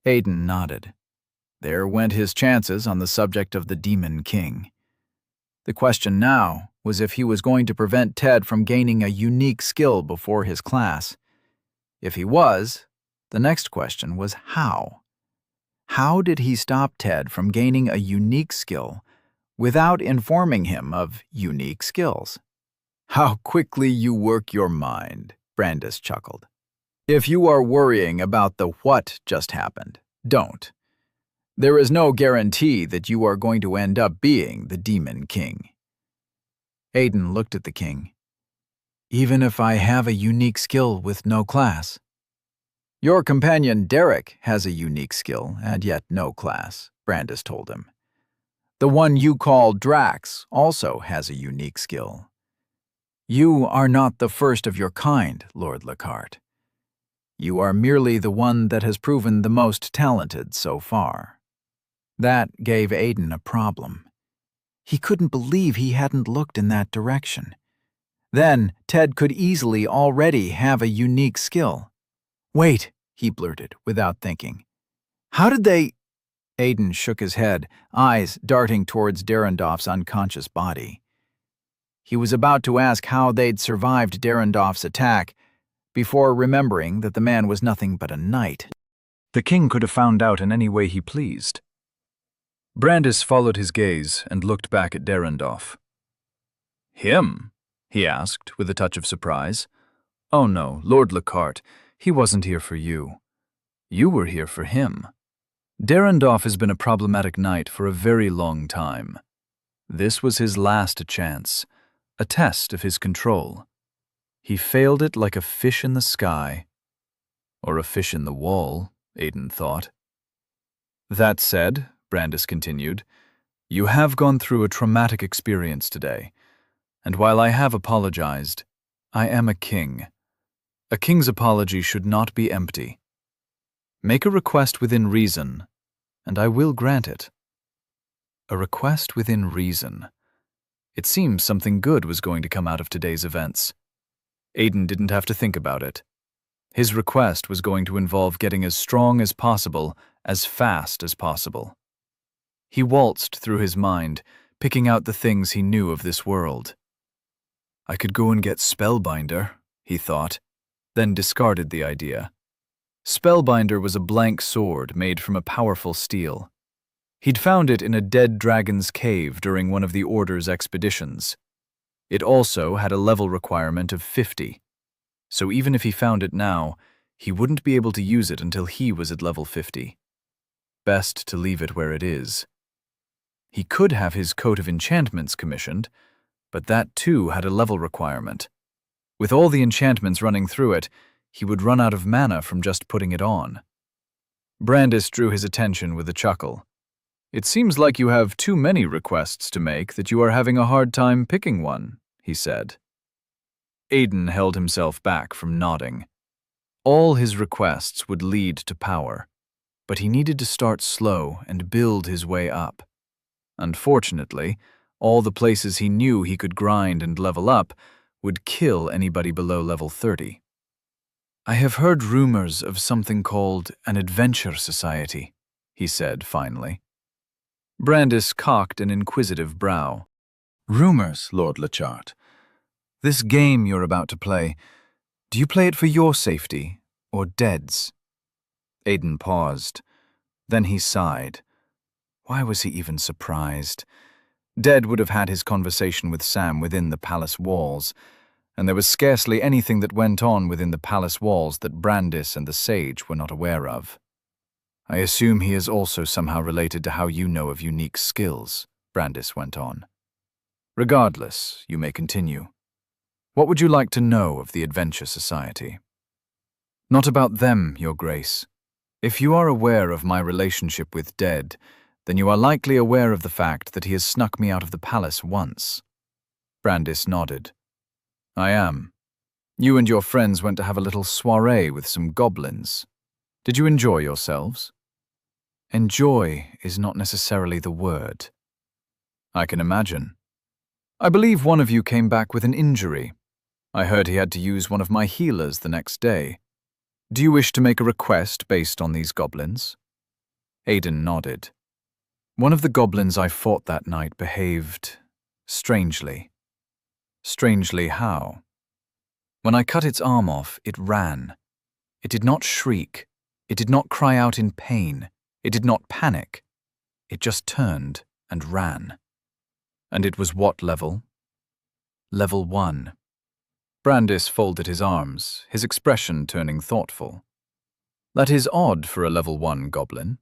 Aiden nodded. There went his chances on the subject of the Demon King. The question now was if he was going to prevent Ted from gaining a unique skill before his class. If he was, the next question was how. How did he stop Ted from gaining a unique skill without informing him of unique skills? How quickly you work your mind, Brandis chuckled. If you are worrying about the what just happened, don't. There is no guarantee that you are going to end up being the Demon King. Aiden looked at the king. Even if I have a unique skill with no class? Your companion Derek has a unique skill and yet no class, Brandis told him. The one you call Drax also has a unique skill. You are not the first of your kind, Lord Lockhart. You are merely the one that has proven the most talented so far. That gave Aiden a problem. He couldn't believe he hadn't looked in that direction. Then Ted could easily already have a unique skill. Wait, he blurted without thinking. How did they… Aiden shook his head, eyes darting towards Derendorf's unconscious body. He was about to ask how they'd survived Derendorf's attack before remembering that the man was nothing but a knight. The king could have found out in any way he pleased. Brandis followed his gaze and looked back at Derendorf. Him? He asked, with a touch of surprise. Oh no, Lord Lockhart, he wasn't here for you. You were here for him. Derendorf has been a problematic knight for a very long time. This was his last chance, a test of his control. He failed it like a fish in the sky. Or a fish in the wall, Aiden thought. That said, Brandis continued, you have gone through a traumatic experience today, and while I have apologized, I am a king. A king's apology should not be empty. Make a request within reason, and I will grant it. A request within reason. It seems something good was going to come out of today's events. Aiden didn't have to think about it. His request was going to involve getting as strong as possible, as fast as possible. He waltzed through his mind, picking out the things he knew of this world. I could go and get Spellbinder, he thought, then discarded the idea. Spellbinder was a blank sword made from a powerful steel. He'd found it in a dead dragon's cave during one of the Order's expeditions. It also had a level requirement of 50, so even if he found it now, he wouldn't be able to use it until he was at level 50. Best to leave it where it is. He could have his coat of enchantments commissioned, but that too had a level requirement. With all the enchantments running through it, he would run out of mana from just putting it on. Brandis drew his attention with a chuckle. It seems like you have too many requests to make that you are having a hard time picking one, he said. Aiden held himself back from nodding. All his requests would lead to power, but he needed to start slow and build his way up. Unfortunately, all the places he knew he could grind and level up would kill anybody below level 30. I have heard rumors of something called an adventure society, he said finally. Brandis cocked an inquisitive brow. Rumors, Lord Lockhart. This game you're about to play, do you play it for your safety or Dead's? Aiden paused. Then he sighed. Why was he even surprised? Dead would have had his conversation with Sam within the palace walls, and there was scarcely anything that went on within the palace walls that Brandis and the sage were not aware of. I assume he is also somehow related to how you know of unique skills, Brandis went on. Regardless, you may continue. What would you like to know of the Adventure Society? Not about them, Your Grace. If you are aware of my relationship with Dead, then you are likely aware of the fact that he has snuck me out of the palace once. Brandis nodded. I am. You and your friends went to have a little soiree with some goblins. Did you enjoy yourselves? Enjoy is not necessarily the word. I can imagine. I believe one of you came back with an injury. I heard he had to use one of my healers the next day. Do you wish to make a request based on these goblins? Aiden nodded. One of the goblins I fought that night behaved strangely. Strangely how? When I cut its arm off, it ran. It did not shriek. It did not cry out in pain. It did not panic. It just turned and ran. And it was what level? Level 1. Brandis folded his arms, his expression turning thoughtful. That is odd for a level 1 goblin.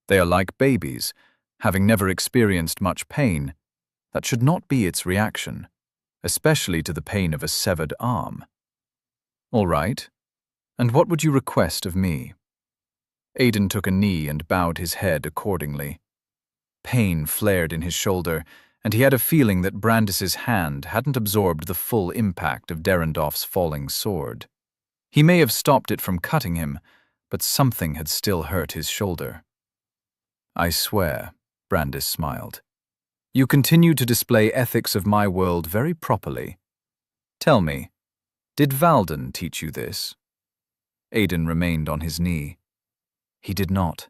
They are like babies, having never experienced much pain. That should not be its reaction, especially to the pain of a severed arm. All right. And what would you request of me? Aiden took a knee and bowed his head accordingly. Pain flared in his shoulder, and he had a feeling that Brandis's hand hadn't absorbed the full impact of Derendorf's falling sword. He may have stopped it from cutting him, but something had still hurt his shoulder. I swear, Brandis smiled. You continue to display ethics of my world very properly. Tell me, did Valden teach you this? Aiden remained on his knee. He did not.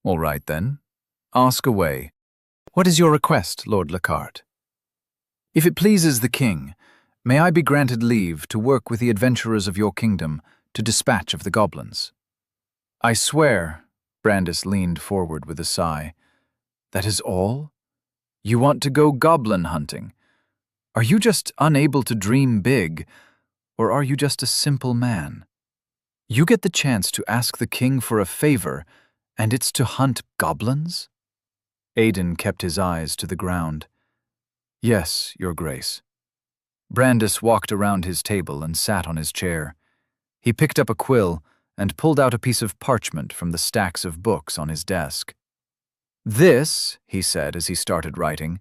All right then. Ask away. What is your request, Lord Lockhart? If it pleases the king, may I be granted leave to work with the adventurers of your kingdom to dispatch of the goblins? I swear, Brandis leaned forward with a sigh. That is all? You want to go goblin hunting? Are you just unable to dream big, or are you just a simple man? You get the chance to ask the king for a favor, and it's to hunt goblins? Aiden kept his eyes to the ground. Yes, Your Grace. Brandis walked around his table and sat on his chair. He picked up a quill and pulled out a piece of parchment from the stacks of books on his desk. This, he said as he started writing,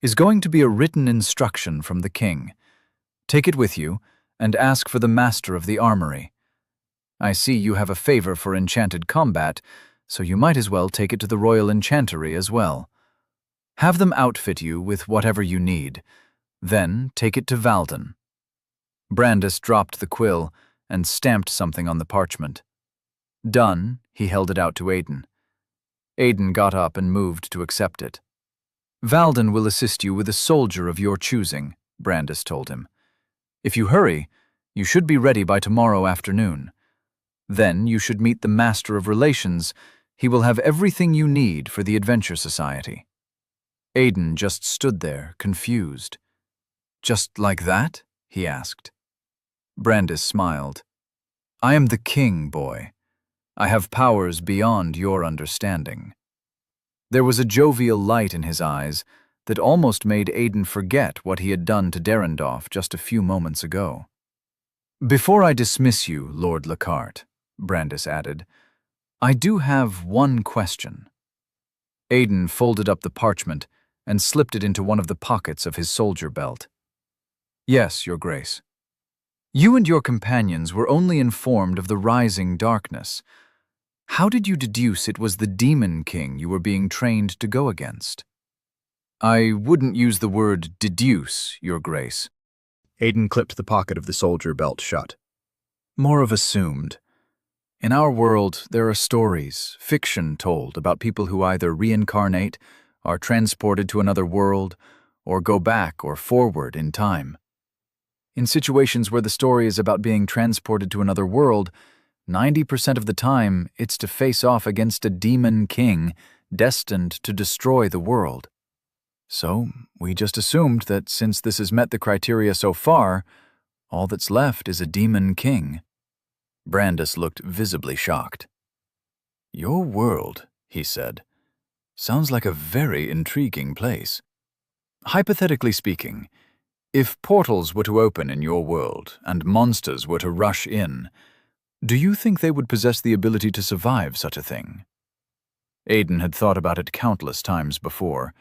is going to be a written instruction from the king. Take it with you and ask for the master of the armory. I see you have a favor for enchanted combat, so you might as well take it to the royal enchantery as well. Have them outfit you with whatever you need. Then take it to Valden. Brandis dropped the quill and stamped something on the parchment. Done, he held it out to Aiden. Aiden got up and moved to accept it. Valden will assist you with a soldier of your choosing, Brandis told him. If you hurry, you should be ready by tomorrow afternoon. Then you should meet the Master of Relations. He will have everything you need for the Adventure Society. Aiden just stood there, confused. Just like that? He asked. Brandis smiled. I am the king, boy. I have powers beyond your understanding. There was a jovial light in his eyes that almost made Aiden forget what he had done to Derendorf just a few moments ago. Before I dismiss you, Lord Lockhart, Brandis added, I do have one question. Aiden folded up the parchment and slipped it into one of the pockets of his soldier belt. Yes, Your Grace. You and your companions were only informed of the rising darkness. How did you deduce it was the Demon King you were being trained to go against? I wouldn't use the word deduce, Your Grace. Aiden clipped the pocket of the soldier belt shut. More of assumed. In our world, there are stories, fiction told about people who either reincarnate, are transported to another world, or go back or forward in time. In situations where the story is about being transported to another world, 90% of the time it's to face off against a demon king destined to destroy the world. So we just assumed that since this has met the criteria so far, all that's left is a demon king. Brandis looked visibly shocked. Your world, he said, sounds like a very intriguing place. Hypothetically speaking, if portals were to open in your world and monsters were to rush in, do you think they would possess the ability to survive such a thing? Aiden had thought about it countless times before,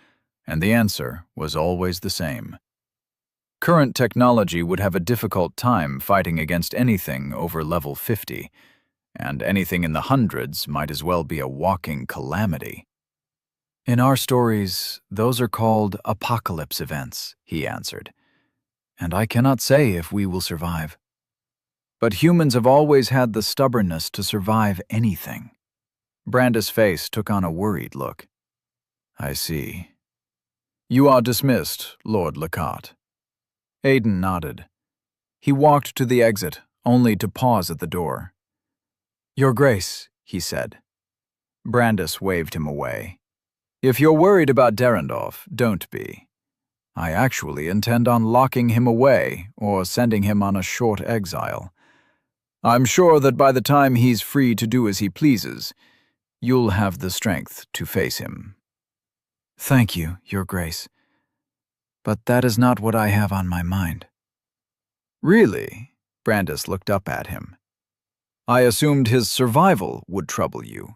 and the answer was always the same. Current technology would have a difficult time fighting against anything over level 50, and anything in the hundreds might as well be a walking calamity. In our stories, those are called apocalypse events, he answered, and I cannot say if we will survive. But humans have always had the stubbornness to survive anything. Brandis' face took on a worried look. I see. You are dismissed, Lord Lockhart. Aiden nodded. He walked to the exit, only to pause at the door. Your Grace, he said. Brandis waved him away. If you're worried about Derendorf, don't be. I actually intend on locking him away or sending him on a short exile. I'm sure that by the time he's free to do as he pleases, you'll have the strength to face him. Thank you, Your Grace. But that is not what I have on my mind. Really? Brandis looked up at him. I assumed his survival would trouble you.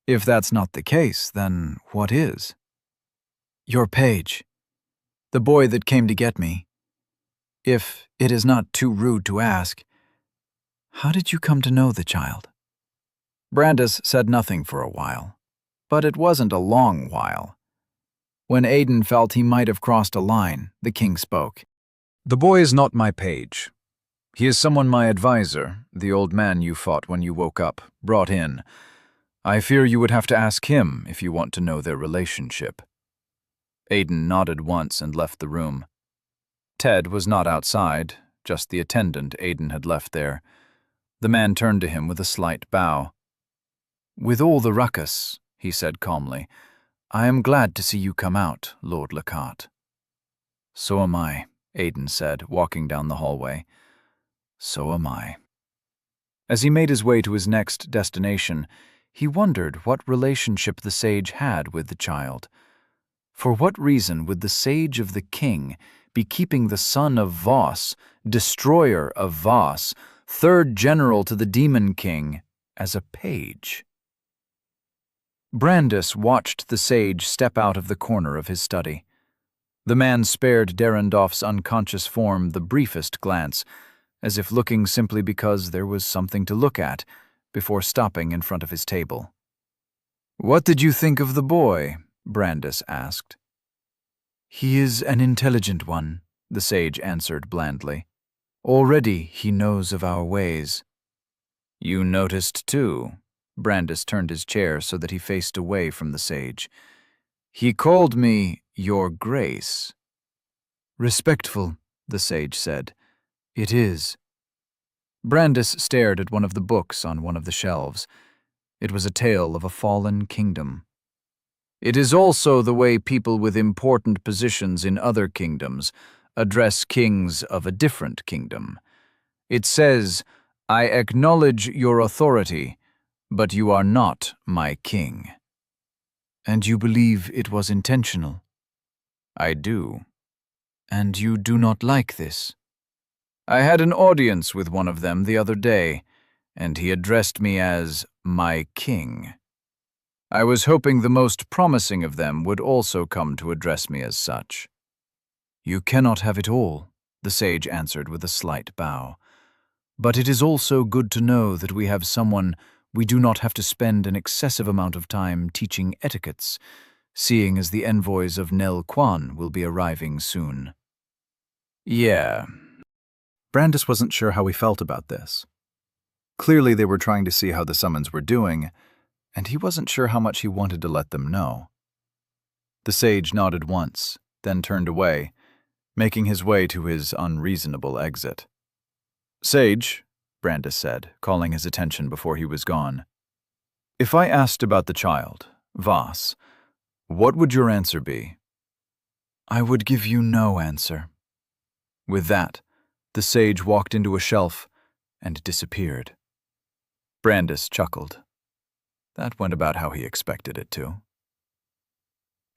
If that's not the case, then what is? Your page. The boy that came to get me. If it is not too rude to ask, how did you come to know the child? Brandis said nothing for a while, but it wasn't a long while. When Aiden felt he might have crossed a line, the king spoke. The boy is not my page. He is someone my advisor, the old man you fought when you woke up, brought in. I fear you would have to ask him if you want to know their relationship. Aiden nodded once and left the room. Ted was not outside, just the attendant Aiden had left there. The man turned to him with a slight bow. With all the ruckus, he said calmly, I am glad to see you come out, Lord Lockhart. So am I, Aiden said, walking down the hallway. So am I. As he made his way to his next destination, he wondered what relationship the sage had with the child. For what reason would the sage of the king be keeping the son of Voss, destroyer of Voss, third general to the demon king, as a page? Brandis watched the sage step out of the corner of his study. The man spared Derendorf's unconscious form the briefest glance, as if looking simply because there was something to look at, before stopping in front of his table. What did you think of the boy? Brandis asked. He is an intelligent one, the sage answered blandly. Already he knows of our ways. You noticed too. Brandis turned his chair so that he faced away from the sage. He called me Your Grace. Respectful, the sage said. It is. Brandis stared at one of the books on one of the shelves. It was a tale of a fallen kingdom. It is also the way people with important positions in other kingdoms address kings of a different kingdom. It says, I acknowledge your authority, but you are not my king. And you believe it was intentional? I do. And you do not like this? I had an audience with one of them the other day, and he addressed me as my king. I was hoping the most promising of them would also come to address me as such. You cannot have it all, the sage answered with a slight bow. But it is also good to know that we have someone we do not have to spend an excessive amount of time teaching etiquettes, seeing as the envoys of Nel Quan will be arriving soon. Yeah. Brandis wasn't sure how he felt about this. Clearly they were trying to see how the summons were doing, and he wasn't sure how much he wanted to let them know. The sage nodded once, then turned away, making his way to his unreasonable exit. Sage, Brandis said, calling his attention before he was gone. If I asked about the child, Voss, what would your answer be? I would give you no answer. With that, the sage walked into a shelf and disappeared. Brandis chuckled. That went about how he expected it to.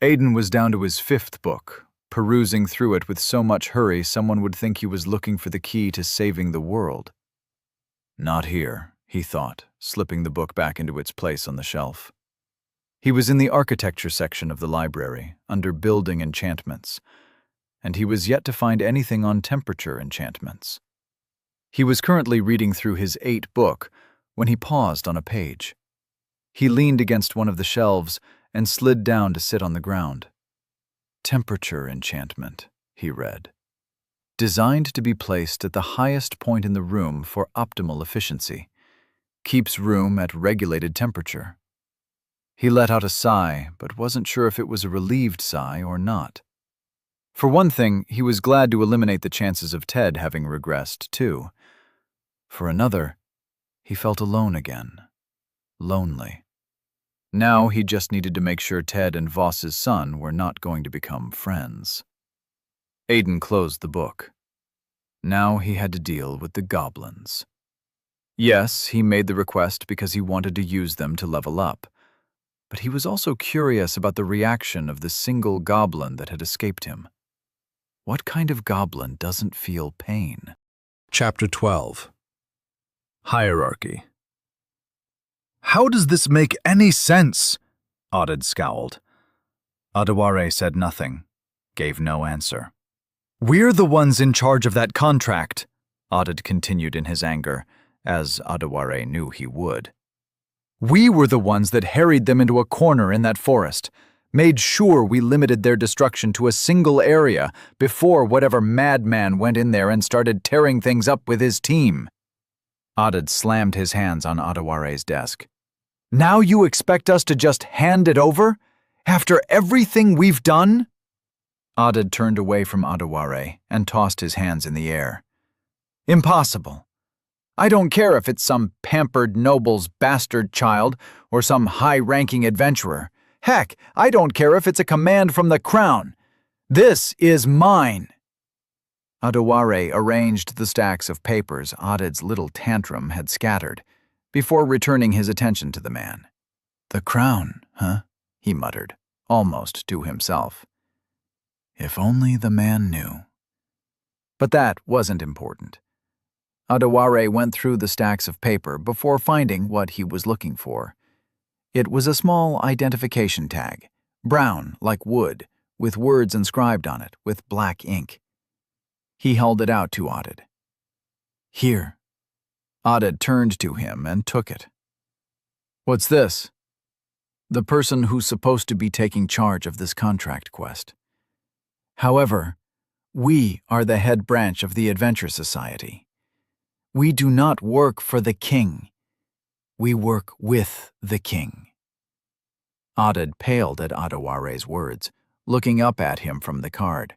Aiden was down to his 5th book, perusing through it with so much hurry someone would think he was looking for the key to saving the world. Not here, he thought, slipping the book back into its place on the shelf. He was in the architecture section of the library, under building enchantments, and he was yet to find anything on temperature enchantments. He was currently reading through his 8th book when he paused on a page. He leaned against one of the shelves and slid down to sit on the ground. Temperature enchantment, he read. Designed to be placed at the highest point in the room for optimal efficiency. Keeps room at regulated temperature. He let out a sigh, but wasn't sure if it was a relieved sigh or not. For one thing, he was glad to eliminate the chances of Ted having regressed, too. For another, he felt alone again. Lonely. Now he just needed to make sure Ted and Voss's son were not going to become friends. Aiden closed the book. Now he had to deal with the goblins. Yes, he made the request because he wanted to use them to level up, but he was also curious about the reaction of the single goblin that had escaped him. What kind of goblin doesn't feel pain? Chapter 12. Hierarchy. How does this make any sense? Audid scowled. Adeware said nothing, gave no answer. We're the ones in charge of that contract, Audid continued in his anger, as Adeware knew he would. We were the ones that harried them into a corner in that forest, made sure we limited their destruction to a single area before whatever madman went in there and started tearing things up with his team. Audid slammed his hands on Adeware's desk. Now you expect us to just hand it over? After everything we've done? Audid turned away from Adeware and tossed his hands in the air. Impossible. I don't care if it's some pampered noble's bastard child or some high-ranking adventurer. Heck, I don't care if it's a command from the crown. This is mine. Adeware arranged the stacks of papers Audid's little tantrum had scattered, before returning his attention to the man. The crown, huh? He muttered, almost to himself. If only the man knew. But that wasn't important. Adeware went through the stacks of paper before finding what he was looking for. It was a small identification tag, brown like wood, with words inscribed on it with black ink. He held it out to Audid. Here. Audid turned to him and took it. What's this? The person who's supposed to be taking charge of this contract quest. However, we are the head branch of the Adventure Society. We do not work for the king. We work with the king. Audid paled at Adeware's words, looking up at him from the card.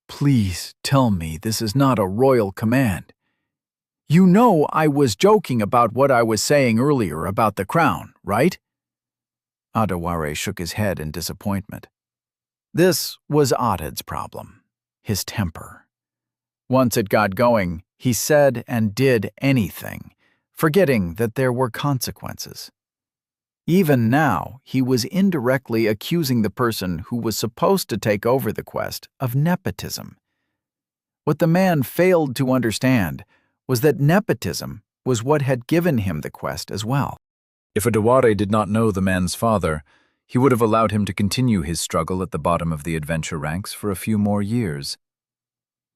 Please tell me this is not a royal command. You know I was joking about what I was saying earlier about the crown, right? Adeware shook his head in disappointment. This was Audid's problem, his temper. Once it got going, he said and did anything, forgetting that there were consequences. Even now, he was indirectly accusing the person who was supposed to take over the quest of nepotism. What the man failed to understand was that nepotism was what had given him the quest as well. If Adeware did not know the man's father, he would have allowed him to continue his struggle at the bottom of the adventure ranks for a few more years.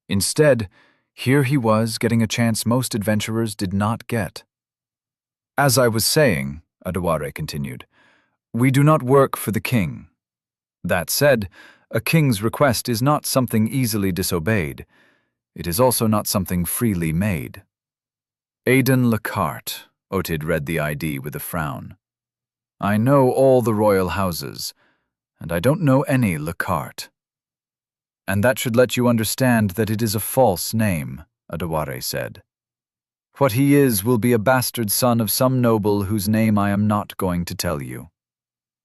Instead, here he was getting a chance most adventurers did not get. As I was saying, Adeware continued, we do not work for the king. That said, a king's request is not something easily disobeyed. It is also not something freely made. Aiden Lockhart, Otid read the ID with a frown. I know all the royal houses, and I don't know any Lockhart. And that should let you understand that it is a false name, Adeware said. What he is will be a bastard son of some noble whose name I am not going to tell you.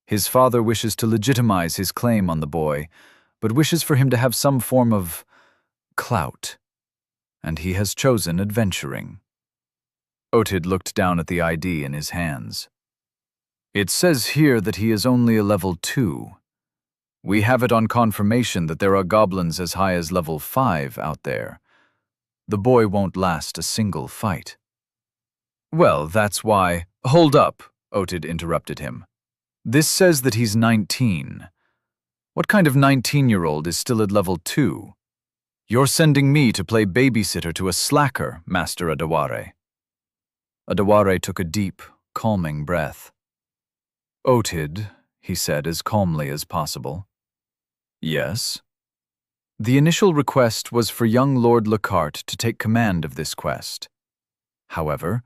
His father wishes to legitimize his claim on the boy, but wishes for him to have some form of clout, and he has chosen adventuring. Otid looked down at the ID in his hands. It says here that he is only a level 2. We have it on confirmation that there are goblins as high as level 5 out there. The boy won't last a single fight. Well, that's why— Hold up, Otid interrupted him. This says that he's 19. What kind of 19-year-old is still at level 2? You're sending me to play babysitter to a slacker, Master Adeware. Adeware took a deep, calming breath. Otid, he said as calmly as possible. Yes? The initial request was for young Lord Lockhart to take command of this quest. However,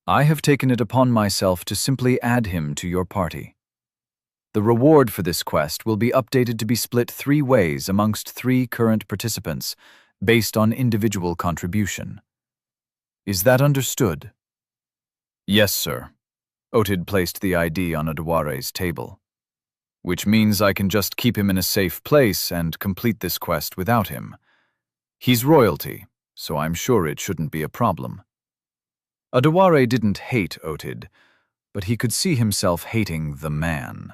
I have taken it upon myself to simply add him to your party. The reward for this quest will be updated to be split 3 ways amongst 3 current participants, based on individual contribution. Is that understood? Yes, sir. Otid placed the ID on Adeware's table. Which means I can just keep him in a safe place and complete this quest without him. He's royalty, so I'm sure it shouldn't be a problem. Adeware didn't hate Otid, but he could see himself hating the man.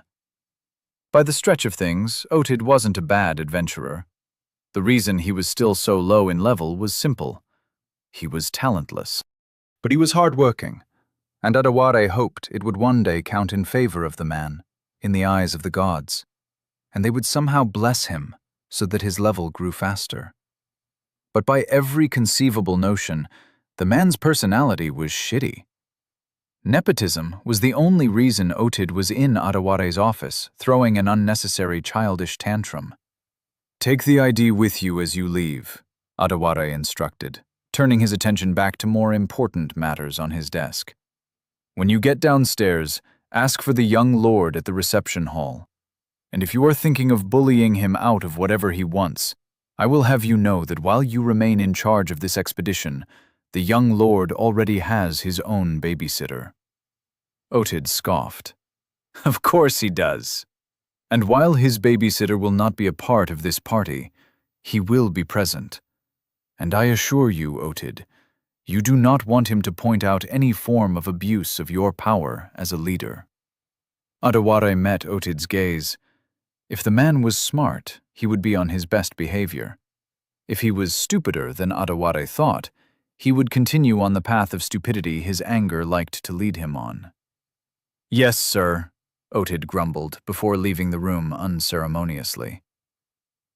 By the stretch of things, Otid wasn't a bad adventurer. The reason he was still so low in level was simple. He was talentless. But he was hardworking, and Adeware hoped it would one day count in favor of the man, in the eyes of the gods, and they would somehow bless him so that his level grew faster. But by every conceivable notion, the man's personality was shitty. Nepotism was the only reason Otid was in Adeware's office, throwing an unnecessary childish tantrum. Take the ID with you as you leave, Adeware instructed, turning his attention back to more important matters on his desk. When you get downstairs, ask for the young lord at the reception hall. And if you are thinking of bullying him out of whatever he wants, I will have you know that while you remain in charge of this expedition, the young lord already has his own babysitter. Otid scoffed. Of course he does. And while his babysitter will not be a part of this party, he will be present. And I assure you, Otid, you do not want him to point out any form of abuse of your power as a leader. Adeware met Otid's gaze. If the man was smart, he would be on his best behavior. If he was stupider than Adeware thought, he would continue on the path of stupidity his anger liked to lead him on. Yes, sir, Otid grumbled before leaving the room unceremoniously.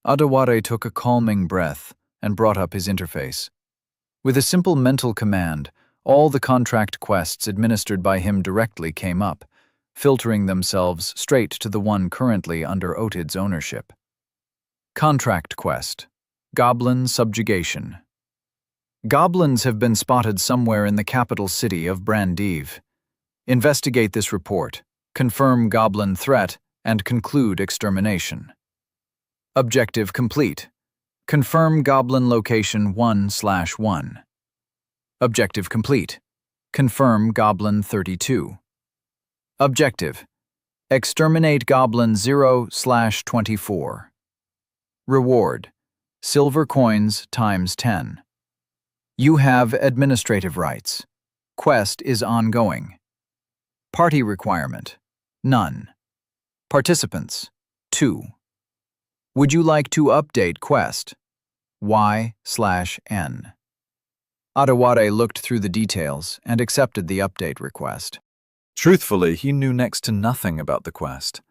Adeware took a calming breath and brought up his interface. With a simple mental command, all the contract quests administered by him directly came up, filtering themselves straight to the one currently under Otid's ownership. Contract quest: Goblin Subjugation. Goblins have been spotted somewhere in the capital city of Brandive. Investigate this report, confirm goblin threat, and conclude extermination. Objective complete. Confirm goblin location 1/1. Objective complete. Confirm goblin 32. Objective: exterminate goblin 0/24. Reward: silver coins ×10. You have administrative rights. Quest is ongoing. Party requirement: none. Participants: 2. Would you like to update quest? Y/N. Adeware looked through the details and accepted the update request. Truthfully, he knew next to nothing about the quest.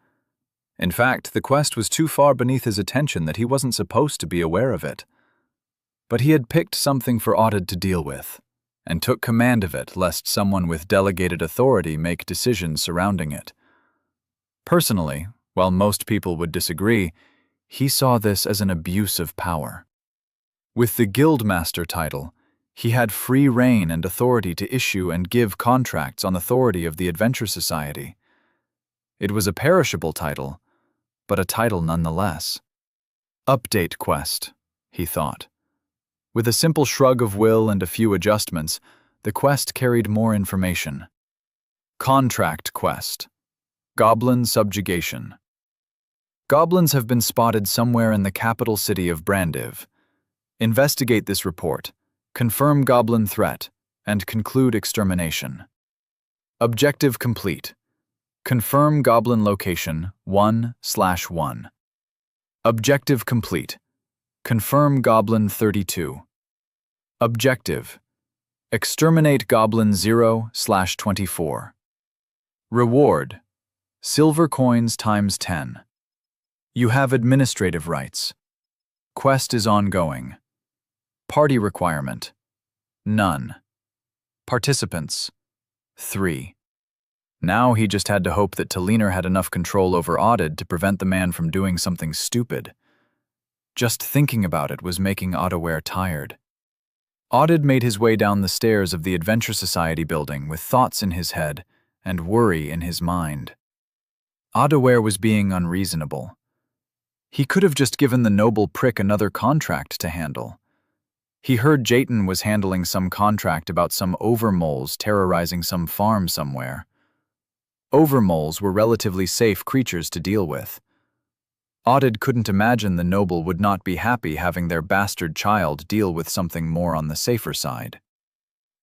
In fact, the quest was too far beneath his attention that he wasn't supposed to be aware of it. But he had picked something for Otid to deal with, and took command of it lest someone with delegated authority make decisions surrounding it. Personally, while most people would disagree, he saw this as an abuse of power. With the Guildmaster title, he had free rein and authority to issue and give contracts on authority of the Adventure Society. It was a perishable title, but a title nonetheless. Update quest, he thought. With a simple shrug of will and a few adjustments, the quest carried more information. Contract quest: Goblin Subjugation. Goblins have been spotted somewhere in the capital city of Brandive. Investigate this report, confirm goblin threat, and conclude extermination. Objective complete. Confirm goblin location 1/1. Objective complete. Confirm goblin 32. Objective: exterminate goblin 0/24. Reward: silver coins ×10. You have administrative rights. Quest is ongoing. Party requirement: none. Participants: 3. Now he just had to hope that Taliner had enough control over Otid to prevent the man from doing something stupid. Just thinking about it was making Adeware tired. Audid made his way down the stairs of the Adventure Society building with thoughts in his head and worry in his mind. Audaware was being unreasonable. He could have just given the noble prick another contract to handle. He heard Jayton was handling some contract about some overmoles terrorizing some farm somewhere. Overmoles were relatively safe creatures to deal with. Audid couldn't imagine the noble would not be happy having their bastard child deal with something more on the safer side.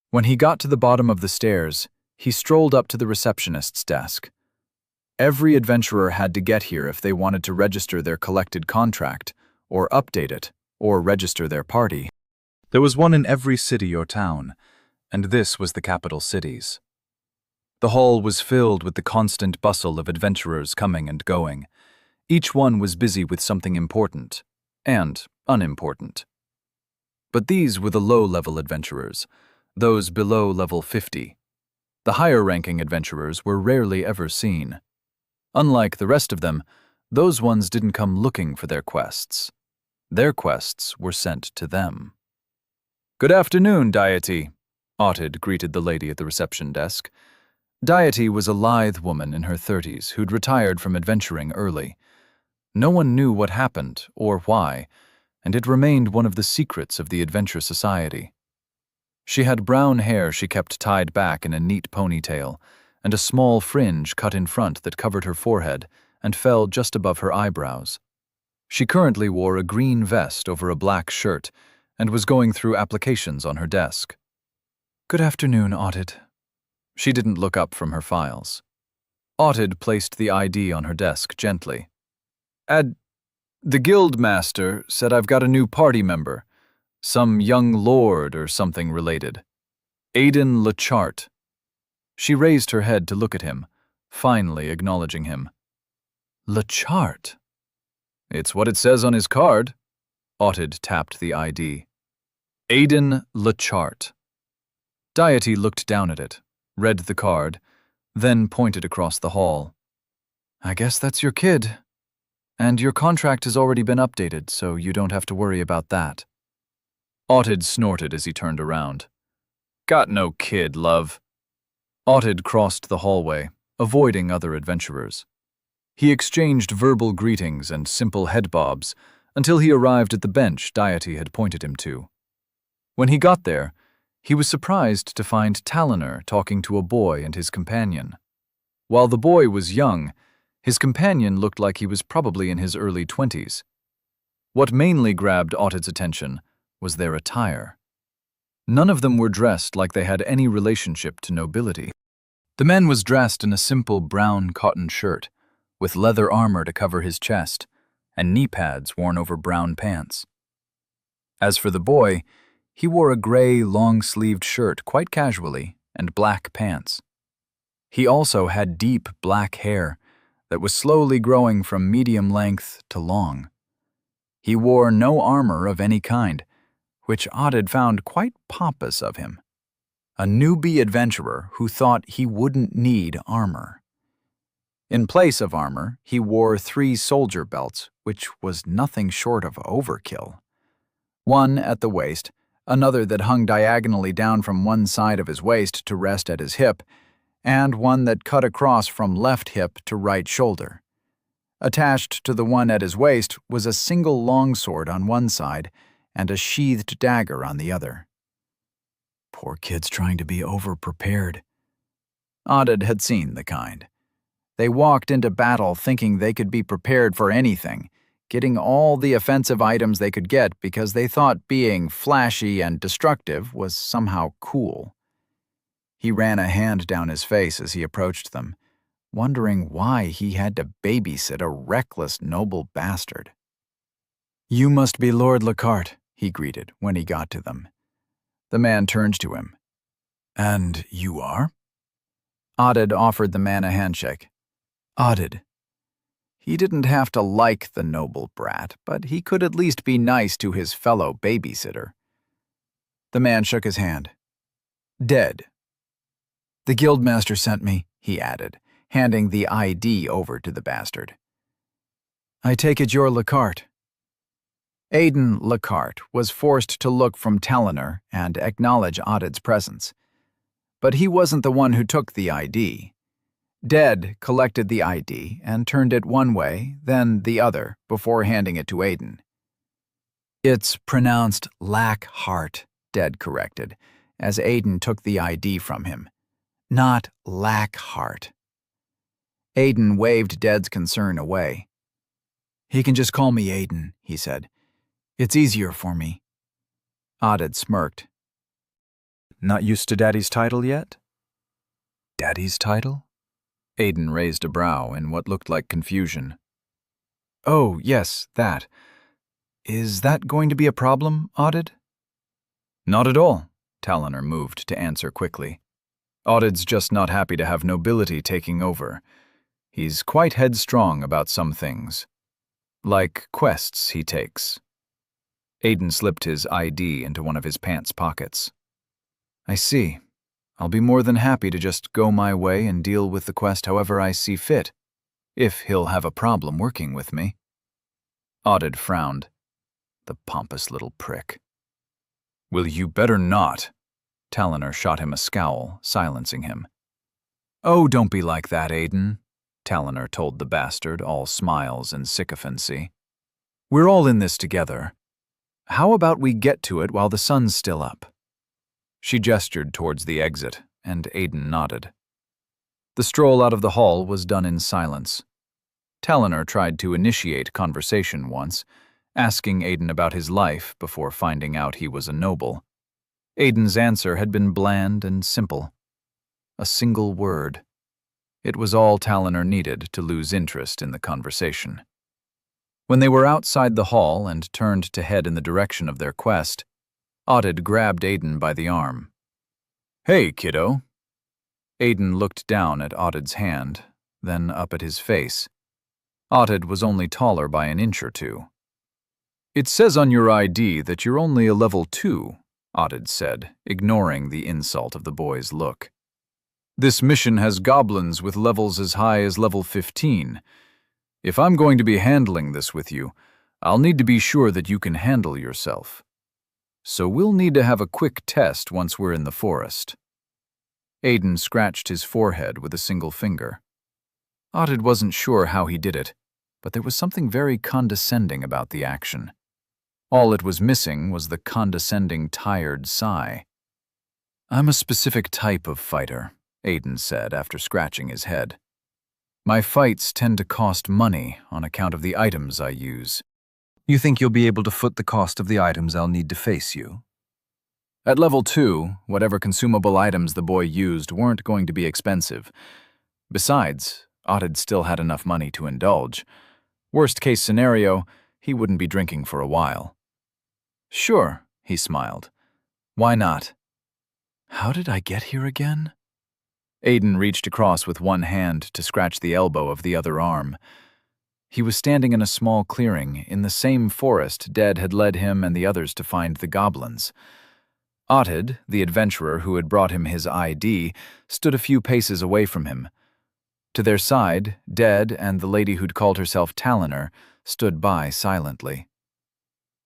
When he got to the bottom of the stairs, he strolled up to the receptionist's desk. Every adventurer had to get here if they wanted to register their collected contract, or update it, or register their party. There was one in every city or town, and this was the capital city's. The hall was filled with the constant bustle of adventurers coming and going. Each one was busy with something important and unimportant. But these were the low-level adventurers, those below level 50. The higher-ranking adventurers were rarely ever seen. Unlike the rest of them, those ones didn't come looking for their quests. Their quests were sent to them. "Good afternoon, Deity," Audid greeted the lady at the reception desk. Deity was a lithe woman in her 30s who'd retired from adventuring early. No one knew what happened or why, and it remained one of the secrets of the Adventure Society. She had brown hair she kept tied back in a neat ponytail, and a small fringe cut in front that covered her forehead and fell just above her eyebrows. She currently wore a green vest over a black shirt and was going through applications on her desk. "Good afternoon, Audid." She didn't look up from her files. Audid placed the ID on her desk gently. The guild master said I've got a new party member, some young lord or something related. Aiden Lechart." She raised her head to look at him, finally acknowledging him. "Lechart?" "It's what it says on his card." Audid tapped the ID. Aiden Lechart. Deity looked down at it, read the card, then pointed across the hall. "I guess that's your kid. And your contract has already been updated, so you don't have to worry about that." Audid snorted as he turned around. "Got no kid, love." Audid crossed the hallway, avoiding other adventurers. He exchanged verbal greetings and simple head bobs until he arrived at the bench Deity had pointed him to. When he got there, he was surprised to find Talonor talking to a boy and his companion. While the boy was young, his companion looked like he was probably in his early 20s. What mainly grabbed Audid's attention was their attire. None of them were dressed like they had any relationship to nobility. The man was dressed in a simple brown cotton shirt, with leather armor to cover his chest, and knee pads worn over brown pants. As for the boy, he wore a gray, long-sleeved shirt quite casually and black pants. He also had deep black hair that was slowly growing from medium length to long. He wore no armor of any kind, which Audid found quite pompous of him. A newbie adventurer who thought he wouldn't need armor. In place of armor, he wore 3 soldier belts, which was nothing short of overkill. One at the waist, another that hung diagonally down from one side of his waist to rest at his hip, and one that cut across from left hip to right shoulder. Attached to the one at his waist was a single longsword on one side and a sheathed dagger on the other. Poor kids trying to be over-prepared. Audid had seen the kind. They walked into battle thinking they could be prepared for anything, getting all the offensive items they could get because they thought being flashy and destructive was somehow cool. He ran a hand down his face as he approached them, wondering why he had to babysit a reckless noble bastard. "You must be Lord Lechart," he greeted when he got to them. The man turned to him. "And you are?" Audid offered the man a handshake. Audid. He didn't have to like the noble brat, but he could at least be nice to his fellow babysitter. The man shook his hand. "Dead." "The guildmaster sent me," he added, handing the ID over to the bastard. "I take it you're Lechart." Aidan Lockhart was forced to look from Talonor and acknowledge Odded's presence. But he wasn't the one who took the ID. Dead collected the ID and turned it one way, then the other, before handing it to Aidan. "It's pronounced Lackhart," Dead corrected, as Aidan took the ID from him. "Not Lackhart." Aidan waved Dead's concern away. "He can just call me Aidan," he said. "It's easier for me." Odded smirked. Not used to Daddy's title yet? Daddy's title? Aidan raised a brow in what looked like confusion. "Oh, yes, that. Is that going to be a problem, Odded?" "Not at all," Talonor moved to answer quickly. "Odded's just not happy to have nobility taking over. He's quite headstrong about some things. Like quests he takes." Aidan slipped his ID into one of his pants pockets. "I see. I'll be more than happy to just go my way and deal with the quest however I see fit, if he'll have a problem working with me." Odded frowned. The pompous little prick. "Will you better not?" Talonor shot him a scowl, silencing him. "Oh, don't be like that, Aidan," Talonor told the bastard, all smiles and sycophancy. "We're all in this together. How about we get to it while the sun's still up?" She gestured towards the exit, and Aidan nodded. The stroll out of the hall was done in silence. Talonor tried to initiate conversation once, asking Aidan about his life before finding out he was a noble. Aidan's answer had been bland and simple. A single word. It was all Talonor needed to lose interest in the conversation. When they were outside the hall and turned to head in the direction of their quest, Odded grabbed Aidan by the arm. "Hey, kiddo." Aidan looked down at Odded's hand, then up at his face. Odded was only taller by an inch or two. "It says on your ID that you're only a level 2, Odded said, ignoring the insult of the boy's look. "This mission has goblins with levels as high as level 15. If I'm going to be handling this with you, I'll need to be sure that you can handle yourself. So we'll need to have a quick test once we're in the forest." Aidan scratched his forehead with a single finger. Odded wasn't sure how he did it, but there was something very condescending about the action. All it was missing was the condescending, tired sigh. "I'm a specific type of fighter," Aidan said after scratching his head. "My fights tend to cost money on account of the items I use." "You think you'll be able to foot the cost of the items I'll need to face you?" At level 2, whatever consumable items the boy used weren't going to be expensive. Besides, Odded still had enough money to indulge. Worst case scenario, he wouldn't be drinking for a while. "Sure," he smiled. "Why not?" "How did I get here again?" Aidan reached across with one hand to scratch the elbow of the other arm. He was standing in a small clearing, in the same forest Dead had led him and the others to find the goblins. Odded, the adventurer who had brought him his ID, stood a few paces away from him. To their side, Dead and the lady who'd called herself Talonor stood by silently.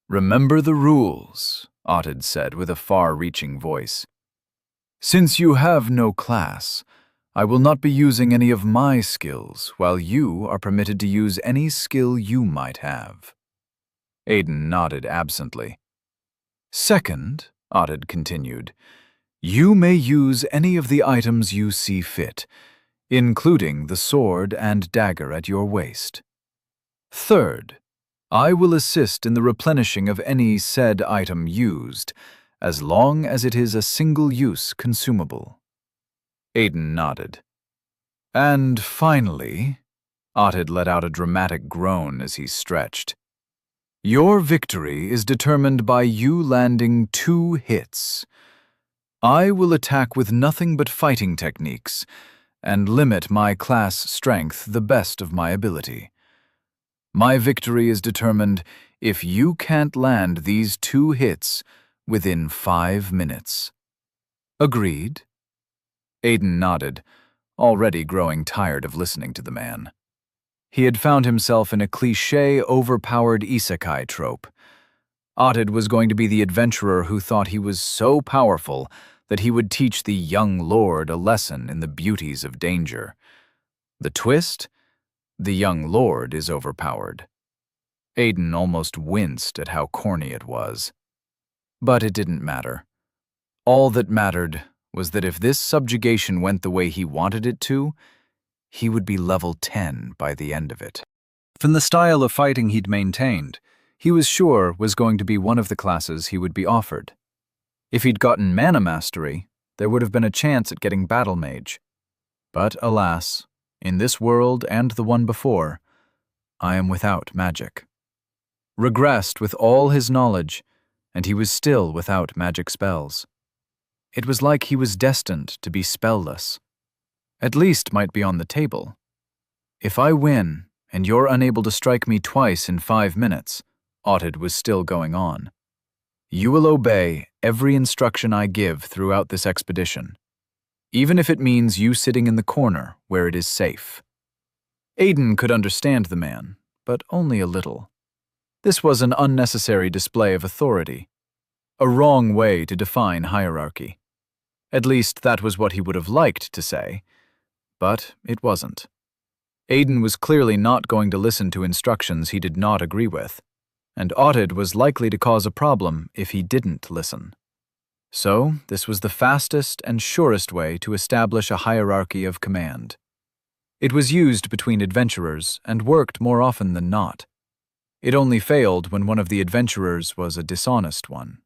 "Remember the rules," Odded said with a far-reaching voice. "Since you have no class, I will not be using any of my skills, while you are permitted to use any skill you might have." Aidan nodded absently. "Second," Odded continued, "you may use any of the items you see fit, including the sword and dagger at your waist. Third, I will assist in the replenishing of any said item used, as long as it is a single-use consumable." Aidan nodded. "And finally," Odded let out a dramatic groan as he stretched, "your victory is determined by you landing 2 hits. I will attack with nothing but fighting techniques, and limit my class strength the best of my ability. My victory is determined if you can't land these 2 hits within 5 minutes. Agreed?" Aidan nodded, already growing tired of listening to the man. He had found himself in a cliché, overpowered isekai trope. Ottid was going to be the adventurer who thought he was so powerful that he would teach the young lord a lesson in the beauties of danger. The twist? The young lord is overpowered. Aiden almost winced at how corny it was. But it didn't matter. All that mattered was that if this subjugation went the way he wanted it to, he would be level 10 by the end of it. From the style of fighting he'd maintained, he was sure was going to be one of the classes he would be offered. If he'd gotten mana mastery, there would have been a chance at getting battle mage. But alas, in this world and the one before, I am without magic. Regressed with all his knowledge, and he was still without magic spells. It was like he was destined to be spellless. At least might be on the table. If I win, and you're unable to strike me twice in 5 minutes, Ottid was still going on. You will obey every instruction I give throughout this expedition, even if it means you sitting in the corner where it is safe. Aiden could understand the man, but only a little. This was an unnecessary display of authority, a wrong way to define hierarchy. At least that was what he would have liked to say, but it wasn't. Aiden was clearly not going to listen to instructions he did not agree with, and Ottid was likely to cause a problem if he didn't listen. So, this was the fastest and surest way to establish a hierarchy of command. It was used between adventurers and worked more often than not. It only failed when one of the adventurers was a dishonest one.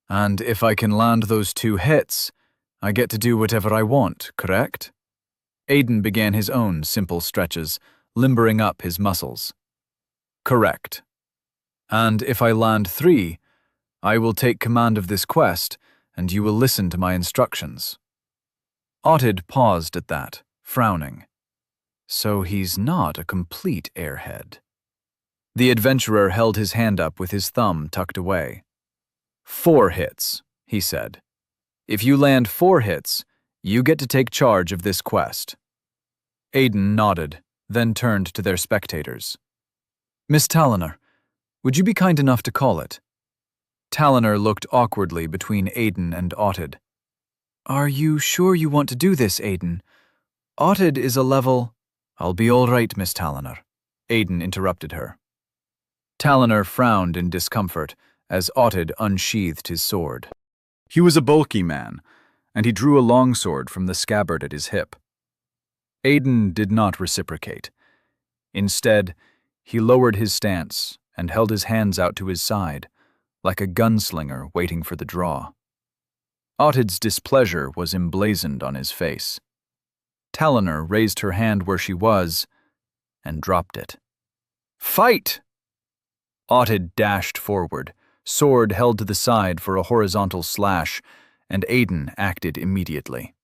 And if I can land those 2 hits, I get to do whatever I want, correct? Aiden began his own simple stretches, limbering up his muscles. Correct. And if I land 3, I will take command of this quest, and you will listen to my instructions. Ottid paused at that, frowning. So he's not a complete airhead. The adventurer held his hand up with his thumb tucked away. 4 hits, he said. If you land 4 hits, you get to take charge of this quest. Aiden nodded, then turned to their spectators. Miss Talloner, would you be kind enough to call it? Talloner looked awkwardly between Aiden and Ottid. Are you sure you want to do this, Aiden? Ottid is a level... I'll be all right, Miss Talloner, Aiden interrupted her. Talloner frowned in discomfort as Ottid unsheathed his sword. He was a bulky man, and he drew a longsword from the scabbard at his hip. Aiden did not reciprocate. Instead, he lowered his stance and held his hands out to his side, like a gunslinger waiting for the draw. Ottid's displeasure was emblazoned on his face. Talloner raised her hand where she was and dropped it. Fight! Ottid dashed forward, sword held to the side for a horizontal slash, and Aiden acted immediately.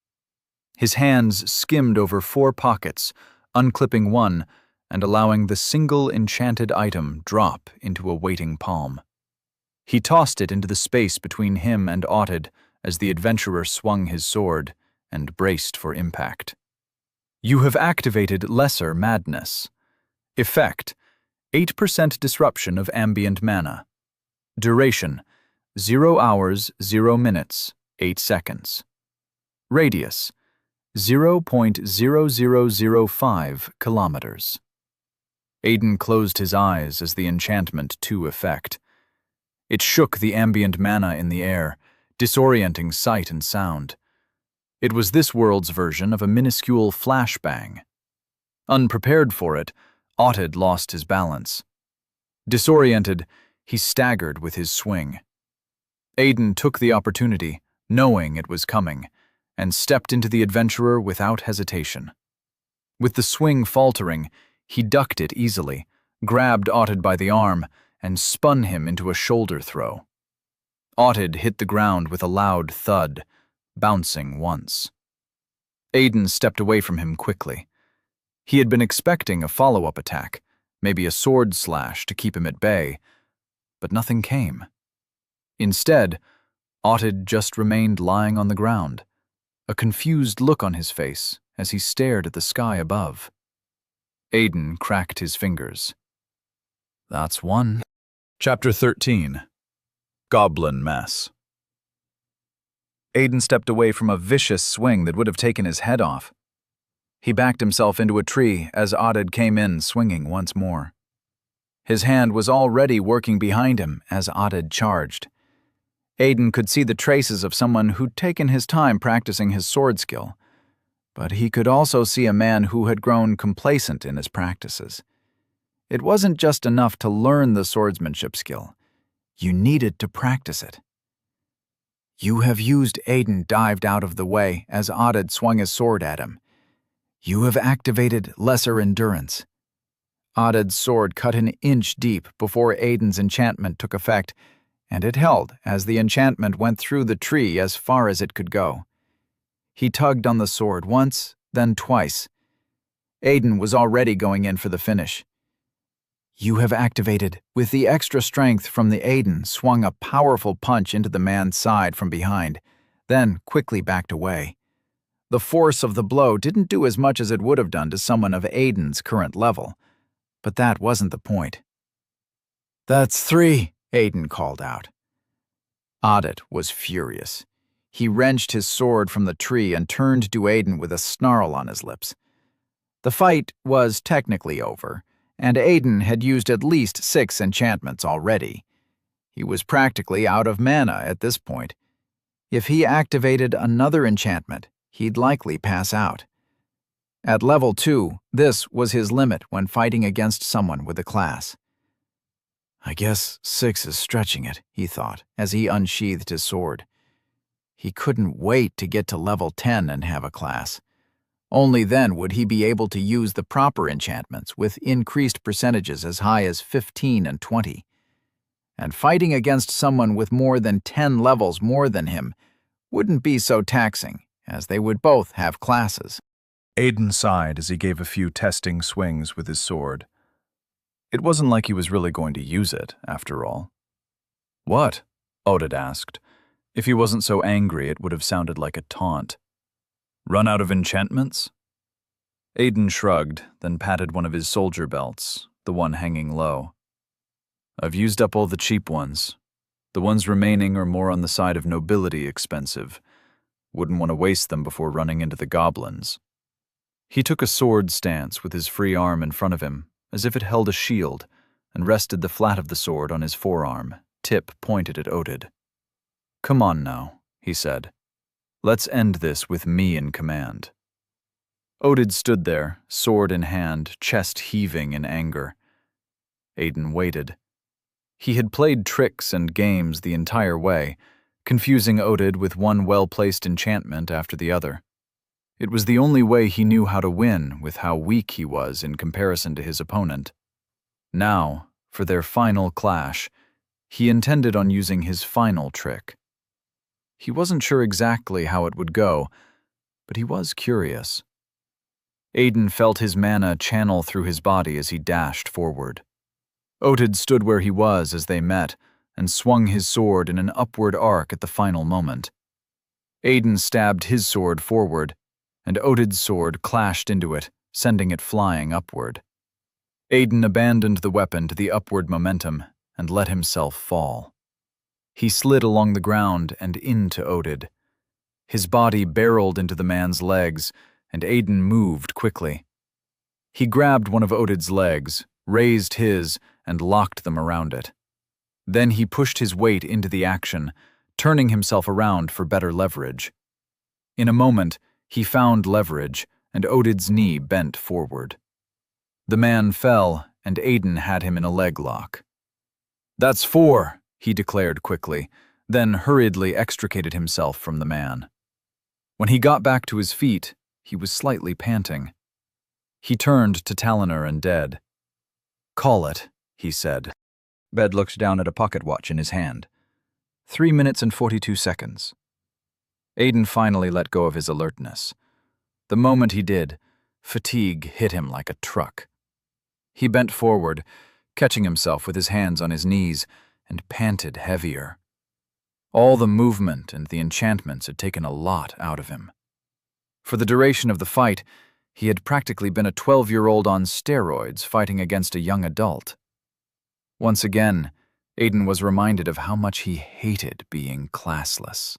His hands skimmed over 4 pockets, unclipping one and allowing the single enchanted item drop into a waiting palm. He tossed it into the space between him and Ottid as the adventurer swung his sword and braced for impact. You have activated Lesser Madness. Effect: 8% disruption of ambient mana. Duration: 0 hours, 0 minutes, 8 seconds. Radius: 0.0005 kilometers. Aiden closed his eyes as the enchantment took effect. It shook the ambient mana in the air, disorienting sight and sound. It was this world's version of a minuscule flashbang. Unprepared for it, Ottid lost his balance. Disoriented, he staggered with his swing. Aiden took the opportunity, knowing it was coming, and stepped into the adventurer without hesitation. With the swing faltering, he ducked it easily, grabbed Ottid by the arm, and spun him into a shoulder throw. Ottid hit the ground with a loud thud, bouncing once. Aiden stepped away from him quickly. He had been expecting a follow-up attack, maybe a sword slash to keep him at bay, but nothing came. Instead, Ottid just remained lying on the ground, a confused look on his face as he stared at the sky above. Aiden cracked his fingers. That's one. Chapter 13. Goblin mess. Aiden stepped away from a vicious swing that would have taken his head off. He backed himself into a tree as Audid came in swinging once more. His hand was already working behind him as Audid charged. Aiden could see the traces of someone who'd taken his time practicing his sword skill, but he could also see a man who had grown complacent in his practices. It wasn't just enough to learn the swordsmanship skill. You needed to practice it. "You have used," Aiden dived out of the way as Audid swung his sword at him. "You have activated lesser endurance." Audid's sword cut an inch deep before Aiden's enchantment took effect, and it held as the enchantment went through the tree as far as it could go. He tugged on the sword once, then twice. Aiden was already going in for the finish. "You have activated," with the extra strength from the Aiden swung a powerful punch into the man's side from behind, then quickly backed away. The force of the blow didn't do as much as it would have done to someone of Aiden's current level, but that wasn't the point. "That's 3, Aiden called out. Audid was furious. He wrenched his sword from the tree and turned to Aiden with a snarl on his lips. The fight was technically over, and Aiden had used at least 6 enchantments already. He was practically out of mana at this point. If he activated another enchantment, he'd likely pass out. At level 2, this was his limit when fighting against someone with a class. "I guess 6 is stretching it," he thought, as he unsheathed his sword. He couldn't wait to get to level 10 and have a class. Only then would he be able to use the proper enchantments with increased percentages as high as 15 and 20. And fighting against someone with more than 10 levels more than him wouldn't be so taxing, as they would both have classes. Aiden sighed as he gave a few testing swings with his sword. It wasn't like he was really going to use it, after all. "What?" Audid asked. If he wasn't so angry, it would have sounded like a taunt. "Run out of enchantments?" Aiden shrugged, then patted one of his soldier belts, the one hanging low. "I've used up all the cheap ones. The ones remaining are more on the side of nobility expensive. Wouldn't want to waste them before running into the goblins." He took a sword stance with his free arm in front of him, as if it held a shield, and rested the flat of the sword on his forearm, tip pointed at Audid. "Come on now," he said. "Let's end this with me in command." Audid stood there, sword in hand, chest heaving in anger. Aiden waited. He had played tricks and games the entire way, confusing Audid with one well-placed enchantment after the other. It was the only way he knew how to win with how weak he was in comparison to his opponent. Now, for their final clash, he intended on using his final trick. He wasn't sure exactly how it would go, but he was curious. Aiden felt his mana channel through his body as he dashed forward. Audid stood where he was as they met and swung his sword in an upward arc at the final moment. Aiden stabbed his sword forward, and Audid's sword clashed into it, sending it flying upward. Aiden abandoned the weapon to the upward momentum and let himself fall. He slid along the ground and into Audid. His body barreled into the man's legs, and Aiden moved quickly. He grabbed one of Audid's legs, raised his, and locked them around it. Then he pushed his weight into the action, turning himself around for better leverage. In a moment, he found leverage, and Audid's knee bent forward. The man fell, and Aiden had him in a leg lock. "That's 4, he declared quickly, then hurriedly extricated himself from the man. When he got back to his feet, he was slightly panting. He turned to Talonor and Dead. "Call it," he said. Bed looked down at a pocket watch in his hand. 3 minutes and 42 seconds. Aiden finally let go of his alertness. The moment he did, fatigue hit him like a truck. He bent forward, catching himself with his hands on his knees, and panted heavier. All the movement and the enchantments had taken a lot out of him. For the duration of the fight, he had practically been a 12-year-old on steroids fighting against a young adult. Once again, Aiden was reminded of how much he hated being classless.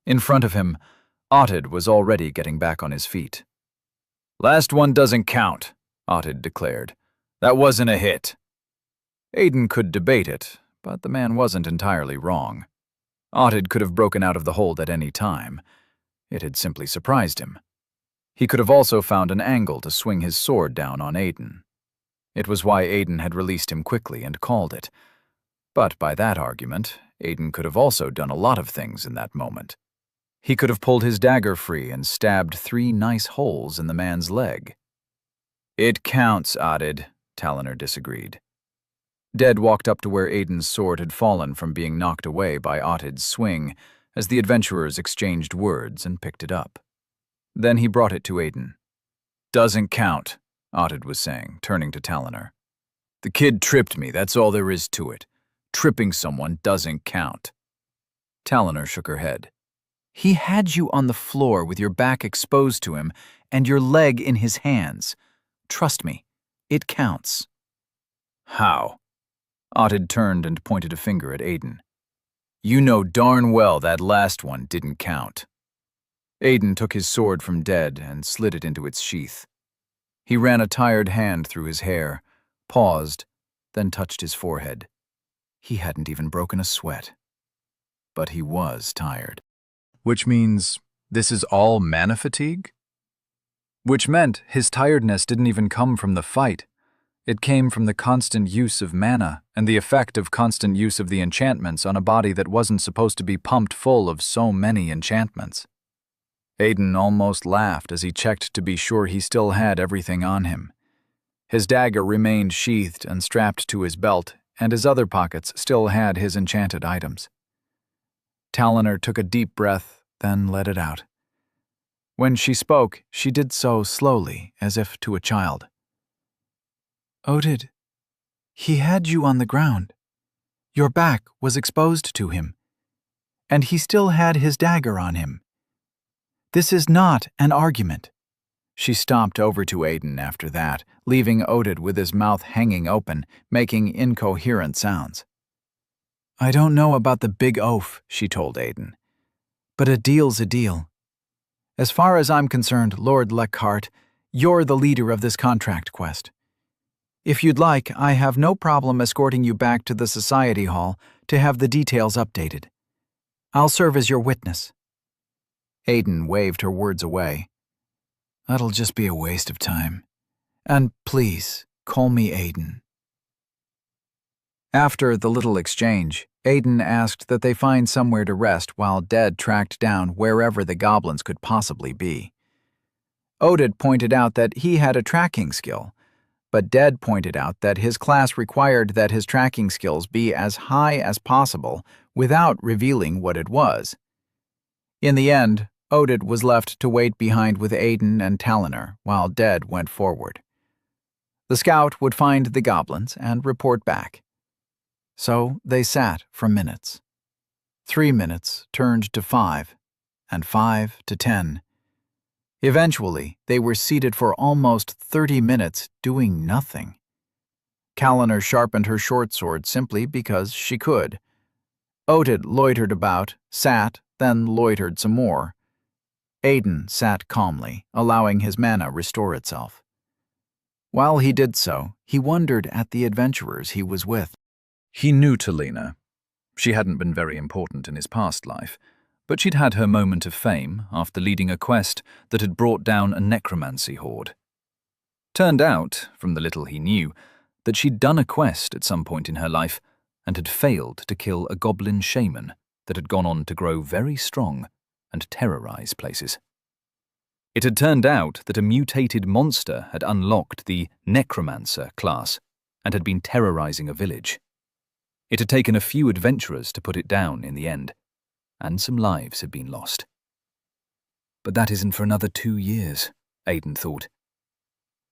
In front of him, Ottid was already getting back on his feet. "Last one doesn't count," Ottid declared. "That wasn't a hit." Aiden could debate it, but the man wasn't entirely wrong. Ottid could have broken out of the hold at any time. It had simply surprised him. He could have also found an angle to swing his sword down on Aiden. It was why Aiden had released him quickly and called it. But by that argument, Aiden could have also done a lot of things in that moment. He could have pulled his dagger free and stabbed 3 nice holes in the man's leg. "It counts, Ottid," Talonor disagreed. Dead walked up to where Aiden's sword had fallen from being knocked away by Ottid's swing as the adventurers exchanged words and picked it up. Then he brought it to Aiden. "Doesn't count," Ottid was saying, turning to Talonor. "The kid tripped me, that's all there is to it. Tripping someone doesn't count." Talonor shook her head. "He had you on the floor with your back exposed to him and your leg in his hands. Trust me, it counts." "How?" Ottid turned and pointed a finger at Aiden. "You know darn well that last one didn't count." Aiden took his sword from Dead and slid it into its sheath. He ran a tired hand through his hair, paused, then touched his forehead. He hadn't even broken a sweat. But he was tired. Which means this is all mana fatigue? Which meant his tiredness didn't even come from the fight. It came from the constant use of mana and the effect of constant use of the enchantments on a body that wasn't supposed to be pumped full of so many enchantments. Aiden almost laughed as he checked to be sure he still had everything on him. His dagger remained sheathed and strapped to his belt, and his other pockets still had his enchanted items. Talonor took a deep breath, then let it out. When she spoke, she did so slowly, as if to a child. "Ottid, he had you on the ground. Your back was exposed to him. And he still had his dagger on him. This is not an argument." She stomped over to Aiden after that, leaving Ottid with his mouth hanging open, making incoherent sounds. "I don't know about the big oaf," she told Aiden, "but a deal's a deal. As far as I'm concerned, Lord Leckhart, you're the leader of this contract quest. If you'd like, I have no problem escorting you back to the Society Hall to have the details updated. I'll serve as your witness." Aiden waved her words away. "That'll just be a waste of time. And please, call me Aiden." After the little exchange, Aiden asked that they find somewhere to rest while Dead tracked down wherever the goblins could possibly be. Ottid pointed out that he had a tracking skill, but Dead pointed out that his class required that his tracking skills be as high as possible without revealing what it was. In the end, Ottid was left to wait behind with Aiden and Talonor while Dead went forward. The scout would find the goblins and report back. So they sat for minutes. 3 minutes turned to 5, and 5 to 10. Eventually, they were seated for almost 30 minutes doing nothing. Talonor sharpened her short sword simply because she could. Ottid loitered about, sat, then loitered some more. Aiden sat calmly, allowing his mana restore itself. While he did so, he wondered at the adventurers he was with. He knew Talina. She hadn't been very important in his past life, but she'd had her moment of fame after leading a quest that had brought down a necromancy horde. Turned out, from the little he knew, that she'd done a quest at some point in her life and had failed to kill a goblin shaman that had gone on to grow very strong and terrorize places. It had turned out that a mutated monster had unlocked the necromancer class and had been terrorizing a village. It had taken a few adventurers to put it down in the end, and some lives had been lost. But that isn't for another 2 years, Aiden thought.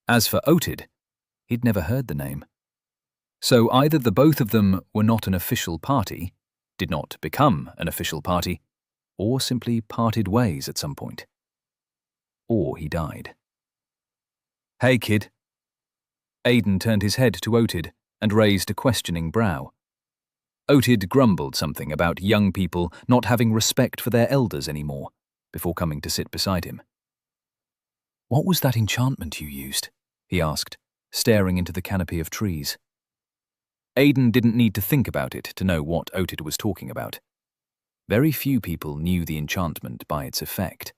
As for Ottid, he'd never heard the name. So either the both of them were not an official party, did not become an official party, or simply parted ways at some point. Or he died. "Hey, kid." Aiden turned his head to Ottid and raised a questioning brow. Otid grumbled something about young people not having respect for their elders anymore, before coming to sit beside him. "What was that enchantment you used?" he asked, staring into the canopy of trees. Aidan didn't need to think about it to know what Otid was talking about. Very few people knew the enchantment by its effect.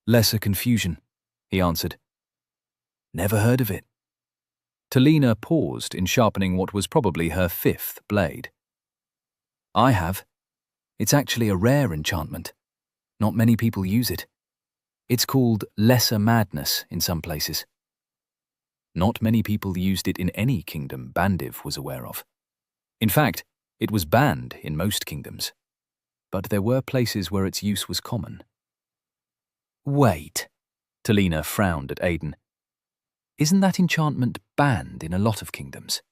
"Lesser confusion," he answered. "Never heard of it." Talina paused in sharpening what was probably her 5th blade. "I have. It's actually a rare enchantment. Not many people use it. It's called lesser madness in some places." Not many people used it in any kingdom Bandiv was aware of. In fact, it was banned in most kingdoms. But there were places where its use was common. "Wait," Talina frowned at Aidan. "Isn't that enchantment banned in a lot of kingdoms?"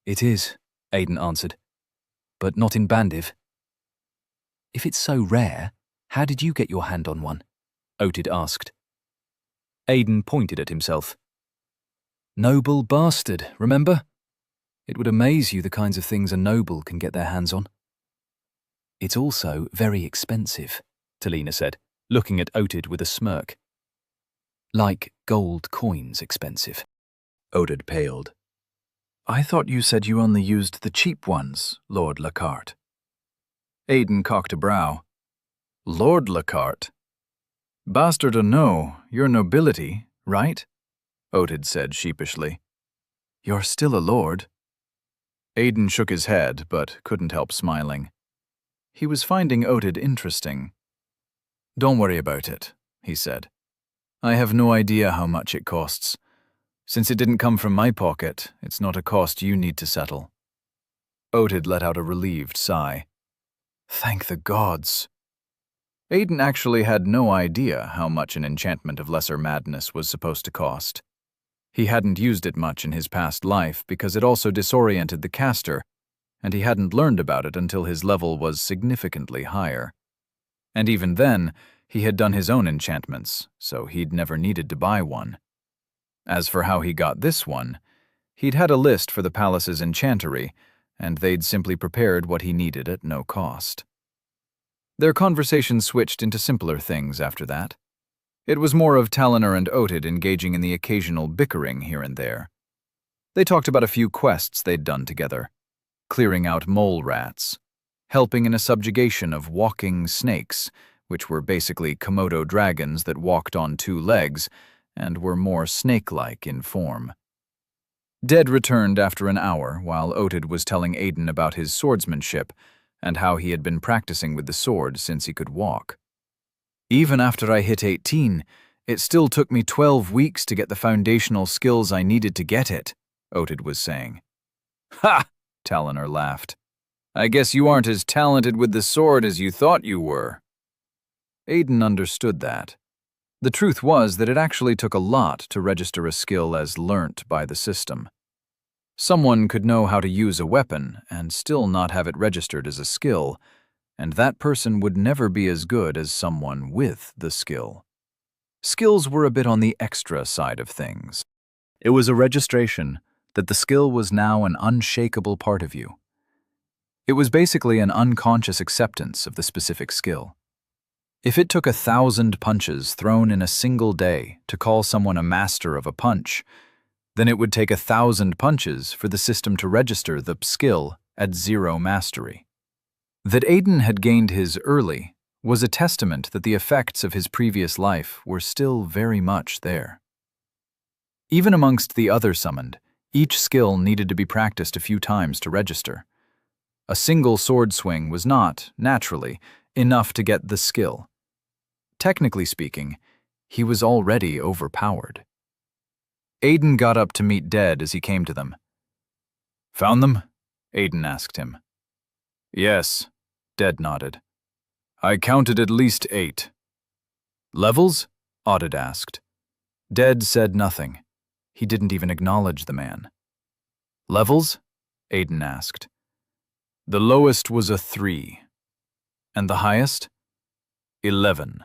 "It is," Aidan answered, "but not in Bandiv." "If it's so rare, how did you get your hand on one?" Otid asked. Aidan pointed at himself. "Noble bastard, remember? It would amaze you the kinds of things a noble can get their hands on." "It's also very expensive," Talina said, looking at Otid with a smirk. "Like gold coins expensive." Otid paled. "I thought you said you only used the cheap ones, Lord Lockhart." Aidan cocked a brow. "Lord Lockhart? Bastard or no, you're nobility, right?" Otid said sheepishly. "You're still a lord." Aidan shook his head, but couldn't help smiling. He was finding Otid interesting. "Don't worry about it," he said. "I have no idea how much it costs. Since it didn't come from my pocket, it's not a cost you need to settle." Otid let out a relieved sigh. Thank the gods. Aidan actually had no idea how much an enchantment of lesser madness was supposed to cost. He hadn't used it much in his past life because it also disoriented the caster, and he hadn't learned about it until his level was significantly higher. And even then, he had done his own enchantments, so he'd never needed to buy one. As for how he got this one, he'd had a list for the palace's enchantery, and they'd simply prepared what he needed at no cost. Their conversation switched into simpler things after that. It was more of Taliner and Otid engaging in the occasional bickering here and there. They talked about a few quests they'd done together, clearing out mole rats, helping in a subjugation of walking snakes, which were basically Komodo dragons that walked on 2 legs and were more snake-like in form. Dead returned after an hour while Otid was telling Aidan about his swordsmanship and how he had been practicing with the sword since he could walk. "Even after I hit 18, it still took me 12 weeks to get the foundational skills I needed to get it," Otid was saying. "Ha!" Taliner laughed. "I guess you aren't as talented with the sword as you thought you were." Aidan understood that. The truth was that it actually took a lot to register a skill as learnt by the system. Someone could know how to use a weapon and still not have it registered as a skill, and that person would never be as good as someone with the skill. Skills were a bit on the extra side of things. It was a registration that the skill was now an unshakable part of you. It was basically an unconscious acceptance of the specific skill. If it took 1,000 punches thrown in a single day to call someone a master of a punch, then it would take 1,000 punches for the system to register the skill at 0 mastery. That Aidan had gained his early was a testament that the effects of his previous life were still very much there. Even amongst the other summoned, each skill needed to be practiced a few times to register. A single sword swing was not, naturally, enough to get the skill. Technically speaking, he was already overpowered. Aidan got up to meet Dead as he came to them. "Found them?" Aidan asked him. "Yes," Dead nodded. "I counted at least 8. "Levels?" Otid asked. Dead said nothing. He didn't even acknowledge the man. "Levels?" Aidan asked. "The lowest was a 3. And the highest? 11.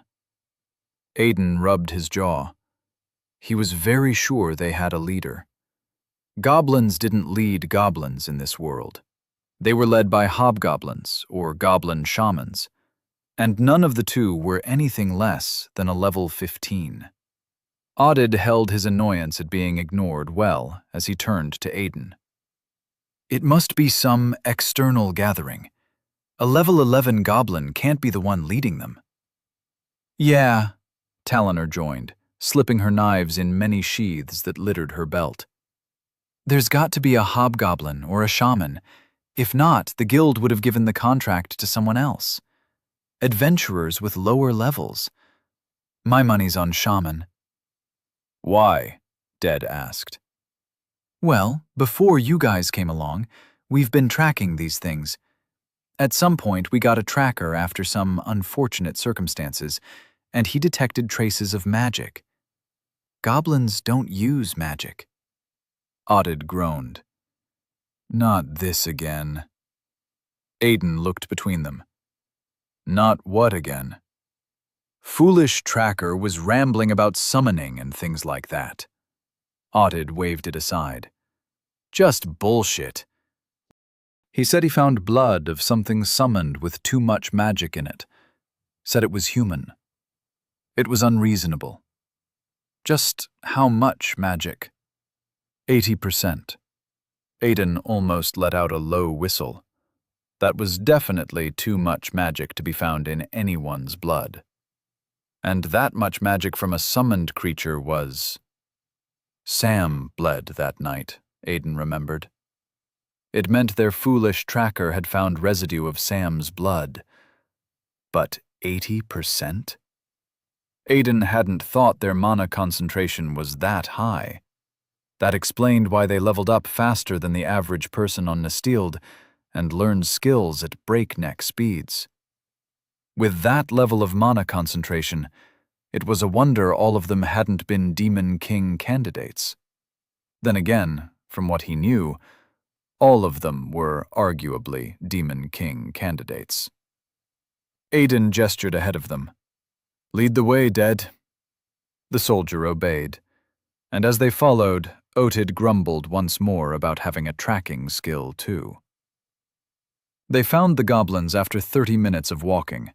Aidan rubbed his jaw. He was very sure they had a leader. Goblins didn't lead goblins in this world. They were led by hobgoblins, or goblin shamans, and none of the two were anything less than a level 15. Audid held his annoyance at being ignored well as he turned to Aiden. It must be some external gathering. A level 11 goblin can't be the one leading them. Yeah, Talonor joined, slipping her knives in many sheaths that littered her belt. There's got to be a hobgoblin or a shaman. If not, the guild would have given the contract to someone else. Adventurers with lower levels. My money's on shaman. Why? Dead asked. Well, before you guys came along, we've been tracking these things. At some point, we got a tracker after some unfortunate circumstances, and he detected traces of magic. Goblins don't use magic. Audid groaned. Not this again. Aiden looked between them. Not what again? Foolish Tracker was rambling about summoning and things like that. Audid waved it aside. Just bullshit. He said he found blood of something summoned with too much magic in it. Said it was human. It was unreasonable. Just how much magic? 80%. Aiden almost let out a low whistle. That was definitely too much magic to be found in anyone's blood. And that much magic from a summoned creature was... Sam bled that night, Aiden remembered. It meant their foolish tracker had found residue of Sam's blood. But 80%? Aiden hadn't thought their mana concentration was that high. That explained why they leveled up faster than the average person on Nestild and learned skills at breakneck speeds. With that level of mana concentration, it was a wonder all of them hadn't been Demon King candidates. Then again, from what he knew, all of them were arguably Demon King candidates. Aiden gestured ahead of them. Lead the way, Dead. The soldier obeyed, and as they followed, Otid grumbled once more about having a tracking skill too. They found the goblins after 30 minutes of walking.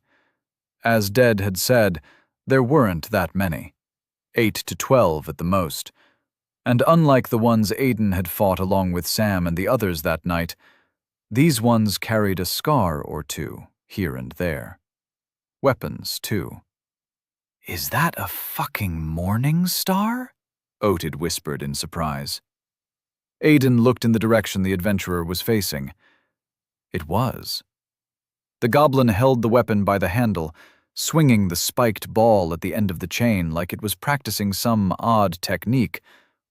As Dead had said, there weren't that many, 8 to 12 at the most, and unlike the ones Aiden had fought along with Sam and the others that night, these ones carried a scar or two here and there. Weapons, too. Is that a fucking morning star? Otid whispered in surprise. Aiden looked in the direction the adventurer was facing. It was. The goblin held the weapon by the handle, swinging the spiked ball at the end of the chain like it was practicing some odd technique,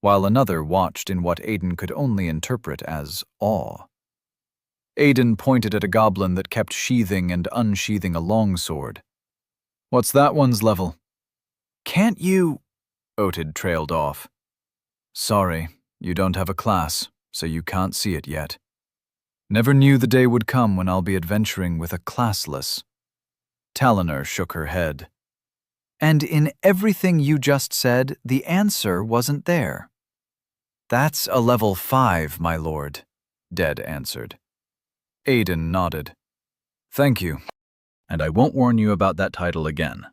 while another watched in what Aiden could only interpret as awe. Aiden pointed at a goblin that kept sheathing and unsheathing a longsword. What's that one's level? Can't you... Otid trailed off. Sorry, you don't have a class, so you can't see it yet. Never knew the day would come when I'll be adventuring with a classless. Talonor shook her head. And in everything you just said, the answer wasn't there. That's a level 5, my lord, Dead answered. Aiden nodded. Thank you, and I won't warn you about that title again.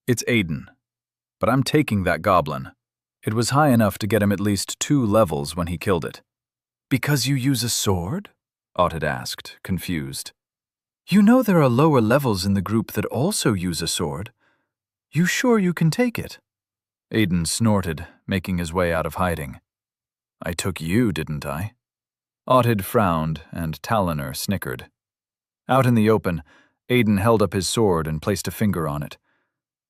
It's Aiden, but I'm taking that goblin. It was high enough to get him at least 2 levels when he killed it. Because you use a sword? Otid asked, confused. You know there are lower levels in the group that also use a sword. You sure you can take it? Aiden snorted, making his way out of hiding. I took you, didn't I? Otid frowned, and Talonor snickered. Out in the open, Aiden held up his sword and placed a finger on it.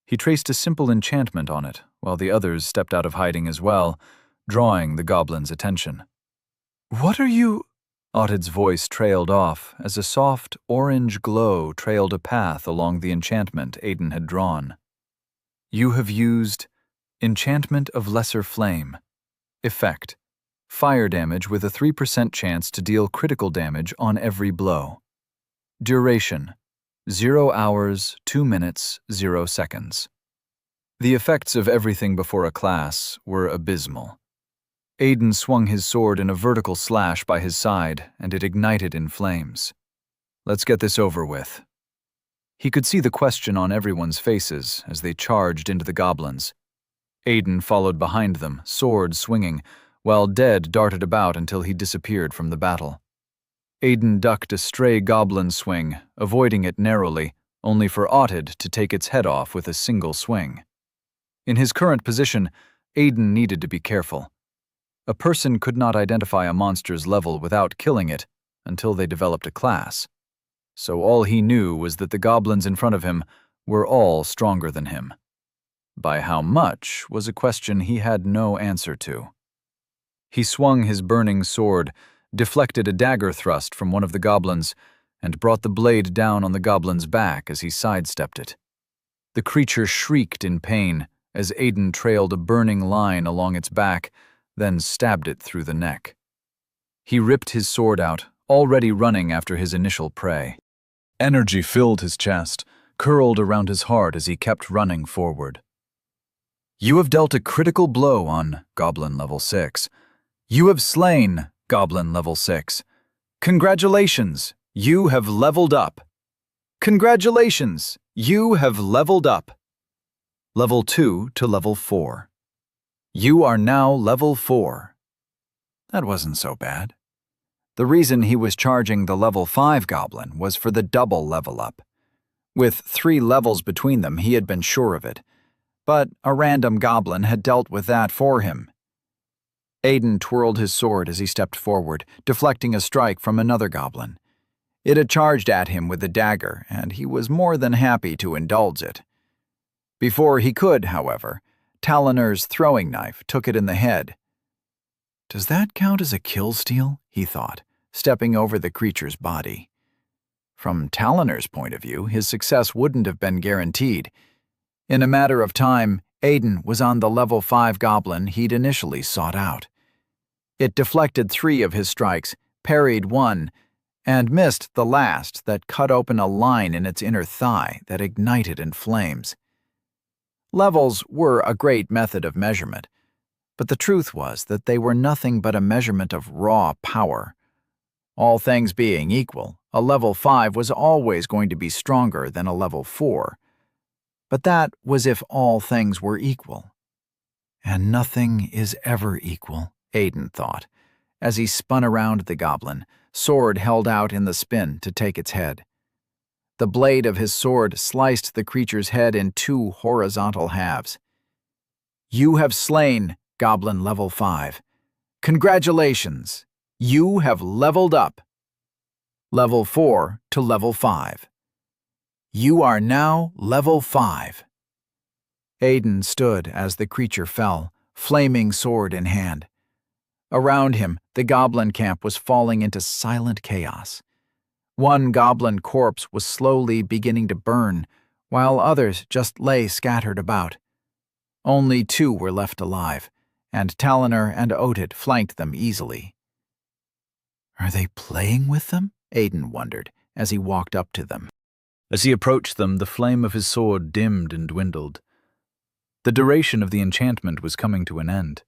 He traced a simple enchantment on it, while the others stepped out of hiding as well, drawing the goblin's attention. What are you... Otid's voice trailed off as a soft orange glow trailed a path along the enchantment Aiden had drawn. You have used Enchantment of Lesser Flame. Effect: fire damage with a 3% chance to deal critical damage on every blow. Duration: 0 hours, 2 minutes, 0 seconds. The effects of everything before a class were abysmal. Aiden swung his sword in a vertical slash by his side, and it ignited in flames. Let's get this over with. He could see the question on everyone's faces as they charged into the goblins. Aiden followed behind them, sword swinging, while Dead darted about until he disappeared from the battle. Aiden ducked a stray goblin swing, avoiding it narrowly, only for Audiobook to take its head off with a single swing. In his current position, Aiden needed to be careful. A person could not identify a monster's level without killing it until they developed a class. So all he knew was that the goblins in front of him were all stronger than him. By how much was a question he had no answer to. He swung his burning sword, deflected a dagger thrust from one of the goblins, and brought the blade down on the goblin's back as he sidestepped it. The creature shrieked in pain as Aiden trailed a burning line along its back, then stabbed it through the neck. He ripped his sword out, already running after his initial prey. Energy filled his chest, curled around his heart as he kept running forward. You have dealt a critical blow on Goblin Level 6. You have slain Goblin Level 6. Congratulations, you have leveled up. Congratulations, you have leveled up. Level 2 to Level 4. You are now Level 4. That wasn't so bad. The reason he was charging the Level 5 goblin was for the double level up. With 3 levels between them, he had been sure of it. But a random goblin had dealt with that for him. Aiden twirled his sword as he stepped forward, deflecting a strike from another goblin. It had charged at him with a dagger, and he was more than happy to indulge it. Before he could, however, Talonar's throwing knife took it in the head. Does that count as a kill steal? He thought, stepping over the creature's body. From Talonar's point of view, his success wouldn't have been guaranteed. In a matter of time, Aiden was on the Level 5 goblin he'd initially sought out. It deflected 3 of his strikes, parried 1, and missed the last that cut open a line in its inner thigh that ignited in flames. Levels were a great method of measurement, but the truth was that they were nothing but a measurement of raw power. All things being equal, a Level 5 was always going to be stronger than a Level 4. But that was if all things were equal. And nothing is ever equal, Aiden thought, as he spun around the goblin, sword held out in the spin to take its head. The blade of his sword sliced the creature's head in 2 horizontal halves. You have slain Goblin Level 5. Congratulations! You have leveled up. Level 4 to Level 5. You are now Level 5. Aiden stood as the creature fell, flaming sword in hand. Around him, the goblin camp was falling into silent chaos. One goblin corpse was slowly beginning to burn, while others just lay scattered about. Only 2 were left alive, and Talonar and Audiobook flanked them easily. Are they playing with them? Aiden wondered as he walked up to them. As he approached them, the flame of his sword dimmed and dwindled. The duration of the enchantment was coming to an end.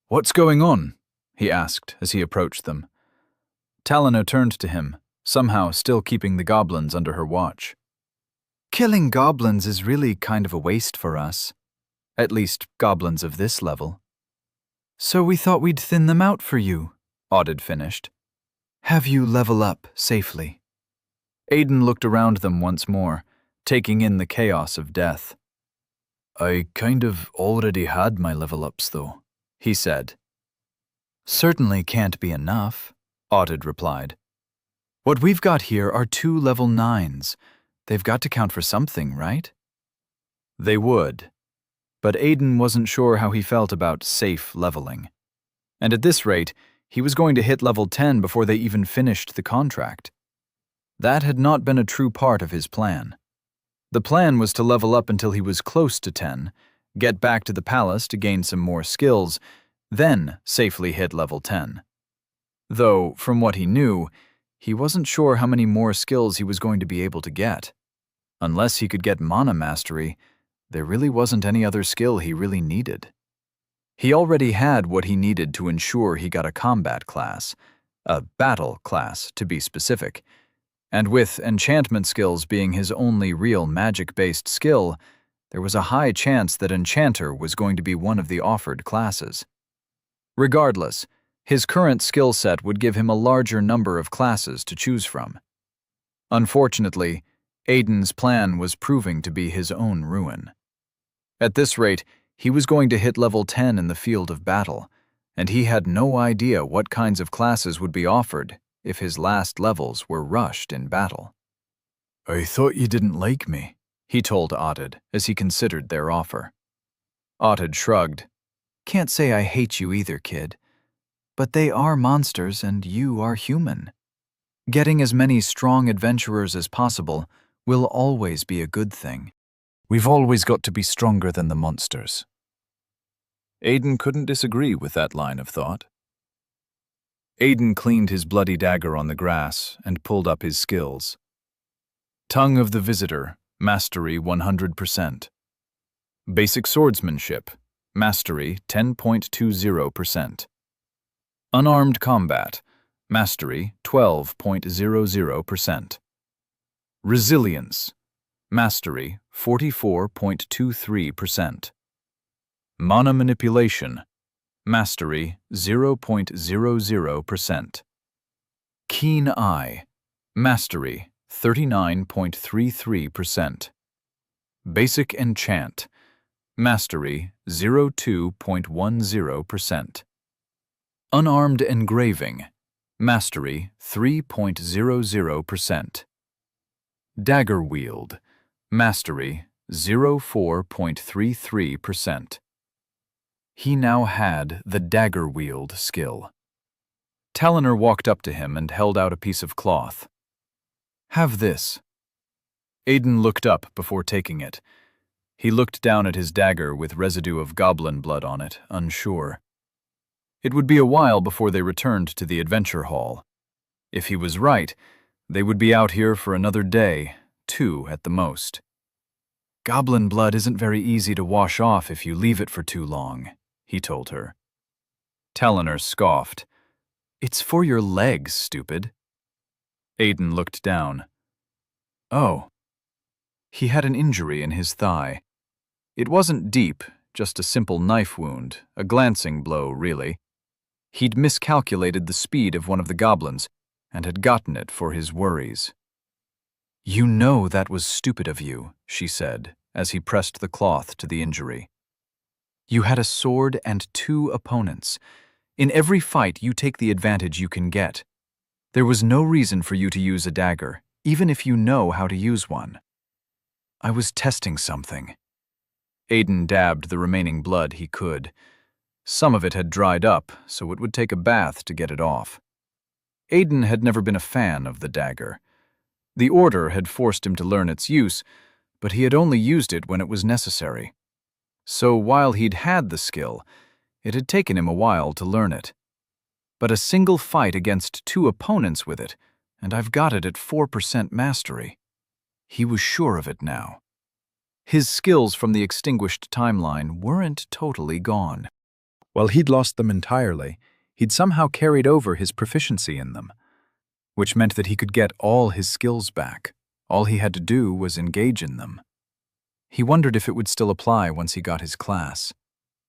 What's going on? He asked as he approached them. Talonar turned to him, somehow still keeping the goblins under her watch. Killing goblins is really kind of a waste for us. At least goblins of this level. So we thought we'd thin them out for you, Audiobook finished. Have you level up safely? Aiden looked around them once more, taking in the chaos of death. I kind of already had my level ups, though, he said. Certainly can't be enough, Audiobook replied. What we've got here are 2 level 9s. They've got to count for something, right? They would. But Aiden wasn't sure how he felt about safe leveling. And at this rate, he was going to hit level 10 before they even finished the contract. That had not been a true part of his plan. The plan was to level up until he was close to 10, get back to the palace to gain some more skills, then safely hit level 10. Though, from what he knew, he wasn't sure how many more skills he was going to be able to get. Unless he could get mana mastery, there really wasn't any other skill he really needed. He already had what he needed to ensure he got a combat class, a battle class to be specific, and with enchantment skills being his only real magic-based skill, there was a high chance that Enchanter was going to be one of the offered classes. Regardless, his current skill set would give him a larger number of classes to choose from. Unfortunately, Aiden's plan was proving to be his own ruin. At this rate, he was going to hit level 10 in the field of battle, and he had no idea what kinds of classes would be offered if his last levels were rushed in battle. "I thought you didn't like me," he told Ottid as he considered their offer. Ottid shrugged. "Can't say I hate you either, kid. But they are monsters and you are human. Getting as many strong adventurers as possible will always be a good thing. We've always got to be stronger than the monsters." Aiden couldn't disagree with that line of thought. Aiden cleaned his bloody dagger on the grass and pulled up his skills. Tongue of the Visitor, Mastery 100%. Basic Swordsmanship, Mastery 10.20%. Unarmed Combat, Mastery 12.00%. Resilience, Mastery 44.23%. Mana Manipulation, Mastery 0.00%. Keen Eye, Mastery 39.33%. Basic Enchant, Mastery 02.10%. Unarmed Engraving, Mastery 3.00%. Dagger Wield, Mastery 04.33%. He now had the Dagger Wield skill. Talonor walked up to him and held out a piece of cloth. "Have this." Aiden looked up before taking it. He looked down at his dagger with residue of goblin blood on it, unsure. It would be a while before they returned to the adventure hall. If he was right, they would be out here for another day, 2 at the most. "Goblin blood isn't very easy to wash off if you leave it for too long," he told her. Talonor scoffed. "It's for your legs, stupid." Aiden looked down. Oh. He had an injury in his thigh. It wasn't deep, just a simple knife wound, a glancing blow, really. He'd miscalculated the speed of one of the goblins and had gotten it for his worries. "You know that was stupid of you," she said, as he pressed the cloth to the injury. "You had a sword and 2 opponents. In every fight, you take the advantage you can get. There was no reason for you to use a dagger, even if you know how to use one." "I was testing something." Aiden dabbed the remaining blood he could. Some of it had dried up, so it would take a bath to get it off. Aiden had never been a fan of the dagger. The Order had forced him to learn its use, but he had only used it when it was necessary. So while he'd had the skill, it had taken him a while to learn it. But a single fight against 2 opponents with it, and I've got it at 4% mastery. He was sure of it now. His skills from the extinguished timeline weren't totally gone. While he'd lost them entirely, he'd somehow carried over his proficiency in them, which meant that he could get all his skills back. All he had to do was engage in them. He wondered if it would still apply once he got his class.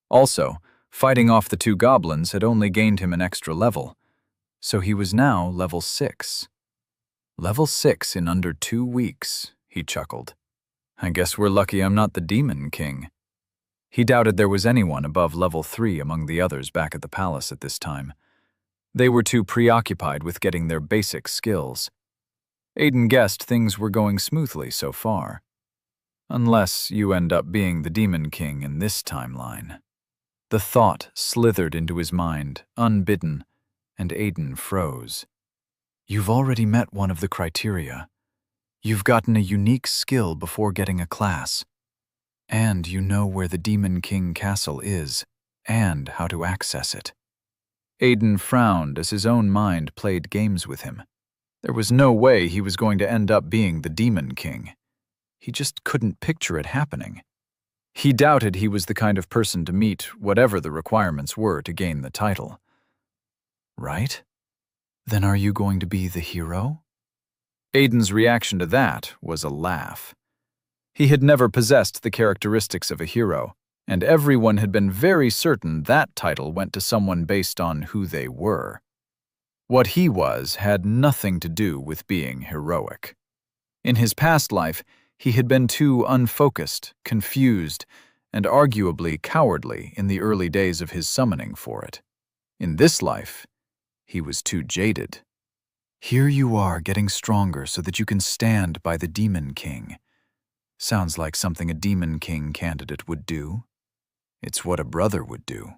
Also, fighting off the 2 goblins had only gained him an extra level, so he was now level 6. Level 6 in under 2 weeks, he chuckled. I guess we're lucky I'm not the Demon King. He doubted there was anyone above level 3 among the others back at the palace at this time. They were too preoccupied with getting their basic skills. Aiden guessed things were going smoothly so far. Unless you end up being the Demon King in this timeline. The thought slithered into his mind, unbidden, and Aiden froze. You've already met one of the criteria. You've gotten a unique skill before getting a class. And you know where the Demon King Castle is, and how to access it. Aiden frowned as his own mind played games with him. There was no way he was going to end up being the Demon King. He just couldn't picture it happening. He doubted he was the kind of person to meet whatever the requirements were to gain the title. Right? Then are you going to be the hero? Aiden's reaction to that was a laugh. He had never possessed the characteristics of a hero, and everyone had been very certain that title went to someone based on who they were. What he was had nothing to do with being heroic. In his past life, he had been too unfocused, confused, and arguably cowardly in the early days of his summoning for it. In this life, he was too jaded. Here you are getting stronger so that you can stand by the Demon King. Sounds like something a Demon King candidate would do. It's what a brother would do,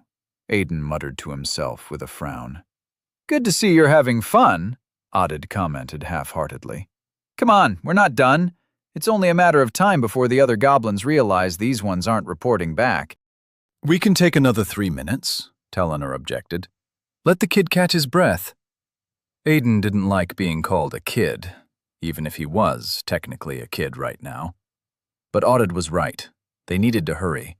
Aiden muttered to himself with a frown. Good to see you're having fun, Audid commented half-heartedly. Come on, we're not done. It's only a matter of time before the other goblins realize these ones aren't reporting back. We can take another 3 minutes, Teleanor objected. Let the kid catch his breath. Aiden didn't like being called a kid, even if he was technically a kid right now. But Audid was right. They needed to hurry.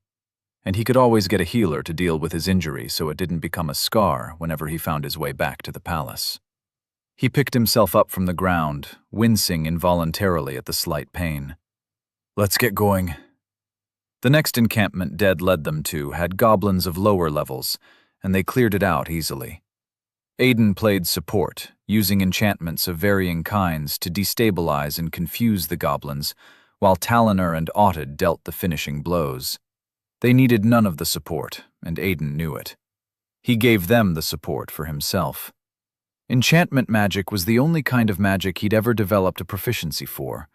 And he could always get a healer to deal with his injury so it didn't become a scar whenever he found his way back to the palace. He picked himself up from the ground, wincing involuntarily at the slight pain. Let's get going. The next encampment Dead led them to had goblins of lower levels, and they cleared it out easily. Aiden played support, using enchantments of varying kinds to destabilize and confuse the goblins, while Teleanor and Audid dealt the finishing blows. They needed none of the support, and Aiden knew it. He gave them the support for himself. Enchantment magic was the only kind of magic he'd ever developed a proficiency for,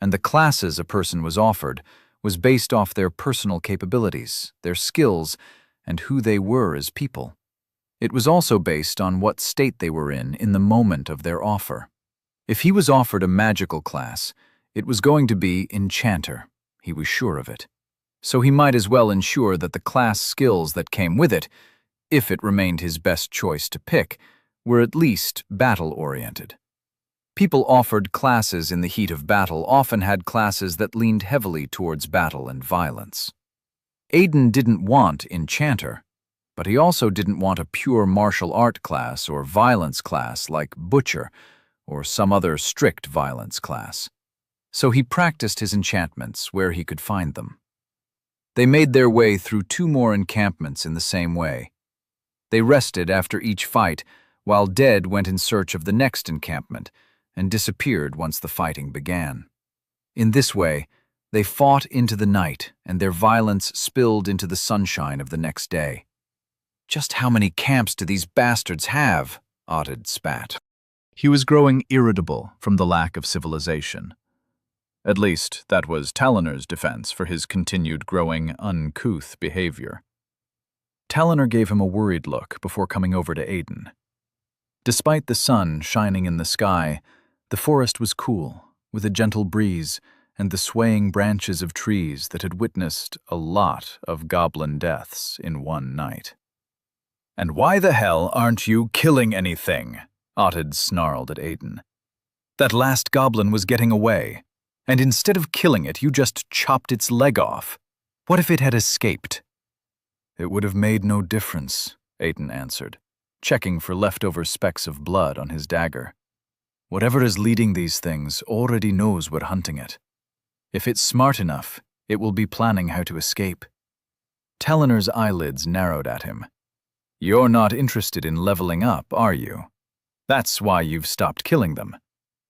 and the classes a person was offered was based off their personal capabilities, their skills, and who they were as people. It was also based on what state they were in the moment of their offer. If he was offered a magical class, it was going to be Enchanter. He was sure of it. So he might as well ensure that the class skills that came with it, if it remained his best choice to pick, were at least battle-oriented. People offered classes in the heat of battle often had classes that leaned heavily towards battle and violence. Aiden didn't want Enchanter, but he also didn't want a pure martial art class or violence class like Butcher or some other strict violence class. So he practiced his enchantments where he could find them. They made their way through 2 more encampments in the same way. They rested after each fight, while Dead went in search of the next encampment and disappeared once the fighting began. In this way, they fought into the night, and their violence spilled into the sunshine of the next day. Just how many camps do these bastards have? Audid spat. He was growing irritable from the lack of civilization. At least, that was Teleanor's defense for his continued growing uncouth behavior. Teleanor gave him a worried look before coming over to Aiden. Despite the sun shining in the sky, the forest was cool, with a gentle breeze and the swaying branches of trees that had witnessed a lot of goblin deaths in one night. "And why the hell aren't you killing anything?" Audid snarled at Aiden. "That last goblin was getting away, and instead of killing it, you just chopped its leg off. What if it had escaped?" "It would have made no difference," Aiden answered, checking for leftover specks of blood on his dagger. "Whatever is leading these things already knows we're hunting it. If it's smart enough, it will be planning how to escape." Teleanor's eyelids narrowed at him. "You're not interested in leveling up, are you? That's why you've stopped killing them.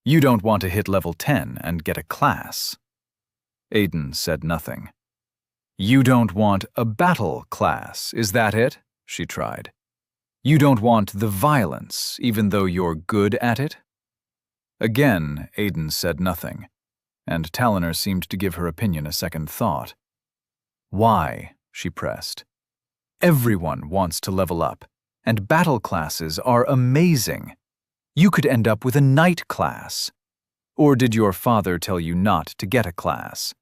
You don't want to hit level 10 and get a class." Aiden said nothing. "You don't want a battle class, is that it?" she tried. "You don't want the violence, even though you're good at it?" Again, Aiden said nothing, and Teleanor seemed to give her opinion a second thought. "Why?" she pressed. "Everyone wants to level up, and battle classes are amazing. You could end up with a knight class. Or did your father tell you not to get a class?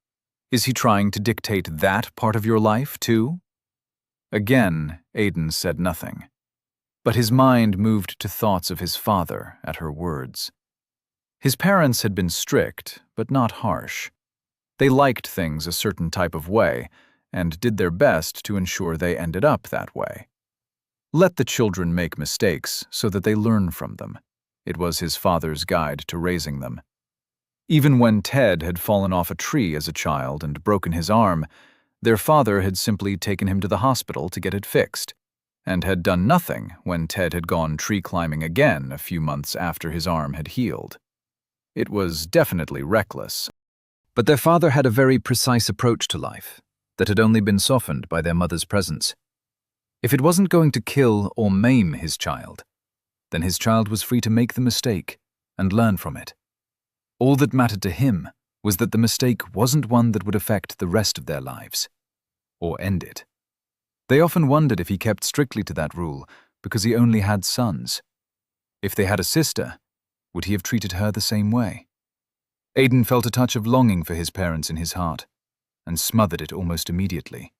Is he trying to dictate that part of your life, too?" Again, Aiden said nothing, but his mind moved to thoughts of his father at her words. His parents had been strict, but not harsh. They liked things a certain type of way, and did their best to ensure they ended up that way. Let the children make mistakes so that they learn from them. It was his father's guide to raising them. Even when Ted had fallen off a tree as a child and broken his arm, their father had simply taken him to the hospital to get it fixed, and had done nothing when Ted had gone tree climbing again a few months after his arm had healed. It was definitely reckless. But their father had a very precise approach to life that had only been softened by their mother's presence. If it wasn't going to kill or maim his child, then his child was free to make the mistake and learn from it. All that mattered to him was that the mistake wasn't one that would affect the rest of their lives, or end it. They often wondered if he kept strictly to that rule because he only had sons. If they had a sister, would he have treated her the same way? Aidan felt a touch of longing for his parents in his heart, and smothered it almost immediately.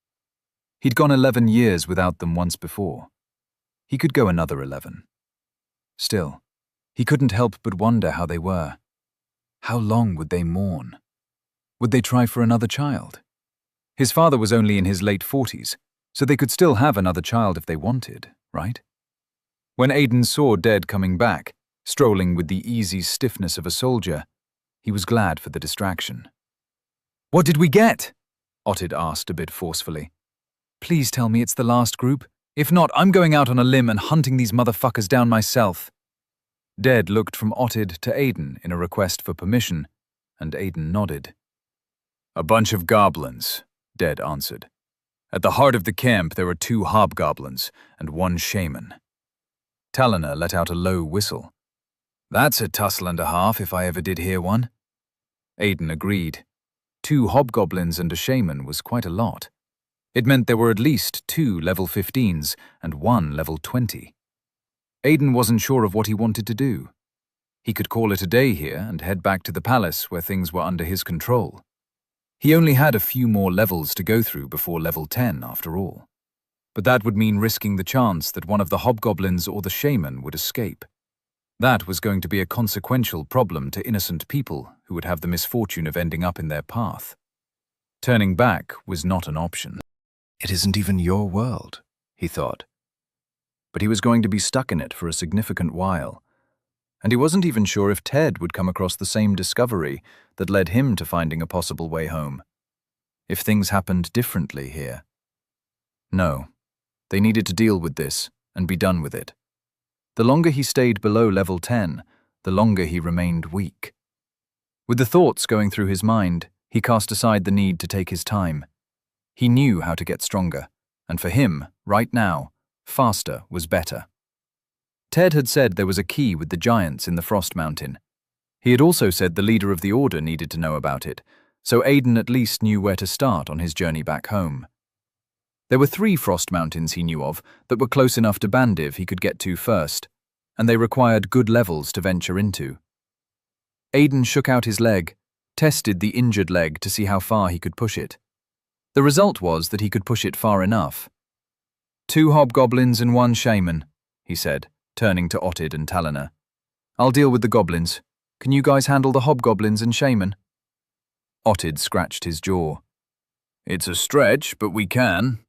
He'd gone 11 years without them once before. He could go another 11. Still, he couldn't help but wonder how they were. How long would they mourn? Would they try for another child? His father was only in his late 40s, so they could still have another child if they wanted, right? When Aidan saw Dead coming back, strolling with the easy stiffness of a soldier, he was glad for the distraction. "What did we get?" Ottid asked a bit forcefully. "Please tell me it's the last group. If not, I'm going out on a limb and hunting these motherfuckers down myself." Dead looked from Ottid to Aidan in a request for permission, and Aidan nodded. "A bunch of goblins," Dead answered. "At the heart of the camp there are 2 hobgoblins and 1 shaman." Talina let out a low whistle. "That's a tussle and a half if I ever did hear one." Aidan agreed. 2 hobgoblins and a shaman was quite a lot. It meant there were at least 2 level 15s and 1 level 20. Aidan wasn't sure of what he wanted to do. He could call it a day here and head back to the palace where things were under his control. He only had a few more levels to go through before level 10, after all. But that would mean risking the chance that one of the hobgoblins or the shaman would escape. That was going to be a consequential problem to innocent people who would have the misfortune of ending up in their path. Turning back was not an option. It isn't even your world, he thought. But he was going to be stuck in it for a significant while. And he wasn't even sure if Ted would come across the same discovery that led him to finding a possible way home. If things happened differently here. No, they needed to deal with this and be done with it. The longer he stayed below level 10, the longer he remained weak. With the thoughts going through his mind, he cast aside the need to take his time. He knew how to get stronger, and for him, right now, faster was better. Ted had said there was a key with the giants in the Frost Mountain. He had also said the leader of the Order needed to know about it, so Aidan at least knew where to start on his journey back home. There were 3 Frost Mountains he knew of that were close enough to Bandiv he could get to first, and they required good levels to venture into. Aidan shook out his leg, tested the injured leg to see how far he could push it. The result was that he could push it far enough. 2 hobgoblins and 1 shaman, he said, turning to Ottid and Talina. I'll deal with the goblins. Can you guys handle the hobgoblins and shaman? Ottid scratched his jaw. It's a stretch, but we can.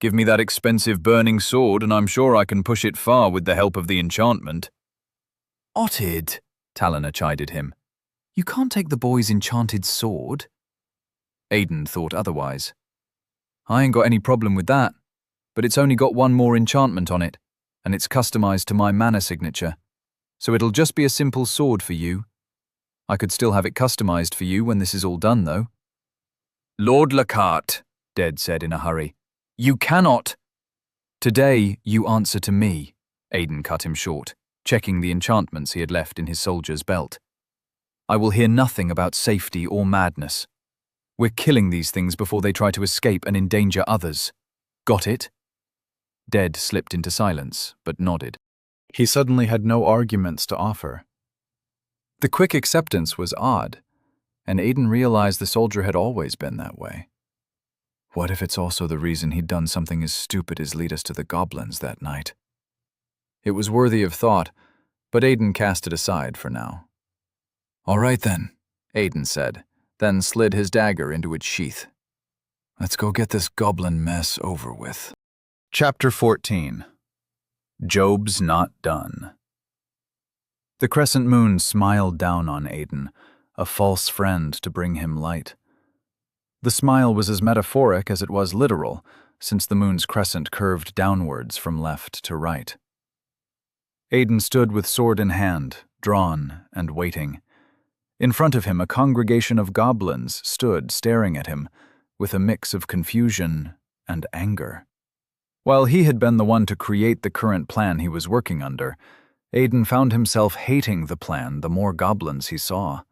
Give me that expensive burning sword and I'm sure I can push it far with the help of the enchantment. Ottid, Talina chided him. You can't take the boy's enchanted sword. Aidan thought otherwise. I ain't got any problem with that, but it's only got 1 more enchantment on it, and it's customized to my mana signature, so it'll just be a simple sword for you. I could still have it customized for you when this is all done, though. Lord Lockhart, Dead said in a hurry. You cannot. Today you answer to me, Aidan cut him short, checking the enchantments he had left in his soldier's belt. I will hear nothing about safety or madness. We're killing these things before they try to escape and endanger others. Got it? Dead slipped into silence, but nodded. He suddenly had no arguments to offer. The quick acceptance was odd, and Aidan realized the soldier had always been that way. What if it's also the reason he'd done something as stupid as lead us to the goblins that night? It was worthy of thought, but Aidan cast it aside for now. All right then, Aidan said, then slid his dagger into its sheath. Let's go get this goblin mess over with. Chapter 14. Job's Not Done. The crescent moon smiled down on Aiden, a false friend to bring him light. The smile was as metaphoric as it was literal, since the moon's crescent curved downwards from left to right. Aiden stood with sword in hand, drawn and waiting. In front of him, a congregation of goblins stood staring at him, with a mix of confusion and anger. While he had been the one to create the current plan he was working under, Aiden found himself hating the plan the more goblins he saw.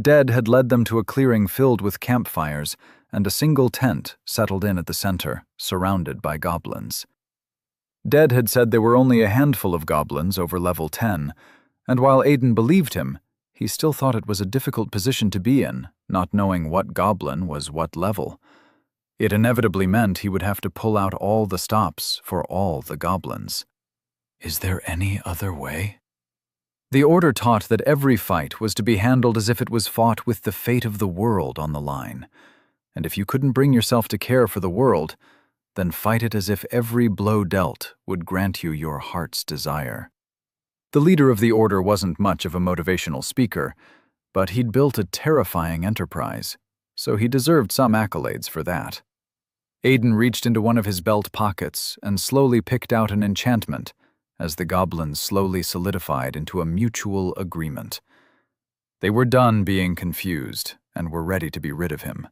Dead had led them to a clearing filled with campfires, and a single tent settled in at the center, surrounded by goblins. Dead had said there were only a handful of goblins over level 10, and while Aiden believed him, he still thought it was a difficult position to be in, not knowing what goblin was what level. It inevitably meant he would have to pull out all the stops for all the goblins. Is there any other way? The order taught that every fight was to be handled as if it was fought with the fate of the world on the line. And if you couldn't bring yourself to care for the world, then fight it as if every blow dealt would grant you your heart's desire. The leader of the order wasn't much of a motivational speaker, but he'd built a terrifying enterprise, so he deserved some accolades for that. Aiden reached into one of his belt pockets and slowly picked out an enchantment, as the goblins slowly solidified into a mutual agreement. They were done being confused and were ready to be rid of him.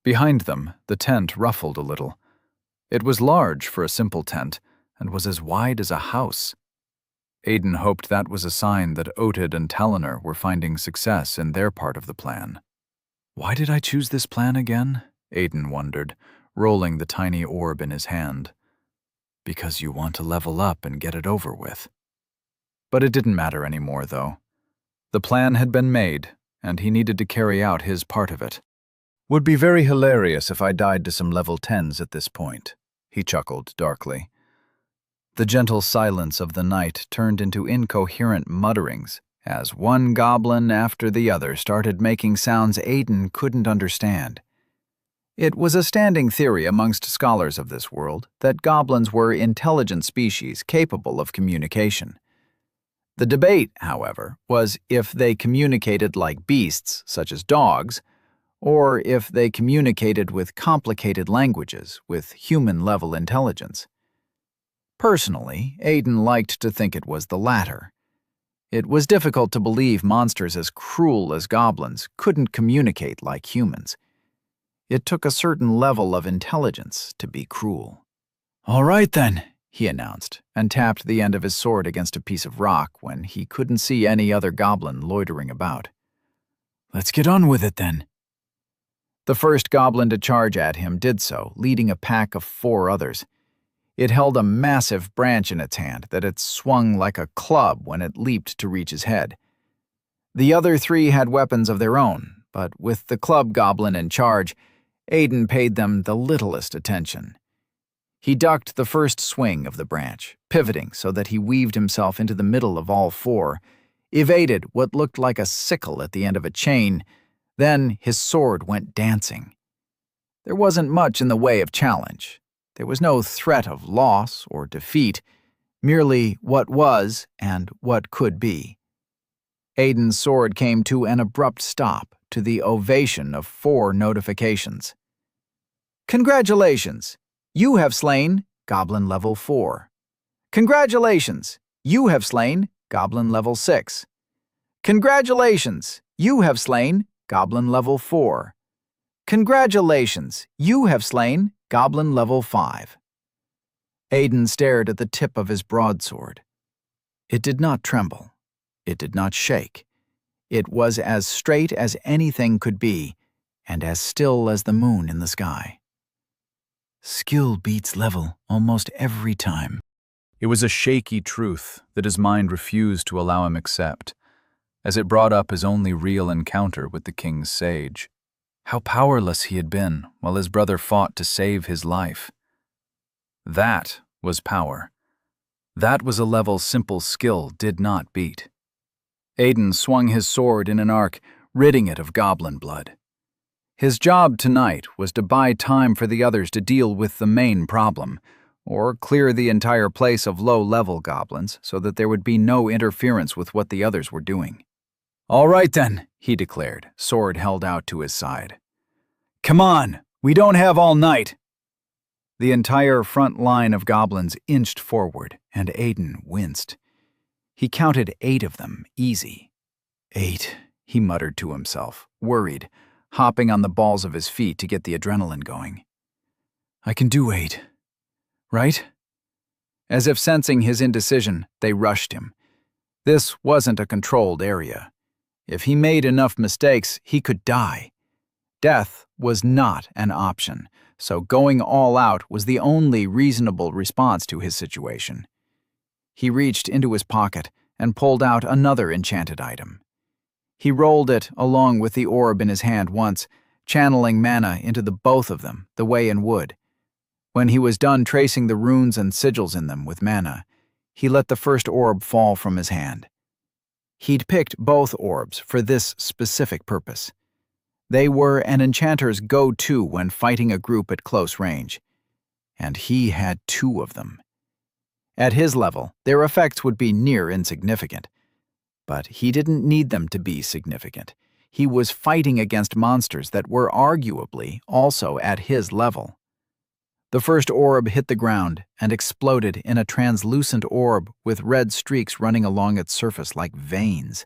Behind them, the tent ruffled a little. It was large for a simple tent and was as wide as a house. Aiden hoped that was a sign that Otid and Talonor were finding success in their part of the plan. Why did I choose this plan again? Aiden wondered, rolling the tiny orb in his hand. Because you want to level up and get it over with. But it didn't matter anymore, though. The plan had been made, and he needed to carry out his part of it. Would be very hilarious if I died to some level 10s at this point, he chuckled darkly. The gentle silence of the night turned into incoherent mutterings as one goblin after the other started making sounds Aiden couldn't understand. It was a standing theory amongst scholars of this world that goblins were intelligent species capable of communication. The debate, however, was if they communicated like beasts, such as dogs, or if they communicated with complicated languages with human-level intelligence. Personally, Aiden liked to think it was the latter. It was difficult to believe monsters as cruel as goblins couldn't communicate like humans. It took a certain level of intelligence to be cruel. "All right then," he announced, and tapped the end of his sword against a piece of rock when he couldn't see any other goblin loitering about. "Let's get on with it then." The first goblin to charge at him did so, leading a pack of 4 others. It held a massive branch in its hand that it swung like a club when it leaped to reach his head. The other 3 had weapons of their own, but with the club goblin in charge, Aiden paid them the littlest attention. He ducked the first swing of the branch, pivoting so that he weaved himself into the middle of all 4, evaded what looked like a sickle at the end of a chain, then his sword went dancing. There wasn't much in the way of challenge. There was no threat of loss or defeat, merely what was and what could be. Aiden's sword came to an abrupt stop to the ovation of 4 notifications. "Congratulations! You have slain Goblin Level 4. Congratulations! You have slain Goblin Level 6. Congratulations! You have slain Goblin Level 4. Congratulations! You have slain Goblin Level 5. Aiden stared at the tip of his broadsword. It did not tremble. It did not shake. It was as straight as anything could be, and as still as the moon in the sky. Skill beats level almost every time. It was a shaky truth that his mind refused to allow him accept, as it brought up his only real encounter with the king's sage. How powerless he had been while his brother fought to save his life. That was power. That was a level simple skill did not beat. Aiden swung his sword in an arc, ridding it of goblin blood. His job tonight was to buy time for the others to deal with the main problem, or clear the entire place of low-level goblins so that there would be no interference with what the others were doing. "All right then," he declared, sword held out to his side. "Come on, we don't have all night." The entire front line of goblins inched forward, and Aiden winced. He counted 8 of them, easy. 8, he muttered to himself, worried, hopping on the balls of his feet to get the adrenaline going. "I can do 8. Right?" As if sensing his indecision, they rushed him. This wasn't a controlled area. If he made enough mistakes, he could die. Death was not an option, so going all out was the only reasonable response to his situation. He reached into his pocket and pulled out another enchanted item. He rolled it along with the orb in his hand once, channeling mana into the both of them, the way in wood. When he was done tracing the runes and sigils in them with mana, he let the first orb fall from his hand. He'd picked both orbs for this specific purpose. They were an enchanter's go-to when fighting a group at close range, and he had 2 of them. At his level, their effects would be near insignificant, but he didn't need them to be significant. He was fighting against monsters that were arguably also at his level. The first orb hit the ground and exploded in a translucent orb with red streaks running along its surface like veins.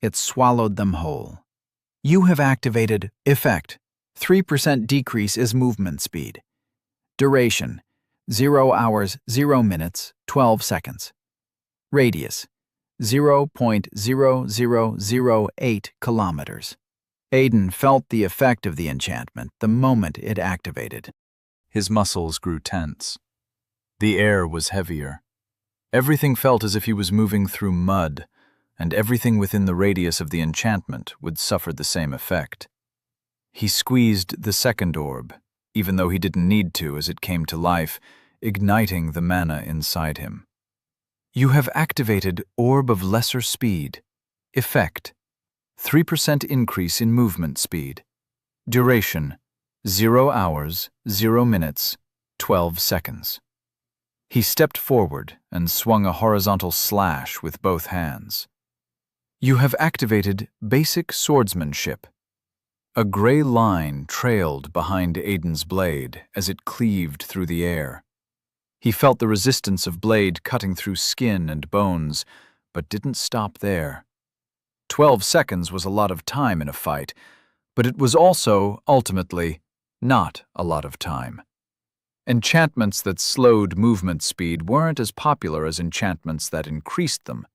It swallowed them whole. You have activated Effect. 3% decrease is movement speed. Duration: 0 hours, 0 minutes, 12 seconds. Radius: 0.0008 kilometers. Aiden felt the effect of the enchantment the moment it activated. His muscles grew tense. The air was heavier. Everything felt as if he was moving through mud, and everything within the radius of the enchantment would suffer the same effect. He squeezed the second orb, even though he didn't need to as it came to life, igniting the mana inside him. You have activated Orb of Lesser Speed. Effect: 3% increase in movement speed. Duration: 0 hours, 0 minutes, 12 seconds. He stepped forward and swung a horizontal slash with both hands. You have activated Basic Swordsmanship. A gray line trailed behind Aiden's blade as it cleaved through the air. He felt the resistance of blade cutting through skin and bones, but didn't stop there. 12 seconds was a lot of time in a fight, but it was also, ultimately, not a lot of time. Enchantments that slowed movement speed weren't as popular as enchantments that increased them,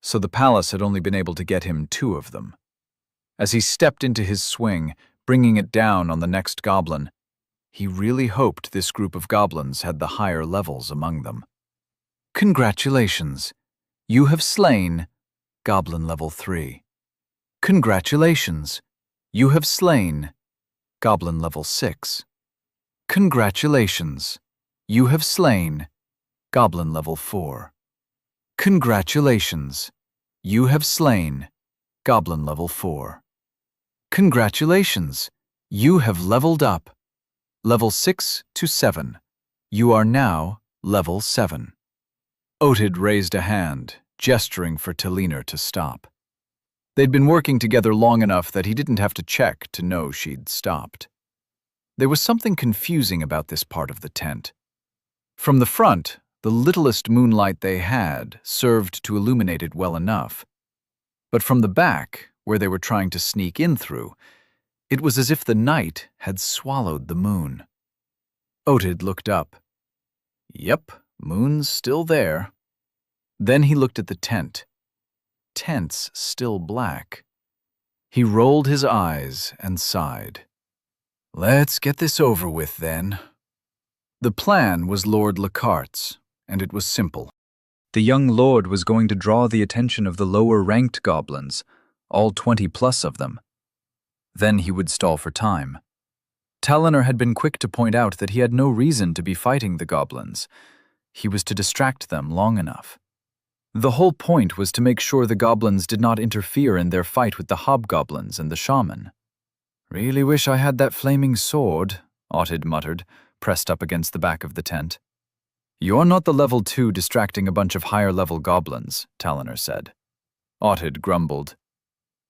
so the palace had only been able to get him 2 of them. As he stepped into his swing, bringing it down on the next goblin, he really hoped this group of goblins had the higher levels among them. Congratulations! You have slain Goblin Level 3. Congratulations! You have slain Goblin Level 6. Congratulations! You have slain Goblin Level 4. Congratulations! You have slain Goblin Level 4. Congratulations! You have leveled up. Level 6 to 7. You are now Level 7. Otid raised a hand, gesturing for Talina to stop. They'd been working together long enough that he didn't have to check to know she'd stopped. There was something confusing about this part of the tent. From the front, the littlest moonlight they had served to illuminate it well enough. But from the back, where they were trying to sneak in through, it was as if the night had swallowed the moon. Otid looked up. Yep, moon's still there. Then he looked at the tent. Tent's still black. He rolled his eyes and sighed. Let's get this over with, then. The plan was Lord Lacarte's, and it was simple. The young lord was going to draw the attention of the lower-ranked goblins, all 20+ of them. Then he would stall for time. Talina had been quick to point out that he had no reason to be fighting the goblins. He was to distract them long enough. The whole point was to make sure the goblins did not interfere in their fight with the hobgoblins and the shaman. Really wish I had that flaming sword, Audid muttered, pressed up against the back of the tent. You're not the level 2 distracting a bunch of higher-level goblins, Talonor said. Audid grumbled.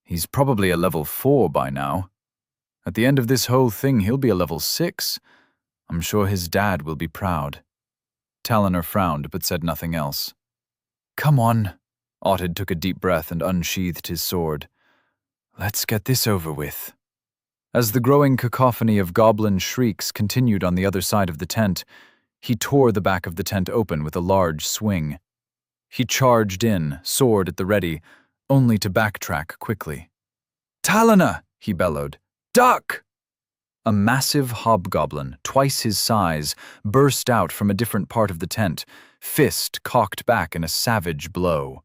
He's probably a level 4 by now. At the end of this whole thing, he'll be a level 6. I'm sure his dad will be proud. Talonor frowned but said nothing else. Come on. Audid took a deep breath and unsheathed his sword. Let's get this over with. As the growing cacophony of goblin shrieks continued on the other side of the tent, he tore the back of the tent open with a large swing. He charged in, sword at the ready, only to backtrack quickly. Talona! He bellowed. Duck! A massive hobgoblin, twice his size, burst out from a different part of the tent, fist cocked back in a savage blow.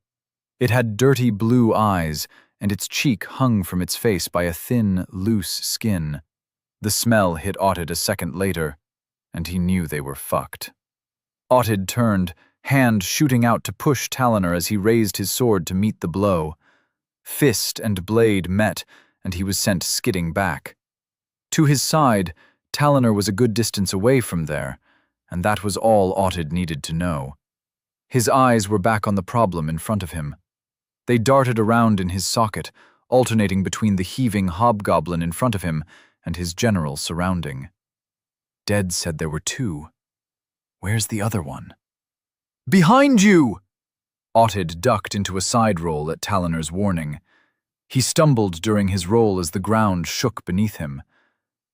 It had dirty blue eyes, and its cheek hung from its face by a thin, loose skin. The smell hit Audid a second later, and he knew they were fucked. Audid turned, hand shooting out to push Talonor as he raised his sword to meet the blow. Fist and blade met, and he was sent skidding back. To his side, Talonor was a good distance away from there, and that was all Audid needed to know. His eyes were back on the problem in front of him. They darted around in his socket, alternating between the heaving hobgoblin in front of him and his general surrounding. Dead said there were 2. Where's the other one? Behind you! Audid ducked into a side roll at Talonor's warning. He stumbled during his roll as the ground shook beneath him.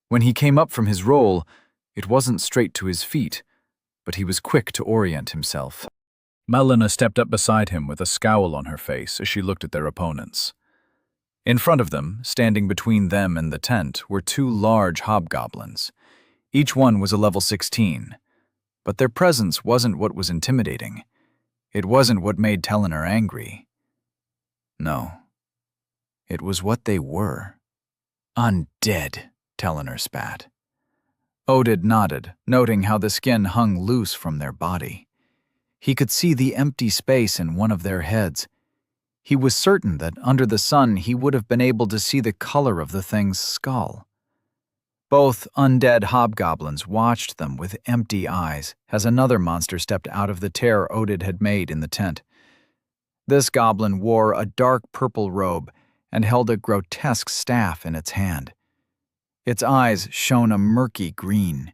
When he came up from his roll, it wasn't straight to his feet, but he was quick to orient himself. Melina stepped up beside him with a scowl on her face as she looked at their opponents. In front of them, standing between them and the tent, were 2 large hobgoblins. Each one was a level 16, but their presence wasn't what was intimidating. It wasn't what made Talonor angry. No, it was what they were. Undead, Talonor spat. Audid nodded, noting how the skin hung loose from their body. He could see the empty space in one of their heads. He was certain that under the sun he would have been able to see the color of the thing's skull. Both undead hobgoblins watched them with empty eyes as another monster stepped out of the tear Audid had made in the tent. This goblin wore a dark purple robe and held a grotesque staff in its hand. Its eyes shone a murky green.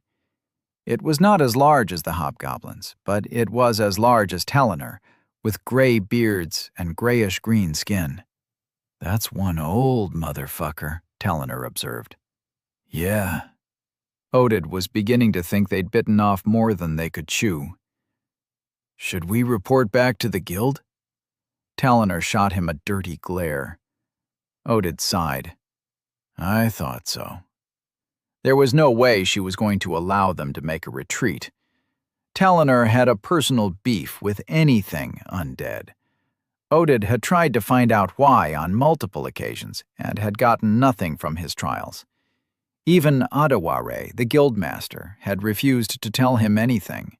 It was not as large as the hobgoblins, but it was as large as Talonor, with gray beards and grayish-green skin. That's one old motherfucker, Talonor observed. Yeah. Audid was beginning to think they'd bitten off more than they could chew. Should we report back to the guild? Talonor shot him a dirty glare. Audid sighed. I thought so. There was no way she was going to allow them to make a retreat. Talonor had a personal beef with anything undead. Audid had tried to find out why on multiple occasions and had gotten nothing from his trials. Even Adaware, the guildmaster, had refused to tell him anything.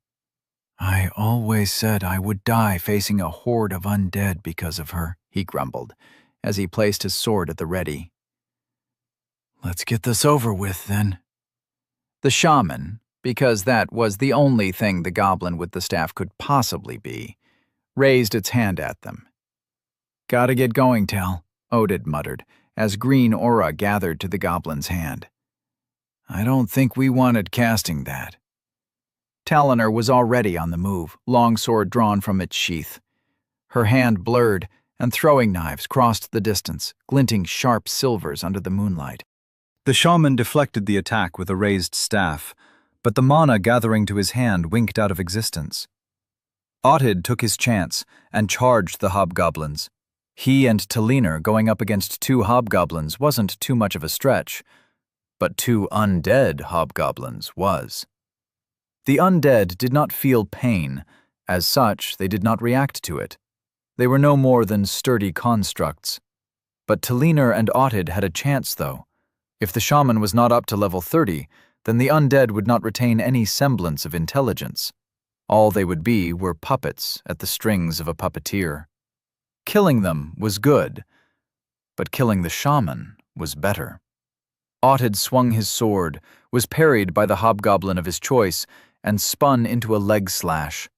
I always said I would die facing a horde of undead because of her, he grumbled, as he placed his sword at the ready. Let's get this over with, then. The shaman, because that was the only thing the goblin with the staff could possibly be, raised its hand at them. Gotta get going, Tal, Audid muttered, as green aura gathered to the goblin's hand. I don't think we wanted casting that. Talonor was already on the move, longsword drawn from its sheath. Her hand blurred, and throwing knives crossed the distance, glinting sharp silvers under the moonlight. The shaman deflected the attack with a raised staff, but the mana gathering to his hand winked out of existence. Audid took his chance and charged the hobgoblins. He and Talonor going up against 2 hobgoblins wasn't too much of a stretch, but 2 undead hobgoblins was. The undead did not feel pain. As such, they did not react to it. They were no more than sturdy constructs. But Talonor and Audid had a chance, though. If the shaman was not up to level 30, then the undead would not retain any semblance of intelligence. All they would be were puppets at the strings of a puppeteer. Killing them was good, but killing the shaman was better. Audid swung his sword, was parried by the hobgoblin of his choice, and spun into a leg slash.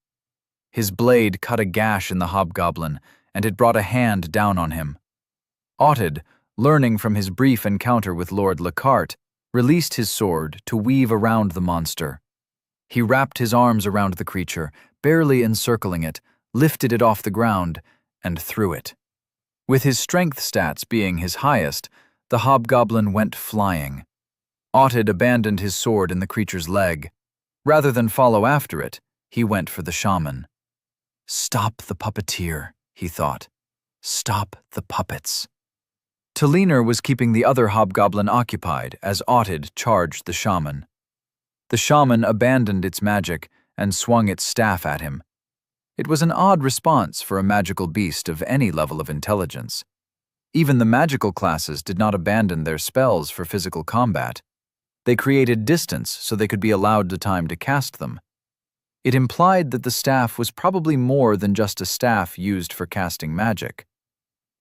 His blade cut a gash in the hobgoblin, and it brought a hand down on him. Audid, learning from his brief encounter with Lord Lockhart, released his sword to weave around the monster. He wrapped his arms around the creature, barely encircling it, lifted it off the ground, and threw it. With his strength stats being his highest, the hobgoblin went flying. Audid abandoned his sword in the creature's leg. Rather than follow after it, he went for the shaman. Stop the puppeteer, he thought. Stop the puppets. Taliner was keeping the other hobgoblin occupied as Audid charged the shaman. The shaman abandoned its magic and swung its staff at him. It was an odd response for a magical beast of any level of intelligence. Even the magical classes did not abandon their spells for physical combat. They created distance so they could be allowed the time to cast them. It implied that the staff was probably more than just a staff used for casting magic.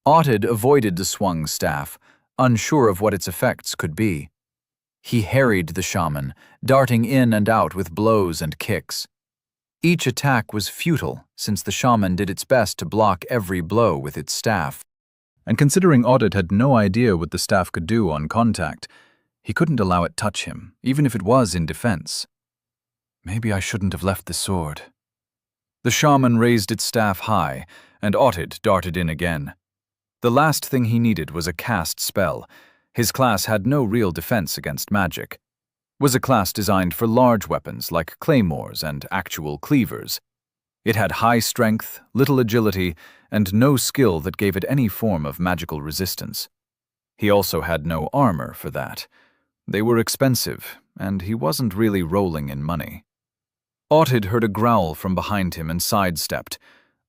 Audid avoided the swung staff, unsure of what its effects could be. He harried the shaman, darting in and out with blows and kicks. Each attack was futile, since the shaman did its best to block every blow with its staff. And considering Audid had no idea what the staff could do on contact, he couldn't allow it touch him, even if it was in defense. Maybe I shouldn't have left the sword. The shaman raised its staff high, and Audid darted in again. The last thing he needed was a cast spell. His class had no real defense against magic. Was a class designed for large weapons like claymores and actual cleavers. It had high strength, little agility, and no skill that gave it any form of magical resistance. He also had no armor for that. They were expensive, and he wasn't really rolling in money. Audid heard a growl from behind him and sidestepped.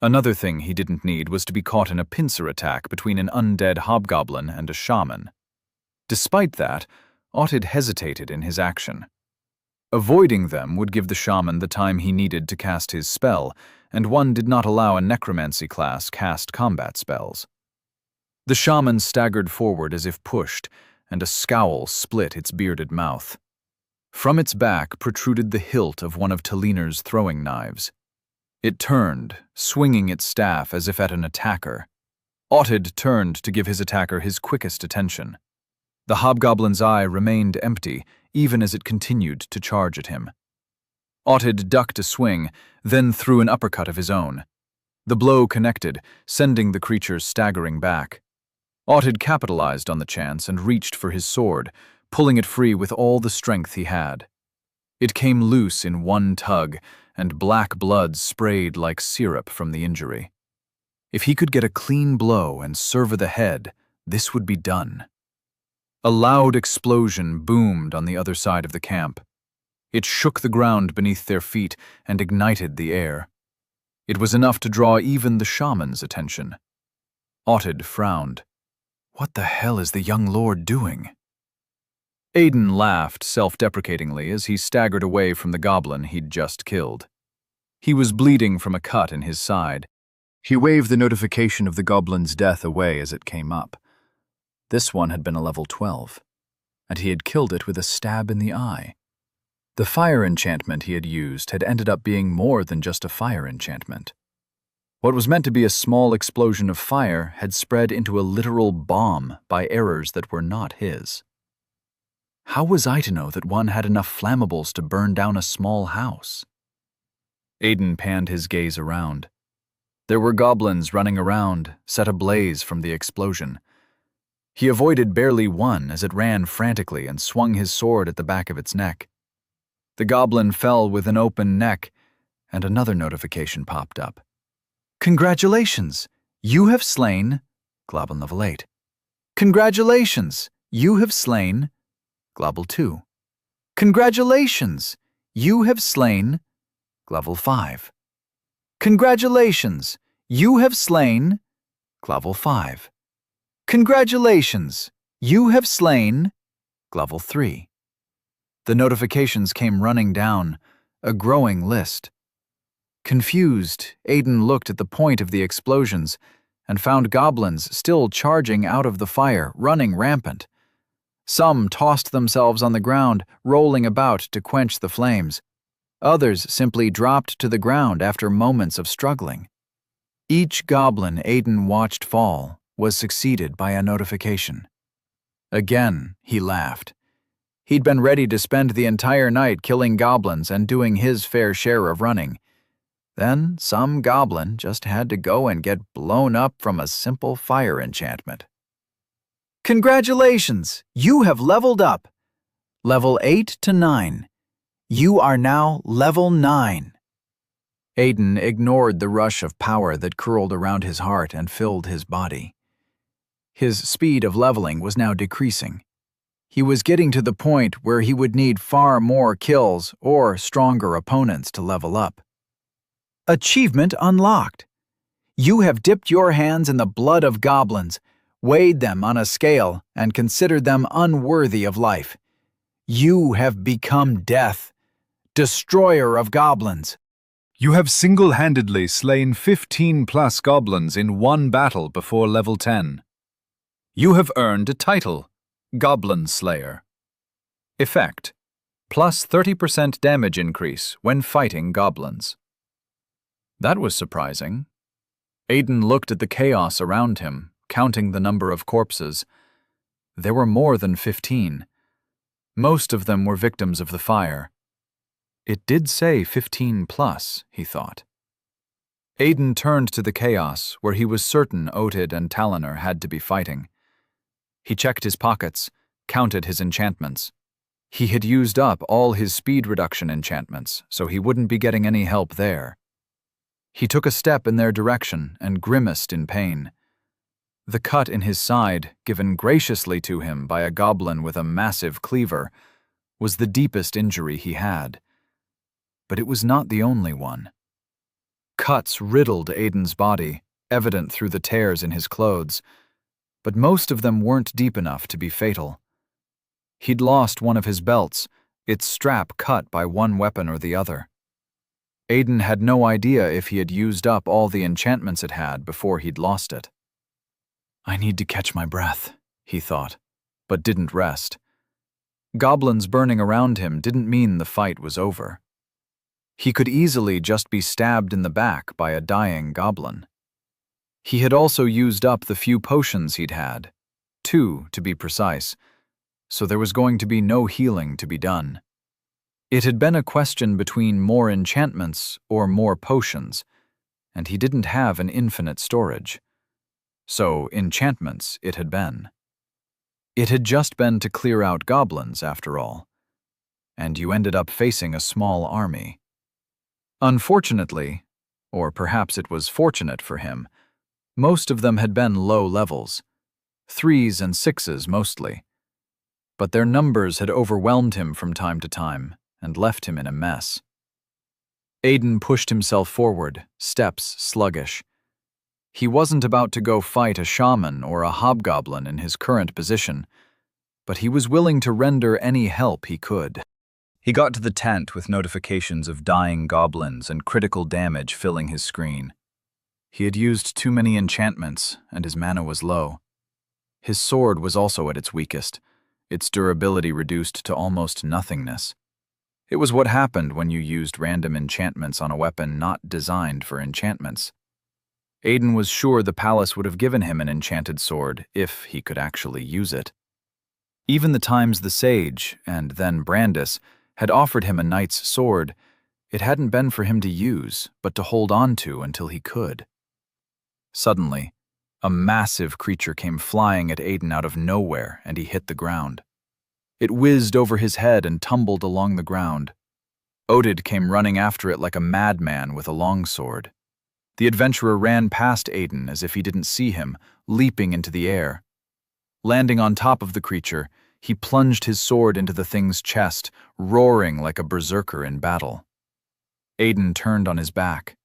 Another thing he didn't need was to be caught in a pincer attack between an undead hobgoblin and a shaman. Despite that, Audid hesitated in his action. Avoiding them would give the shaman the time he needed to cast his spell, and one did not allow a necromancy class cast combat spells. The shaman staggered forward as if pushed, and a scowl split its bearded mouth. From its back protruded the hilt of one of Taliner's throwing knives. It turned, swinging its staff as if at an attacker. Audid turned to give his attacker his quickest attention. The hobgoblin's eye remained empty, even as it continued to charge at him. Audid ducked a swing, then threw an uppercut of his own. The blow connected, sending the creature staggering back. Audid capitalized on the chance and reached for his sword, pulling it free with all the strength he had. It came loose in one tug, and black blood sprayed like syrup from the injury. If he could get a clean blow and sever the head, this would be done. A loud explosion boomed on the other side of the camp. It shook the ground beneath their feet and ignited the air. It was enough to draw even the shaman's attention. Audid frowned. What the hell is the young lord doing? Aiden laughed self-deprecatingly as he staggered away from the goblin he'd just killed. He was bleeding from a cut in his side. He waved the notification of the goblin's death away as it came up. This one had been a level 12, and he had killed it with a stab in the eye. The fire enchantment he had used had ended up being more than just a fire enchantment. What was meant to be a small explosion of fire had spread into a literal bomb by errors that were not his. How was I to know that one had enough flammables to burn down a small house? Aiden panned his gaze around. There were goblins running around, set ablaze from the explosion. He avoided barely one as it ran frantically and swung his sword at the back of its neck. The goblin fell with an open neck, and another notification popped up. Congratulations! You have slain Globble level 8. Congratulations! You have slain Globble 2. Congratulations! You have slain Globble 5. Congratulations! You have slain Globble 5. Congratulations! You have slain Globble 3. The notifications came running down, a growing list. Confused, Aiden looked at the point of the explosions and found goblins still charging out of the fire, running rampant. Some tossed themselves on the ground, rolling about to quench the flames. Others simply dropped to the ground after moments of struggling. Each goblin Aiden watched fall was succeeded by a notification. Again, he laughed. He'd been ready to spend the entire night killing goblins and doing his fair share of running. Then some goblin just had to go and get blown up from a simple fire enchantment. Congratulations! You have leveled up. Level 8 to 9. You are now level 9. Aiden ignored the rush of power that curled around his heart and filled his body. His speed of leveling was now decreasing. He was getting to the point where he would need far more kills or stronger opponents to level up. Achievement unlocked. You have dipped your hands in the blood of goblins, weighed them on a scale, and considered them unworthy of life. You have become death, destroyer of goblins. You have single-handedly slain 15+ goblins in one battle before level 10. You have earned a title, Goblin Slayer. Effect: plus 30% damage increase when fighting goblins. That was surprising. Aiden looked at the chaos around him, counting the number of corpses. There were more than 15. Most of them were victims of the fire. It did say 15+, he thought. Aiden turned to the chaos where he was certain Otid and Talonor had to be fighting. He checked his pockets, counted his enchantments. He had used up all his speed reduction enchantments, so he wouldn't be getting any help there. He took a step in their direction and grimaced in pain. The cut in his side, given graciously to him by a goblin with a massive cleaver, was the deepest injury he had. But it was not the only one. Cuts riddled Aiden's body, evident through the tears in his clothes, but most of them weren't deep enough to be fatal. He'd lost one of his belts, its strap cut by one weapon or the other. Aiden had no idea if he had used up all the enchantments it had before he'd lost it. I need to catch my breath, he thought, but didn't rest. Goblins burning around him didn't mean the fight was over. He could easily just be stabbed in the back by a dying goblin. He had also used up the few potions he'd had, 2 to be precise, so there was going to be no healing to be done. It had been a question between more enchantments or more potions, and he didn't have an infinite storage. So enchantments it had been. It had just been to clear out goblins, after all, and you ended up facing a small army. Unfortunately, or perhaps it was fortunate for him, most of them had been low levels, 3s and 6s mostly. But their numbers had overwhelmed him from time to time and left him in a mess. Aiden pushed himself forward, steps sluggish. He wasn't about to go fight a shaman or a hobgoblin in his current position, but he was willing to render any help he could. He got to the tent with notifications of dying goblins and critical damage filling his screen. He had used too many enchantments, and his mana was low. His sword was also at its weakest, its durability reduced to almost nothingness. It was what happened when you used random enchantments on a weapon not designed for enchantments. Aiden was sure the palace would have given him an enchanted sword if he could actually use it. Even the times the sage, and then Brandis, had offered him a knight's sword, it hadn't been for him to use, but to hold on to until he could. Suddenly, a massive creature came flying at Aiden out of nowhere, and he hit the ground. It whizzed over his head and tumbled along the ground. Otid came running after it like a madman with a longsword. The adventurer ran past Aiden as if he didn't see him, leaping into the air. Landing on top of the creature, he plunged his sword into the thing's chest, roaring like a berserker in battle. Aiden turned on his back.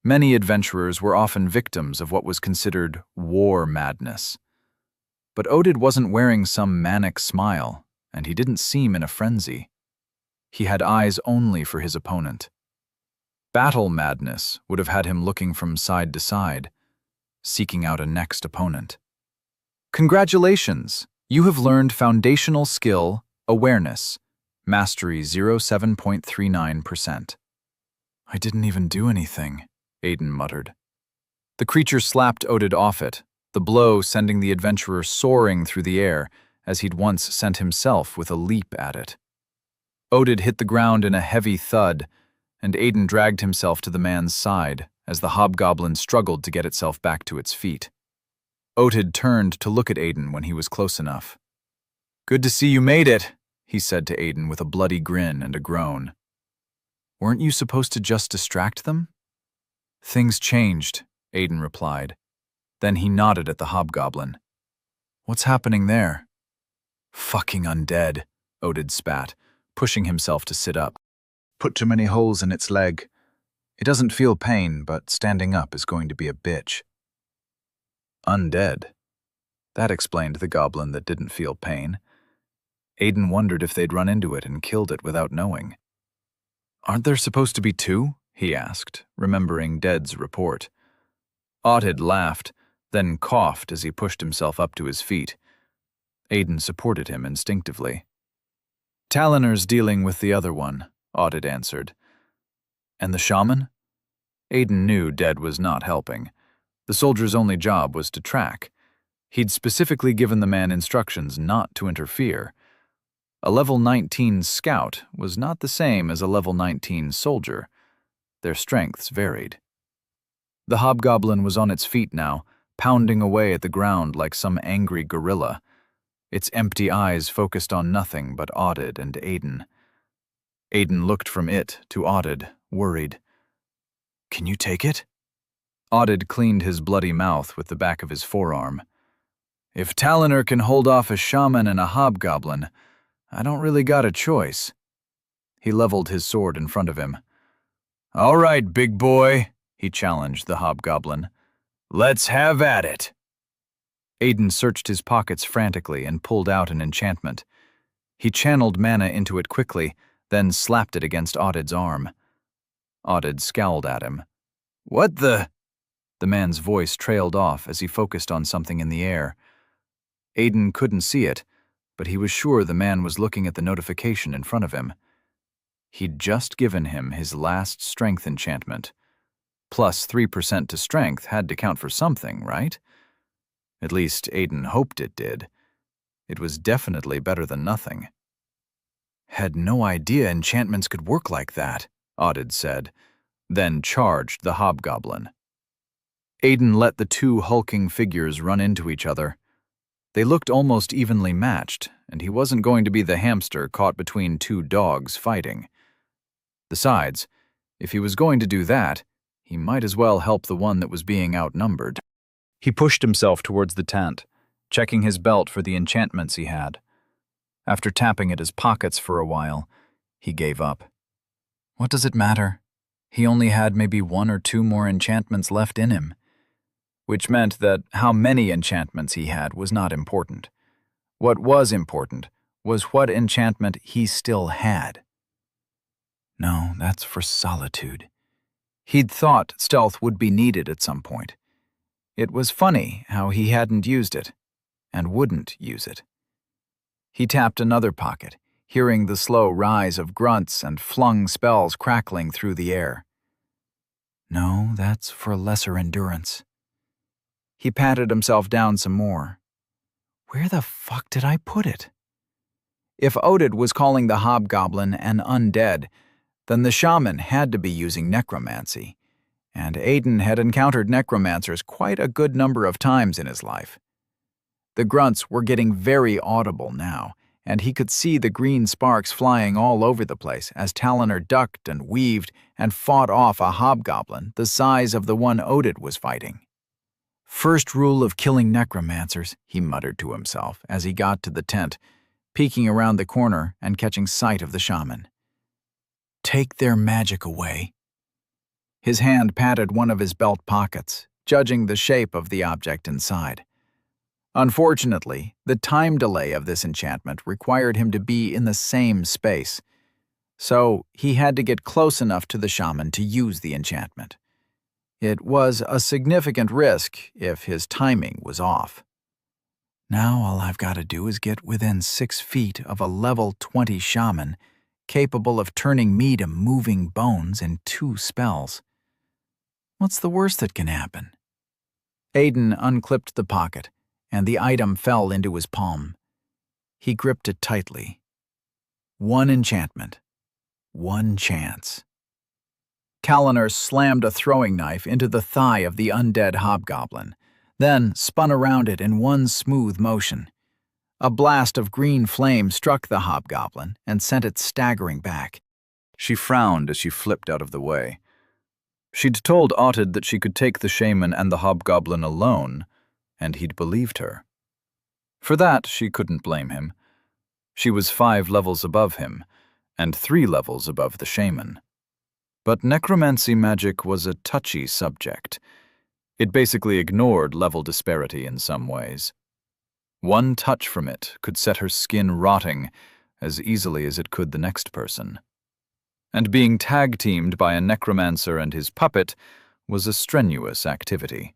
Many adventurers were often victims of what was considered war madness. But Otid wasn't wearing some manic smile, and he didn't seem in a frenzy. He had eyes only for his opponent. Battle madness would have had him looking from side to side, seeking out a next opponent. Congratulations! You have learned foundational skill, awareness, mastery 07.39%. I didn't even do anything, Aiden muttered. The creature slapped Oded off it, the blow sending the adventurer soaring through the air, as he'd once sent himself with a leap at it. Oded hit the ground in a heavy thud, and Aiden dragged himself to the man's side as the hobgoblin struggled to get itself back to its feet. Oded turned to look at Aiden when he was close enough. Good to see you made it, he said to Aiden with a bloody grin and a groan. Weren't you supposed to just distract them? Things changed, Aiden replied. Then he nodded at the hobgoblin. What's happening there? Fucking undead, Oded spat, pushing himself to sit up. Put too many holes in its leg. It doesn't feel pain, but standing up is going to be a bitch. Undead. That explained the goblin that didn't feel pain. Aiden wondered if they'd run into it and killed it without knowing. Aren't there supposed to be two? He asked, remembering Dead's report. Oded laughed, then coughed as he pushed himself up to his feet. Aiden supported him instinctively. Talinor's dealing with the other one, Oded answered. And the shaman? Aiden knew Dead was not helping. The soldier's only job was to track. He'd specifically given the man instructions not to interfere. A level 19 scout was not the same as a level 19 soldier. Their strengths varied. The hobgoblin was on its feet now, pounding away at the ground like some angry gorilla. Its empty eyes focused on nothing but Oded and Aiden. Aiden looked from it to Oded, worried. Can you take it? Oded cleaned his bloody mouth with the back of his forearm. If Talonor can hold off a shaman and a hobgoblin, I don't really got a choice. He leveled his sword in front of him. All right, big boy, he challenged the hobgoblin. Let's have at it. Aiden searched his pockets frantically and pulled out an enchantment. He channeled mana into it quickly, then slapped it against Oded's arm. Oded scowled at him. What the? The man's voice trailed off as he focused on something in the air. Aiden couldn't see it, but he was sure the man was looking at the notification in front of him. He'd just given him his last strength enchantment. Plus 3% to strength had to count for something, right? At least Aiden hoped it did. It was definitely better than nothing. Had no idea enchantments could work like that, Oded said, then charged the hobgoblin. Aiden let the two hulking figures run into each other. They looked almost evenly matched, and he wasn't going to be the hamster caught between two dogs fighting. Besides, if he was going to do that, he might as well help the one that was being outnumbered. He pushed himself towards the tent, checking his belt for the enchantments he had. After tapping at his pockets for a while, he gave up. What does it matter? He only had maybe 1 or 2 more enchantments left in him, which meant that how many enchantments he had was not important. What was important was what enchantment he still had. No, that's for solitude. He'd thought stealth would be needed at some point. It was funny how he hadn't used it, and wouldn't use it. He tapped another pocket, hearing the slow rise of grunts and flung spells crackling through the air. No, that's for lesser endurance. He patted himself down some more. Where the fuck did I put it? If Oded was calling the hobgoblin an undead, then the shaman had to be using necromancy, and Aiden had encountered necromancers quite a good number of times in his life. The grunts were getting very audible now, and he could see the green sparks flying all over the place as Talonor ducked and weaved and fought off a hobgoblin the size of the one Oded was fighting. First rule of killing necromancers, he muttered to himself as he got to the tent, peeking around the corner and catching sight of the shaman. Take their magic away. His hand patted one of his belt pockets, judging the shape of the object inside. Unfortunately, the time delay of this enchantment required him to be in the same space, so he had to get close enough to the shaman to use the enchantment. It was a significant risk if his timing was off. Now all I've got to do is get within 6 feet of a level 20 shaman capable of turning me to moving bones in 2 spells. What's the worst that can happen? Aiden unclipped the pocket, and the item fell into his palm. He gripped it tightly. 1 enchantment. 1 chance. Kaliner slammed a throwing knife into the thigh of the undead hobgoblin, then spun around it in one smooth motion. A blast of green flame struck the hobgoblin and sent it staggering back. She frowned as she flipped out of the way. She'd told Ottid that she could take the shaman and the hobgoblin alone, and he'd believed her. For that, she couldn't blame him. She was 5 levels above him, and 3 levels above the shaman. But necromancy magic was a touchy subject. It basically ignored level disparity in some ways. One touch from it could set her skin rotting as easily as it could the next person. And being tag-teamed by a necromancer and his puppet was a strenuous activity.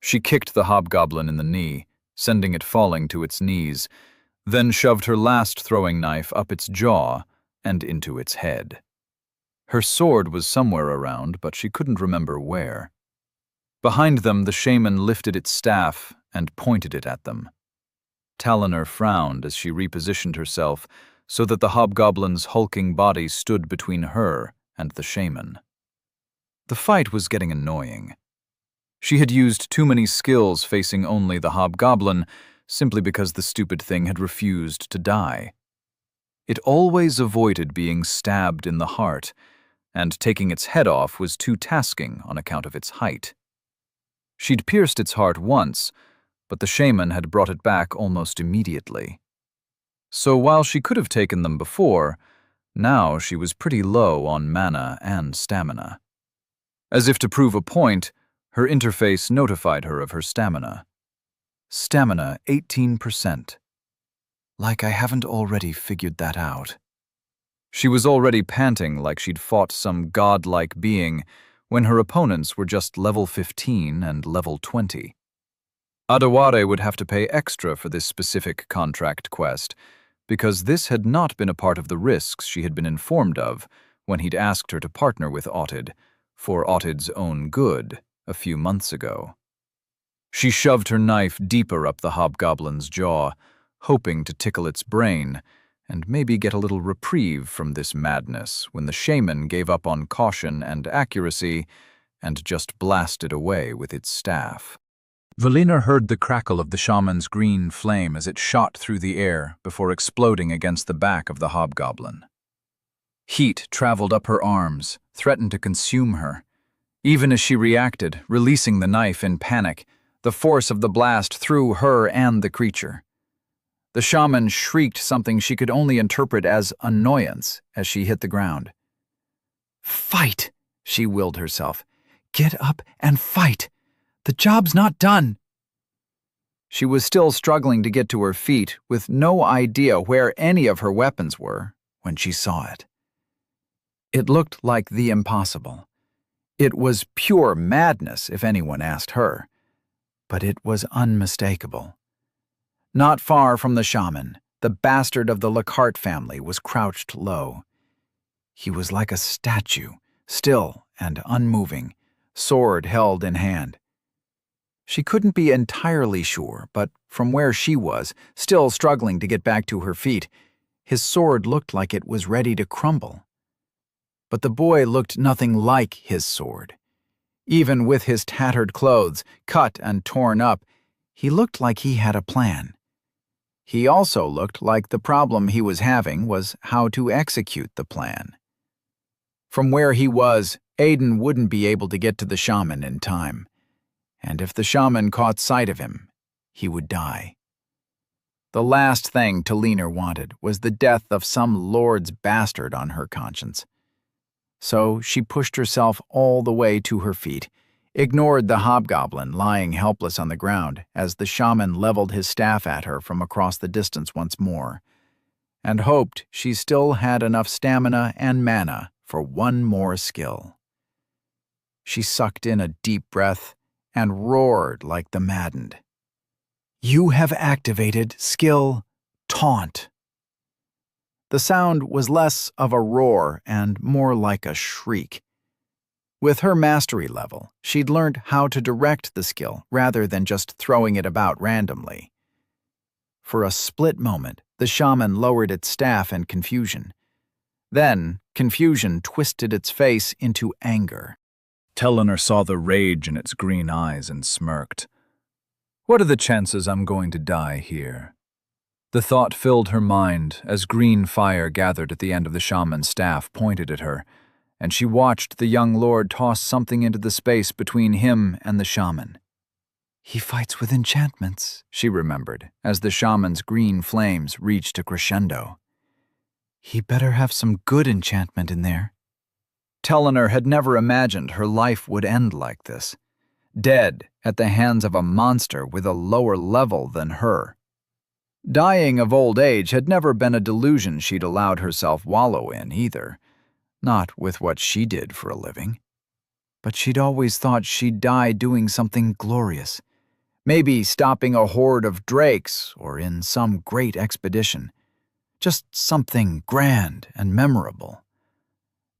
She kicked the hobgoblin in the knee, sending it falling to its knees, then shoved her last throwing knife up its jaw and into its head. Her sword was somewhere around, but she couldn't remember where. Behind them, the shaman lifted its staff and pointed it at them. Taliner frowned as she repositioned herself so that the hobgoblin's hulking body stood between her and the shaman. The fight was getting annoying. She had used too many skills facing only the hobgoblin simply because the stupid thing had refused to die. It always avoided being stabbed in the heart, and taking its head off was too tasking on account of its height. She'd pierced its heart once, but the shaman had brought it back almost immediately. So while she could have taken them before, now she was pretty low on mana and stamina. As if to prove a point, her interface notified her of her stamina. Stamina 18%. Like I haven't already figured that out. She was already panting like she'd fought some godlike being when her opponents were just level 15 and level 20. Adewale would have to pay extra for this specific contract quest, because this had not been a part of the risks she had been informed of when he'd asked her to partner with Ottid, for Ottid's own good, a few months ago. She shoved her knife deeper up the hobgoblin's jaw, hoping to tickle its brain, and maybe get a little reprieve from this madness when the shaman gave up on caution and accuracy and just blasted away with its staff. Valina heard the crackle of the shaman's green flame as it shot through the air before exploding against the back of the hobgoblin. Heat traveled up her arms, threatened to consume her. Even as she reacted, releasing the knife in panic, the force of the blast threw her and the creature. The shaman shrieked something she could only interpret as annoyance as she hit the ground. "Fight!" she willed herself. "Get up and fight! The job's not done!" She was still struggling to get to her feet, with no idea where any of her weapons were, when she saw it. It looked like the impossible. It was pure madness, if anyone asked her. But it was unmistakable. Not far from the shaman, the bastard of the Lockhart family was crouched low. He was like a statue, still and unmoving, sword held in hand. She couldn't be entirely sure, but from where she was, still struggling to get back to her feet, his sword looked like it was ready to crumble. But the boy looked nothing like his sword. Even with his tattered clothes, cut and torn up, he looked like he had a plan. He also looked like the problem he was having was how to execute the plan. From where he was, Aiden wouldn't be able to get to the shaman in time. And if the shaman caught sight of him, he would die. The last thing Taliner wanted was the death of some lord's bastard on her conscience. So she pushed herself all the way to her feet, ignored the hobgoblin lying helpless on the ground as the shaman leveled his staff at her from across the distance once more, and hoped she still had enough stamina and mana for one more skill. She sucked in a deep breath and roared like the maddened. You have activated skill Taunt. The sound was less of a roar and more like a shriek. With her mastery level, she'd learned how to direct the skill rather than just throwing it about randomly. For a split moment, the shaman lowered its staff in confusion. Then, confusion twisted its face into anger. Teleanor saw the rage in its green eyes and smirked. What are the chances I'm going to die here? The thought filled her mind as green fire gathered at the end of the shaman's staff pointed at her, and she watched the young lord toss something into the space between him and the shaman. He fights with enchantments, she remembered, as the shaman's green flames reached a crescendo. He better have some good enchantment in there. Teleanor had never imagined her life would end like this, dead at the hands of a monster with a lower level than her. Dying of old age had never been a delusion she'd allowed herself wallow in either, not with what she did for a living. But she'd always thought she'd die doing something glorious, maybe stopping a horde of drakes or in some great expedition, just something grand and memorable.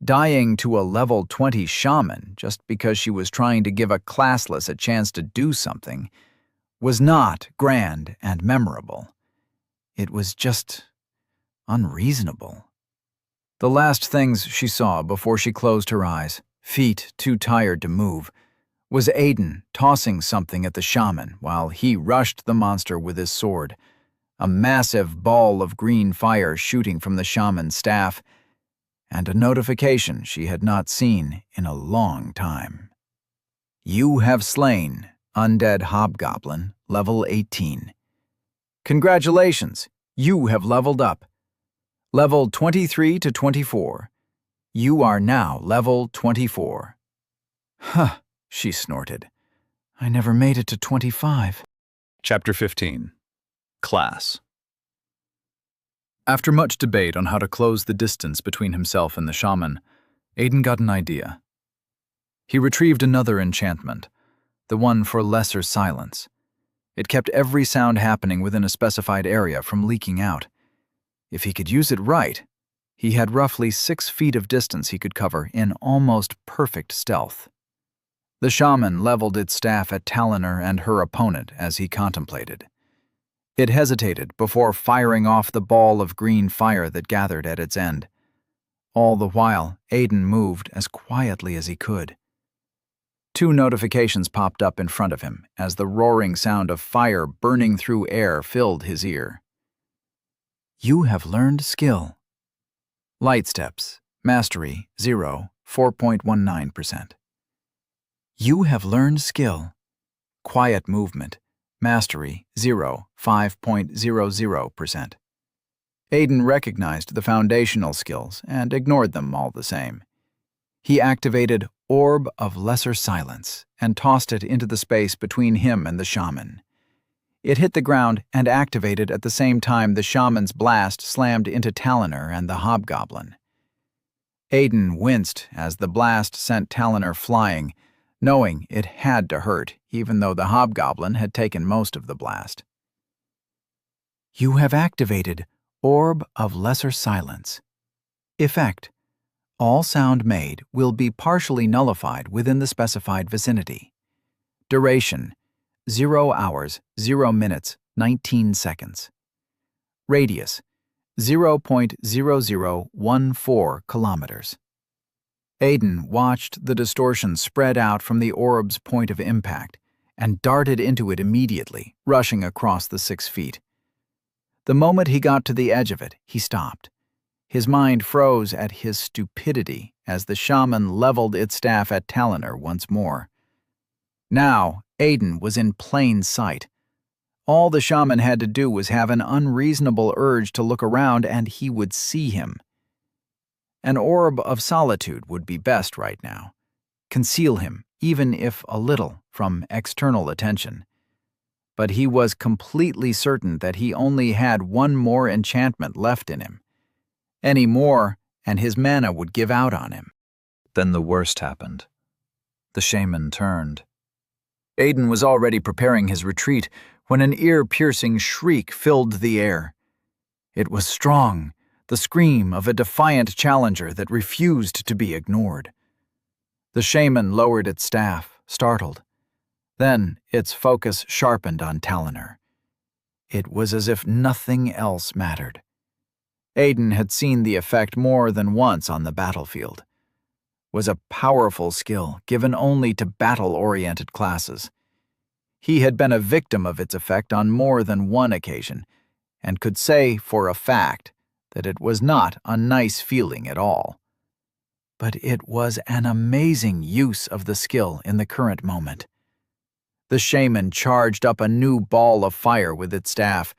Dying to a level 20 shaman just because she was trying to give a classless a chance to do something was not grand and memorable. It was just unreasonable. The last things she saw before she closed her eyes, feet too tired to move, was Aiden tossing something at the shaman while he rushed the monster with his sword, a massive ball of green fire shooting from the shaman's staff, and a notification she had not seen in a long time. You have slain Undead Hobgoblin, level 18. Congratulations, you have leveled up. Level 23 to 24. You are now level 24. Huh, she snorted. I never made it to 25. Chapter 15. Class. After much debate on how to close the distance between himself and the shaman, Aiden got an idea. He retrieved another enchantment, the one for lesser silence. It kept every sound happening within a specified area from leaking out. If he could use it right, he had roughly 6 feet of distance he could cover in almost perfect stealth. The shaman leveled its staff at Teleanor and her opponent as he contemplated. It hesitated before firing off the ball of green fire that gathered at its end. All the while, Aiden moved as quietly as he could. 2 notifications popped up in front of him as the roaring sound of fire burning through air filled his ear. You have learned skill. Light steps, mastery, 0, 4.19%. You have learned skill. Quiet movement, mastery, 0, 5.00%. Aiden recognized the foundational skills and ignored them all the same. He activated Orb of Lesser Silence and tossed it into the space between him and the shaman. It hit the ground and activated at the same time the shaman's blast slammed into Teleanor and the hobgoblin. Aiden winced as the blast sent Teleanor flying, knowing it had to hurt, even though the hobgoblin had taken most of the blast. You have activated Orb of Lesser Silence. Effect: all sound made will be partially nullified within the specified vicinity. Duration: 0 hours, 0 minutes, 19 seconds. Radius: 0.0014 kilometers. Aiden watched the distortion spread out from the orb's point of impact and darted into it immediately, rushing across the 6 feet. The moment he got to the edge of it, he stopped. His mind froze at his stupidity as the shaman leveled its staff at Teleanor once more. Now, Aiden was in plain sight. All the shaman had to do was have an unreasonable urge to look around and he would see him. An orb of solitude would be best right now. Conceal him, even if a little, from external attention. But he was completely certain that he only had 1 more enchantment left in him. Any more, and his mana would give out on him. Then the worst happened. The shaman turned. Aiden was already preparing his retreat when an ear-piercing shriek filled the air. It was strong, the scream of a defiant challenger that refused to be ignored. The shaman lowered its staff, startled. Then its focus sharpened on Talonor. It was as if nothing else mattered. Aiden had seen the effect more than once on the battlefield. It was a powerful skill given only to battle-oriented classes. He had been a victim of its effect on more than one occasion, and could say for a fact that it was not a nice feeling at all. But it was an amazing use of the skill in the current moment. The shaman charged up a new ball of fire with its staff,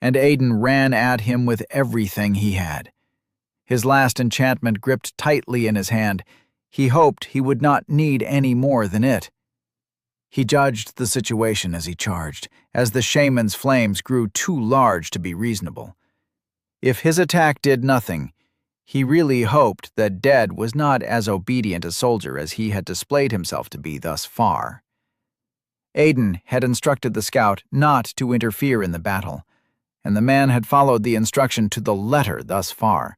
and Aiden ran at him with everything he had. His last enchantment gripped tightly in his hand. He hoped he would not need any more than it. He judged the situation as he charged, as the shaman's flames grew too large to be reasonable. If his attack did nothing, he really hoped that Dead was not as obedient a soldier as he had displayed himself to be thus far. Aiden had instructed the scout not to interfere in the battle, and the man had followed the instruction to the letter thus far.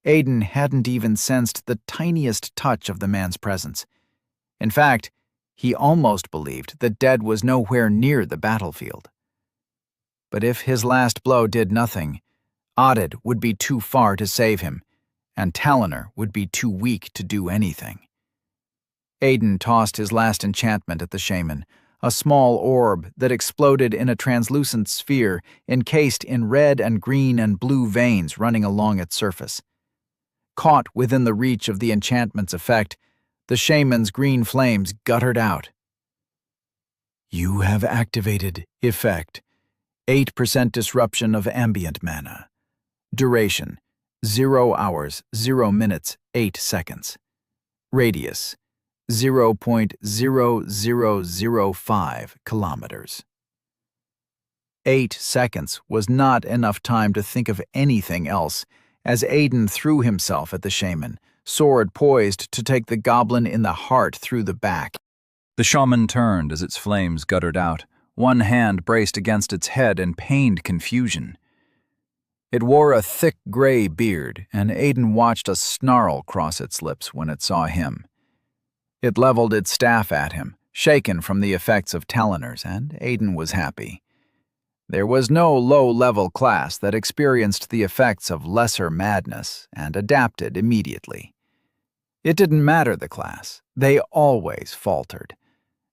Aiden hadn't even sensed the tiniest touch of the man's presence. In fact, he almost believed that Dead was nowhere near the battlefield. But if his last blow did nothing, Audid would be too far to save him, and Talonor would be too weak to do anything. Aiden tossed his last enchantment at the shaman, a small orb that exploded in a translucent sphere encased in red and green and blue veins running along its surface. Caught within the reach of the enchantment's effect, the shaman's green flames guttered out. You have activated effect. 8% disruption of ambient mana. Duration, 0 hours, 0 minutes, 8 seconds. Radius, 0.0005 kilometers. 8 seconds was not enough time to think of anything else as Aiden threw himself at the shaman, sword poised to take the goblin in the heart through the back. The shaman turned as its flames guttered out, one hand braced against its head in pained confusion. It wore a thick gray beard, and Aiden watched a snarl cross its lips when it saw him. It leveled its staff at him, shaken from the effects of Talonors, and Aiden was happy. There was no low-level class that experienced the effects of lesser madness and adapted immediately. It didn't matter the class, they always faltered.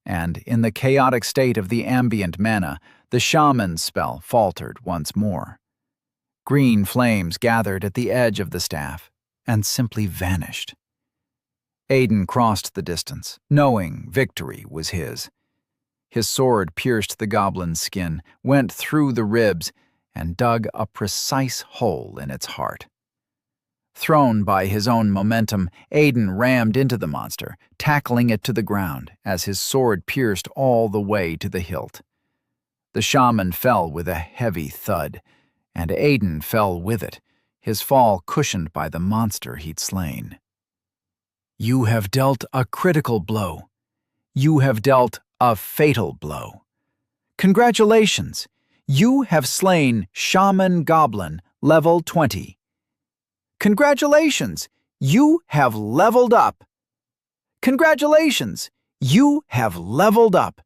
And in the chaotic state of the ambient mana, the shaman's spell faltered once more. Green flames gathered at the edge of the staff and simply vanished. Aiden crossed the distance, knowing victory was his. His sword pierced the goblin's skin, went through the ribs, and dug a precise hole in its heart. Thrown by his own momentum, Aiden rammed into the monster, tackling it to the ground as his sword pierced all the way to the hilt. The shaman fell with a heavy thud, and Aiden fell with it, his fall cushioned by the monster he'd slain. You have dealt a critical blow. You have dealt a fatal blow. Congratulations! You have slain Shaman Goblin, level 20. Congratulations! You have leveled up. Congratulations! You have leveled up.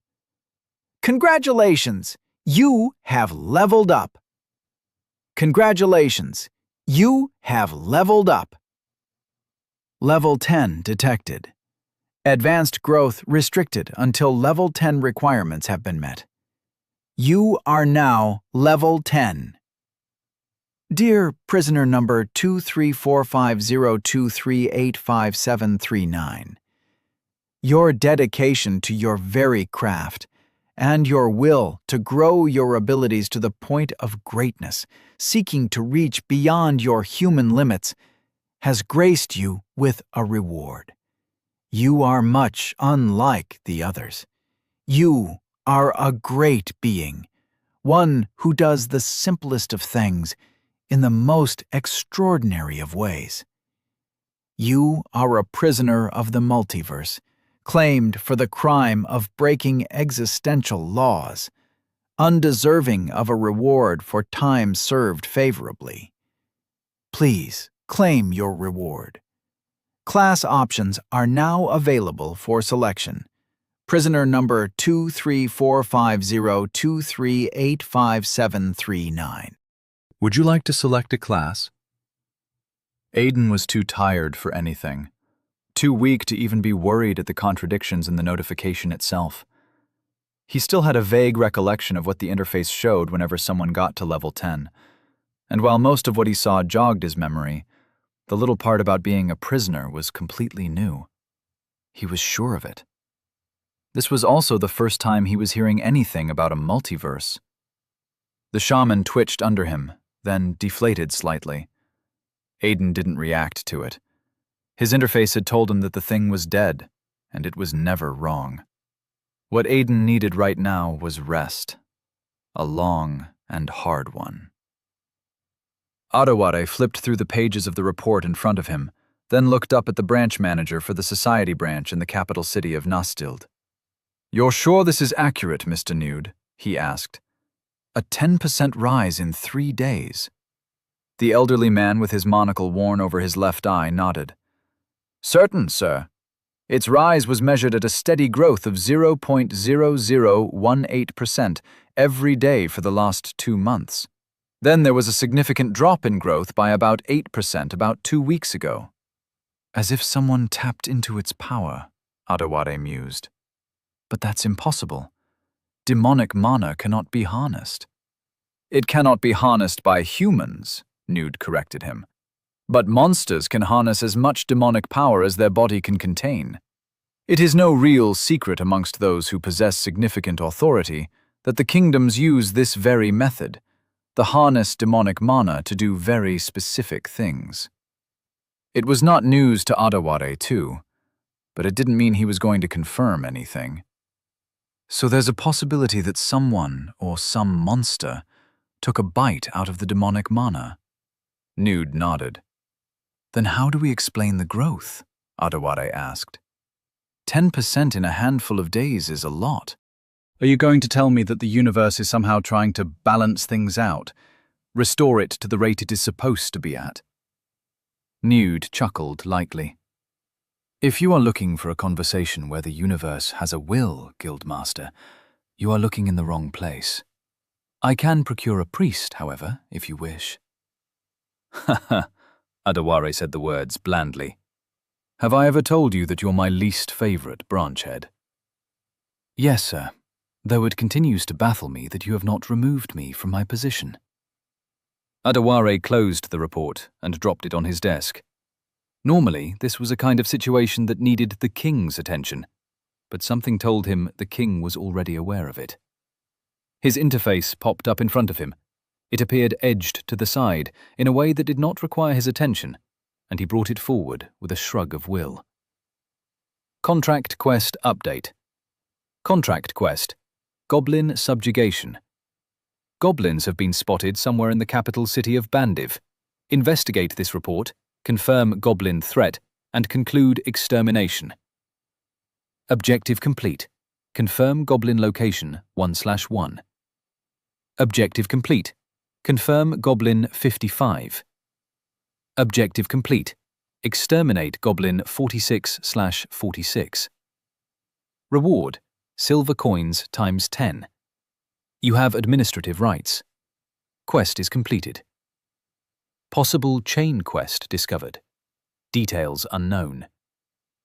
Congratulations! You have leveled up. Congratulations! You have leveled up. Level 10 detected. Advanced growth restricted until level 10 requirements have been met. You are now level 10. Dear prisoner number 2345023855739, your dedication to your very craft and your will to grow your abilities to the point of greatness, seeking to reach beyond your human limits, has graced you with a reward. You are much unlike the others. You are a great being, one who does the simplest of things in the most extraordinary of ways. You are a prisoner of the multiverse, claimed for the crime of breaking existential laws, undeserving of a reward for time served favorably. Please claim your reward. Class options are now available for selection. Prisoner number 2345023855739. Would you like to select a class? Aiden was too tired for anything, too weak to even be worried at the contradictions in the notification itself. He still had a vague recollection of what the interface showed whenever someone got to level 10, and while most of what he saw jogged his memory, the little part about being a prisoner was completely new. He was sure of it. This was also the first time he was hearing anything about a multiverse. The shaman twitched under him, then deflated slightly. Aiden didn't react to it. His interface had told him that the thing was dead, and it was never wrong. What Aiden needed right now was rest. A long and hard one. Adewale flipped through the pages of the report in front of him, then looked up at the branch manager for the society branch in the capital city of Nastild. "You're sure this is accurate, Mr. Nude?" he asked. "A 10% rise in 3 days." The elderly man with his monocle worn over his left eye nodded. "Certain, sir. Its rise was measured at a steady growth of 0.0018% every day for the last 2 months. Then there was a significant drop in growth by about 8% about 2 weeks ago." As if someone tapped into its power, Adewale mused. But that's impossible. Demonic mana cannot be harnessed. "It cannot be harnessed by humans," Nude corrected him. "But monsters can harness as much demonic power as their body can contain. It is no real secret amongst those who possess significant authority that the kingdoms use this very method, the harness demonic mana to do very specific things." It was not news to Adewale, too, but it didn't mean he was going to confirm anything. "So there's a possibility that someone, or some monster, took a bite out of the demonic mana?" Nude nodded. "Then how do we explain the growth?" Adewale asked. 10% in a handful of days is a lot. Are you going to tell me that the universe is somehow trying to balance things out, restore it to the rate it is supposed to be at? Nude chuckled lightly. "If you are looking for a conversation where the universe has a will, Guildmaster, you are looking in the wrong place. I can procure a priest, however, if you wish." "Ha ha," Adewale said the words blandly. "Have I ever told you that you're my least favorite branchhead?" "Yes, sir, though it continues to baffle me that you have not removed me from my position." Adewale closed the report and dropped it on his desk. Normally, this was a kind of situation that needed the king's attention, but something told him the king was already aware of it. His interface popped up in front of him. It appeared edged to the side in a way that did not require his attention, and he brought it forward with a shrug of will. Contract Quest Update. Contract Quest. Goblin Subjugation. Goblins have been spotted somewhere in the capital city of Bandiv. Investigate this report, confirm goblin threat, and conclude extermination. Objective complete. Confirm goblin location 1/1. Objective complete. Confirm goblin 55. Objective complete. Exterminate goblin 46/46. Reward: silver coins times 10. You have administrative rights. Quest is completed. Possible chain quest discovered. Details unknown.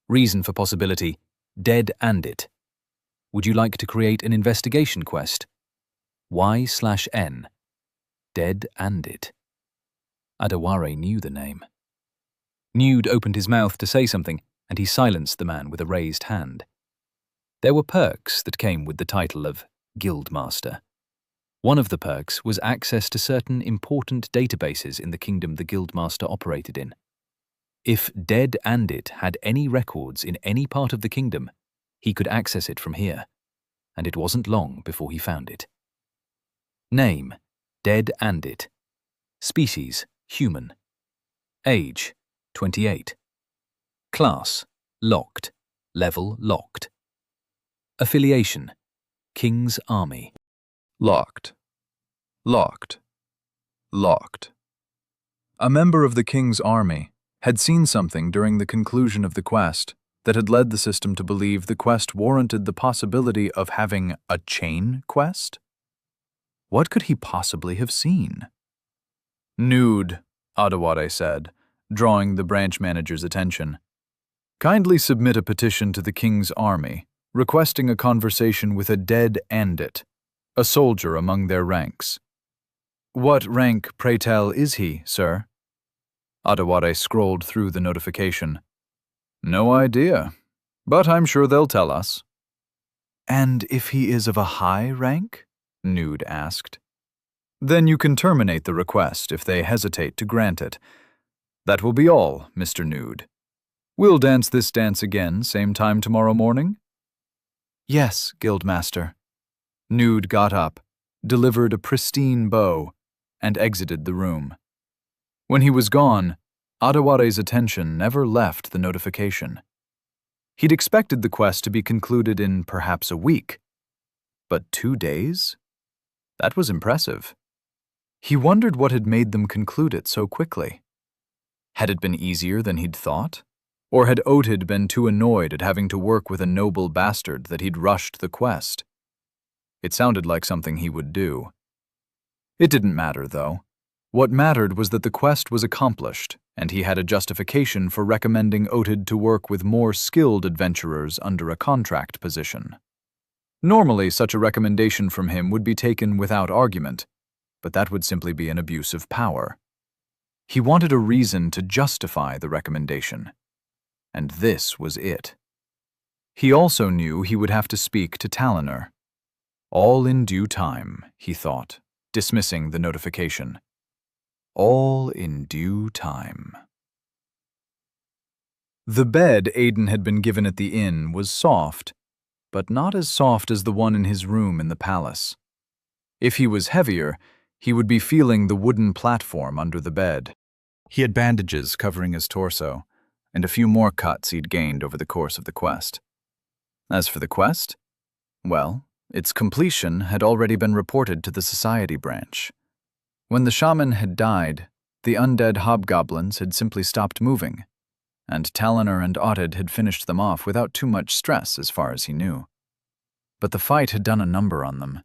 Reason for possibility: dead and it. Would you like to create an investigation quest? Y/N. Dead and it. Adewale knew the name. Nude opened his mouth to say something, and he silenced the man with a raised hand. There were perks that came with the title of Guildmaster. One of the perks was access to certain important databases in the kingdom the Guildmaster operated in. If Dead and it had any records in any part of the kingdom, he could access it from here, and it wasn't long before he found it. Name: Dead and it. Species: human. Age: 28. Class: locked. Level: locked. Affiliation: King's Army. Locked. Locked. Locked. A member of the king's army had seen something during the conclusion of the quest that had led the system to believe the quest warranted the possibility of having a chain quest? What could he possibly have seen? Nude, Adewale said, drawing the branch manager's attention. Kindly submit a petition to the king's army, requesting a conversation with a dead Andit, a soldier among their ranks. What rank, pray tell, is he, sir? Adewale scrolled through the notification. No idea, but I'm sure they'll tell us. And if he is of a high rank? Nude asked. Then you can terminate the request if they hesitate to grant it. That will be all, Mr. Nude. We'll dance this dance again, same time tomorrow morning? Yes, Guildmaster. Nude got up, delivered a pristine bow, and exited the room. When he was gone, Adewale's attention never left the notification. He'd expected the quest to be concluded in perhaps a week. But 2 days? That was impressive. He wondered what had made them conclude it so quickly. Had it been easier than he'd thought? Or had Otid been too annoyed at having to work with a noble bastard that he'd rushed the quest? It sounded like something he would do. It didn't matter, though. What mattered was that the quest was accomplished, and he had a justification for recommending Otid to work with more skilled adventurers under a contract position. Normally, such a recommendation from him would be taken without argument, but that would simply be an abuse of power. He wanted a reason to justify the recommendation, and this was it. He also knew he would have to speak to Talonor. All in due time, he thought, dismissing the notification. All in due time. The bed Aiden had been given at the inn was soft, but not as soft as the one in his room in the palace. If he was heavier, he would be feeling the wooden platform under the bed. He had bandages covering his torso, and a few more cuts he'd gained over the course of the quest. As for the quest, well, its completion had already been reported to the society branch. When the shaman had died, the undead hobgoblins had simply stopped moving, and Talonor and Otid had finished them off without too much stress as far as he knew. But the fight had done a number on them.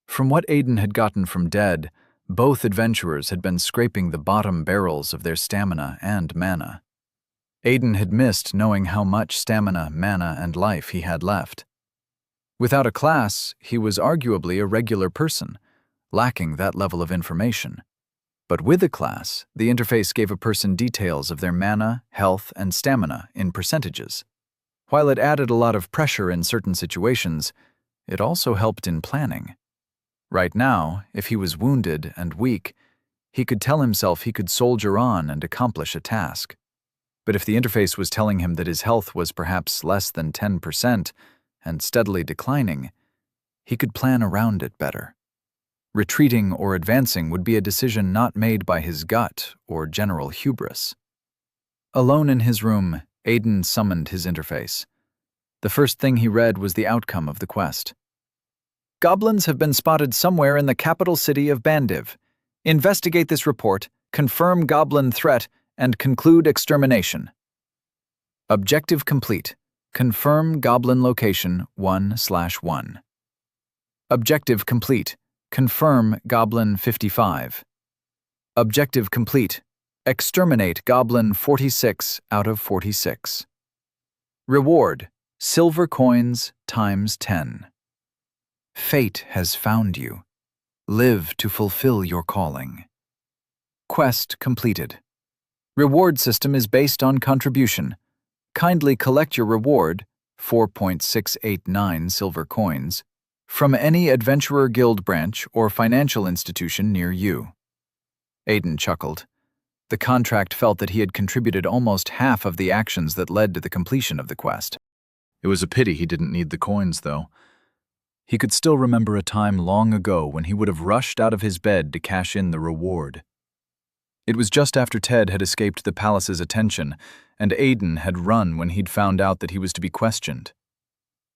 From what Aiden had gotten from Dead, both adventurers had been scraping the bottom barrels of their stamina and mana. Aiden had missed knowing how much stamina, mana, and life he had left. Without a class, he was arguably a regular person, lacking that level of information. But with a class, the interface gave a person details of their mana, health, and stamina in percentages. While it added a lot of pressure in certain situations, it also helped in planning. Right now, if he was wounded and weak, he could tell himself he could soldier on and accomplish a task. But if the interface was telling him that his health was perhaps less than 10% and steadily declining, he could plan around it better. Retreating or advancing would be a decision not made by his gut or general hubris. Alone in his room, Aiden summoned his interface. The first thing he read was the outcome of the quest. Goblins have been spotted somewhere in the capital city of Bandiv. Investigate this report, confirm goblin threat, and conclude extermination. Objective complete. Confirm goblin location 1/1. Objective complete. Confirm goblin 55. Objective complete. Exterminate goblin 46 out of 46. Reward: silver coins times 10. Fate has found you. Live to fulfill your calling. Quest completed. Reward system is based on contribution. Kindly collect your reward, 4.689 silver coins, from any Adventurer Guild branch or financial institution near you. Aiden chuckled. The contract felt that he had contributed almost half of the actions that led to the completion of the quest. It was a pity he didn't need the coins, though. He could still remember a time long ago when he would have rushed out of his bed to cash in the reward. It was just after Ted had escaped the palace's attention, and Aiden had run when he'd found out that he was to be questioned.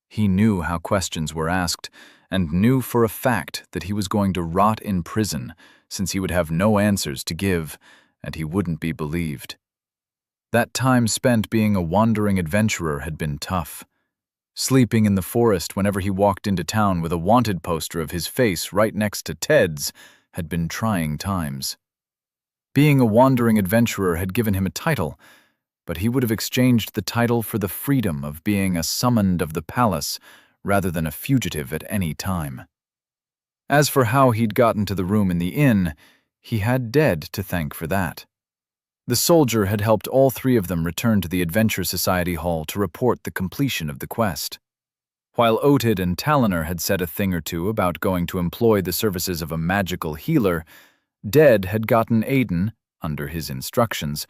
He knew how questions were asked, and knew for a fact that he was going to rot in prison since he would have no answers to give and he wouldn't be believed. That time spent being a wandering adventurer had been tough. Sleeping in the forest whenever he walked into town with a wanted poster of his face right next to Ted's had been trying times. Being a wandering adventurer had given him a title, but he would have exchanged the title for the freedom of being a summoned of the palace rather than a fugitive at any time. As for how he'd gotten to the room in the inn, he had Dead to thank for that. The soldier had helped all three of them return to the Adventure Society Hall to report the completion of the quest. While Otid and Talonor had said a thing or two about going to employ the services of a magical healer, Dead had gotten Aiden, under his instructions,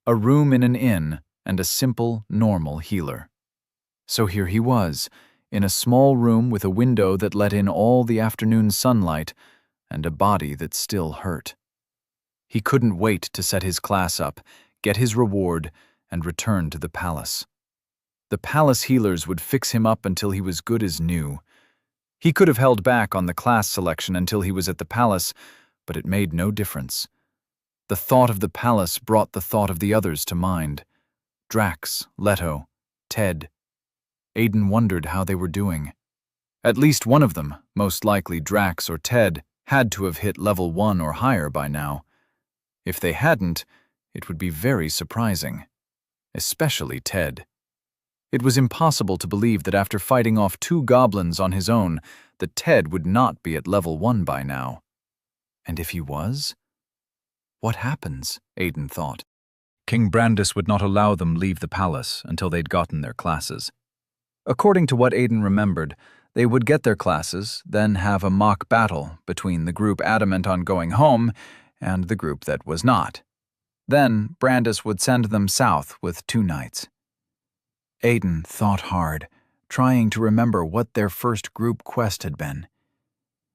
a room in an inn and a simple, normal healer. So here he was, in a small room with a window that let in all the afternoon sunlight and a body that still hurt. He couldn't wait to set his class up, get his reward, and return to the palace. The palace healers would fix him up until he was good as new. He could have held back on the class selection until he was at the palace, but it made no difference. The thought of the palace brought the thought of the others to mind. Drax, Leto, Ted. Aiden wondered how they were doing. At least one of them, most likely Drax or Ted, had to have hit level 1 or higher by now. If they hadn't, it would be very surprising. Especially Ted. It was impossible to believe that after fighting off 2 goblins on his own, that Ted would not be at level 1 by now. And if he was? What happens? Aiden thought. King Brandis would not allow them leave the palace until they'd gotten their classes. According to what Aiden remembered, they would get their classes, then have a mock battle between the group adamant on going home and the group that was not. Then Brandis would send them south with 2 knights. Aiden thought hard, trying to remember what their first group quest had been.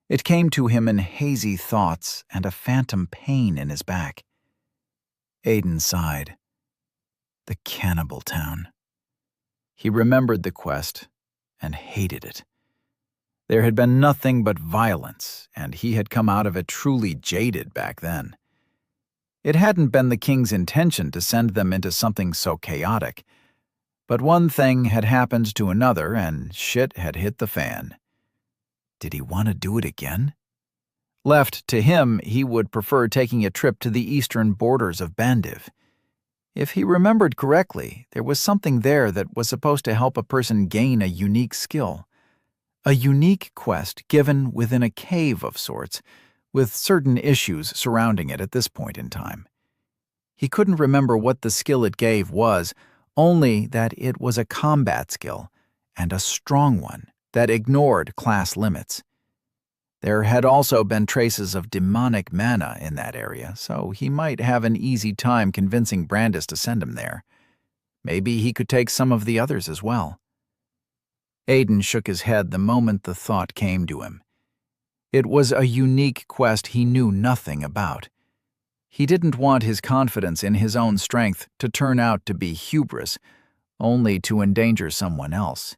It came to him in hazy thoughts and a phantom pain in his back. Aiden sighed. The cannibal town. He remembered the quest and hated it. There had been nothing but violence, and he had come out of it truly jaded back then. It hadn't been the king's intention to send them into something so chaotic, but one thing had happened to another and shit had hit the fan. Did he want to do it again? Left to him, he would prefer taking a trip to the eastern borders of Bandiv. If he remembered correctly, there was something there that was supposed to help a person gain a unique skill. A unique quest given within a cave of sorts, with certain issues surrounding it at this point in time. He couldn't remember what the skill it gave was, only that it was a combat skill, and a strong one that ignored class limits. There had also been traces of demonic mana in that area, so he might have an easy time convincing Brandis to send him there. Maybe he could take some of the others as well. Aiden shook his head the moment the thought came to him. It was a unique quest he knew nothing about. He didn't want his confidence in his own strength to turn out to be hubris, only to endanger someone else.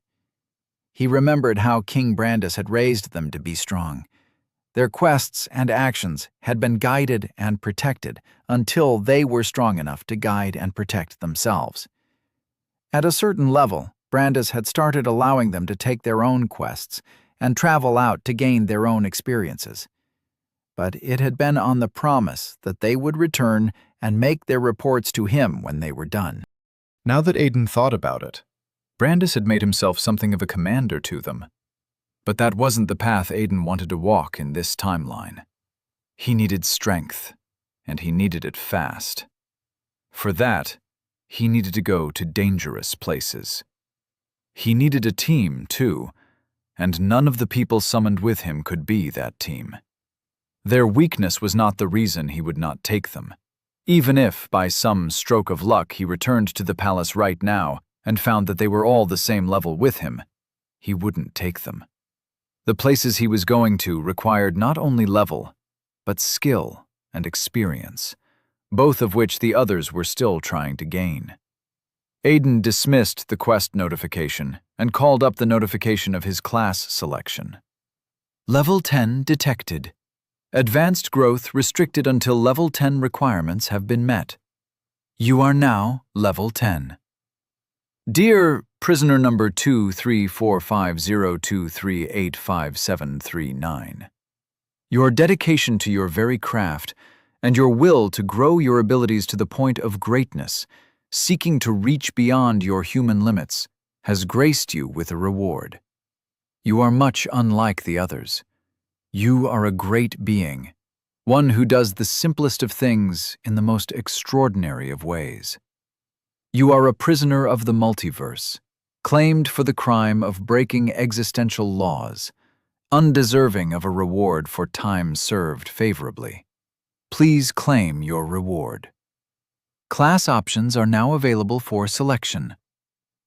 He remembered how King Brandis had raised them to be strong. Their quests and actions had been guided and protected until they were strong enough to guide and protect themselves. At a certain level, Brandis had started allowing them to take their own quests and travel out to gain their own experiences. But it had been on the promise that they would return and make their reports to him when they were done. Now that Aiden thought about it, Brandis had made himself something of a commander to them. But that wasn't the path Aiden wanted to walk in this timeline. He needed strength, and he needed it fast. For that, he needed to go to dangerous places. He needed a team, too, and none of the people summoned with him could be that team. Their weakness was not the reason he would not take them. Even if, by some stroke of luck, he returned to the palace right now and found that they were all the same level with him, he wouldn't take them. The places he was going to required not only level, but skill and experience, both of which the others were still trying to gain. Aiden dismissed the quest notification and called up the notification of his class selection. Level 10 detected. Advanced growth restricted until level 10 requirements have been met. You are now level 10. Dear prisoner number 2345023857739, your dedication to your very craft and your will to grow your abilities to the point of greatness, seeking to reach beyond your human limits, has graced you with a reward. You are much unlike the others. You are a great being, one who does the simplest of things in the most extraordinary of ways. You are a prisoner of the multiverse, claimed for the crime of breaking existential laws, undeserving of a reward for time served favorably. Please claim your reward. Class options are now available for selection.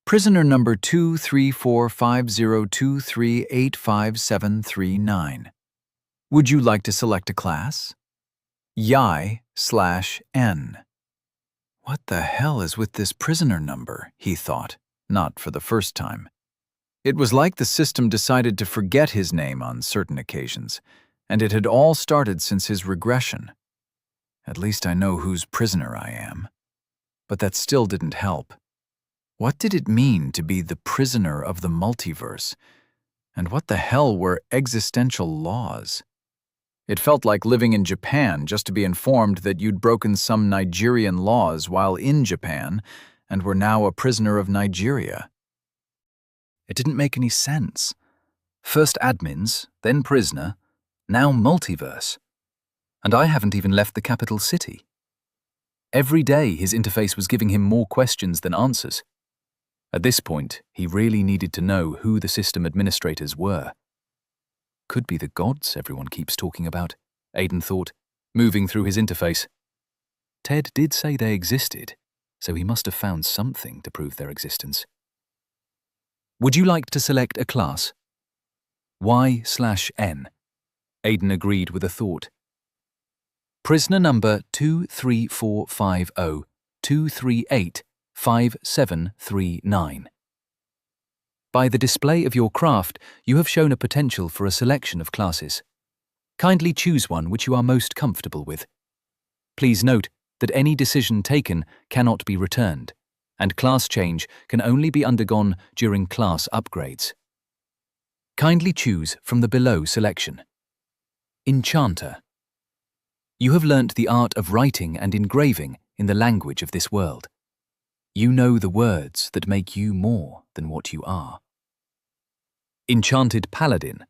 Prisoner number 2345023857739. Would you like to select a class? Yai/N. What the hell is with this prisoner number, he thought, not for the first time. It was like the system decided to forget his name on certain occasions, and it had all started since his regression. At least I know whose prisoner I am. But that still didn't help. What did it mean to be the prisoner of the multiverse? And what the hell were existential laws? It felt like living in Japan just to be informed that you'd broken some Nigerian laws while in Japan and were now a prisoner of Nigeria. It didn't make any sense. First admins, then prisoner, now multiverse. And I haven't even left the capital city. Every day his interface was giving him more questions than answers. At this point, he really needed to know who the system administrators were. Could be the gods everyone keeps talking about, Aiden thought, moving through his interface. Ted did say they existed, so he must have found something to prove their existence. Would you like to select a class? Y/N. Aiden agreed with a thought. Prisoner number 2345023857739. By the display of your craft, you have shown a potential for a selection of classes. Kindly choose one which you are most comfortable with. Please note that any decision taken cannot be returned, and class change can only be undergone during class upgrades. Kindly choose from the below selection. Enchanter. You have learnt the art of writing and engraving in the language of this world. You know the words that make you more than what you are. Enchanted Paladin.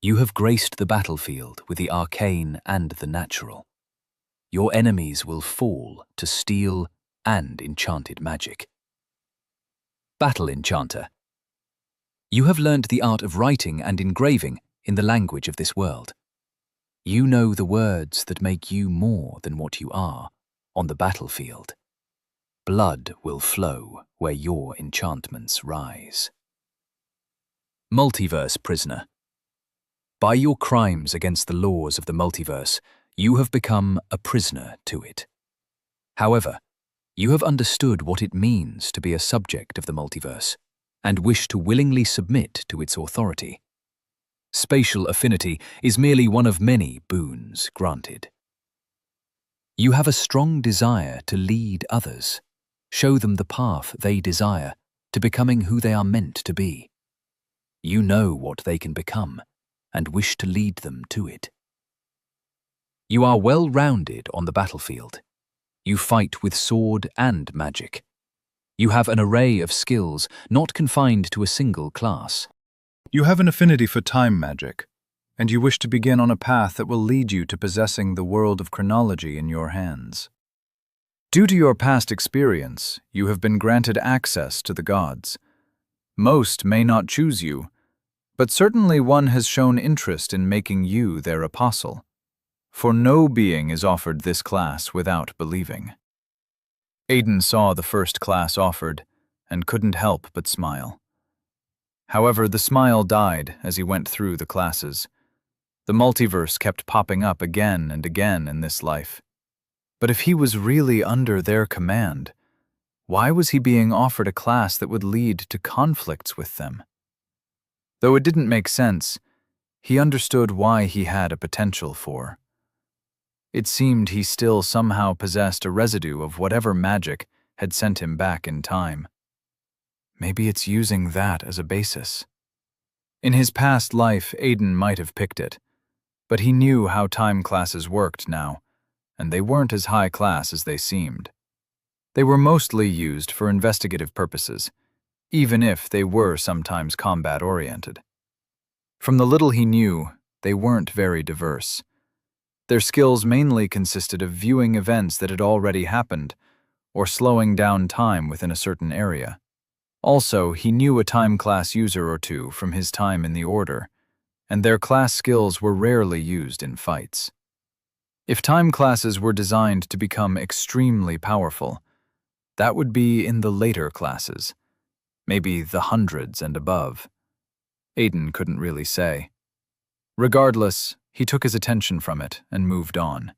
You have graced the battlefield with the arcane and the natural. Your enemies will fall to steel and enchanted magic. Battle Enchanter. You have learnt the art of writing and engraving in the language of this world. You know the words that make you more than what you are on the battlefield. Blood will flow where your enchantments rise. Multiverse Prisoner. By your crimes against the laws of the multiverse, you have become a prisoner to it. However, you have understood what it means to be a subject of the multiverse and wish to willingly submit to its authority. Spatial affinity is merely one of many boons granted. You have a strong desire to lead others, show them the path they desire to becoming who they are meant to be. You know what they can become and wish to lead them to it. You are well-rounded on the battlefield. You fight with sword and magic. You have an array of skills not confined to a single class. You have an affinity for time magic, and you wish to begin on a path that will lead you to possessing the world of chronology in your hands. Due to your past experience, you have been granted access to the gods. Most may not choose you, but certainly one has shown interest in making you their apostle. For no being is offered this class without believing. Aiden saw the first class offered and couldn't help but smile. However, the smile died as he went through the classes. The multiverse kept popping up again and again in this life. But if he was really under their command, why was he being offered a class that would lead to conflicts with them? Though it didn't make sense, He understood why he had a potential for. It seemed he still somehow possessed a residue of whatever magic had sent him back in time. Maybe it's using that as a basis. In his past life, Aiden might have picked it, but he knew how time classes worked now, and they weren't as high class as they seemed. They were mostly used for investigative purposes, even if they were sometimes combat-oriented. From the little he knew, they weren't very diverse. Their skills mainly consisted of viewing events that had already happened, or slowing down time within a certain area. Also, he knew a time class user or two from his time in the Order, and their class skills were rarely used in fights. If time classes were designed to become extremely powerful, that would be in the later classes, maybe the hundreds and above. Aiden couldn't really say. Regardless, he took his attention from it and moved on.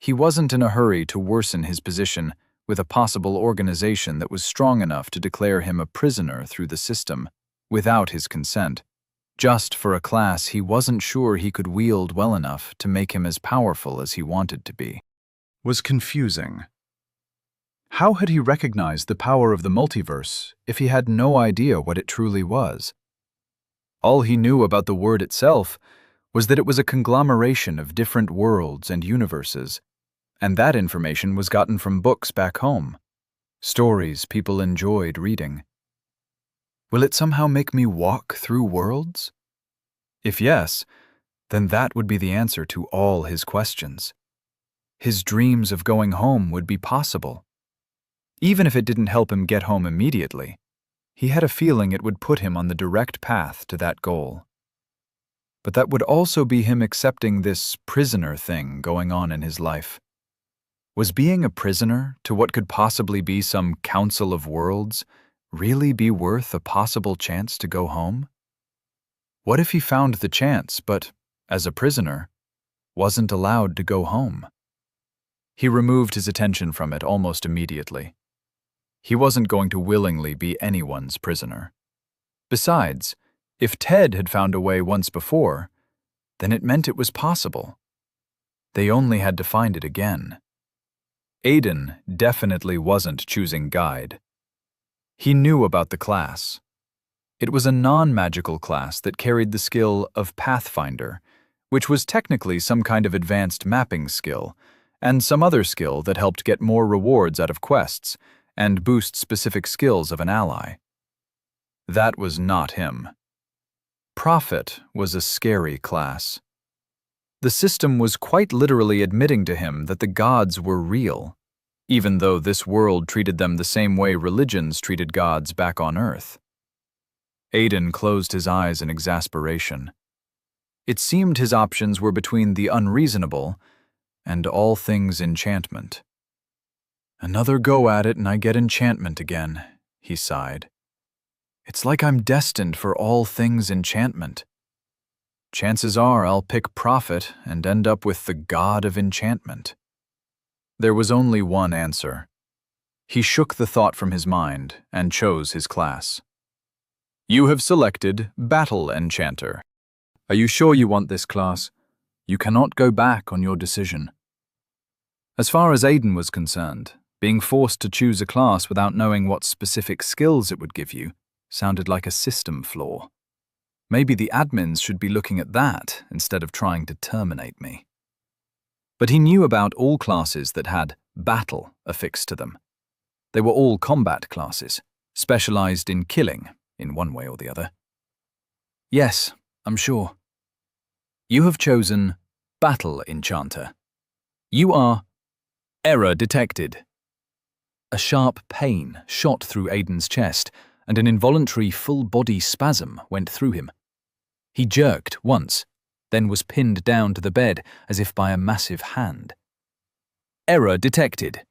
He wasn't in a hurry to worsen his position with a possible organization that was strong enough to declare him a prisoner through the system, without his consent, just for a class he wasn't sure he could wield well enough to make him as powerful as he wanted to be. Was confusing. How had he recognized the power of the multiverse if he had no idea what it truly was? All he knew about the word itself was that it was a conglomeration of different worlds and universes, and that information was gotten from books back home, stories people enjoyed reading. Will it somehow make me walk through worlds? If yes, then that would be the answer to all his questions. His dreams of going home would be possible. Even if it didn't help him get home immediately, he had a feeling it would put him on the direct path to that goal. But that would also be him accepting this prisoner thing going on in his life. Was being a prisoner to what could possibly be some council of worlds really be worth a possible chance to go home? What if he found the chance, but, as a prisoner, wasn't allowed to go home? He removed his attention from it almost immediately. He wasn't going to willingly be anyone's prisoner. Besides, if Ted had found a way once before, then it meant it was possible. They only had to find it again. Aiden definitely wasn't choosing guide. He knew about the class. It was a non-magical class that carried the skill of Pathfinder, which was technically some kind of advanced mapping skill, and some other skill that helped get more rewards out of quests and boost specific skills of an ally. That was not him. Prophet was a scary class. The system was quite literally admitting to him that the gods were real, even though this world treated them the same way religions treated gods back on Earth. Aiden closed his eyes in exasperation. It seemed his options were between the unreasonable and all things enchantment. Another go at it and I get enchantment again, he sighed. It's like I'm destined for all things enchantment. Chances are I'll pick Prophet and end up with the god of enchantment. There was only one answer. He shook the thought from his mind and chose his class. You have selected Battle Enchanter. Are you sure you want this class? You cannot go back on your decision. As far as Aiden was concerned, being forced to choose a class without knowing what specific skills it would give you sounded like a system flaw. Maybe the admins should be looking at that instead of trying to terminate me. But he knew about all classes that had battle affixed to them. They were all combat classes, specialized in killing in one way or the other. Yes, I'm sure. You have chosen Battle Enchanter. You are error detected. A sharp pain shot through Aiden's chest, and an involuntary full-body spasm went through him. He jerked once, then was pinned down to the bed as if by a massive hand. Error detected.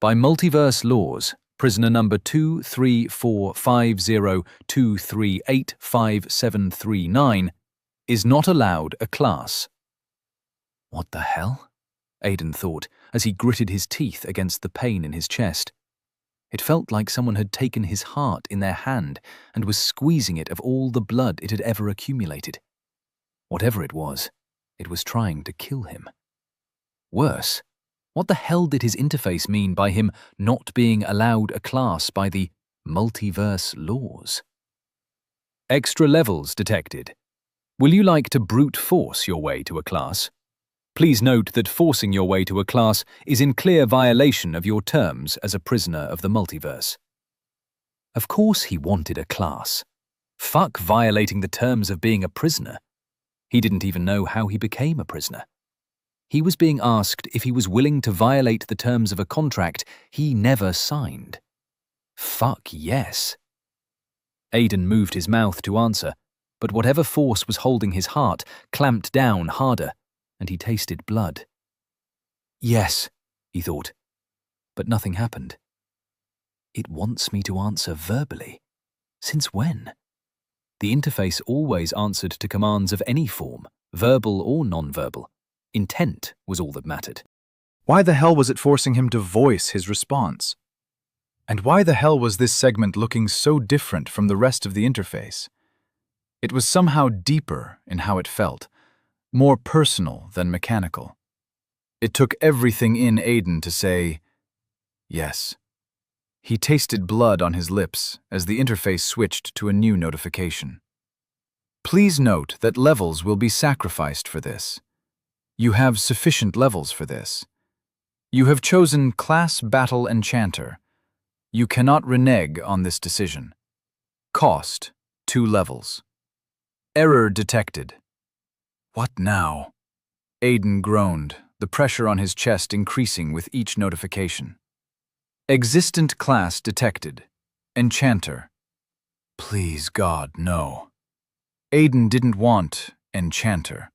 By multiverse laws, prisoner number 2345023855739 is not allowed a class. What the hell? Aiden thought as he gritted his teeth against the pain in his chest. It felt like someone had taken his heart in their hand and was squeezing it of all the blood it had ever accumulated. Whatever it was trying to kill him. Worse, what the hell did his interface mean by him not being allowed a class by the multiverse laws? Extra levels detected. Will you like to brute force your way to a class? Please note that forcing your way to a class is in clear violation of your terms as a prisoner of the multiverse. Of course he wanted a class. Fuck violating the terms of being a prisoner. He didn't even know how he became a prisoner. He was being asked if he was willing to violate the terms of a contract he never signed. Fuck yes. Aiden moved his mouth to answer, but whatever force was holding his heart clamped down harder, and he tasted blood. Yes, he thought, but nothing happened. It wants me to answer verbally. Since when? The interface always answered to commands of any form, verbal or non-verbal. Intent was all that mattered. Why the hell was it forcing him to voice his response? And why the hell was this segment looking so different from the rest of the interface? It was somehow deeper in how it felt, more personal than mechanical. It took everything in Aiden to say, yes. He tasted blood on his lips as the interface switched to a new notification. Please note that levels will be sacrificed for this. You have sufficient levels for this. You have chosen Class Battle Enchanter. You cannot renege on this decision. Cost, 2 levels. Error detected. What now? Aiden groaned, the pressure on his chest increasing with each notification. Existent class detected. Enchanter. Please, God, no. Aiden didn't want Enchanter.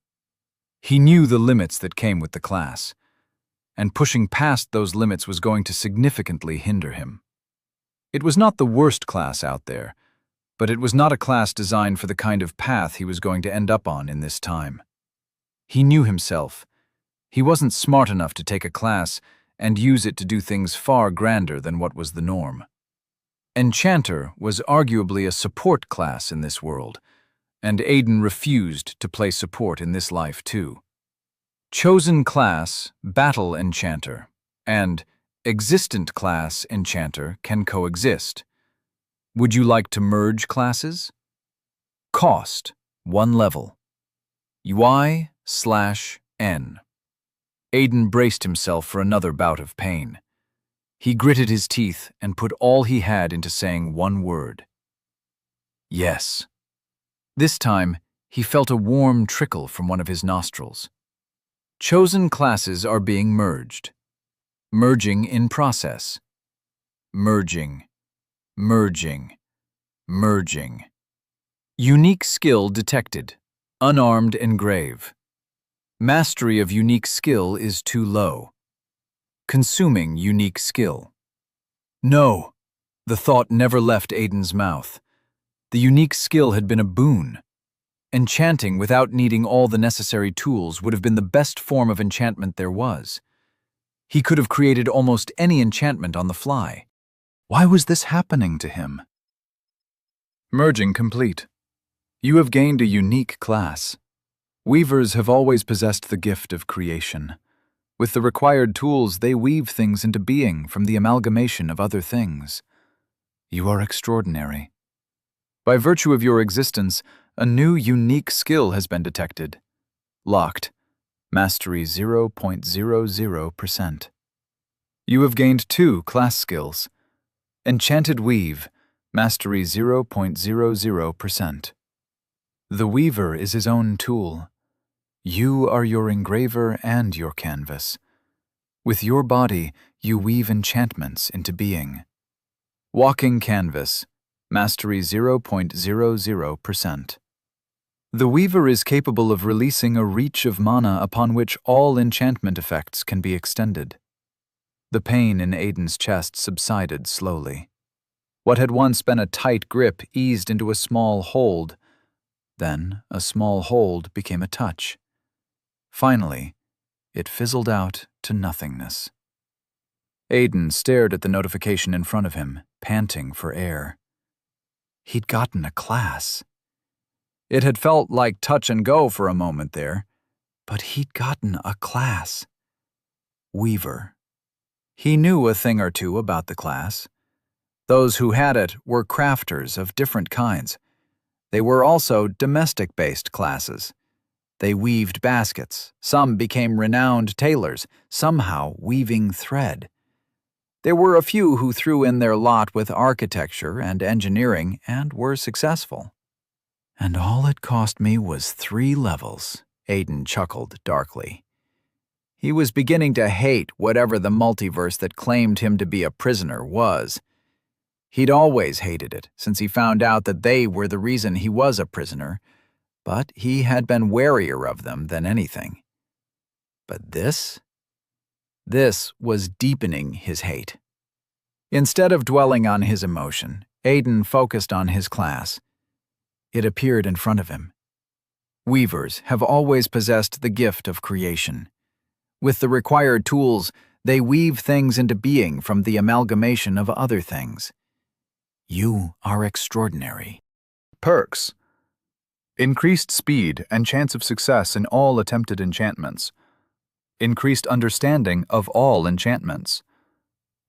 He knew the limits that came with the class, and pushing past those limits was going to significantly hinder him. It was not the worst class out there, but it was not a class designed for the kind of path he was going to end up on in this time. He knew himself. He wasn't smart enough to take a class and use it to do things far grander than what was the norm. Enchanter was arguably a support class in this world, and Aiden refused to play support in this life too. Chosen class, Battle Enchanter, and Existent class Enchanter can coexist. Would you like to merge classes? Cost, 1 level. UI/N. Aiden braced himself for another bout of pain. He gritted his teeth and put all he had into saying one word. Yes. This time, he felt a warm trickle from one of his nostrils. Chosen classes are being merged. Merging in process. Merging. Merging. Merging. Unique skill detected. Unarmed engrave. Mastery of unique skill is too low. Consuming unique skill. No. The thought never left Aiden's mouth. The unique skill had been a boon. Enchanting without needing all the necessary tools would have been the best form of enchantment there was. He could have created almost any enchantment on the fly. Why was this happening to him? Merging complete. You have gained a unique class. Weavers have always possessed the gift of creation. With the required tools, they weave things into being from the amalgamation of other things. You are extraordinary. By virtue of your existence, a new unique skill has been detected. Locked. Mastery 0.00%. You have gained 2 class skills. Enchanted Weave. Mastery 0.00%. The Weaver is his own tool. You are your engraver and your canvas. With your body, you weave enchantments into being. Walking Canvas. Mastery 0.00%. The Weaver is capable of releasing a reach of mana upon which all enchantment effects can be extended. The pain in Aiden's chest subsided slowly. What had once been a tight grip eased into a small hold. Then a small hold became a touch. Finally, it fizzled out to nothingness. Aiden stared at the notification in front of him, panting for air. He'd gotten a class. It had felt like touch and go for a moment there, but he'd gotten a class. Weaver. He knew a thing or two about the class. Those who had it were crafters of different kinds. They were also domestic-based classes. They weaved baskets. Some became renowned tailors, somehow weaving thread. There were a few who threw in their lot with architecture and engineering and were successful. And all it cost me was 3 levels, Aiden chuckled darkly. He was beginning to hate whatever the multiverse that claimed him to be a prisoner was. He'd always hated it, since he found out that they were the reason he was a prisoner, but he had been warier of them than anything. But this was deepening his hate. Instead of dwelling on his emotion, Aiden focused on his class. It appeared in front of him. Weavers have always possessed the gift of creation. With the required tools, they weave things into being from the amalgamation of other things. You are extraordinary. Perks. Increased speed and chance of success in all attempted enchantments. Increased understanding of all enchantments.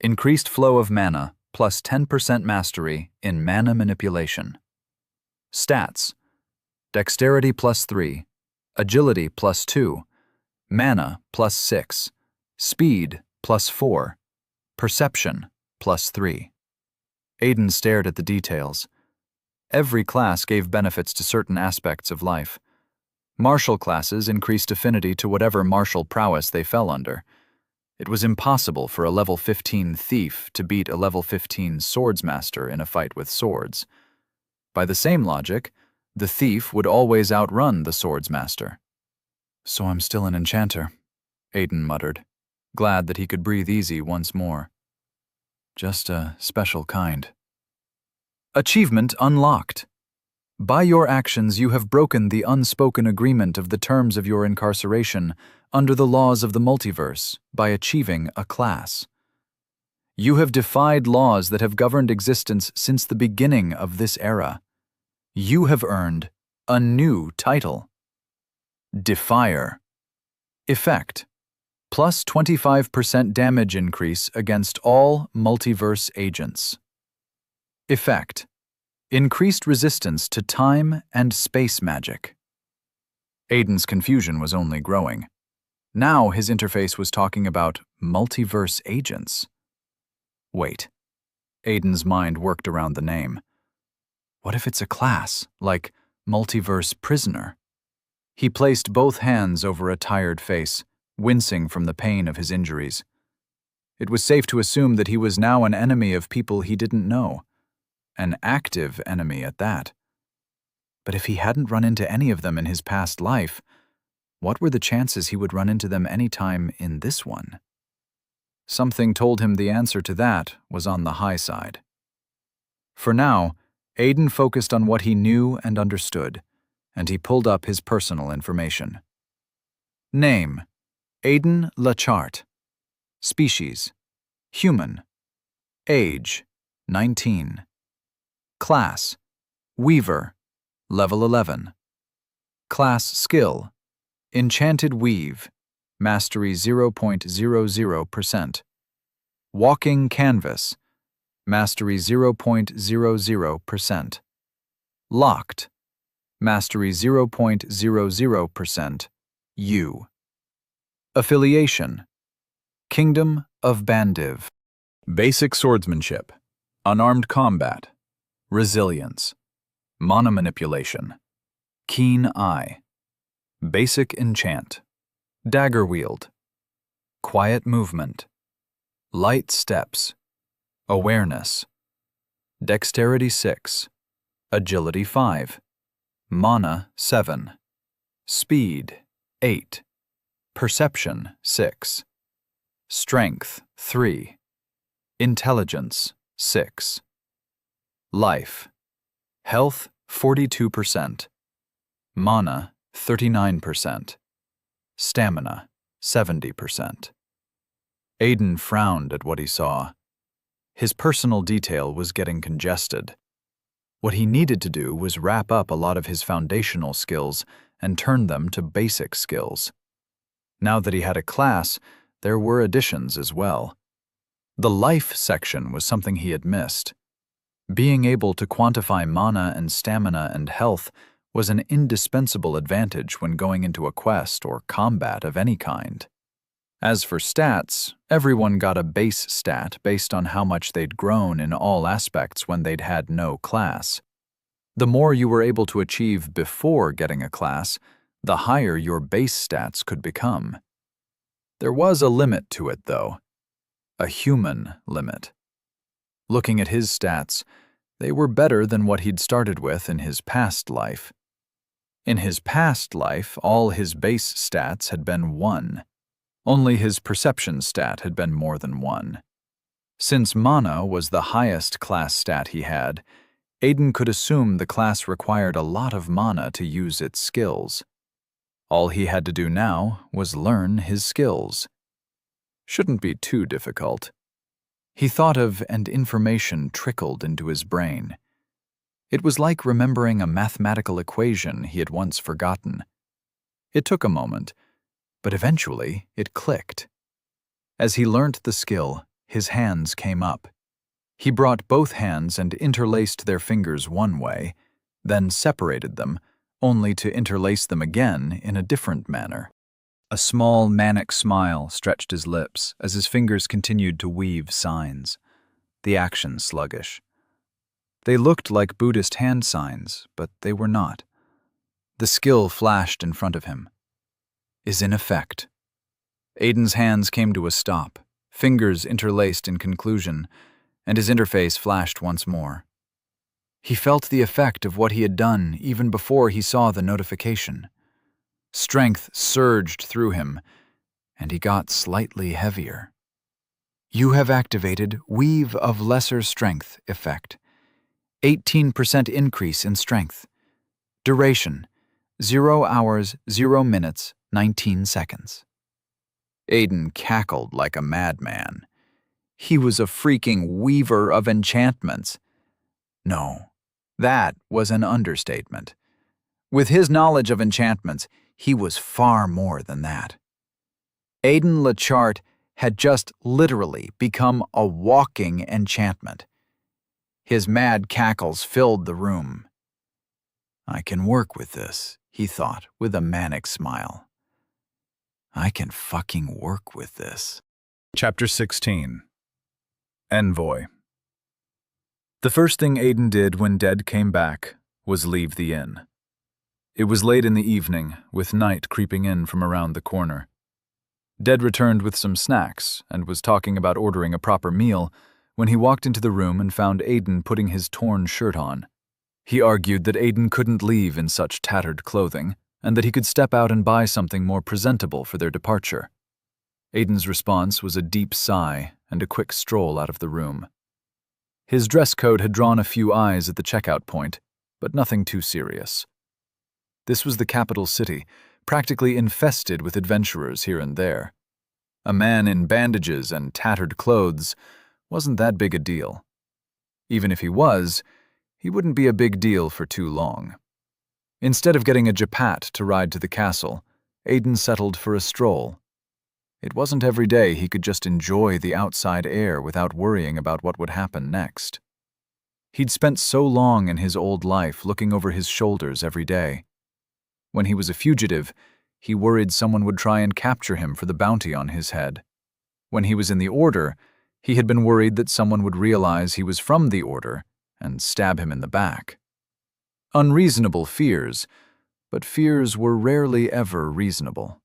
Increased flow of mana, plus 10% mastery in mana manipulation. Stats. Dexterity plus 3, agility plus 2, mana plus 6, speed plus 4, perception plus 3. Aiden stared at the details. Every class gave benefits to certain aspects of life. Martial classes increased affinity to whatever martial prowess they fell under. It was impossible for a level 15 thief to beat a level 15 swordsmaster in a fight with swords. By the same logic, the thief would always outrun the swordsmaster. So I'm still an enchanter, Aiden muttered, glad that he could breathe easy once more. Just a special kind. Achievement unlocked. By your actions you have broken the unspoken agreement of the terms of your incarceration under the laws of the multiverse by achieving a class. You have defied laws that have governed existence since the beginning of this era. You have earned a new title. Defier. Effect. Plus 25% damage increase against all multiverse agents. Effect. Increased resistance to time and space magic. Aiden's confusion was only growing. Now his interface was talking about multiverse agents. Wait. Aiden's mind worked around the name. What if it's a class, like multiverse prisoner? He placed both hands over a tired face, wincing from the pain of his injuries. It was safe to assume that he was now an enemy of people he didn't know. An active enemy at that. But if he hadn't run into any of them in his past life, what were the chances he would run into them any time in this one? Something told him the answer to that was on the high side. For now, Aiden focused on what he knew and understood, and he pulled up his personal information. Name: Aiden Lachart. Species: human. Age: 19. Class: Weaver. Level 11. Class skill: Enchanted Weave. Mastery 0.00%. Walking Canvas. Mastery 0.00%. Locked. Mastery 0.00%. U. Affiliation: Kingdom of Bandiv. Basic swordsmanship. Unarmed combat. Resilience. Mana manipulation. Keen eye. Basic enchant. Dagger wield. Quiet movement. Light steps. Awareness. Dexterity 6. Agility 5. Mana 7. Speed 8. Perception 6. Strength 3. Intelligence 6. Life. Health 42%. Mana 39%. Stamina 70%. Aiden frowned at what he saw. His personal detail was getting congested. What he needed to do was wrap up a lot of his foundational skills and turn them to basic skills. Now that he had a class, there were additions as well. The life section was something he had missed. Being able to quantify mana and stamina and health was an indispensable advantage when going into a quest or combat of any kind. As for stats, everyone got a base stat based on how much they'd grown in all aspects when they'd had no class. The more you were able to achieve before getting a class, the higher your base stats could become. There was a limit to it, though. A human limit. Looking at his stats, they were better than what he'd started with in his past life. In his past life, all his base stats had been 1. Only his perception stat had been more than 1. Since mana was the highest class stat he had, Aiden could assume the class required a lot of mana to use its skills. All he had to do now was learn his skills. Shouldn't be too difficult. He thought of, and information trickled into his brain. It was like remembering a mathematical equation he had once forgotten. It took a moment, but eventually it clicked. As he learnt the skill, his hands came up. He brought both hands and interlaced their fingers one way, then separated them, only to interlace them again in a different manner. A small, manic smile stretched his lips as his fingers continued to weave signs, the action sluggish. They looked like Buddhist hand signs, but they were not. The skill flashed in front of him. Is in effect. Aiden's hands came to a stop, fingers interlaced in conclusion, and his interface flashed once more. He felt the effect of what he had done even before he saw the notification. Strength surged through him, and he got slightly heavier. You have activated Weave of Lesser Strength effect. 18% increase in strength. Duration, 0 hours, 0 minutes, 19 seconds. Aiden cackled like a madman. He was a freaking weaver of enchantments. No, that was an understatement. With his knowledge of enchantments, he was far more than that. Aiden LeChart had just literally become a walking enchantment. His mad cackles filled the room. I can work with this, he thought with a manic smile. I can fucking work with this. Chapter 16. Envoy. The first thing Aiden did when Dead came back was leave the inn. It was late in the evening, with night creeping in from around the corner. Dead returned with some snacks and was talking about ordering a proper meal when he walked into the room and found Aiden putting his torn shirt on. He argued that Aiden couldn't leave in such tattered clothing and that he could step out and buy something more presentable for their departure. Aiden's response was a deep sigh and a quick stroll out of the room. His dress code had drawn a few eyes at the checkout point, but nothing too serious. This was the capital city, practically infested with adventurers here and there. A man in bandages and tattered clothes wasn't that big a deal. Even if he was, he wouldn't be a big deal for too long. Instead of getting a japat to ride to the castle, Aiden settled for a stroll. It wasn't every day he could just enjoy the outside air without worrying about what would happen next. He'd spent so long in his old life looking over his shoulders every day. When he was a fugitive, he worried someone would try and capture him for the bounty on his head. When he was in the Order, he had been worried that someone would realize he was from the Order and stab him in the back. Unreasonable fears, but fears were rarely ever reasonable.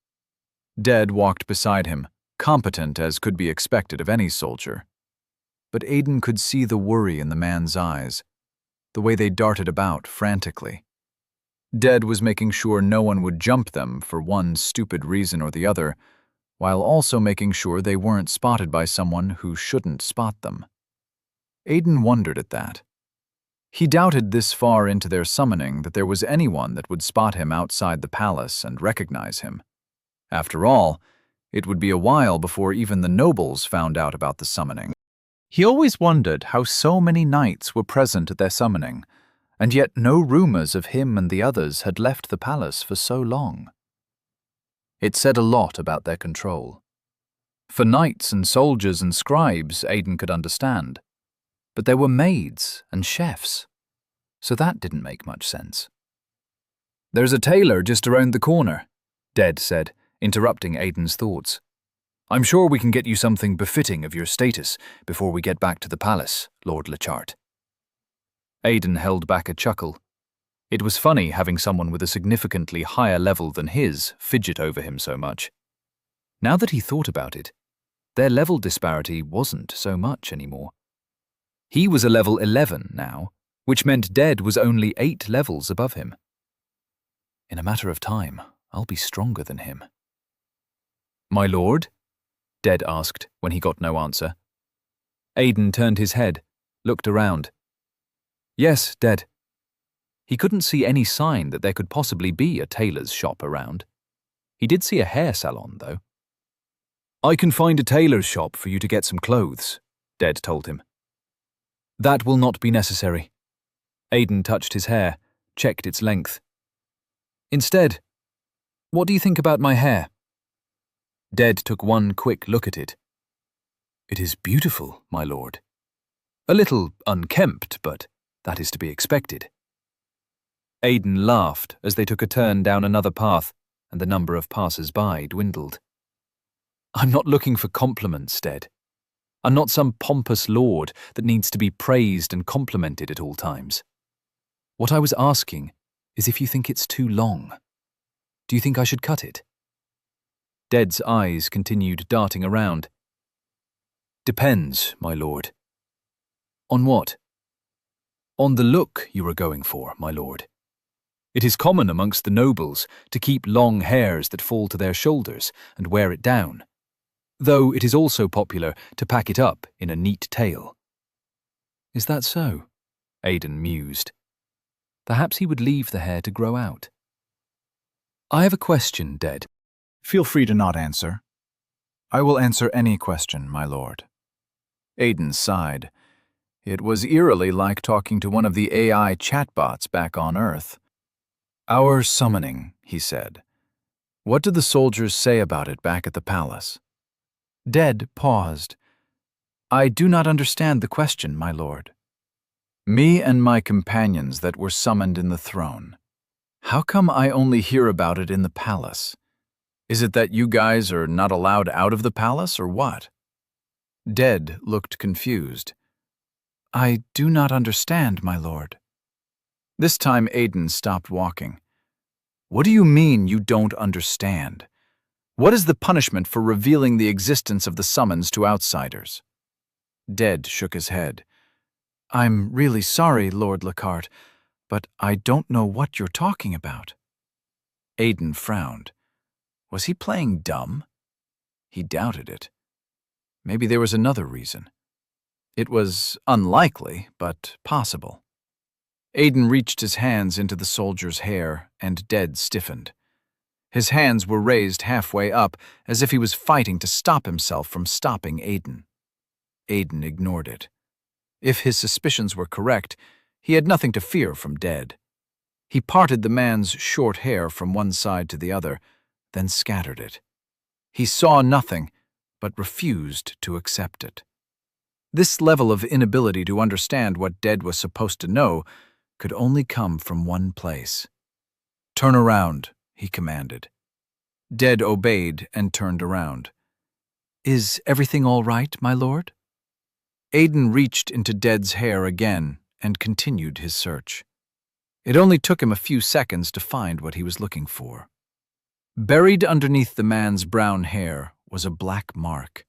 Dead walked beside him, competent as could be expected of any soldier. But Aiden could see the worry in the man's eyes, the way they darted about frantically. Dead was making sure no one would jump them for one stupid reason or the other, while also making sure they weren't spotted by someone who shouldn't spot them. Aiden wondered at that. He doubted this far into their summoning that there was anyone that would spot him outside the palace and recognize him. After all, it would be a while before even the nobles found out about the summoning. He always wondered how so many knights were present at their summoning, and yet no rumors of him and the others had left the palace for so long. It said a lot about their control. For knights and soldiers and scribes, Aiden could understand, but there were maids and chefs, so that didn't make much sense. "There's a tailor just around the corner," Dead said, interrupting Aiden's thoughts. "I'm sure we can get you something befitting of your status before we get back to the palace, Lord Lechart." Aiden held back a chuckle. It was funny having someone with a significantly higher level than his fidget over him so much. Now that he thought about it, their level disparity wasn't so much anymore. He was a level 11 now, which meant Dead was only 8 levels above him. In a matter of time, I'll be stronger than him. "My lord?" Dead asked when he got no answer. Aiden turned his head, looked around. "Yes, Dead." He couldn't see any sign that there could possibly be a tailor's shop around. He did see a hair salon, though. "I can find a tailor's shop for you to get some clothes," Dead told him. "That will not be necessary." Aiden touched his hair, checked its length. "Instead, what do you think about my hair?" Dead took one quick look at it. "It is beautiful, my lord. A little unkempt, but that is to be expected." Aiden laughed as they took a turn down another path, and the number of passers-by dwindled. "I'm not looking for compliments, Dead. I'm not some pompous lord that needs to be praised and complimented at all times. What I was asking is if you think it's too long. Do you think I should cut it?" Dead's eyes continued darting around. "Depends, my lord." "On what?" "On the look you are going for, my lord. It is common amongst the nobles to keep long hairs that fall to their shoulders and wear it down, though it is also popular to pack it up in a neat tail." "Is that so?" Aiden mused. Perhaps he would leave the hair to grow out. "I have a question, Dead." Feel free to not answer. I will answer any question, my lord. Aiden sighed. It was eerily like talking to one of the AI chatbots back on Earth. "Our summoning," he said. "What did the soldiers say about it back at the palace?" Dead paused. "I do not understand the question, my lord." "Me and my companions that were summoned in the throne. How come I only hear about it in the palace? Is it that you guys are not allowed out of the palace, or what?" Dead looked confused. "I do not understand, my lord." This time Aiden stopped walking. "What do you mean you don't understand? What is the punishment for revealing the existence of the summons to outsiders?" Dead shook his head. "I'm really sorry, Lord Lechart, but I don't know what you're talking about." Aiden frowned. Was he playing dumb? He doubted it. Maybe there was another reason. It was unlikely, but possible. Aiden reached his hands into the soldier's hair, and Dead stiffened. His hands were raised halfway up, as if he was fighting to stop himself from stopping Aiden. Aiden ignored it. If his suspicions were correct, he had nothing to fear from Dead. He parted the man's short hair from one side to the other, then scattered it. He saw nothing, but refused to accept it. This level of inability to understand what Dead was supposed to know could only come from one place. "Turn around," he commanded. Dead obeyed and turned around. "Is everything all right, my lord?" Aiden reached into Dead's hair again and continued his search. It only took him a few seconds to find what he was looking for. Buried underneath the man's brown hair was a black mark.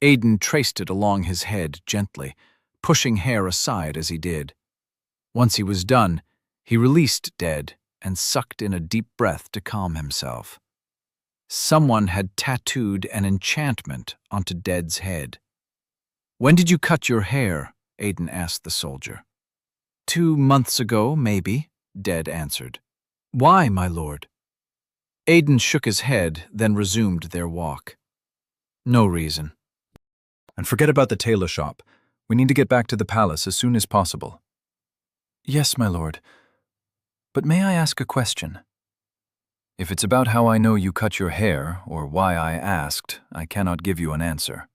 Aiden traced it along his head gently, pushing hair aside as he did. Once he was done, he released Dead and sucked in a deep breath to calm himself. Someone had tattooed an enchantment onto Dead's head. "When did you cut your hair?" Aiden asked the soldier. 2 months ago, maybe," Dead answered. "Why, my lord?" Aiden shook his head, then resumed their walk. "No reason." And forget about the tailor shop. We need to get back to the palace as soon as possible. Yes, my lord. But may I ask a question? If it's about how I know you cut your hair, or why I asked, I cannot give you an answer.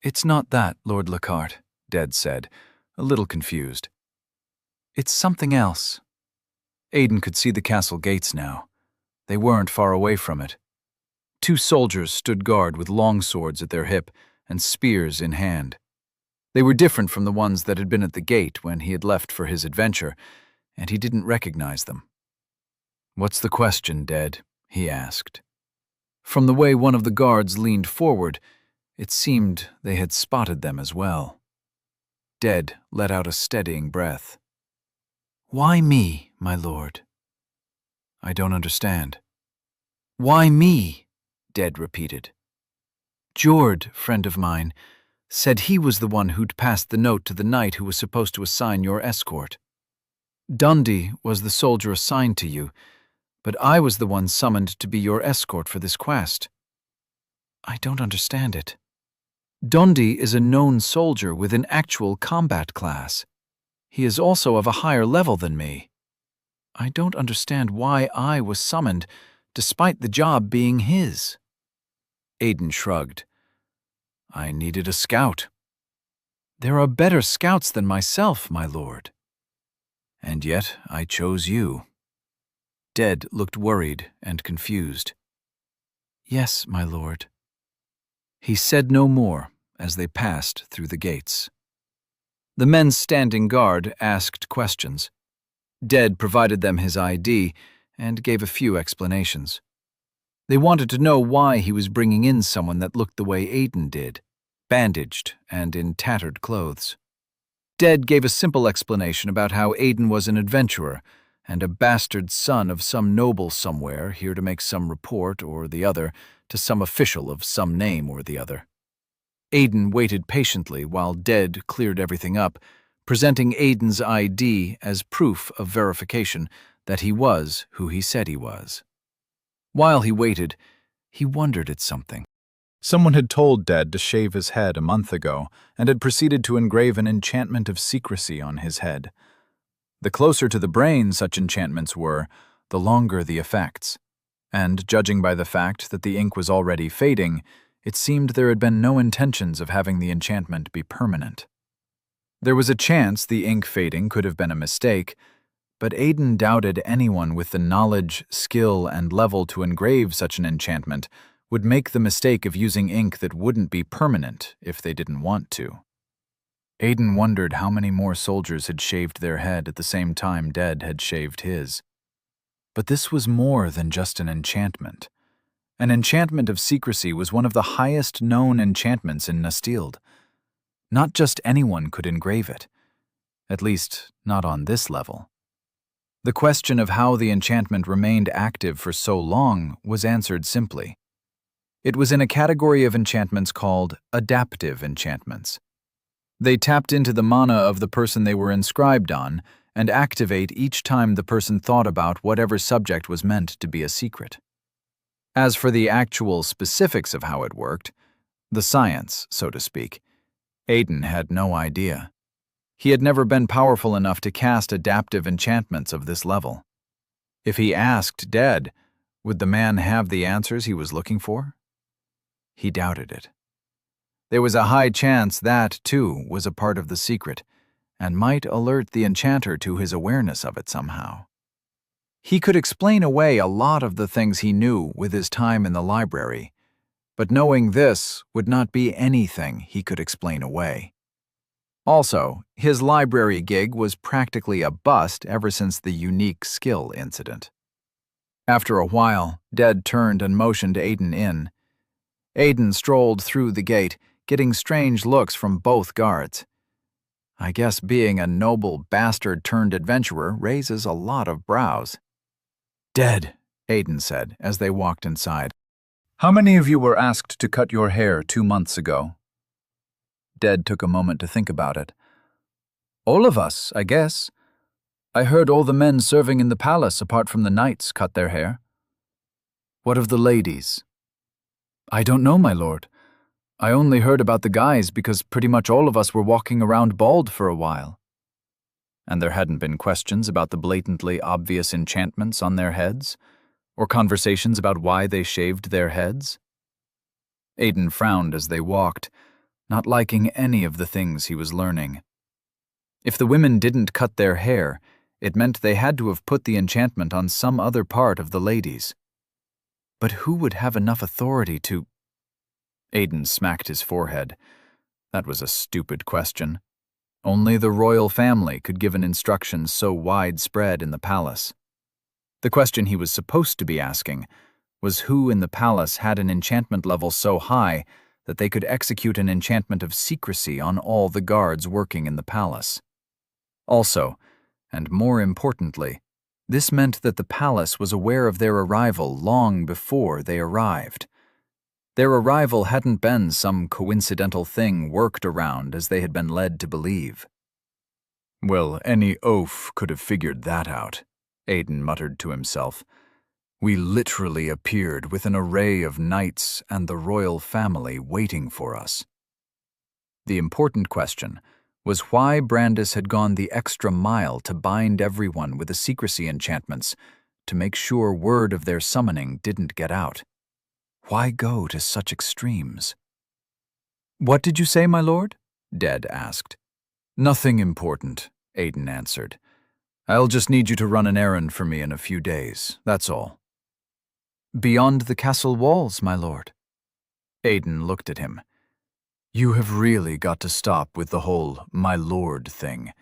It's not that, Lord Lockhart, Dead said, a little confused. It's something else. Aidan could see the castle gates now. They weren't far away from it. 2 soldiers stood guard with long swords at their hip and spears in hand. They were different from the ones that had been at the gate when he had left for his adventure, and he didn't recognize them. "What's the question, Dead?" he asked. From the way one of the guards leaned forward, it seemed they had spotted them as well. Dead let out a steadying breath. "Why me, my lord?" "I don't understand." "Why me?" Dead repeated. "Jord, friend of mine, said he was the one who'd passed the note to the knight who was supposed to assign your escort. Dundee was the soldier assigned to you, but I was the one summoned to be your escort for this quest." "I don't understand it." "Dundee is a known soldier with an actual combat class. He is also of a higher level than me. I don't understand why I was summoned, despite the job being his." Aidan shrugged. "I needed a scout." "There are better scouts than myself, my lord." "And yet I chose you." Dead looked worried and confused. "Yes, my lord." He said no more as they passed through the gates. The men standing guard asked questions. Dead provided them his ID and gave a few explanations. They wanted to know why he was bringing in someone that looked the way Aidan did, bandaged and in tattered clothes. Dead gave a simple explanation about how Aidan was an adventurer and a bastard son of some noble somewhere here to make some report or the other to some official of some name or the other. Aidan waited patiently while Dead cleared everything up, presenting Aidan's ID as proof of verification that he was who he said he was. While he waited, he wondered at something. Someone had told Dead to shave his head a month ago and had proceeded to engrave an enchantment of secrecy on his head. The closer to the brain such enchantments were, the longer the effects. And judging by the fact that the ink was already fading, it seemed there had been no intentions of having the enchantment be permanent. There was a chance the ink fading could have been a mistake, but Aidan doubted anyone with the knowledge, skill, and level to engrave such an enchantment would make the mistake of using ink that wouldn't be permanent if they didn't want to. Aidan wondered how many more soldiers had shaved their head at the same time Dead had shaved his. But this was more than just an enchantment. An enchantment of secrecy was one of the highest known enchantments in Nastild. Not just anyone could engrave it. At least, not on this level. The question of how the enchantment remained active for so long was answered simply. It was in a category of enchantments called adaptive enchantments. They tapped into the mana of the person they were inscribed on and activate each time the person thought about whatever subject was meant to be a secret. As for the actual specifics of how it worked, the science, so to speak, Aidan had no idea. He had never been powerful enough to cast adaptive enchantments of this level. If he asked Dead, would the man have the answers he was looking for? He doubted it. There was a high chance that, too, was a part of the secret, and might alert the enchanter to his awareness of it somehow. He could explain away a lot of the things he knew with his time in the library, but knowing this would not be anything he could explain away. Also, his library gig was practically a bust ever since the unique skill incident. After a while, Dead turned and motioned Aidan in. Aidan strolled through the gate, getting strange looks from both guards. I guess being a noble bastard-turned-adventurer raises a lot of brows. "Dead," Aidan said as they walked inside. "How many of you were asked to cut your hair 2 months ago?" Dead took a moment to think about it. "All of us, I guess. I heard all the men serving in the palace apart from the knights cut their hair." "What of the ladies?" "I don't know, my lord. I only heard about the guys because pretty much all of us were walking around bald for a while." and there hadn't been questions about the blatantly obvious enchantments on their heads, or conversations about why they shaved their heads. Aiden frowned as they walked, not liking any of the things he was learning. If the women didn't cut their hair, it meant they had to have put the enchantment on some other part of the ladies. But who would have enough authority to— Aiden smacked his forehead. That was a stupid question. Only the royal family could give an instruction so widespread in the palace. The question he was supposed to be asking was who in the palace had an enchantment level so high that they could execute an enchantment of secrecy on all the guards working in the palace. Also, and more importantly, this meant that the palace was aware of their arrival long before they arrived. Their arrival hadn't been some coincidental thing worked around as they had been led to believe. Well, any oaf could have figured that out, Aiden muttered to himself. We literally appeared with an array of knights and the royal family waiting for us. The important question was why Brandis had gone the extra mile to bind everyone with the secrecy enchantments to make sure word of their summoning didn't get out. Why go to such extremes? "What did you say, my lord?" Ded asked. "Nothing important," Aiden answered. "I'll just need you to run an errand for me in a few days, that's all." "Beyond the castle walls, my lord." Aiden looked at him. "You have really got to stop with the whole 'my lord' thing.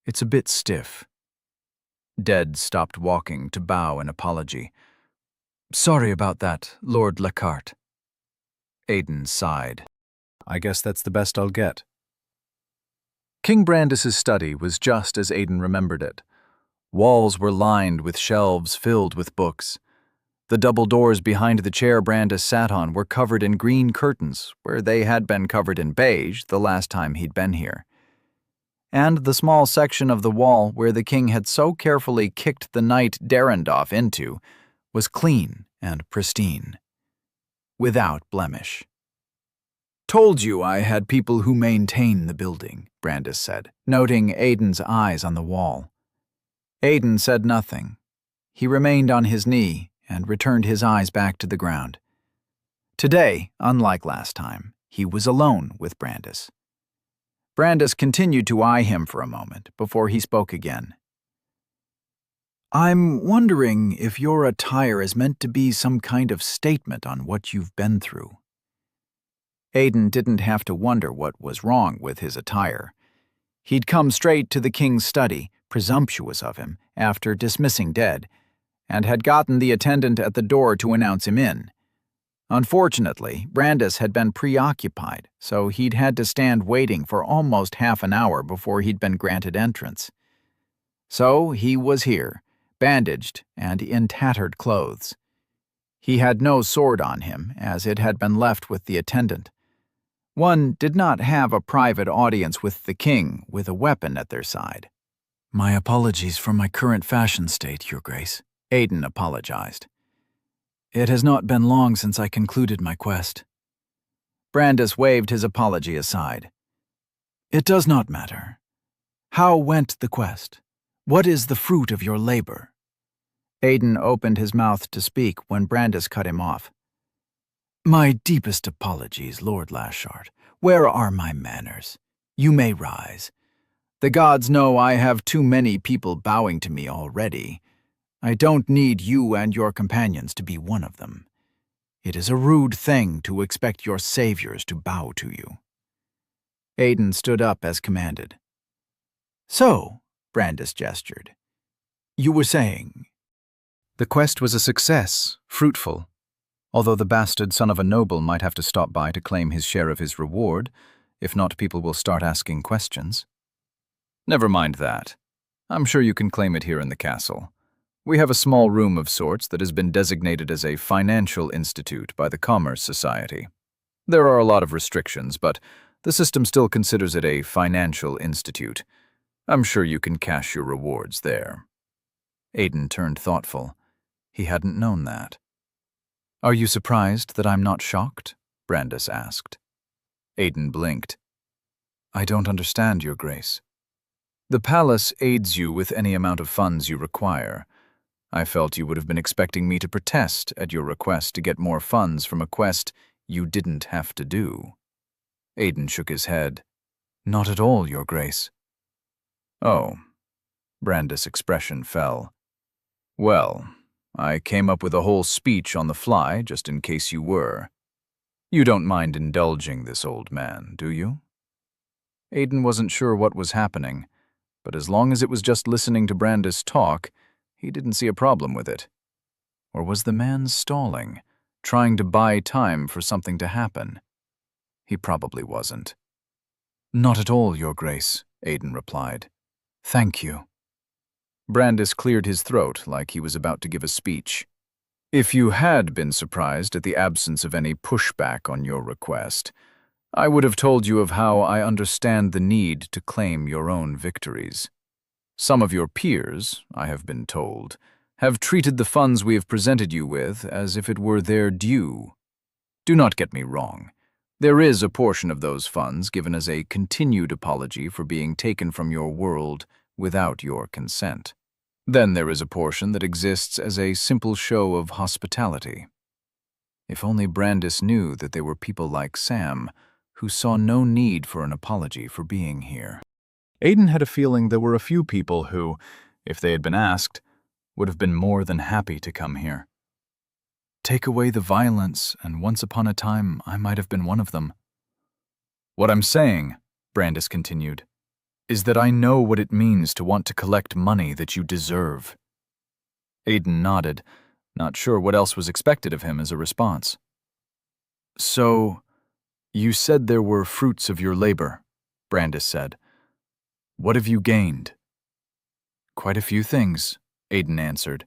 It's a bit stiff." Ded stopped walking to bow in apology. "Sorry about that, Lord Lacarte." Aiden sighed. "I guess that's the best I'll get." King Brandis's study was just as Aiden remembered it. Walls were lined with shelves filled with books. The double doors behind the chair Brandis sat on were covered in green curtains, where they had been covered in beige the last time he'd been here. And the small section of the wall where the king had so carefully kicked the knight Darendoff into was clean and pristine, without blemish. "Told you I had people who maintain the building," Brandis said, noting Aiden's eyes on the wall. Aiden said nothing. He remained on his knee and returned his eyes back to the ground. Today, unlike last time, he was alone with Brandis. Brandis continued to eye him for a moment before he spoke again. "I'm wondering if your attire is meant to be some kind of statement on what you've been through." Aiden didn't have to wonder what was wrong with his attire. He'd come straight to the king's study, presumptuous of him, after dismissing Ded, and had gotten the attendant at the door to announce him in. Unfortunately, Brandis had been preoccupied, so he'd had to stand waiting for almost half an hour before he'd been granted entrance. So he was here, bandaged and in tattered clothes. He had no sword on him, as it had been left with the attendant. One did not have a private audience with the king with a weapon at their side. "My apologies for my current fashion state, Your Grace," Aiden apologized. "It has not been long since I concluded my quest." Brandis waved his apology aside. "It does not matter. How went the quest? What is the fruit of your labor?" Aiden opened his mouth to speak when Brandis cut him off. "My deepest apologies, Lord Lashard. Where are my manners? You may rise. The gods know I have too many people bowing to me already. I don't need you and your companions to be one of them. It is a rude thing to expect your saviors to bow to you." Aiden stood up as commanded. "So," Brandis gestured, "you were saying—" The quest was a success, fruitful. Although the bastard son of a noble might have to stop by to claim his share of his reward, if not, people will start asking questions. "Never mind that. I'm sure you can claim it here in the castle. We have a small room of sorts that has been designated as a financial institute by the Commerce Society. There are a lot of restrictions, but the system still considers it a financial institute. I'm sure you can cash your rewards there." Aiden turned thoughtful. He hadn't known that. "Are you surprised that I'm not shocked?" Brandis asked. Aiden blinked. "I don't understand, Your Grace." The palace aids you with any amount of funds you require. I felt you would have been expecting me to protest at your request to get more funds from a quest you didn't have to do. Aiden shook his head. Not at all, Your Grace. Oh. Brandis' expression fell. Well, I came up with a whole speech on the fly, just in case you were. You don't mind indulging this old man, do you? Aiden wasn't sure what was happening, but as long as it was just listening to Brandis talk, he didn't see a problem with it. Or was the man stalling, trying to buy time for something to happen? He probably wasn't. Not at all, Your Grace, Aiden replied. Thank you. Brandis cleared his throat like he was about to give a speech. If you had been surprised at the absence of any pushback on your request, I would have told you of how I understand the need to claim your own victories. Some of your peers, I have been told, have treated the funds we have presented you with as if it were their due. Do not get me wrong. There is a portion of those funds given as a continued apology for being taken from your world without your consent. Then there is a portion that exists as a simple show of hospitality. If only Brandis knew that there were people like Sam who saw no need for an apology for being here. Aiden had a feeling there were a few people who, if they had been asked, would have been more than happy to come here. Take away the violence, and once upon a time I might have been one of them. What I'm saying, Brandis continued, is that I know what it means to want to collect money that you deserve. Aiden nodded, not sure what else was expected of him as a response. So, you said there were fruits of your labor, Brandis said. What have you gained? Quite a few things, Aiden answered.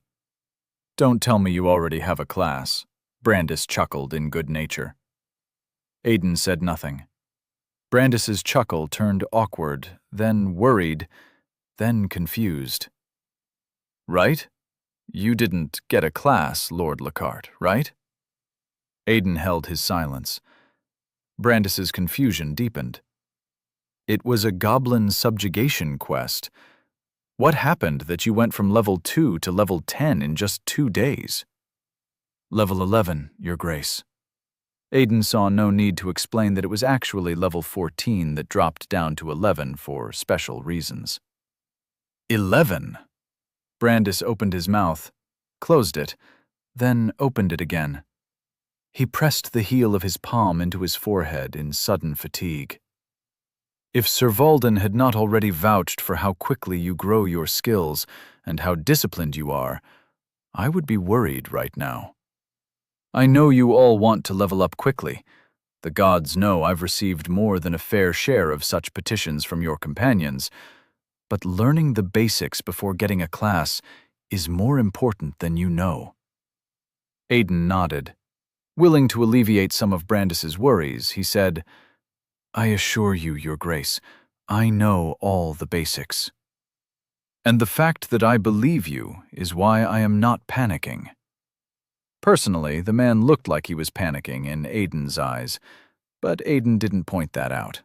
Don't tell me you already have a class, Brandis chuckled in good nature. Aiden said nothing. Brandis's chuckle turned awkward, then worried, then confused. Right? You didn't get a class, Lord Lockhart, right? Aiden held his silence. Brandis's confusion deepened. It was a goblin subjugation quest. What happened that you went from level 2 to level 10 in just 2 days? Level 11, Your Grace. Aiden saw no need to explain that it was actually level 14 that dropped down to 11 for special reasons. 11? Brandis opened his mouth, closed it, then opened it again. He pressed the heel of his palm into his forehead in sudden fatigue. If Sir Valden had not already vouched for how quickly you grow your skills and how disciplined you are, I would be worried right now. I know you all want to level up quickly. The gods know I've received more than a fair share of such petitions from your companions, but learning the basics before getting a class is more important than you know. Aiden nodded. Willing to alleviate some of Brandis's worries, he said, I assure you, Your Grace, I know all the basics. And the fact that I believe you is why I am not panicking. Personally, the man looked like he was panicking in Aiden's eyes, but Aiden didn't point that out.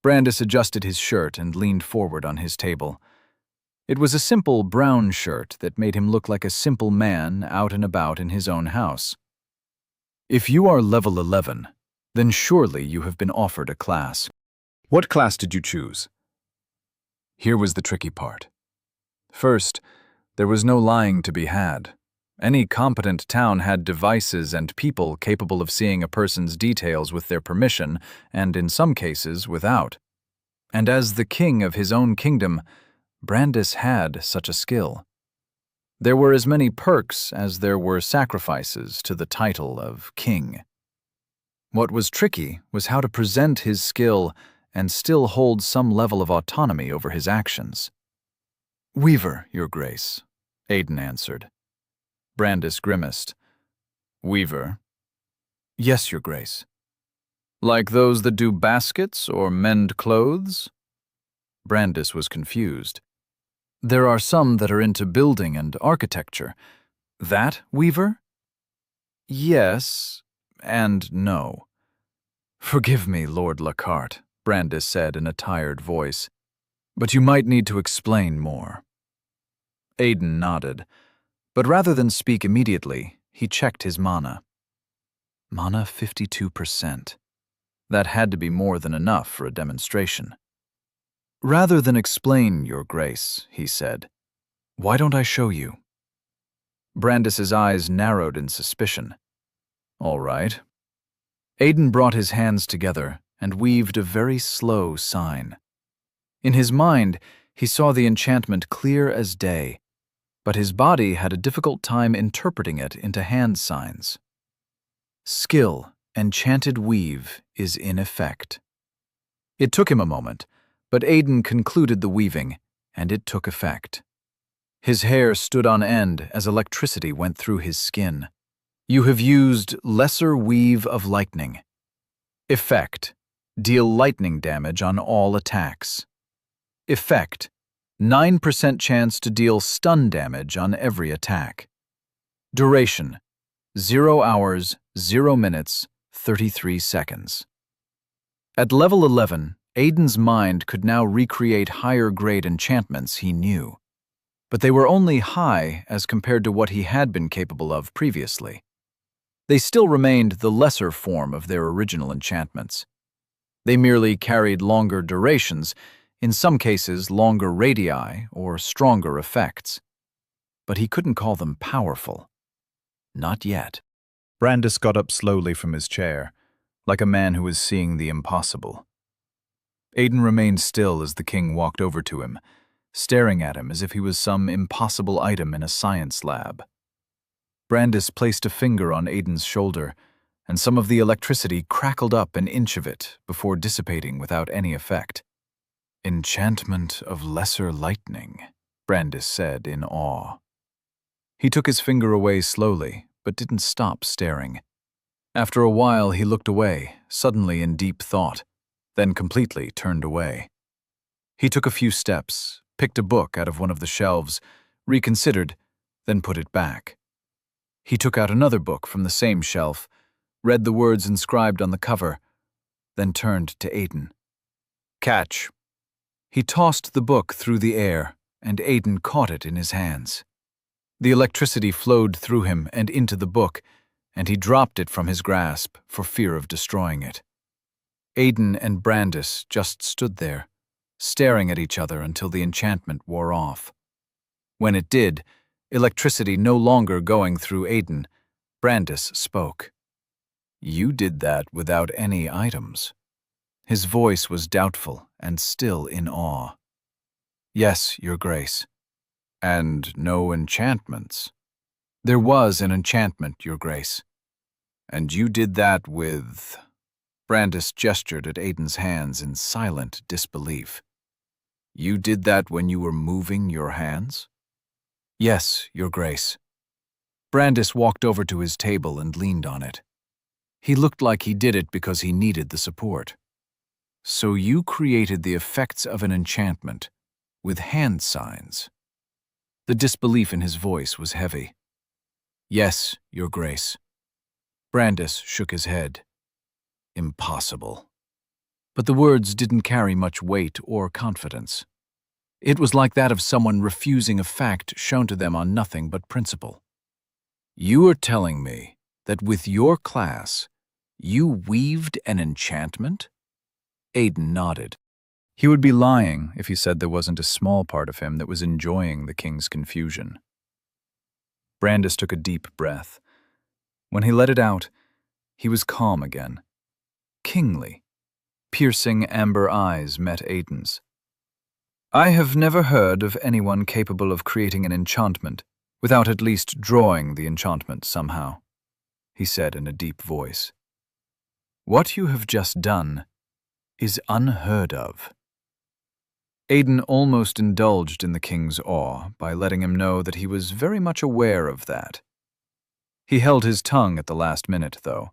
Brandis adjusted his shirt and leaned forward on his table. It was a simple brown shirt that made him look like a simple man out and about in his own house. If you are level 11, then surely you have been offered a class. What class did you choose? Here was the tricky part. First, there was no lying to be had. Any competent town had devices and people capable of seeing a person's details with their permission, and in some cases without. And as the king of his own kingdom, Brandis had such a skill. There were as many perks as there were sacrifices to the title of king. What was tricky was how to present his skill and still hold some level of autonomy over his actions. Weaver, Your Grace, Aiden answered. Brandis grimaced. Weaver? Yes, Your Grace. Like those that do baskets or mend clothes? Brandis was confused. There are some that are into building and architecture. That, Weaver? Yes, and no. Forgive me, Lord Lockhart, Brandis said in a tired voice. But you might need to explain more. Aiden nodded, but rather than speak immediately, he checked his mana. Mana 52%. That had to be more than enough for a demonstration. Rather than explain, Your Grace, he said, why don't I show you? Brandis's eyes narrowed in suspicion. All right. Aiden brought his hands together and weaved a very slow sign. In his mind, he saw the enchantment clear as day, but his body had a difficult time interpreting it into hand signs. Skill, enchanted weave, is in effect. It took him a moment, but Aiden concluded the weaving, and it took effect. His hair stood on end as electricity went through his skin. You have used Lesser Weave of Lightning. Effect: deal lightning damage on all attacks. Effect: 9% chance to deal stun damage on every attack. Duration: 0 hours, 0 minutes, 33 seconds. At level 11, Aiden's mind could now recreate higher-grade enchantments he knew, but they were only high as compared to what he had been capable of previously. They still remained the lesser form of their original enchantments. They merely carried longer durations, in some cases longer radii or stronger effects. But he couldn't call them powerful. Not yet. Brandis got up slowly from his chair, like a man who was seeing the impossible. Aiden remained still as the king walked over to him, staring at him as if he was some impossible item in a science lab. Brandis placed a finger on Aiden's shoulder, and some of the electricity crackled up an inch of it before dissipating without any effect. Enchantment of Lesser Lightning, Brandis said in awe. He took his finger away slowly, but didn't stop staring. After a while, he looked away, suddenly in deep thought, then completely turned away. He took a few steps, picked a book out of one of the shelves, reconsidered, then put it back. He took out another book from the same shelf, read the words inscribed on the cover, then turned to Aiden. Catch. He tossed the book through the air, and Aiden caught it in his hands. The electricity flowed through him and into the book, and he dropped it from his grasp for fear of destroying it. Aiden and Brandis just stood there, staring at each other until the enchantment wore off. When it did, electricity no longer going through Aiden, Brandis spoke. You did that without any items. His voice was doubtful and still in awe. Yes, Your Grace. And no enchantments. There was an enchantment, Your Grace. And you did that with... Brandis gestured at Aiden's hands in silent disbelief. You did that when you were moving your hands? Yes, Your Grace. Brandis walked over to his table and leaned on it. He looked like he did it because he needed the support. So you created the effects of an enchantment with hand signs. The disbelief in his voice was heavy. Yes, Your Grace. Brandis shook his head. Impossible. But the words didn't carry much weight or confidence. It was like that of someone refusing a fact shown to them on nothing but principle. You are telling me that with your class, you weaved an enchantment? Aiden nodded. He would be lying if he said there wasn't a small part of him that was enjoying the king's confusion. Brandis took a deep breath. When he let it out, he was calm again. Kingly. Piercing amber eyes met Aiden's. I have never heard of anyone capable of creating an enchantment without at least drawing the enchantment somehow, he said in a deep voice. What you have just done is unheard of. Aiden almost indulged in the king's awe by letting him know that he was very much aware of that. He held his tongue at the last minute, though,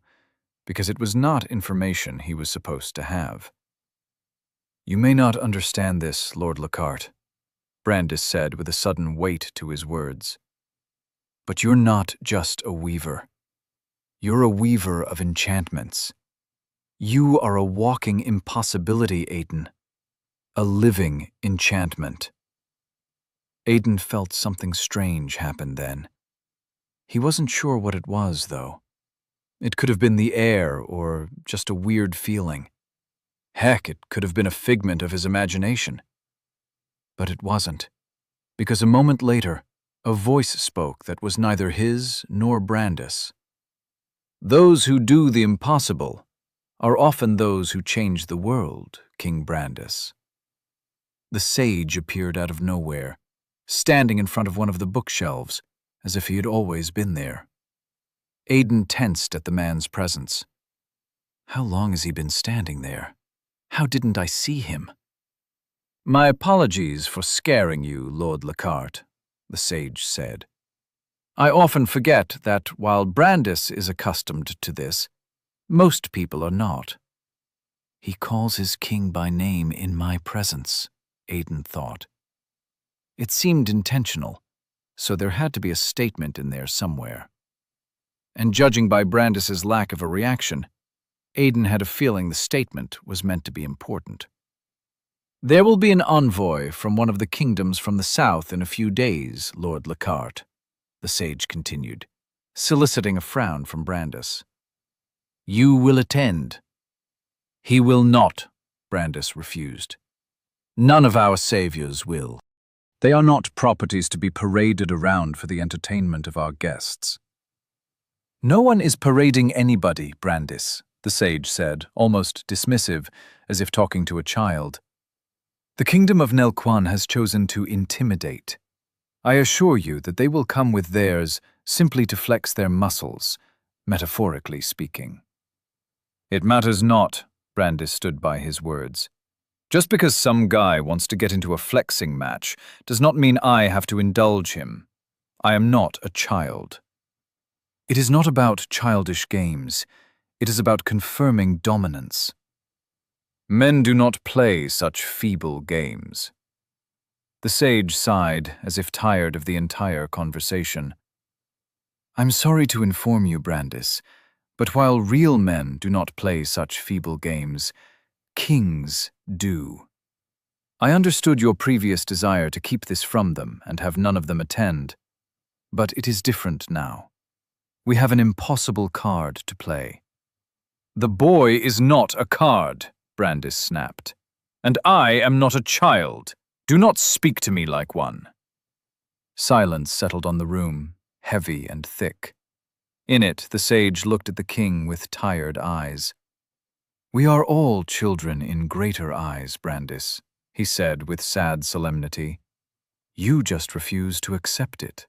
because it was not information he was supposed to have. You may not understand this, Lord Lockhart, Brandis said with a sudden weight to his words. But you're not just a weaver. You're a weaver of enchantments. You are a walking impossibility, Aiden. A living enchantment. Aiden felt something strange happen then. He wasn't sure what it was, though. It could have been the air or just a weird feeling. Heck, it could have been a figment of his imagination. But it wasn't, because a moment later, a voice spoke that was neither his nor Brandis. "Those who do the impossible are often those who change the world, King Brandis." The sage appeared out of nowhere, standing in front of one of the bookshelves, as if he had always been there. Aiden tensed at the man's presence. How long has he been standing there? How didn't I see him? "My apologies for scaring you, Lord Lockhart," the sage said. "I often forget that while Brandis is accustomed to this, most people are not." He calls his king by name in my presence, Aiden thought. It seemed intentional, so there had to be a statement in there somewhere. And judging by Brandis's lack of a reaction, Aiden had a feeling the statement was meant to be important. "There will be an envoy from one of the kingdoms from the south in a few days, Lord Lockhart," the sage continued, soliciting a frown from Brandis. "You will attend." "He will not," Brandis refused. "None of our saviors will. They are not properties to be paraded around for the entertainment of our guests." "No one is parading anybody, Brandis," the sage said, almost dismissive, as if talking to a child. "The kingdom of Nelquan has chosen to intimidate. I assure you that they will come with theirs simply to flex their muscles, metaphorically speaking." "It matters not," Brandis stood by his words. "Just because some guy wants to get into a flexing match does not mean I have to indulge him. I am not a child." "It is not about childish games. It is about confirming dominance." "Men do not play such feeble games." The sage sighed, as if tired of the entire conversation. "I'm sorry to inform you, Brandis, but while real men do not play such feeble games, kings do. I understood your previous desire to keep this from them and have none of them attend, but it is different now. We have an impossible card to play." "The boy is not a card," Brandis snapped. "And I am not a child. Do not speak to me like one." Silence settled on the room, heavy and thick. In it, the sage looked at the king with tired eyes. "We are all children in greater eyes, Brandis," he said with sad solemnity. "You just refuse to accept it."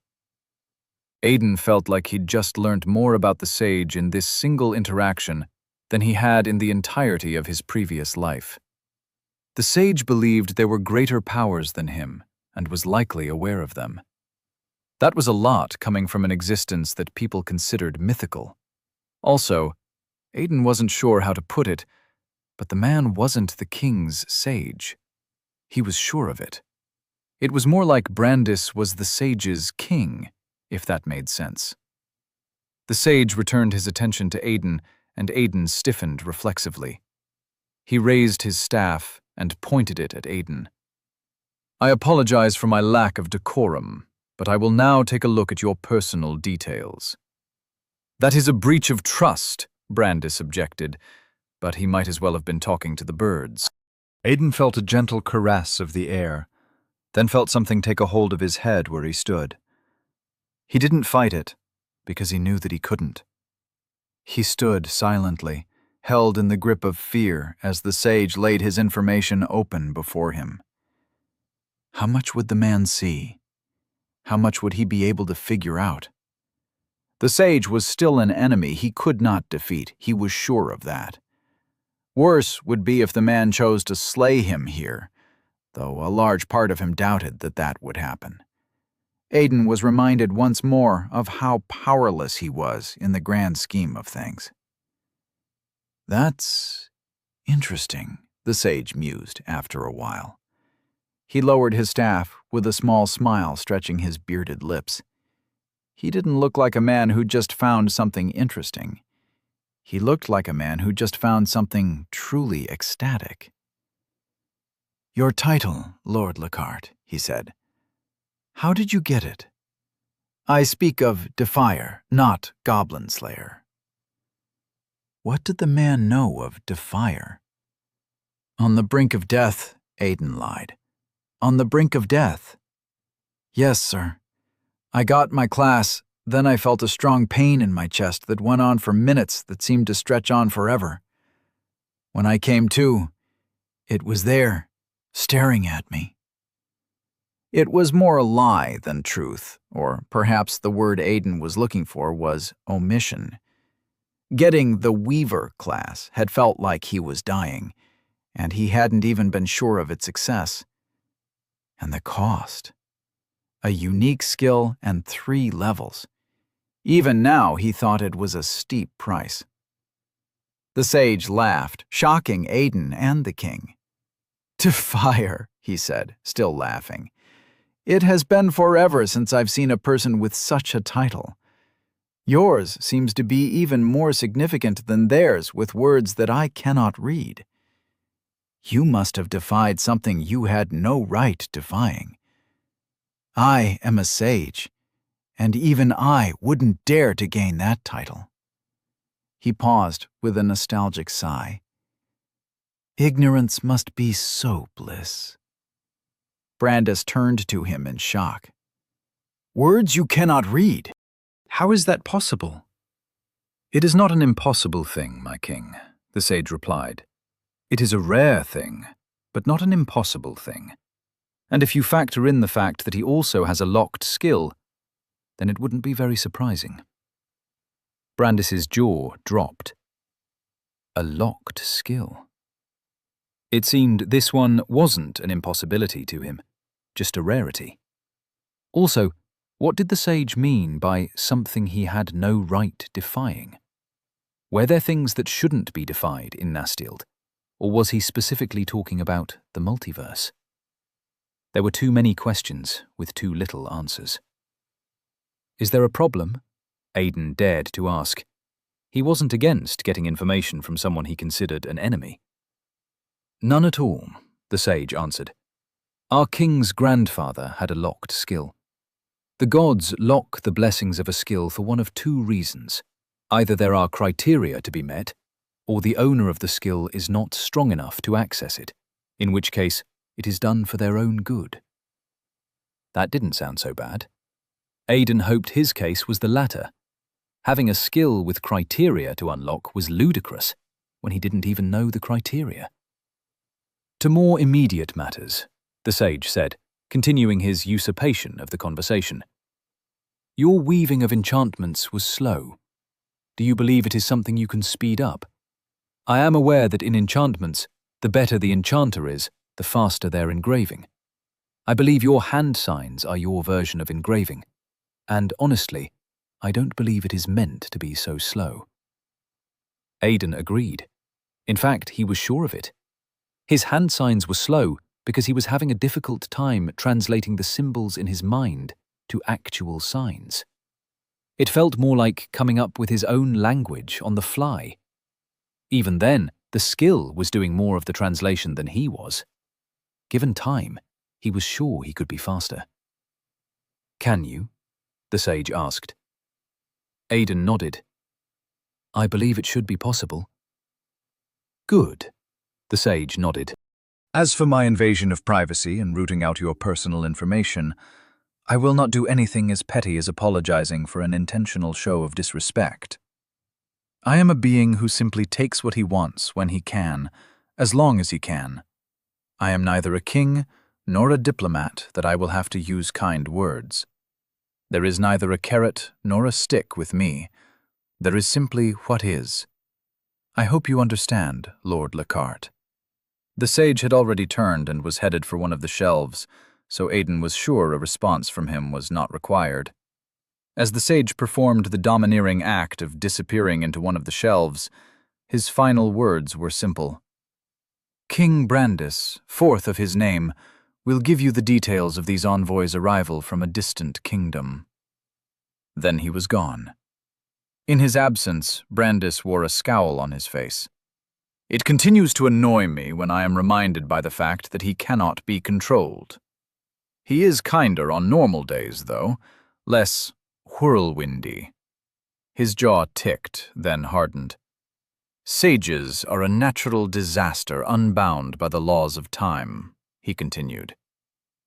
Aiden felt like he'd just learnt more about the sage in this single interaction than he had in the entirety of his previous life. The sage believed there were greater powers than him and was likely aware of them. That was a lot coming from an existence that people considered mythical. Also, Aiden wasn't sure how to put it, but the man wasn't the king's sage. He was sure of it. It was more like Brandis was the sage's king, if that made sense. The sage returned his attention to Aiden, and Aiden stiffened reflexively. He raised his staff and pointed it at Aiden. "I apologize for my lack of decorum, but I will now take a look at your personal details." "That is a breach of trust," Brandis objected, but he might as well have been talking to the birds. Aiden felt a gentle caress of the air, then felt something take a hold of his head where he stood. He didn't fight it, because he knew that he couldn't. He stood silently, held in the grip of fear as the sage laid his information open before him. How much would the man see? How much would he be able to figure out? The sage was still an enemy he could not defeat, he was sure of that. Worse would be if the man chose to slay him here, though a large part of him doubted that that would happen. Aiden was reminded once more of how powerless he was in the grand scheme of things. "That's interesting," the sage mused after a while. He lowered his staff with a small smile stretching his bearded lips. He didn't look like a man who just found something interesting. He looked like a man who just found something truly ecstatic. "Your title, Lord Lockhart," he said. "How did you get it?" "I speak of Defier, not Goblin Slayer." What did the man know of Defier? "On the brink of death," Aiden lied. "On the brink of death." "Yes, sir. I got my class, then I felt a strong pain in my chest that went on for minutes that seemed to stretch on forever. When I came to, it was there, staring at me." It was more a lie than truth, or perhaps the word Aiden was looking for was omission. Getting the Weaver class had felt like he was dying, and he hadn't even been sure of its success. And the cost. A unique skill and 3 levels. Even now he thought it was a steep price. The sage laughed, shocking Aiden and the king. "Defier," he said, still laughing. "It has been forever since I've seen a person with such a title. Yours seems to be even more significant than theirs with words that I cannot read. You must have defied something you had no right defying. I am a sage, and even I wouldn't dare to gain that title." He paused with a nostalgic sigh. "Ignorance must be so bliss." Brandis turned to him in shock. "Words you cannot read." How is that possible? It is not an impossible thing, my king, the sage replied. It is a rare thing, but not an impossible thing. And if you factor in the fact that he also has a locked skill, then it wouldn't be very surprising. Brandis's jaw dropped. A locked skill. It seemed this one wasn't an impossibility to him, just a rarity. Also, what did the sage mean by something he had no right defying? Were there things that shouldn't be defied in Nastild, or was he specifically talking about the multiverse? There were too many questions with too little answers. "Is there a problem?" Aiden dared to ask. He wasn't against getting information from someone he considered an enemy. "None at all," the sage answered. "Our king's grandfather had a locked skill. The gods lock the blessings of a skill for one of 2 reasons. Either there are criteria to be met, or the owner of the skill is not strong enough to access it, in which case it is done for their own good." That didn't sound so bad. Aiden hoped his case was the latter. Having a skill with criteria to unlock was ludicrous when he didn't even know the criteria. "To more immediate matters," the sage said, continuing his usurpation of the conversation. "Your weaving of enchantments was slow. Do you believe it is something you can speed up? I am aware that in enchantments, the better the enchanter is, the faster their engraving. I believe your hand signs are your version of engraving, and honestly, I don't believe it is meant to be so slow." Aiden agreed. In fact, he was sure of it. His hand signs were slow because he was having a difficult time translating the symbols in his mind to actual signs. It felt more like coming up with his own language on the fly. Even then, the skill was doing more of the translation than he was. Given time, he was sure he could be faster. "Can you?" the sage asked. Aiden nodded. "I believe it should be possible." "Good," the sage nodded. "As for my invasion of privacy and rooting out your personal information, I will not do anything as petty as apologizing for an intentional show of disrespect. I am a being who simply takes what he wants when he can, as long as he can. I am neither a king nor a diplomat that I will have to use kind words. There is neither a carrot nor a stick with me. There is simply what is. I hope you understand, Lord Lockhart." The sage had already turned and was headed for one of the shelves, so Aiden was sure a response from him was not required. As the sage performed the domineering act of disappearing into one of the shelves, his final words were simple. "King Brandis, 4th of his name, will give you the details of these envoys' arrival from a distant kingdom." Then he was gone. In his absence, Brandis wore a scowl on his face. It continues to annoy me when I am reminded by the fact that he cannot be controlled. He is kinder on normal days, though, less whirlwindy. His jaw ticked, then hardened. Sages are a natural disaster unbound by the laws of time, he continued.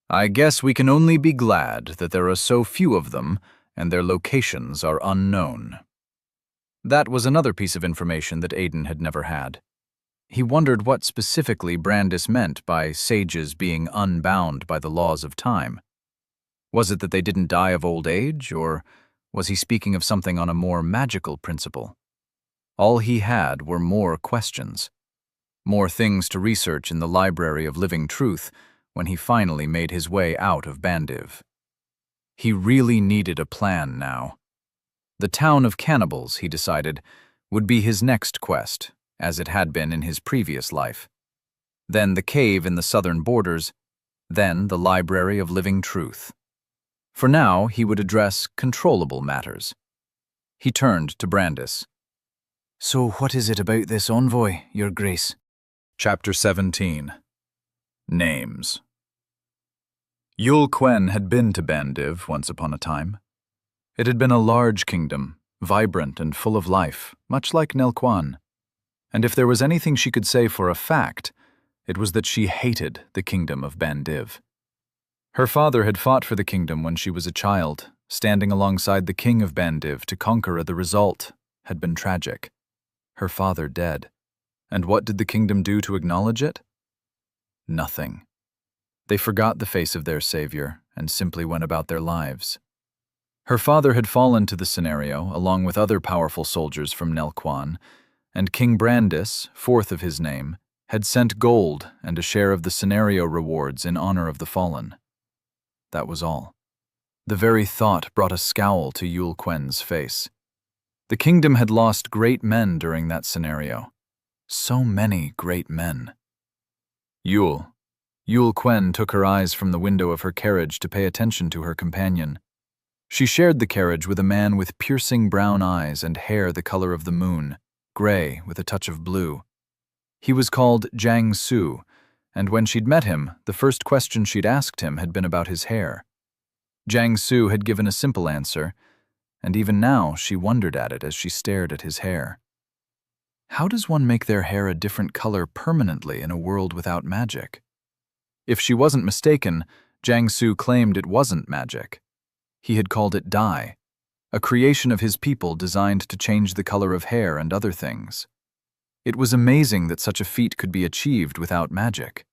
I guess we can only be glad that there are so few of them and their locations are unknown. That was another piece of information that Aiden had never had. He wondered what specifically Brandis meant by sages being unbound by the laws of time. Was it that they didn't die of old age, or was he speaking of something on a more magical principle? All he had were more questions, more things to research in the Library of Living Truth when he finally made his way out of Bandiv. He really needed a plan now. The town of cannibals, he decided, would be his next quest, as it had been in his previous life. Then the cave in the southern borders, then the Library of Living Truth. For now, he would address controllable matters. He turned to Brandis. So what is it about this envoy, Your Grace? Chapter 17. Names. Yul Quen had been to Bandiv once upon a time. It had been a large kingdom, vibrant and full of life, much like Nelquan. And if there was anything she could say for a fact, it was that she hated the kingdom of Bandiv. Her father had fought for the kingdom when she was a child, standing alongside the king of Bandiv to conquer. The result had been tragic. Her father dead. And what did the kingdom do to acknowledge it? Nothing. They forgot the face of their savior and simply went about their lives. Her father had fallen to the scenario along with other powerful soldiers from Nelquan, and King Brandis, fourth of his name, had sent gold and a share of the scenario rewards in honor of the fallen. That was all. The very thought brought a scowl to Yul Quen's face. The kingdom had lost great men during that scenario. So many great men. Yul Quen took her eyes from the window of her carriage to pay attention to her companion. She shared the carriage with a man with piercing brown eyes and hair the color of the moon, gray with a touch of blue. He was called Jiang Su, and when she'd met him, the first question she'd asked him had been about his hair. Jiang Su had given a simple answer, and even now she wondered at it as she stared at his hair. How does one make their hair a different color permanently in a world without magic? If she wasn't mistaken, Jiang Su claimed it wasn't magic. He had called it dye, a creation of his people designed to change the color of hair and other things. It was amazing that such a feat could be achieved without magic.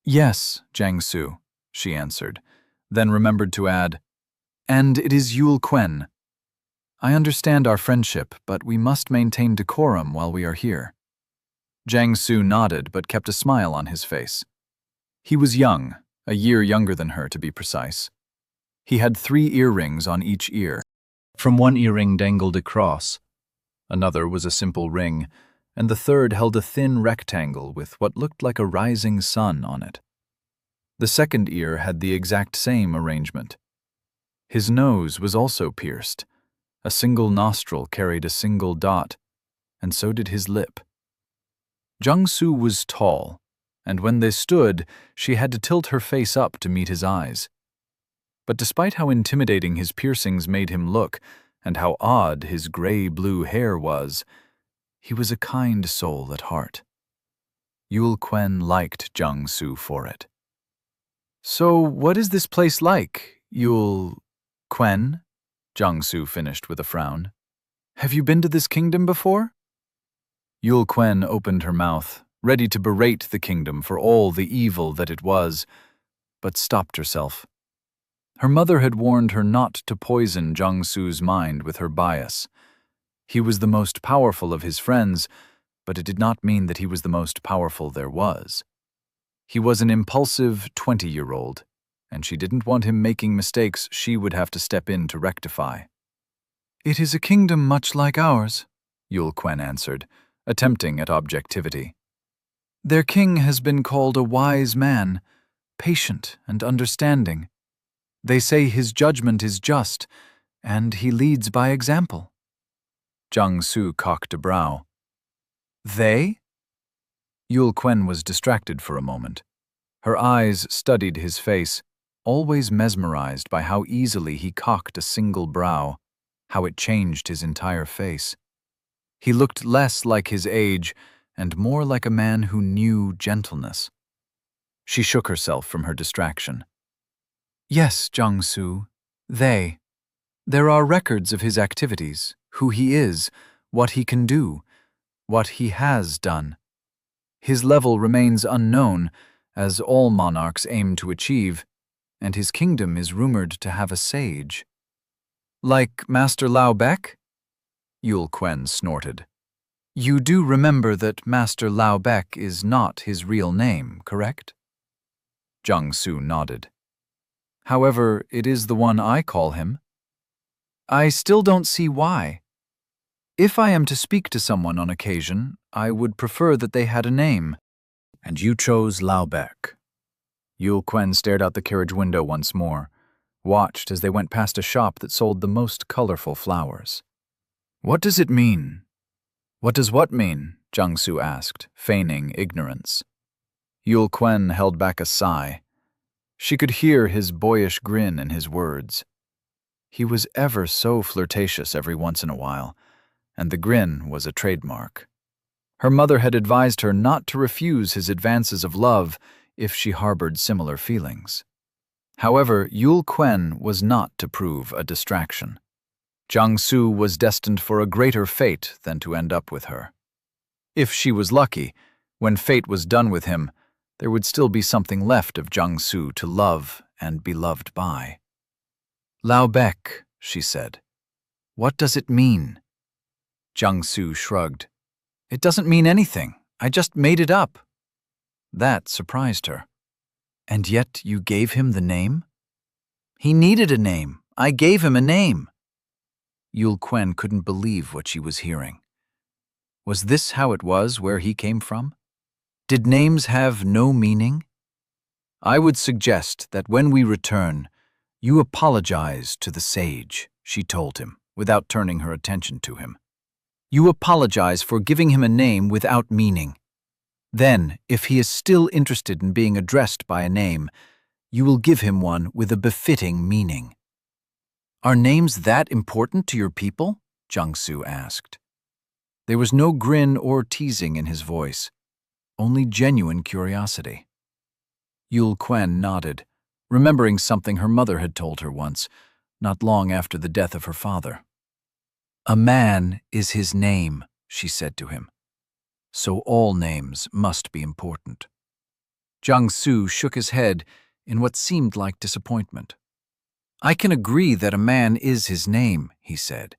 Yes, Jiang Su, she answered, then remembered to add, and it is Yul Quen. I understand our friendship, but we must maintain decorum while we are here. Jiang Su nodded but kept a smile on his face. He was young, a year younger than her to be precise. He had 3 earrings on each ear. From one earring dangled a cross. Another was a simple ring, and the third held a thin rectangle with what looked like a rising sun on it. The second ear had the exact same arrangement. His nose was also pierced. A single nostril carried a single dot, and so did his lip. Jiang Su was tall, and when they stood, she had to tilt her face up to meet his eyes. But despite how intimidating his piercings made him look, and how odd his gray-blue hair was, he was a kind soul at heart. Yul Quen liked Jiang Su for it. So what is this place like, Yul Quen? Jiang Su finished with a frown. Have you been to this kingdom before? Yul Quen opened her mouth, ready to berate the kingdom for all the evil that it was, but stopped herself. Her mother had warned her not to poison Jiang Su's mind with her bias. He was the most powerful of his friends, but it did not mean that he was the most powerful there was. He was an impulsive 20-year-old, and she didn't want him making mistakes she would have to step in to rectify. It is a kingdom much like ours, Yul Quen answered, attempting at objectivity. Their king has been called a wise man, patient and understanding. They say his judgment is just, and he leads by example. Jiang Su cocked a brow. They? Yul Quen was distracted for a moment. Her eyes studied his face, always mesmerized by how easily he cocked a single brow, how it changed his entire face. He looked less like his age and more like a man who knew gentleness. She shook herself from her distraction. Yes, Jiangsu, they. There are records of his activities, who he is, what he can do, what he has done. His level remains unknown, as all monarchs aim to achieve, and his kingdom is rumored to have a sage. Like Master Lao Bek? Yul Quen snorted. You do remember that Master Lao Bek is not his real name, correct? Jiangsu nodded. However, it is the one I call him. I still don't see why. If I am to speak to someone on occasion, I would prefer that they had a name. And you chose Lao Bek. Yul Quen stared out the carriage window once more, watched as they went past a shop that sold the most colorful flowers. What does it mean? What does what mean? Jiangsu asked, feigning ignorance. Yul Quen held back a sigh. She could hear his boyish grin in his words. He was ever so flirtatious every once in a while, and the grin was a trademark. Her mother had advised her not to refuse his advances of love if she harbored similar feelings. However, Yul Quen was not to prove a distraction. Jiangsu was destined for a greater fate than to end up with her. If she was lucky, when fate was done with him, there would still be something left of Jiangsu to love and be loved by. Lao Bek, she said. What does it mean? Jiangsu shrugged. It doesn't mean anything. I just made it up. That surprised her. And yet you gave him the name? He needed a name. I gave him a name. Yul Quen couldn't believe what she was hearing. Was this how it was where he came from? Did names have no meaning? I would suggest that when we return, you apologize to the sage, she told him, without turning her attention to him. You apologize for giving him a name without meaning. Then, if he is still interested in being addressed by a name, you will give him one with a befitting meaning. Are names that important to your people? Jiangsu asked. There was no grin or teasing in his voice, only genuine curiosity. Yul Quen nodded, remembering something her mother had told her once, not long after the death of her father. A man is his name, she said to him. So all names must be important. Jiangsu shook his head in what seemed like disappointment. I can agree that a man is his name, he said,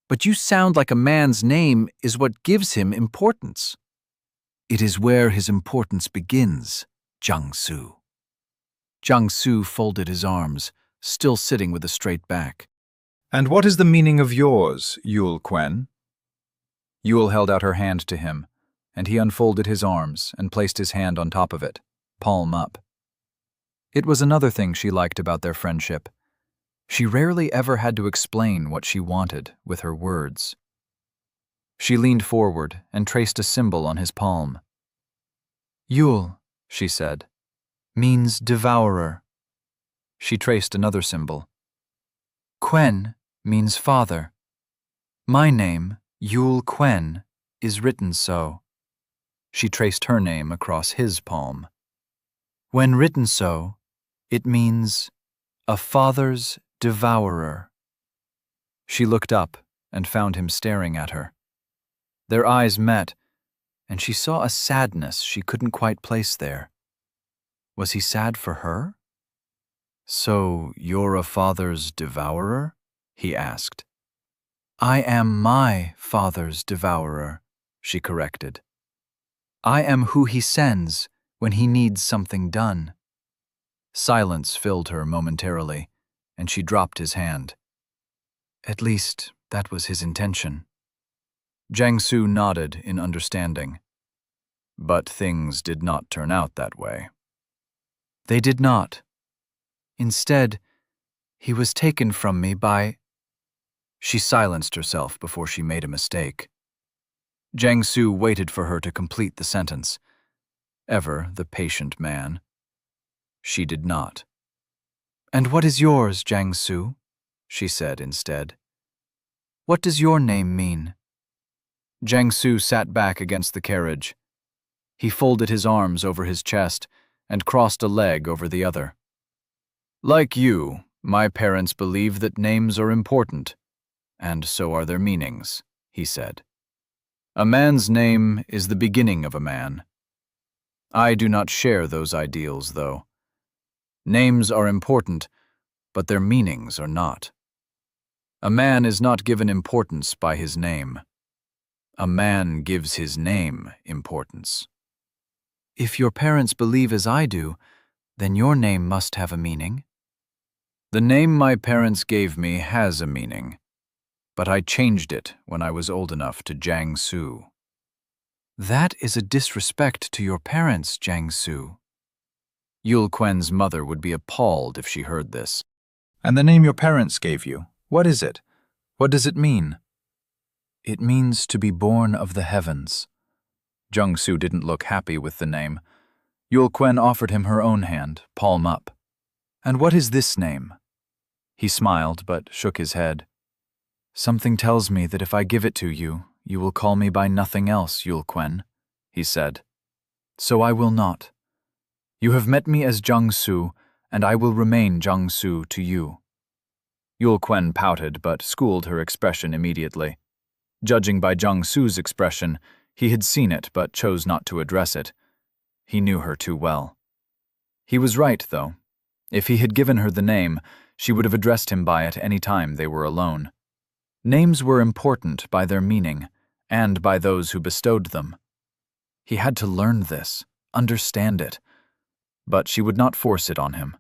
but you sound like a man's name is what gives him importance. It is where his importance begins, Jiangsu. Jiangsu folded his arms, still sitting with a straight back. And what is the meaning of yours, Yul Quen? Yul held out her hand to him, and he unfolded his arms and placed his hand on top of it, palm up. It was another thing she liked about their friendship. She rarely ever had to explain what she wanted with her words. She leaned forward and traced a symbol on his palm. Yul, she said, means devourer. She traced another symbol. Quen means father. My name, Yul Quen, is written so. She traced her name across his palm. When written so, it means a father's devourer. She looked up and found him staring at her. Their eyes met, and she saw a sadness she couldn't quite place there. Was he sad for her? So you're a father's devourer? He asked. I am my father's devourer, she corrected. I am who he sends when he needs something done. Silence filled her momentarily, and she dropped his hand. At least, that was his intention. Jiangsu nodded in understanding. But things did not turn out that way. They did not. Instead, he was taken from me by... She silenced herself before she made a mistake. Jiangsu waited for her to complete the sentence, ever the patient man. She did not. "And what is yours, Jiangsu?" she said instead. "What does your name mean?" Jiangsu sat back against the carriage. He folded his arms over his chest and crossed a leg over the other. "Like you, my parents believe that names are important, and so are their meanings," he said. "A man's name is the beginning of a man. I do not share those ideals, though. Names are important, but their meanings are not. A man is not given importance by his name. A man gives his name importance." "If your parents believe as I do, then your name must have a meaning." "The name my parents gave me has a meaning, but I changed it when I was old enough to Jiangsu." "That is a disrespect to your parents, Jiangsu." Yul Quen's mother would be appalled if she heard this. "And the name your parents gave you, what is it? What does it mean?" "It means to be born of the heavens." Jiangsu didn't look happy with the name. Yul Quen offered him her own hand, palm up. "And what is this name?" He smiled, but shook his head. "Something tells me that if I give it to you, you will call me by nothing else, Yul Quen," he said. "So I will not. You have met me as Jiangsu, and I will remain Jiangsu to you." Yul Quen pouted, but schooled her expression immediately. Judging by Jiangsu's expression, he had seen it but chose not to address it. He knew her too well. He was right, though. If he had given her the name, she would have addressed him by it any time they were alone. Names were important by their meaning, and by those who bestowed them. He had to learn this, understand it, but she would not force it on him.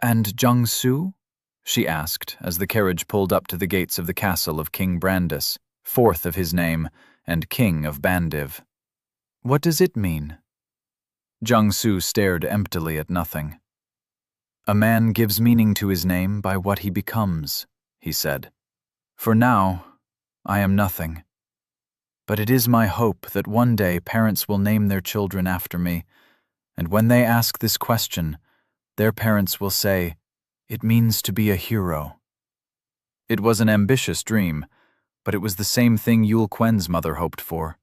"And Jiangsu?" she asked as the carriage pulled up to the gates of the castle of King Brandis, fourth of his name, and king of Bandiv. "What does it mean?" Jiangsu stared emptily at nothing. "A man gives meaning to his name by what he becomes," he said. "For now, I am nothing. But it is my hope that one day parents will name their children after me, and when they ask this question, their parents will say, 'It means to be a hero.'" It was an ambitious dream, but it was the same thing Yul Quen's mother hoped for,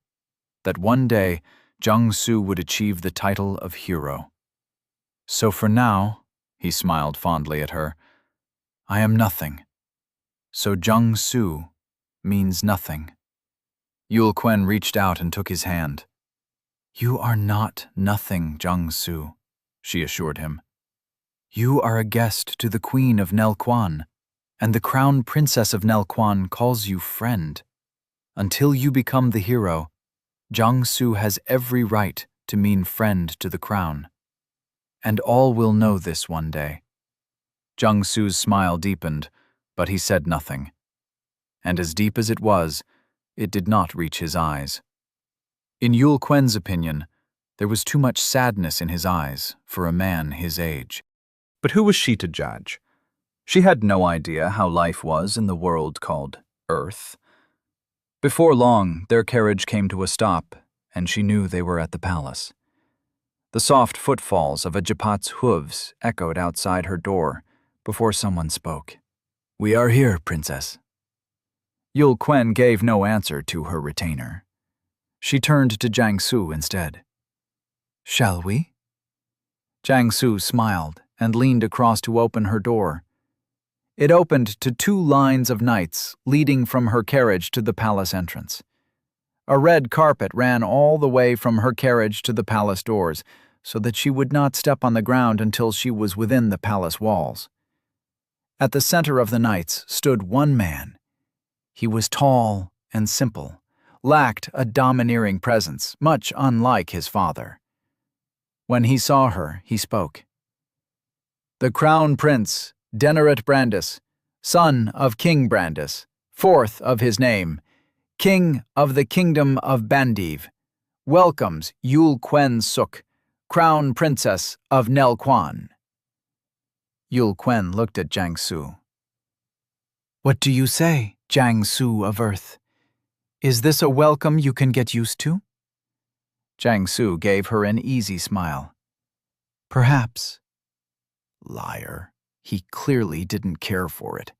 that one day Jiangsu would achieve the title of hero. "So for now," he smiled fondly at her, "I am nothing. So Jiangsu means nothing." Yul Quen reached out and took his hand. "You are not nothing, Jiangsu," she assured him. "You are a guest to the Queen of Nelquan, and the Crown Princess of Nelquan calls you friend. Until you become the hero, Jiangsu has every right to mean friend to the crown. And all will know this one day." Jiangsu's smile deepened, but he said nothing. And as deep as it was, it did not reach his eyes. In Yul Quen's opinion, there was too much sadness in his eyes for a man his age. But who was she to judge? She had no idea how life was in the world called Earth. Before long, their carriage came to a stop, and she knew they were at the palace. The soft footfalls of a Japat's hooves echoed outside her door before someone spoke. "We are here, Princess." Yul Quen gave no answer to her retainer. She turned to Jiangsu instead. "Shall we?" Jiangsu smiled and leaned across to open her door. It opened to 2 lines of knights leading from her carriage to the palace entrance. A red carpet ran all the way from her carriage to the palace doors, so that she would not step on the ground until she was within the palace walls. At the center of the knights stood one man. He was tall and simple, lacked a domineering presence, much unlike his father. When he saw her, he spoke. "The Crown Prince, Deneret Brandis, son of King Brandis, fourth of his name, King of the Kingdom of Bandiv, welcomes Yul Quen Suk, Crown Princess of Nelquan." Yul Quen looked at Jiangsu. "What do you say, Jiangsu of Earth? Is this a welcome you can get used to?" Jiangsu gave her an easy smile. Perhaps. Liar. He clearly didn't care for it.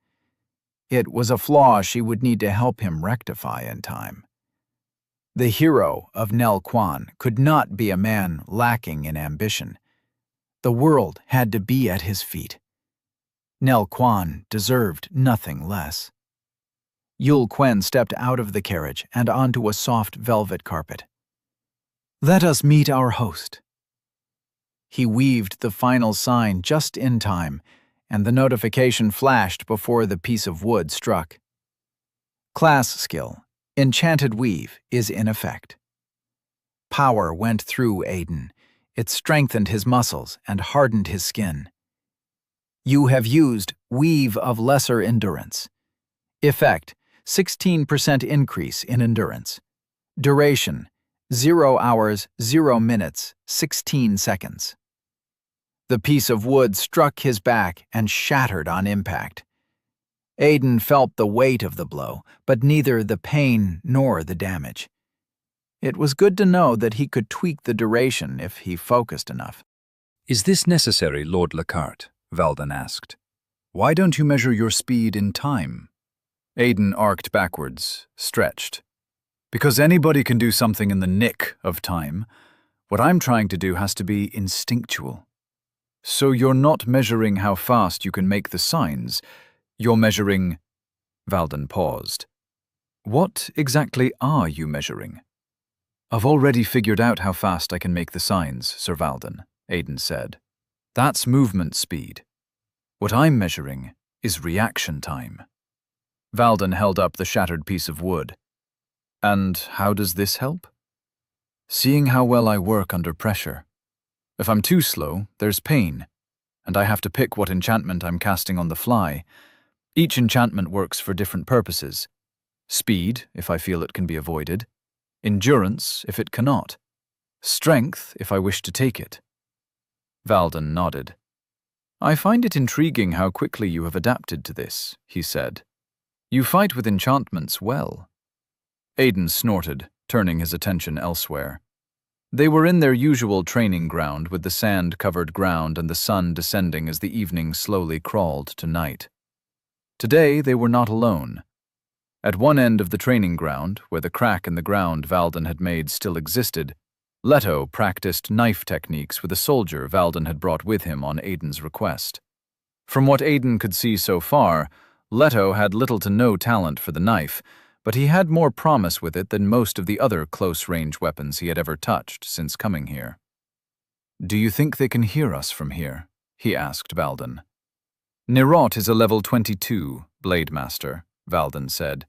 It was a flaw she would need to help him rectify in time. The hero of Nel Quan could not be a man lacking in ambition. The world had to be at his feet. Nel Quan deserved nothing less. Yul Quen stepped out of the carriage and onto a soft velvet carpet. Let us meet our host. He weaved the final sign just in time, and the notification flashed before the piece of wood struck. Class skill, Enchanted Weave, is in effect. Power went through Aiden. It strengthened his muscles and hardened his skin. You have used Weave of Lesser Endurance. Effect, 16% increase in endurance. Duration, 0 hours, 0 minutes, 16 seconds. The piece of wood struck his back and shattered on impact. Aiden felt the weight of the blow, but neither the pain nor the damage. It was good to know that he could tweak the duration if he focused enough. Is this necessary, Lord Lockhart? Valden asked. Why don't you measure your speed in time? Aiden arced backwards, stretched. Because anybody can do something in the nick of time. What I'm trying to do has to be instinctual. So you're not measuring how fast you can make the signs. You're measuring... Valden paused. What exactly are you measuring? I've already figured out how fast I can make the signs, Sir Valden, Aiden said. That's movement speed. What I'm measuring is reaction time. Valden held up the shattered piece of wood. And how does this help? Seeing how well I work under pressure. If I'm too slow, there's pain, and I have to pick what enchantment I'm casting on the fly. Each enchantment works for different purposes. Speed, if I feel it can be avoided. Endurance, if it cannot. Strength, if I wish to take it. Valden nodded. I find it intriguing how quickly you have adapted to this, he said. You fight with enchantments well. Aiden snorted, turning his attention elsewhere. They were in their usual training ground with the sand-covered ground and the sun descending as the evening slowly crawled to night. Today they were not alone. At one end of the training ground, where the crack in the ground Valden had made still existed, Leto practiced knife techniques with a soldier Valden had brought with him on Aiden's request. From what Aiden could see so far, Leto had little to no talent for the knife, but he had more promise with it than most of the other close-range weapons he had ever touched since coming here. Do you think they can hear us from here? He asked Valden. Nirot is a level 22, Blade Master, Valden said.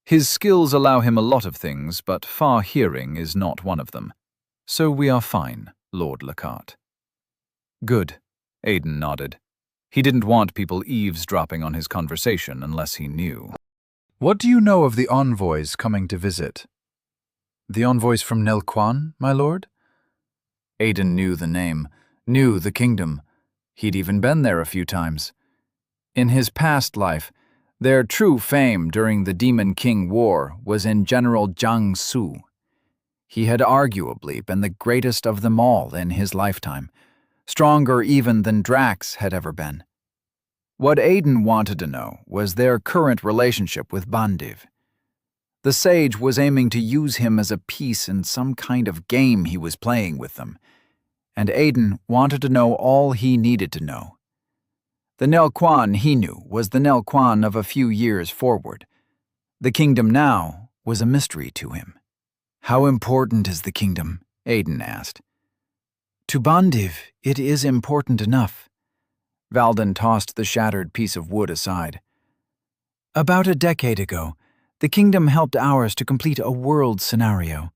His skills allow him a lot of things, but far hearing is not one of them. So we are fine, Lord Lockhart. Good, Aiden nodded. He didn't want people eavesdropping on his conversation unless he knew. What do you know of the envoys coming to visit? The envoys from Nel Quan, my lord? Aiden knew the name, knew the kingdom. He'd even been there a few times. In his past life, their true fame during the Demon King War was in General Jiang Su. He had arguably been the greatest of them all in his lifetime, stronger even than Drax had ever been. What Aiden wanted to know was their current relationship with Bandiv. The sage was aiming to use him as a piece in some kind of game he was playing with them, and Aiden wanted to know all he needed to know. The Nel Quan he knew was the Nel Quan of a few years forward. The kingdom now was a mystery to him. How important is the kingdom? Aiden asked. To Bandiv, it is important enough. Valden tossed the shattered piece of wood aside. About a decade ago, the kingdom helped ours to complete a world scenario.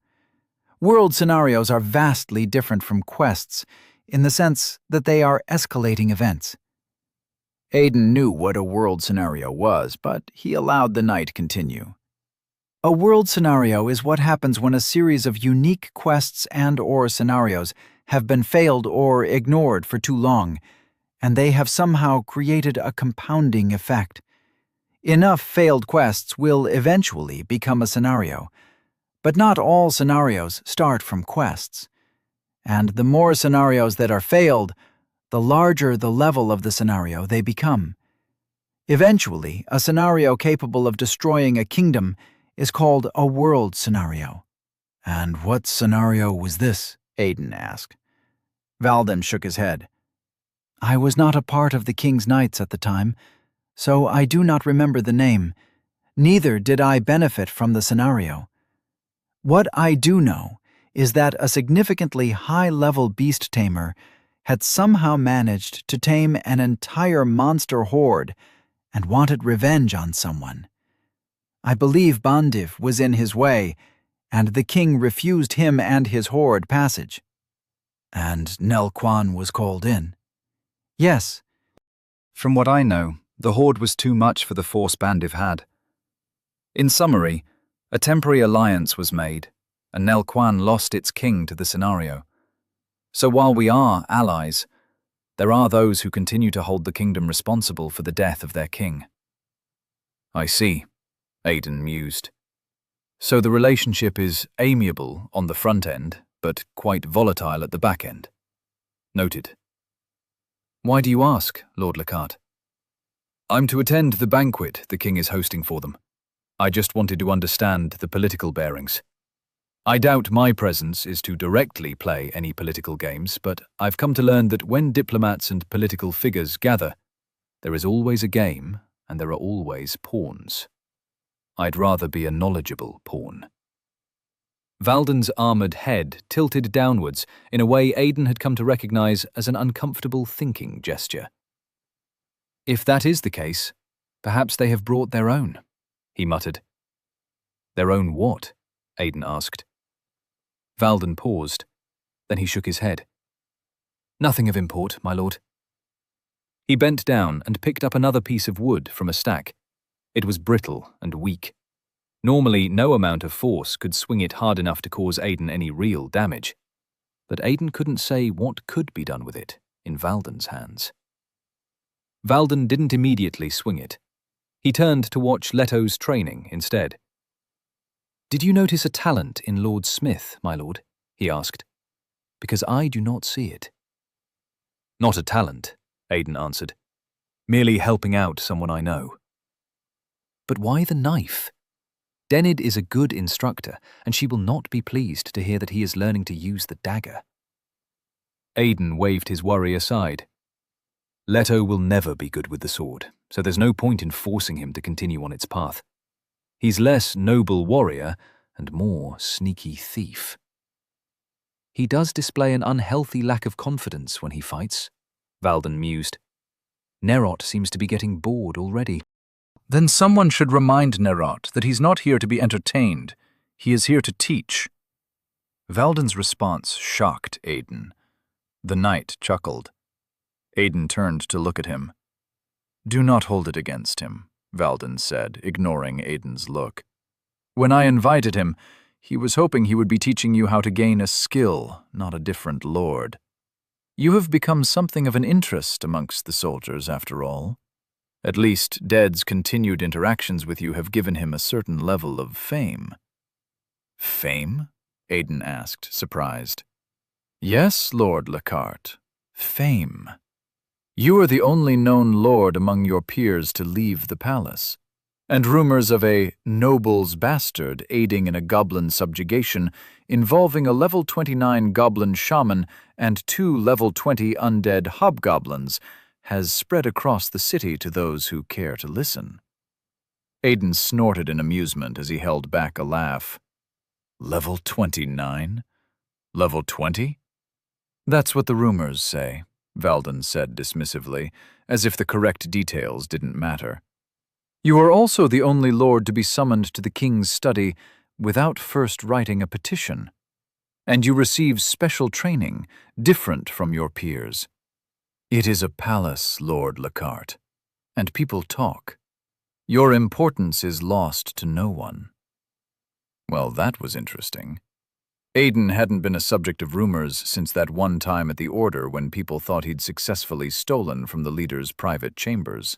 World scenarios are vastly different from quests in the sense that they are escalating events. Aiden knew what a world scenario was, but he allowed the night continue. A world scenario is what happens when a series of unique quests and/or scenarios have been failed or ignored for too long, and they have somehow created a compounding effect. Enough failed quests will eventually become a scenario, But not all scenarios start from quests. And the more scenarios that are failed, the larger the level of the scenario they become. Eventually, a scenario capable of destroying a kingdom is called a world scenario. And what scenario was this? Aiden asked. Valden shook his head. I was not a part of the King's Knights at the time, so I do not remember the name. Neither did I benefit from the scenario. What I do know is that a significantly high-level beast tamer had somehow managed to tame an entire monster horde and wanted revenge on someone. I believe Bandiv was in his way, and the king refused him and his horde passage. And Nel Quan was called in. Yes. From what I know, the horde was too much for the force Bandiv had. In summary, a temporary alliance was made, and Nel Quan lost its king to the scenario. So while we are allies, there are those who continue to hold the kingdom responsible for the death of their king. I see, Aiden mused. So the relationship is amiable on the front end, but quite volatile at the back end. Noted. Why do you ask, Lord Lockhart? I'm to attend the banquet the king is hosting for them. I just wanted to understand the political bearings. I doubt my presence is to directly play any political games, but I've come to learn that when diplomats and political figures gather, there is always a game and there are always pawns. I'd rather be a knowledgeable pawn. Valden's armoured head tilted downwards in a way Aiden had come to recognise as an uncomfortable thinking gesture. If that is the case, perhaps they have brought their own, he muttered. Their own what? Aiden asked. Valden paused. Then he shook his head. Nothing of import, my lord. He bent down and picked up another piece of wood from a stack. It was brittle and weak. Normally, no amount of force could swing it hard enough to cause Aiden any real damage. But Aiden couldn't say what could be done with it in Valden's hands. Valden didn't immediately swing it. He turned to watch Leto's training instead. Did you notice a talent in Lord Smith, my lord? He asked. Because I do not see it. Not a talent, Aiden answered. Merely helping out someone I know. But why the knife? Denid is a good instructor, and she will not be pleased to hear that he is learning to use the dagger. Aiden waved his worry aside. Leto will never be good with the sword, so there's no point in forcing him to continue on its path. He's less noble warrior and more sneaky thief. He does display an unhealthy lack of confidence when he fights, Valden mused. Nerot seems to be getting bored already. Then someone should remind Nerot that he's not here to be entertained. He is here to teach. Valden's response shocked Aiden. The knight chuckled. Aiden turned to look at him. Do not hold it against him, Valden said, ignoring Aiden's look. When I invited him, he was hoping he would be teaching you how to gain a skill, not a different lord. You have become something of an interest amongst the soldiers, after all. At least, Dead's continued interactions with you have given him a certain level of fame. Fame? Aiden asked, surprised. Yes, Lord Lockhart. Fame. You are the only known lord among your peers to leave the palace, and rumors of a noble's bastard aiding in a goblin subjugation involving a level 29 goblin shaman and 2 level 20 undead hobgoblins has spread across the city to those who care to listen. Aiden snorted in amusement as he held back a laugh. Level 29? Level 20? That's what the rumors say, Valden said dismissively, as if the correct details didn't matter. You are also the only lord to be summoned to the king's study without first writing a petition. And you receive special training, different from your peers. It is a palace, Lord Lockhart, and people talk. Your importance is lost to no one. Well, that was interesting. Aiden hadn't been a subject of rumors since that one time at the Order when people thought he'd successfully stolen from the leader's private chambers.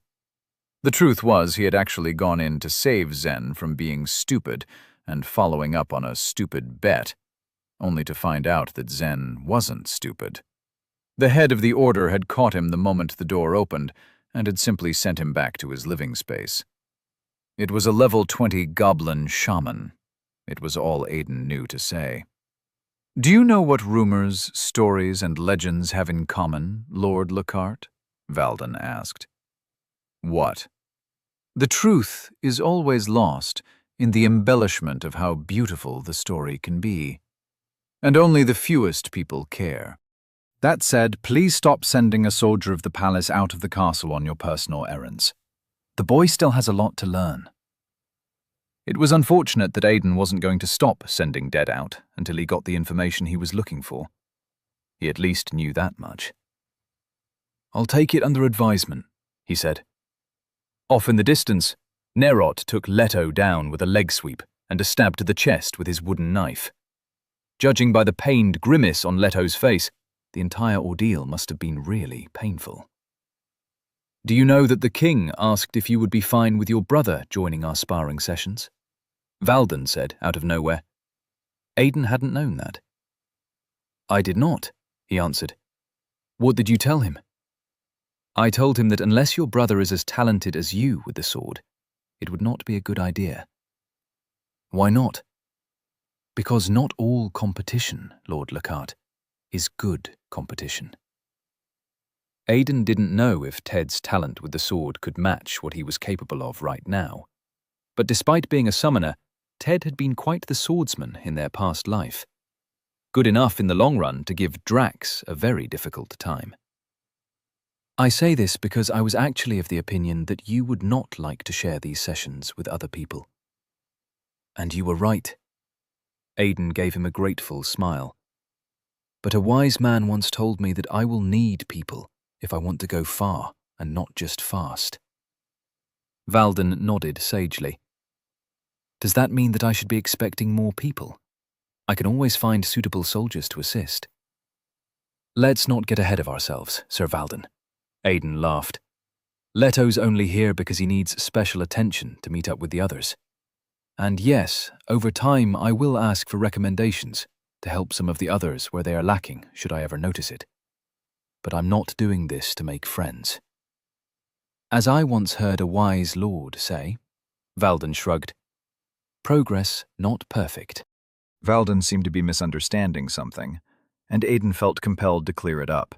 The truth was he had actually gone in to save Zen from being stupid and following up on a stupid bet, only to find out that Zen wasn't stupid. The head of the order had caught him the moment the door opened and had simply sent him back to his living space. It was a level 20 goblin shaman. It was all Aiden knew to say. "Do you know what rumors, stories, and legends have in common, Lord Lockhart?" Valden asked. "What?" "The truth is always lost in the embellishment of how beautiful the story can be. And only the fewest people care. That said, please stop sending a soldier of the palace out of the castle on your personal errands. The boy still has a lot to learn." It was unfortunate that Aiden wasn't going to stop sending Dead out until he got the information he was looking for. He at least knew that much. "I'll take it under advisement," he said. Off in the distance, Nerot took Leto down with a leg sweep and a stab to the chest with his wooden knife. Judging by the pained grimace on Leto's face, the entire ordeal must have been really painful. "Do you know that the king asked if you would be fine with your brother joining our sparring sessions?" Valden said out of nowhere. Aiden hadn't known that. "I did not," he answered. "What did you tell him?" "I told him that unless your brother is as talented as you with the sword, it would not be a good idea." "Why not?" "Because not all competition, Lord Lockhart, is good competition." Aiden didn't know if Ted's talent with the sword could match what he was capable of right now. But despite being a summoner, Ted had been quite the swordsman in their past life. Good enough in the long run to give Drax a very difficult time. "I say this because I was actually of the opinion that you would not like to share these sessions with other people." "And you were right." Aiden gave him a grateful smile. "But a wise man once told me that I will need people if I want to go far and not just fast." Valden nodded sagely. "Does that mean that I should be expecting more people? I can always find suitable soldiers to assist." "Let's not get ahead of ourselves, Sir Valden," Aiden laughed. "Leto's only here because he needs special attention to meet up with the others. And yes, over time I will ask for recommendations to help some of the others where they are lacking, should I ever notice it. But I'm not doing this to make friends." "As I once heard a wise lord say," Valden shrugged, "progress not perfect." Valden seemed to be misunderstanding something, and Aiden felt compelled to clear it up.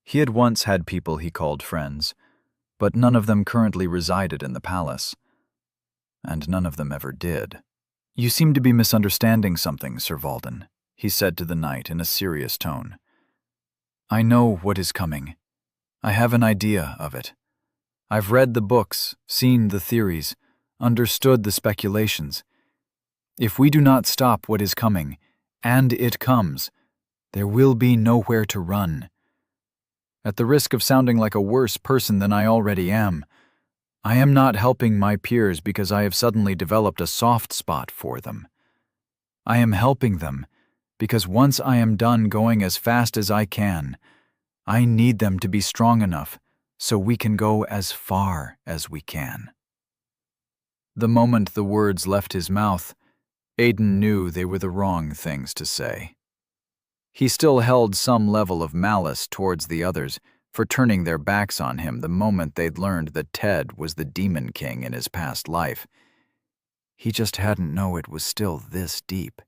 He had once had people he called friends, but none of them currently resided in the palace. And none of them ever did. "You seem to be misunderstanding something, Sir Valden," he said to the knight in a serious tone. "I know what is coming. I have an idea of it. I've read the books, seen the theories, understood the speculations. If we do not stop what is coming, and it comes, there will be nowhere to run. At the risk of sounding like a worse person than I already am, I am not helping my peers because I have suddenly developed a soft spot for them. I am helping them because once I am done going as fast as I can, I need them to be strong enough so we can go as far as we can." The moment the words left his mouth, Aiden knew they were the wrong things to say. He still held some level of malice towards the others for turning their backs on him the moment they'd learned that Ted was the Demon King in his past life. He just hadn't known it was still this deep.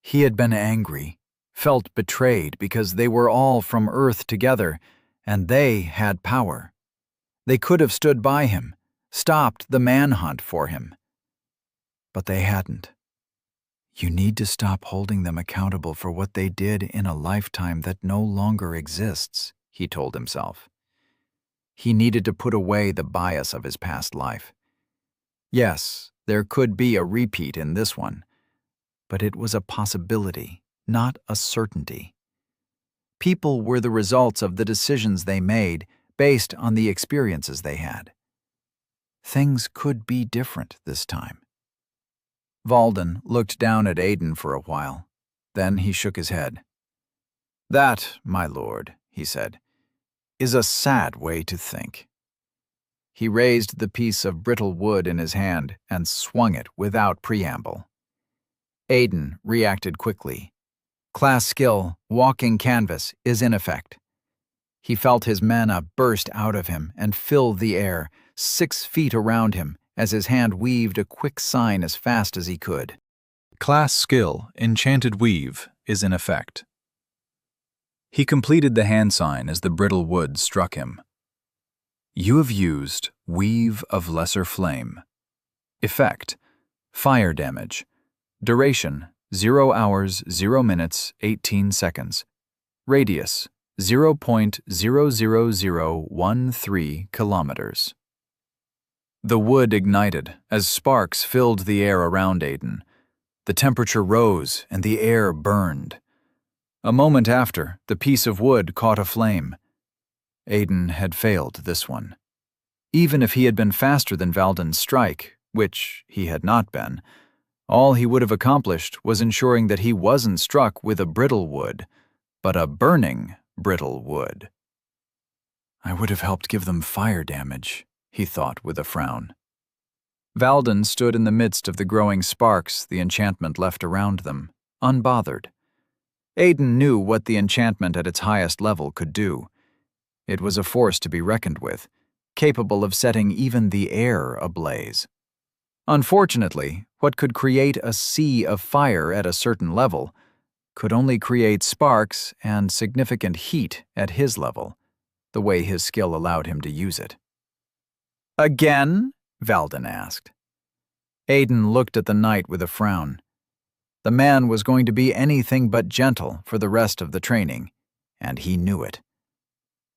He had been angry, felt betrayed because they were all from Earth together, and they had power. They could have stood by him, stopped the manhunt for him. But they hadn't. You need to stop holding them accountable for what they did in a lifetime that no longer exists, he told himself. He needed to put away the bias of his past life. Yes, there could be a repeat in this one, but it was a possibility, not a certainty. People were the results of the decisions they made based on the experiences they had. Things could be different this time. Valden looked down at Aiden for a while. Then he shook his head. "That, my lord," he said, "is a sad way to think." He raised the piece of brittle wood in his hand and swung it without preamble. Aiden reacted quickly. Class skill, walking canvas, is in effect. He felt his mana burst out of him and fill the air, 6 feet around him, as his hand weaved a quick sign as fast as he could. Class skill, enchanted weave, is in effect. He completed the hand sign as the brittle wood struck him. You have used Weave of Lesser Flame. Effect: fire damage. Duration: 0 hours, 0 minutes, 18 seconds. Radius: 0.00013 kilometers. The wood ignited as sparks filled the air around Aiden. The temperature rose and the air burned. A moment after, the piece of wood caught a flame. Aiden had failed this one. Even if he had been faster than Valden's strike, which he had not been, all he would have accomplished was ensuring that he wasn't struck with a brittle wood, but a burning brittle wood. I would have helped give them fire damage, he thought with a frown. Valden stood in the midst of the growing sparks the enchantment left around them, unbothered. Aiden knew what the enchantment at its highest level could do. It was a force to be reckoned with, capable of setting even the air ablaze. Unfortunately, what could create a sea of fire at a certain level could only create sparks and significant heat at his level, the way his skill allowed him to use it. Again? Valden asked. Aiden looked at the knight with a frown. The man was going to be anything but gentle for the rest of the training, and he knew it.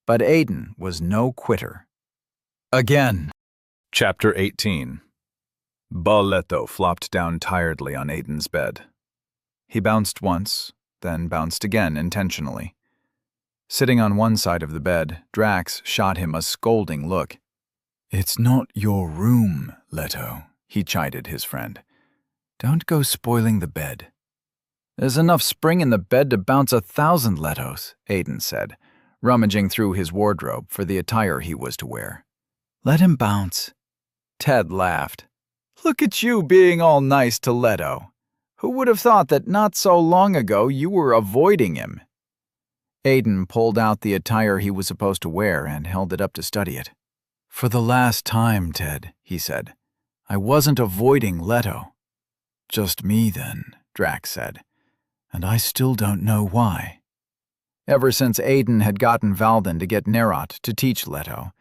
But Aiden was no quitter. Again. Chapter 18. Balletto flopped down tiredly on Aiden's bed. He bounced once, then bounced again intentionally. Sitting on one side of the bed, Drax shot him a scolding look. It's not your room, Leto, he chided his friend. Don't go spoiling the bed. There's enough spring in the bed to bounce 1,000 Letos, Aiden said, rummaging through his wardrobe for the attire he was to wear. Let him bounce. Ted laughed. Look at you being all nice to Leto. Who would have thought that not so long ago you were avoiding him? Aiden pulled out the attire he was supposed to wear and held it up to study it. For the last time, Ted, he said. I wasn't avoiding Leto. Just me then, Drax said. And I still don't know why. Ever since Aiden had gotten Valden to get Nerot to teach Leto,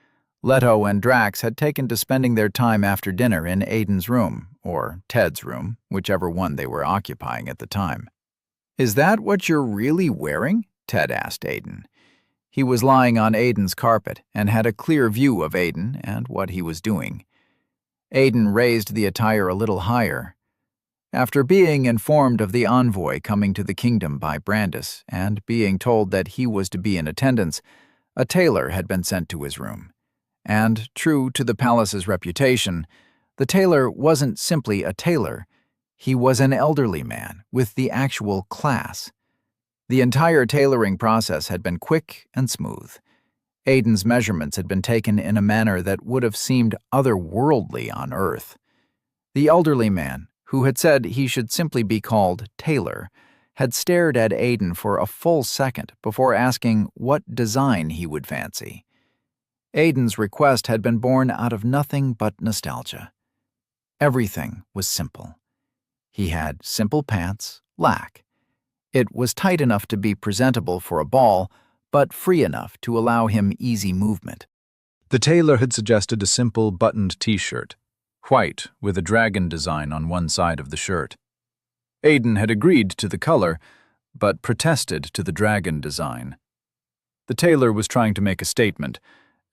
Leto and Drax had taken to spending their time after dinner in Aiden's room, or Ted's room, whichever one they were occupying at the time. Is that what you're really wearing? Ted asked Aiden. He was lying on Aiden's carpet and had a clear view of Aiden and what he was doing. Aiden raised the attire a little higher. After being informed of the envoy coming to the kingdom by Brandis and being told that he was to be in attendance, a tailor had been sent to his room. And, true to the palace's reputation, the tailor wasn't simply a tailor. He was an elderly man with the actual class. The entire tailoring process had been quick and smooth. Aiden's measurements had been taken in a manner that would have seemed otherworldly on Earth. The elderly man, who had said he should simply be called Taylor, had stared at Aiden for a full second before asking what design he would fancy. Aiden's request had been born out of nothing but nostalgia. Everything was simple. He had simple pants, lack. It was tight enough to be presentable for a ball, but free enough to allow him easy movement. The tailor had suggested a simple buttoned t-shirt, white with a dragon design on one side of the shirt. Aiden had agreed to the color, but protested to the dragon design. The tailor was trying to make a statement,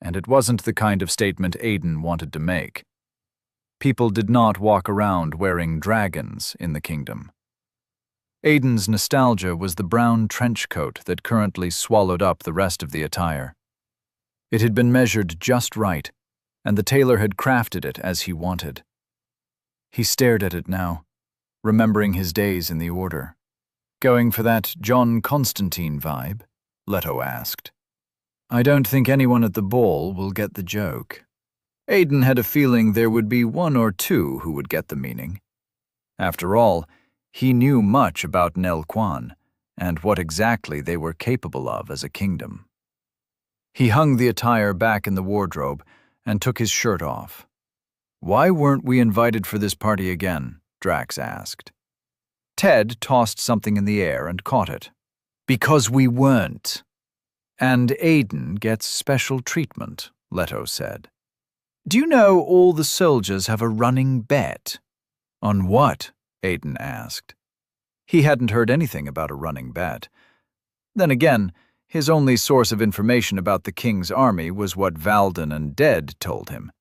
and it wasn't the kind of statement Aiden wanted to make. People did not walk around wearing dragons in the kingdom. Aiden's nostalgia was the brown trench coat that currently swallowed up the rest of the attire. It had been measured just right, and the tailor had crafted it as he wanted. He stared at it now, remembering his days in the Order. Going for that John Constantine vibe? Leto asked. I don't think anyone at the ball will get the joke. Aiden had a feeling there would be one or two who would get the meaning. After all, he knew much about Nel Quan and what exactly they were capable of as a kingdom. He hung the attire back in the wardrobe and took his shirt off. "Why weren't we invited for this party again?" Drax asked. Ted tossed something in the air and caught it. "Because we weren't. And Aiden gets special treatment," Leto said. "Do you know all the soldiers have a running bet?" "On what?" Aiden asked. He hadn't heard anything about a running bet. Then again, his only source of information about the king's army was what Valden and Dead told him.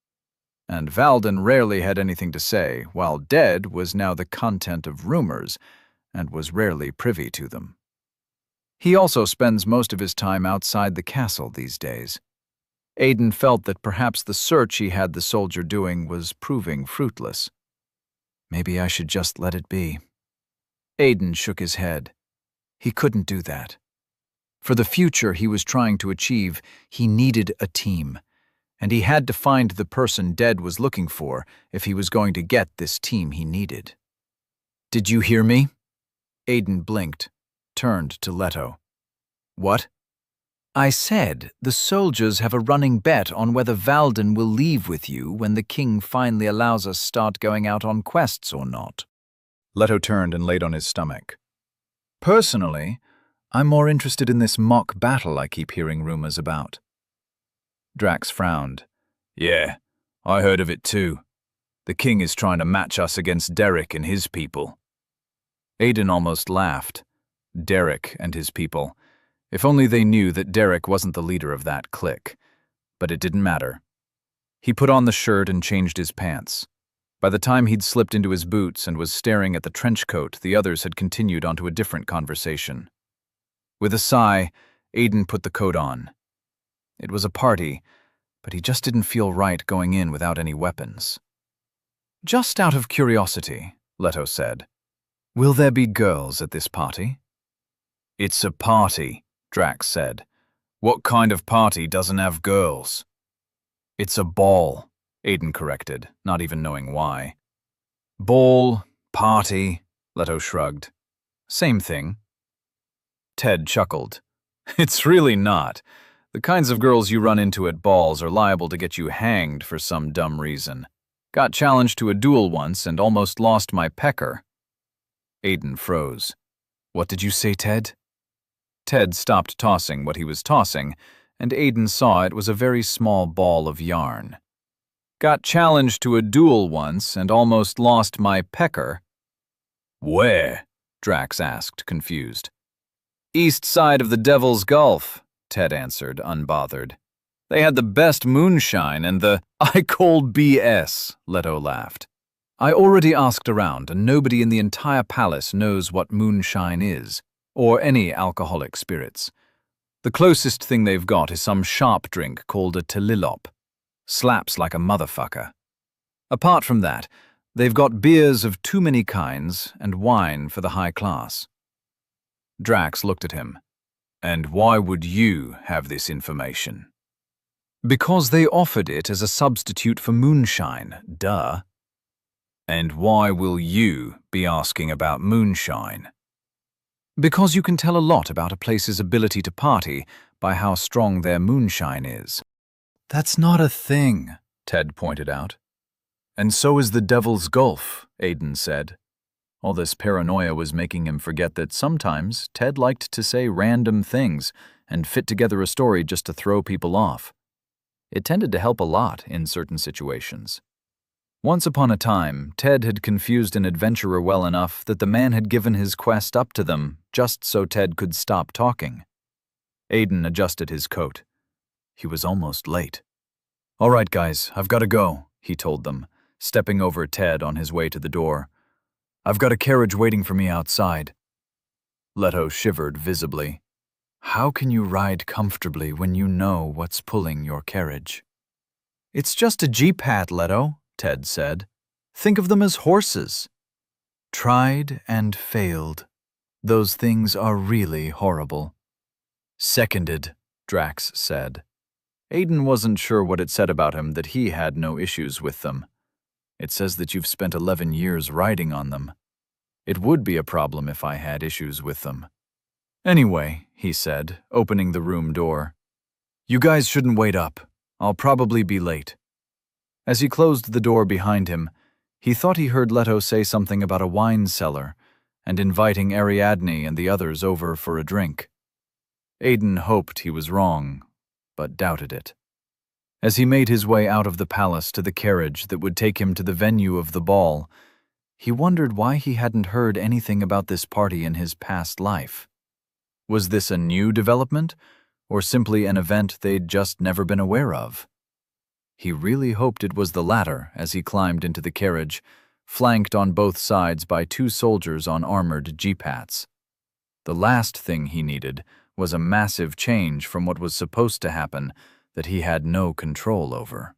And Valden rarely had anything to say, while Dead was now the content of rumors and was rarely privy to them. He also spends most of his time outside the castle these days. Aiden felt that perhaps the search he had the soldier doing was proving fruitless. Maybe I should just let it be. Aiden shook his head. He couldn't do that. For the future he was trying to achieve, he needed a team, and he had to find the person Dead was looking for if he was going to get this team he needed. "Did you hear me?" Aiden blinked, turned to Leto. "What?" "I said the soldiers have a running bet on whether Valden will leave with you when the king finally allows us start going out on quests or not." Leto turned and laid on his stomach. "Personally, I'm more interested in this mock battle I keep hearing rumors about." Drax frowned. "Yeah, I heard of it too. The king is trying to match us against Derek and his people." Aiden almost laughed. Derek and his people. If only they knew that Derek wasn't the leader of that clique. But it didn't matter. He put on the shirt and changed his pants. By the time he'd slipped into his boots and was staring at the trench coat, the others had continued onto a different conversation. With a sigh, Aiden put the coat on. It was a party, but he just didn't feel right going in without any weapons. "Just out of curiosity," Leto said, "will there be girls at this party?" "It's a party," Drax said. "What kind of party doesn't have girls?" "It's a ball," Aiden corrected, not even knowing why. "Ball, party," Leto shrugged. "Same thing." Ted chuckled. "It's really not. The kinds of girls you run into at balls are liable to get you hanged for some dumb reason. Got challenged to a duel once and almost lost my pecker." Aiden froze. "What did you say, Ted?" Ted stopped tossing what he was tossing, and Aiden saw it was a very small ball of yarn. "Got challenged to a duel once and almost lost my pecker." "Where?" Drax asked, confused. "East side of the Devil's Gulf," Ted answered, unbothered. "They had the best moonshine and the—" "I call BS," Leto laughed. "I already asked around, and nobody in the entire palace knows what moonshine is, or any alcoholic spirits. The closest thing they've got is some sharp drink called a Talilop. Slaps like a motherfucker. Apart from that, they've got beers of too many kinds and wine for the high class." Drax looked at him. "And why would you have this information?" "Because they offered it as a substitute for moonshine, duh." "And why will you be asking about moonshine?" "Because you can tell a lot about a place's ability to party by how strong their moonshine is." "That's not a thing," Ted pointed out. "And so is the Devil's Gulf," Aiden said. All this paranoia was making him forget that sometimes Ted liked to say random things and fit together a story just to throw people off. It tended to help a lot in certain situations. Once upon a time, Ted had confused an adventurer well enough that the man had given his quest up to them just so Ted could stop talking. Aiden adjusted his coat. He was almost late. "All right, guys, I've got to go," he told them, stepping over Ted on his way to the door. "I've got a carriage waiting for me outside." Leto shivered visibly. How can you ride comfortably when you know what's pulling your carriage? "It's just a G-Pat, Leto," Ted said. "Think of them as horses." "Tried and failed. Those things are really horrible." "Seconded," Drax said. Aiden wasn't sure what it said about him that he had no issues with them. It says that you've spent 11 years riding on them. It would be a problem if I had issues with them. Anyway, he said, opening the room door. You guys shouldn't wait up. I'll probably be late. As he closed the door behind him, he thought he heard Leto say something about a wine cellar and inviting Ariadne and the others over for a drink. Aiden hoped he was wrong, but doubted it. As he made his way out of the palace to the carriage that would take him to the venue of the ball, he wondered why he hadn't heard anything about this party in his past life. Was this a new development, or simply an event they'd just never been aware of? He really hoped it was the latter as he climbed into the carriage, flanked on both sides by 2 soldiers on armored jeep-hats. The last thing he needed was a massive change from what was supposed to happen that he had no control over.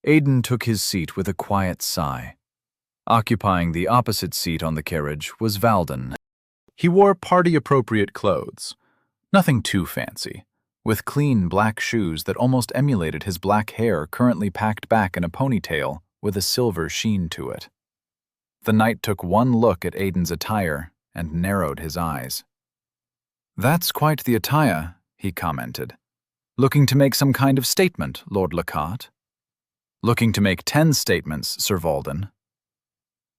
Aiden took his seat with a quiet sigh. Occupying the opposite seat on the carriage was Valden. He wore party-appropriate clothes, nothing too fancy, with clean black shoes that almost emulated his black hair currently packed back in a ponytail with a silver sheen to it. The knight took one look at Aiden's attire and narrowed his eyes. That's quite the attire, he commented. Looking to make some kind of statement, Lord Lockhart? Looking to make 10 statements, Sir Valden.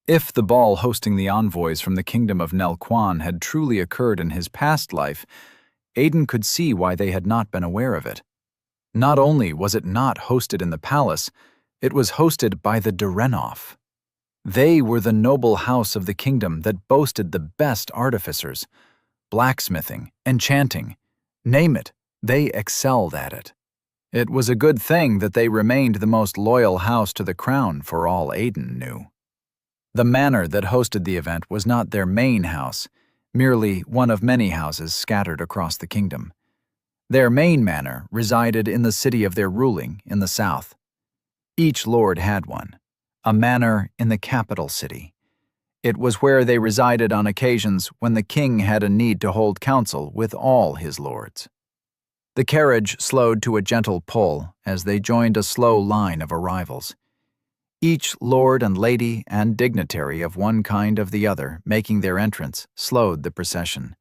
If the ball hosting the envoys from the kingdom of Nelquan had truly occurred in his past life, Aiden could see why they had not been aware of it. Not only was it not hosted in the palace, it was hosted by the Durenoff. They were the noble house of the kingdom that boasted the best artificers. Blacksmithing, enchanting, name it, they excelled at it. It was a good thing that they remained the most loyal house to the crown for all Aiden knew. The manor that hosted the event was not their main house, merely one of many houses scattered across the kingdom. Their main manor resided in the city of their ruling in the south. Each lord had one, a manor in the capital city. It was where they resided on occasions when the king had a need to hold council with all his lords. The carriage slowed to a gentle pull as they joined a slow line of arrivals. Each lord and lady and dignitary of one kind or the other making their entrance slowed the procession.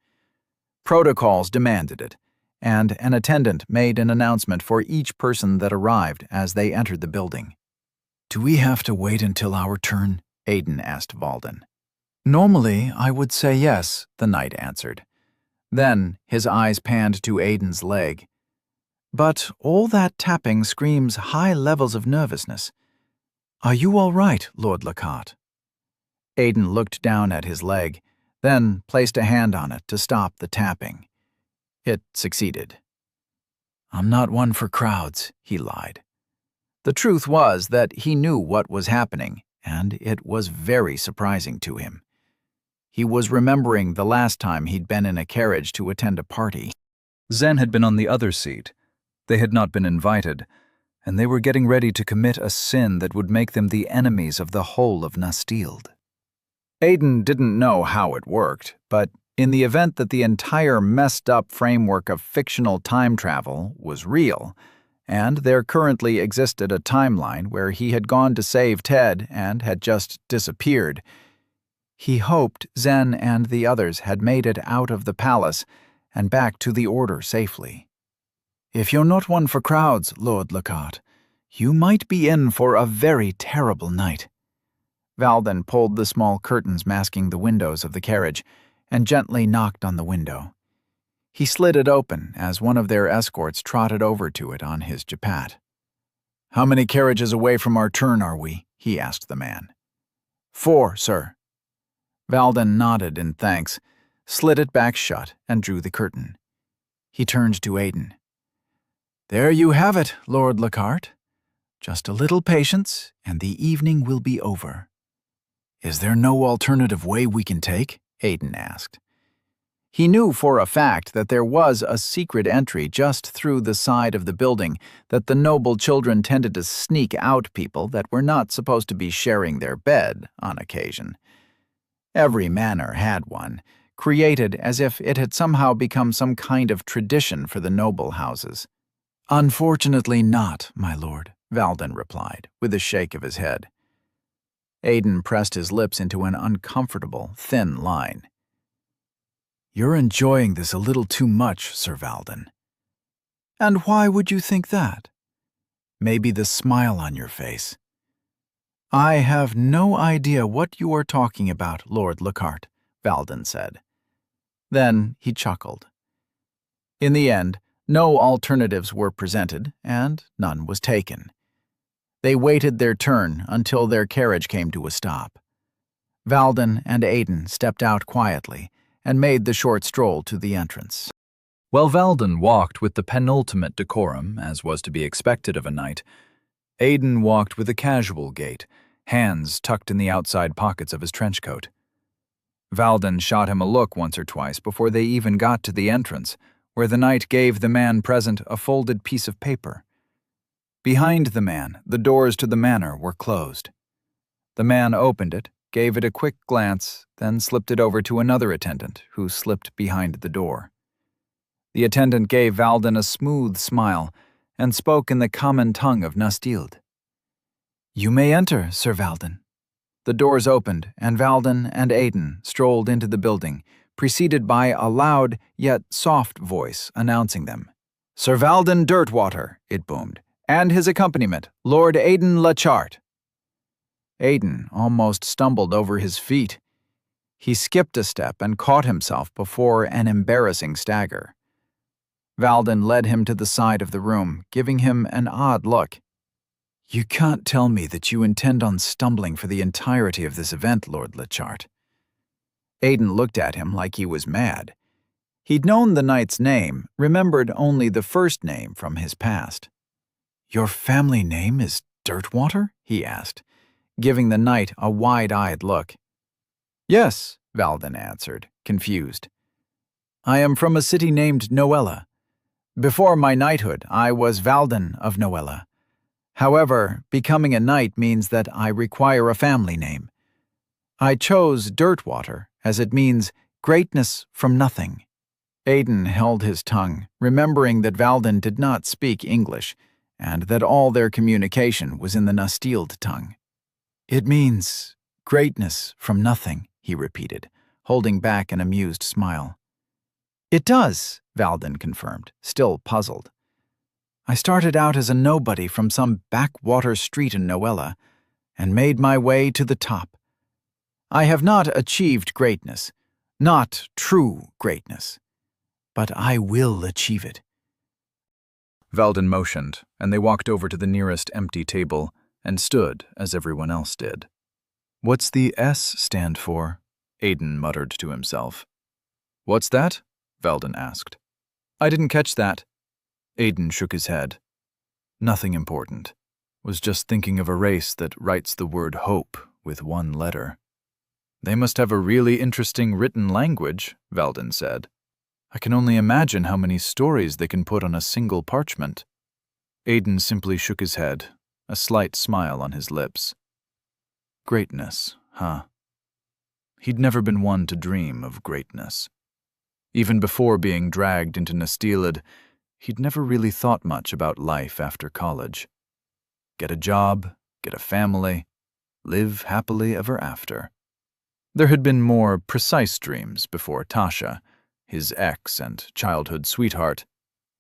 Protocols demanded it, and an attendant made an announcement for each person that arrived as they entered the building. Do we have to wait until our turn? Aiden asked Valden. Normally, I would say yes, the knight answered. Then his eyes panned to Aiden's leg. But all that tapping screams high levels of nervousness. Are you all right, Lord Lockhart? Aiden looked down at his leg, then placed a hand on it to stop the tapping. It succeeded. I'm not one for crowds, he lied. The truth was that he knew what was happening, and it was very surprising to him. He was remembering the last time he'd been in a carriage to attend a party. Zen had been on the other seat. They had not been invited, and they were getting ready to commit a sin that would make them the enemies of the whole of Nastild. Aiden didn't know how it worked, but in the event that the entire messed-up framework of fictional time travel was real, and there currently existed a timeline where he had gone to save Ted and had just disappeared, he hoped Zen and the others had made it out of the palace and back to the Order safely. If you're not one for crowds, Lord Lockhart, you might be in for a very terrible night. Valden pulled the small curtains masking the windows of the carriage and gently knocked on the window. He slid it open as one of their escorts trotted over to it on his japat. How many carriages away from our turn are we? He asked the man. 4, sir. Valden nodded in thanks, slid it back shut, and drew the curtain. He turned to Aiden. There you have it, Lord Lockhart. Just a little patience, and the evening will be over. Is there no alternative way we can take? Aiden asked. He knew for a fact that there was a secret entry just through the side of the building that the noble children tended to sneak out people that were not supposed to be sharing their bed on occasion. Every manor had one, created as if it had somehow become some kind of tradition for the noble houses. Unfortunately not, my lord, Valden replied, with a shake of his head. Aiden pressed his lips into an uncomfortable, thin line. You're enjoying this a little too much, Sir Valden. And why would you think that? Maybe the smile on your face. I have no idea what you are talking about, Lord Lockhart, Valden said. Then he chuckled. In the end, no alternatives were presented, and none was taken. They waited their turn until their carriage came to a stop. Valden and Aiden stepped out quietly and made the short stroll to the entrance. While Valden walked with the penultimate decorum, as was to be expected of a knight, Aiden walked with a casual gait, hands tucked in the outside pockets of his trench coat. Valden shot him a look once or twice before they even got to the entrance, where the knight gave the man present a folded piece of paper. Behind the man, the doors to the manor were closed. The man opened it, gave it a quick glance, then slipped it over to another attendant, who slipped behind the door. The attendant gave Valden a smooth smile and spoke in the common tongue of Nastild. You may enter, Sir Valden. The doors opened, and Valden and Aiden strolled into the building, preceded by a loud yet soft voice announcing them. Sir Valden Dirtwater, it boomed, and his accompaniment, Lord Aiden Lachart. Aiden almost stumbled over his feet. He skipped a step and caught himself before an embarrassing stagger. Valden led him to the side of the room, giving him an odd look. You can't tell me that you intend on stumbling for the entirety of this event, Lord Lachart. Aiden looked at him like he was mad. He'd known the knight's name, remembered only the first name from his past. Your family name is Dirtwater? He asked, giving the knight a wide-eyed look. Yes, Valden answered, confused. I am from a city named Noella. Before my knighthood, I was Valden of Noella. However, becoming a knight means that I require a family name. I chose Dirtwater, as it means greatness from nothing. Aiden held his tongue, remembering that Valden did not speak English, and that all their communication was in the Nastild tongue. It means greatness from nothing, he repeated, holding back an amused smile. It does, Valden confirmed, still puzzled. I started out as a nobody from some backwater street in Noella, and made my way to the top. I have not achieved greatness, not true greatness, but I will achieve it. Valden motioned, and they walked over to the nearest empty table and stood as everyone else did. What's the S stand for? Aiden muttered to himself. What's that? Valden asked. I didn't catch that. Aiden shook his head. Nothing important. Was just thinking of a race that writes the word hope with one letter. They must have a really interesting written language, Valden said. I can only imagine how many stories they can put on a single parchment. Aiden simply shook his head, a slight smile on his lips. Greatness, huh? He'd never been one to dream of greatness. Even before being dragged into Nastilid, he'd never really thought much about life after college. Get a job, get a family, live happily ever after. There had been more precise dreams before Tasha, his ex and childhood sweetheart,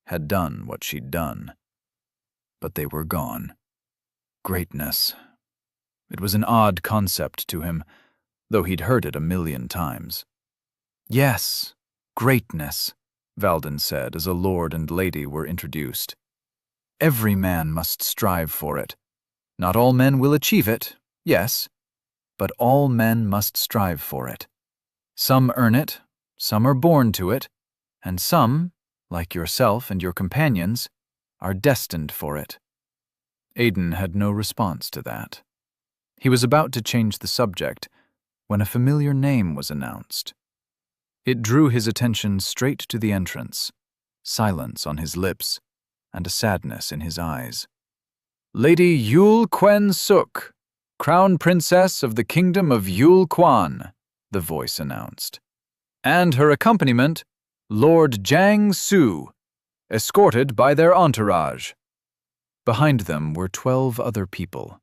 had done what she'd done. But they were gone. Greatness. It was an odd concept to him, though he'd heard it 1,000,000 times. Yes, greatness, Valden said as a lord and lady were introduced. Every man must strive for it. Not all men will achieve it, yes, but all men must strive for it. Some earn it, some are born to it, and some, like yourself and your companions, are destined for it. Aiden had no response to that. He was about to change the subject when a familiar name was announced. It drew his attention straight to the entrance, silence on his lips, and a sadness in his eyes. Lady Yul Quen Suk, Crown Princess of the Kingdom of Yul Quan, the voice announced. And her accompaniment, Lord Jiang Su, escorted by their entourage. Behind them were 12 other people,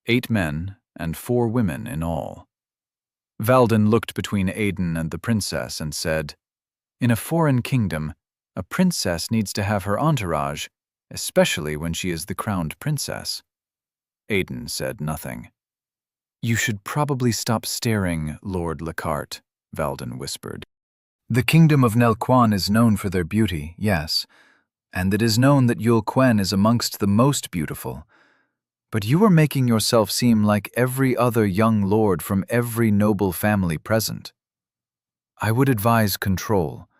8 men and 4 women in all. Valden looked between Aiden and the princess and said, "In a foreign kingdom, a princess needs to have her entourage, especially when she is the crowned princess." Aiden said nothing. "You should probably stop staring, Lord Lockhart," Valden whispered. "The kingdom of Nelquan is known for their beauty, yes, and it is known that Yul Quen is amongst the most beautiful. But you are making yourself seem like every other young lord from every noble family present. I would advise control.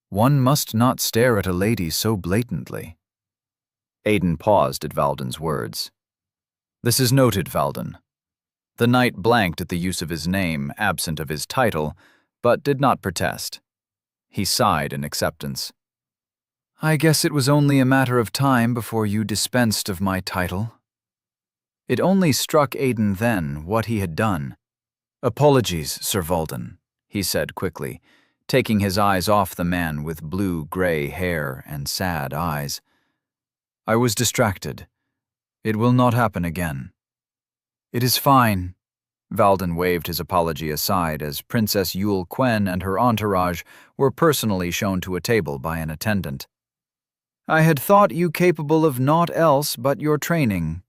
One must not stare at a lady so blatantly." Aiden paused at Valden's words. "This is noted, Valden." The knight blanked at the use of his name, absent of his title, but did not protest. He sighed in acceptance. "I guess it was only a matter of time before you dispensed of my title." It only struck Aiden then what he had done. "Apologies, Sir Valden," he said quickly, taking his eyes off the man with blue-gray hair and sad eyes. "I was distracted. It will not happen again." "It is fine." Valden waved his apology aside as Princess Yul Quen and her entourage were personally shown to a table by an attendant. "I had thought you capable of naught else but your training.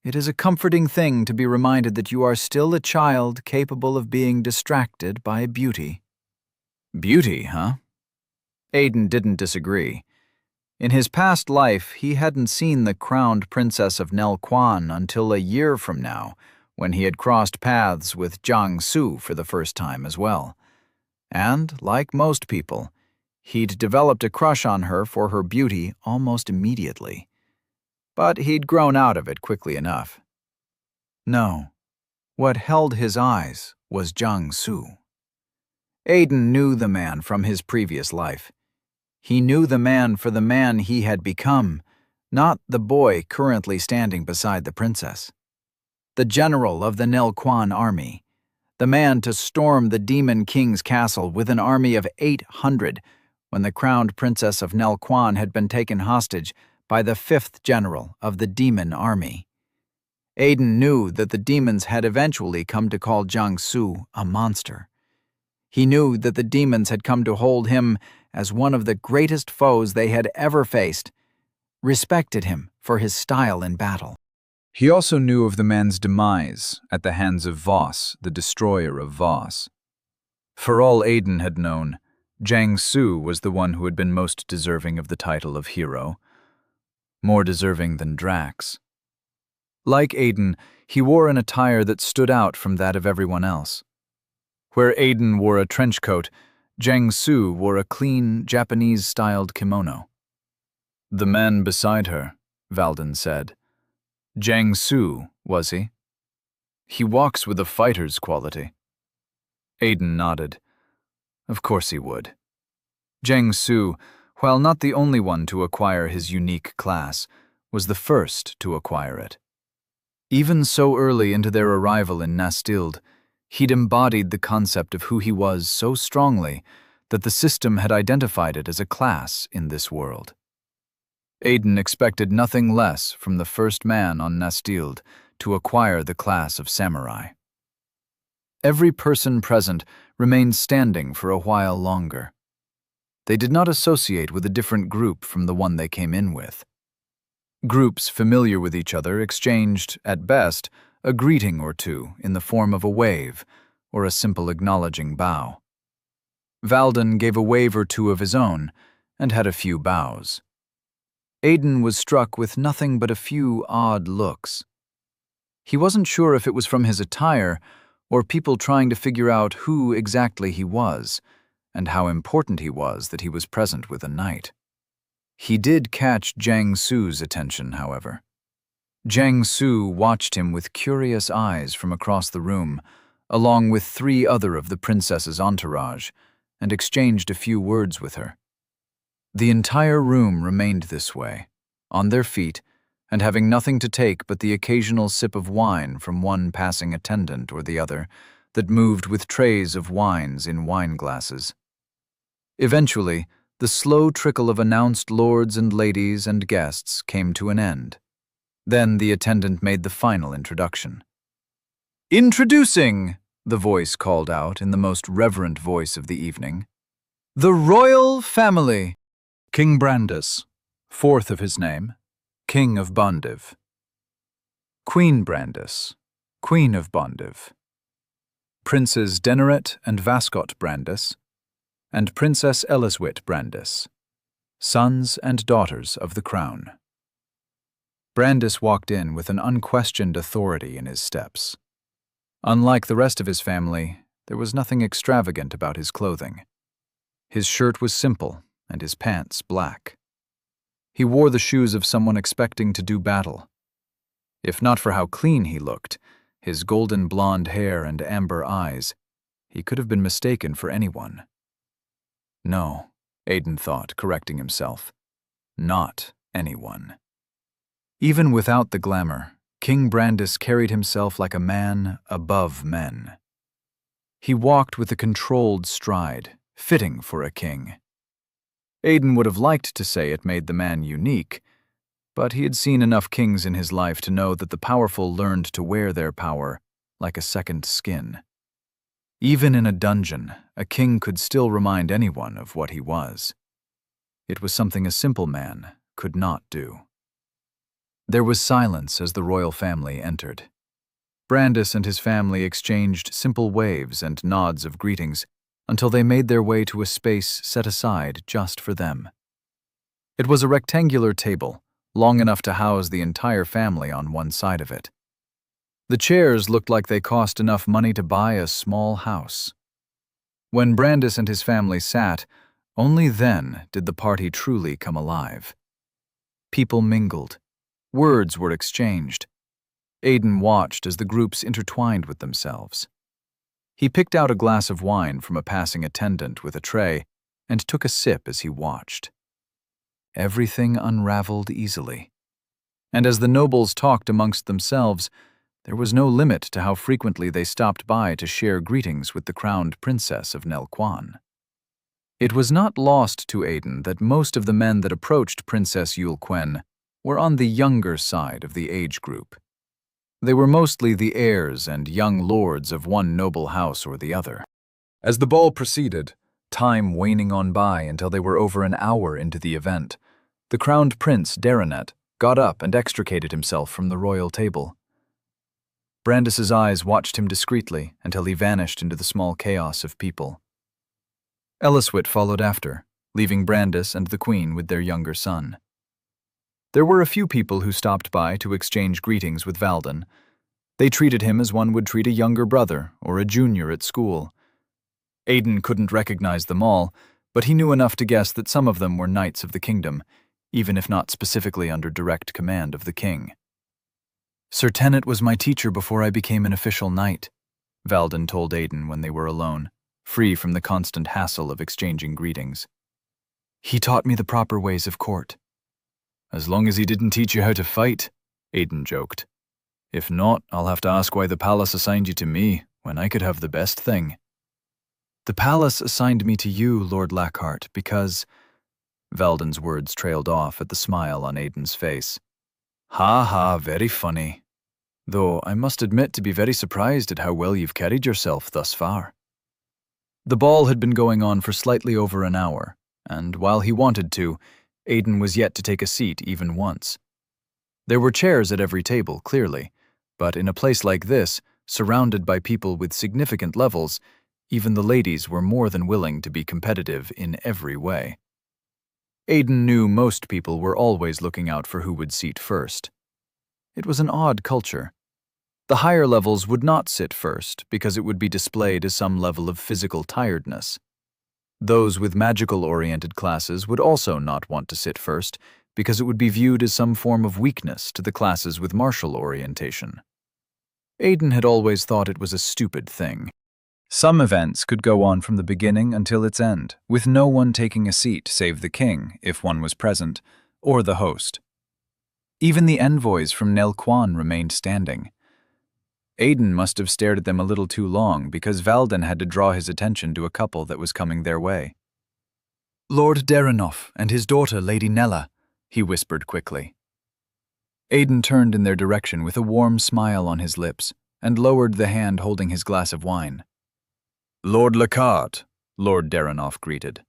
It is a comforting thing to be reminded that you are still a child capable of being distracted by beauty." Beauty, huh? Aiden didn't disagree. In his past life, he hadn't seen the crowned princess of Nelquan until a year from now, when he had crossed paths with Jiang Su for the first time as well. And, like most people, he'd developed a crush on her for her beauty almost immediately. But he'd grown out of it quickly enough. No, what held his eyes was Jiang Su. Aiden knew the man from his previous life. He knew the man for the man he had become, not the boy currently standing beside the princess. The general of the Nelquan army, the man to storm the Demon King's castle with an army of 800 when the crowned princess of Nelquan had been taken hostage by the 5th general of the demon army. Aiden knew that the demons had eventually come to call Jiang Su a monster. He knew that the demons had come to hold him as one of the greatest foes they had ever faced, respected him for his style in battle. He also knew of the man's demise at the hands of Voss, the destroyer of Voss. For all Aiden had known, Jiang Su was the one who had been most deserving of the title of hero, more deserving than Drax. Like Aiden, he wore an attire that stood out from that of everyone else. Where Aiden wore a trench coat, Jiang Su wore a clean, Japanese-styled kimono. "The man beside her," Valden said. "Jiang Su, was he? He walks with a fighter's quality." Aiden nodded. Of course he would. Jiang Su, while not the only one to acquire his unique class, was the first to acquire it. Even so early into their arrival in Nastild, he'd embodied the concept of who he was so strongly that the system had identified it as a class in this world. Aiden expected nothing less from the first man on Nastild to acquire the class of samurai. Every person present remained standing for a while longer. They did not associate with a different group from the one they came in with. Groups familiar with each other exchanged, at best, a greeting or two in the form of a wave or a simple acknowledging bow. Valden gave a wave or two of his own and had a few bows. Aiden was struck with nothing but a few odd looks. He wasn't sure if it was from his attire or people trying to figure out who exactly he was and how important he was that he was present with a knight. He did catch Jiang Su's attention, however. Jiang Su watched him with curious eyes from across the room, along with 3 other of the princess's entourage, and exchanged a few words with her. The entire room remained this way, on their feet, and having nothing to take but the occasional sip of wine from one passing attendant or the other that moved with trays of wines in wine glasses. Eventually, The slow trickle of announced lords and ladies and guests came to an end. Then the attendant made the final introduction. "Introducing," the voice called out in the most reverent voice of the evening, "the royal family. King Brandis, fourth of his name, King of Bondiv. Queen Brandis, Queen of Bondiv. Princes Deneret and Vascot Brandis, and Princess Eliswit Brandis, sons and daughters of the crown." Brandis walked in with an unquestioned authority in his steps. Unlike the rest of his family, there was nothing extravagant about his clothing. His shirt was simple and his pants black. He wore the shoes of someone expecting to do battle. If not for how clean he looked, his golden blonde hair and amber eyes, he could have been mistaken for anyone. No, Aiden thought, correcting himself. Not anyone. Even without the glamour, King Brandis carried himself like a man above men. He walked with a controlled stride, fitting for a king. Aiden would have liked to say it made the man unique, but he had seen enough kings in his life to know that the powerful learned to wear their power like a second skin. Even in a dungeon, a king could still remind anyone of what he was. It was something a simple man could not do. There was silence as the royal family entered. Brandis and his family exchanged simple waves and nods of greetings until they made their way to a space set aside just for them. It was a rectangular table, long enough to house the entire family on one side of it. The chairs looked like they cost enough money to buy a small house. When Brandis and his family sat, only then did the party truly come alive. People mingled. Words were exchanged. Aiden watched as the groups intertwined with themselves. He picked out a glass of wine from a passing attendant with a tray and took a sip as he watched. Everything unraveled easily. And as the nobles talked amongst themselves, there was no limit to how frequently they stopped by to share greetings with the crowned princess of Nelquan. It was not lost to Aiden that most of the men that approached Princess Yulquen were on the younger side of the age group. They were mostly the heirs and young lords of one noble house or the other. As the ball proceeded, time waning on by until they were over an hour into the event, the crowned prince, Daranet, got up and extricated himself from the royal table. Brandis's eyes watched him discreetly until he vanished into the small chaos of people. Eliswit followed after, leaving Brandis and the queen with their younger son. There were a few people who stopped by to exchange greetings with Valden. They treated him as one would treat a younger brother or a junior at school. Aiden couldn't recognize them all, but he knew enough to guess that some of them were knights of the kingdom, even if not specifically under direct command of the king. "Sir Tenet was my teacher before I became an official knight," Valden told Aiden when they were alone, free from the constant hassle of exchanging greetings. "He taught me the proper ways of court." "As long as he didn't teach you how to fight," Aiden joked. "If not, I'll have to ask why the palace assigned you to me, when I could have the best thing." "The palace assigned me to you, Lord Lackhart, because—" Valden's words trailed off at the smile on Aiden's face. "Ha ha, very funny. Though I must admit to be very surprised at how well you've carried yourself thus far." The ball had been going on for slightly over an hour, and while he wanted to, Aiden was yet to take a seat even once. There were chairs at every table, clearly, but in a place like this, surrounded by people with significant levels, even the ladies were more than willing to be competitive in every way. Aiden knew most people were always looking out for who would seat first. It was an odd culture. The higher levels would not sit first because it would be displayed as some level of physical tiredness. Those with magical-oriented classes would also not want to sit first because it would be viewed as some form of weakness to the classes with martial orientation. Aiden had always thought it was a stupid thing. Some events could go on from the beginning until its end, with no one taking a seat save the king, if one was present, or the host. Even the envoys from Nelquan remained standing. Aiden must have stared at them a little too long because Valden had to draw his attention to a couple that was coming their way. Lord Derenoff and his daughter, Lady Nella, he whispered quickly. Aidan turned in their direction with a warm smile on his lips and lowered the hand holding his glass of wine. Lord Lockhart, Lord Derenoff greeted.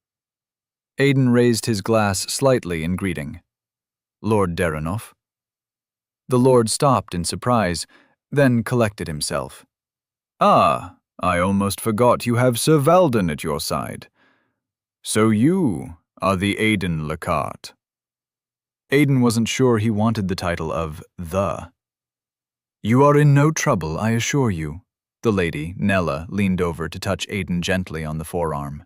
Aidan raised his glass slightly in greeting. Lord Derenoff. The Lord stopped in surprise, then collected himself. Ah, I almost forgot you have Sir Valden at your side. So you are the Aidan Lockhart. Aidan wasn't sure he wanted the title of the. You are in no trouble, I assure you. The lady, Nella, leaned over to touch Aidan gently on the forearm.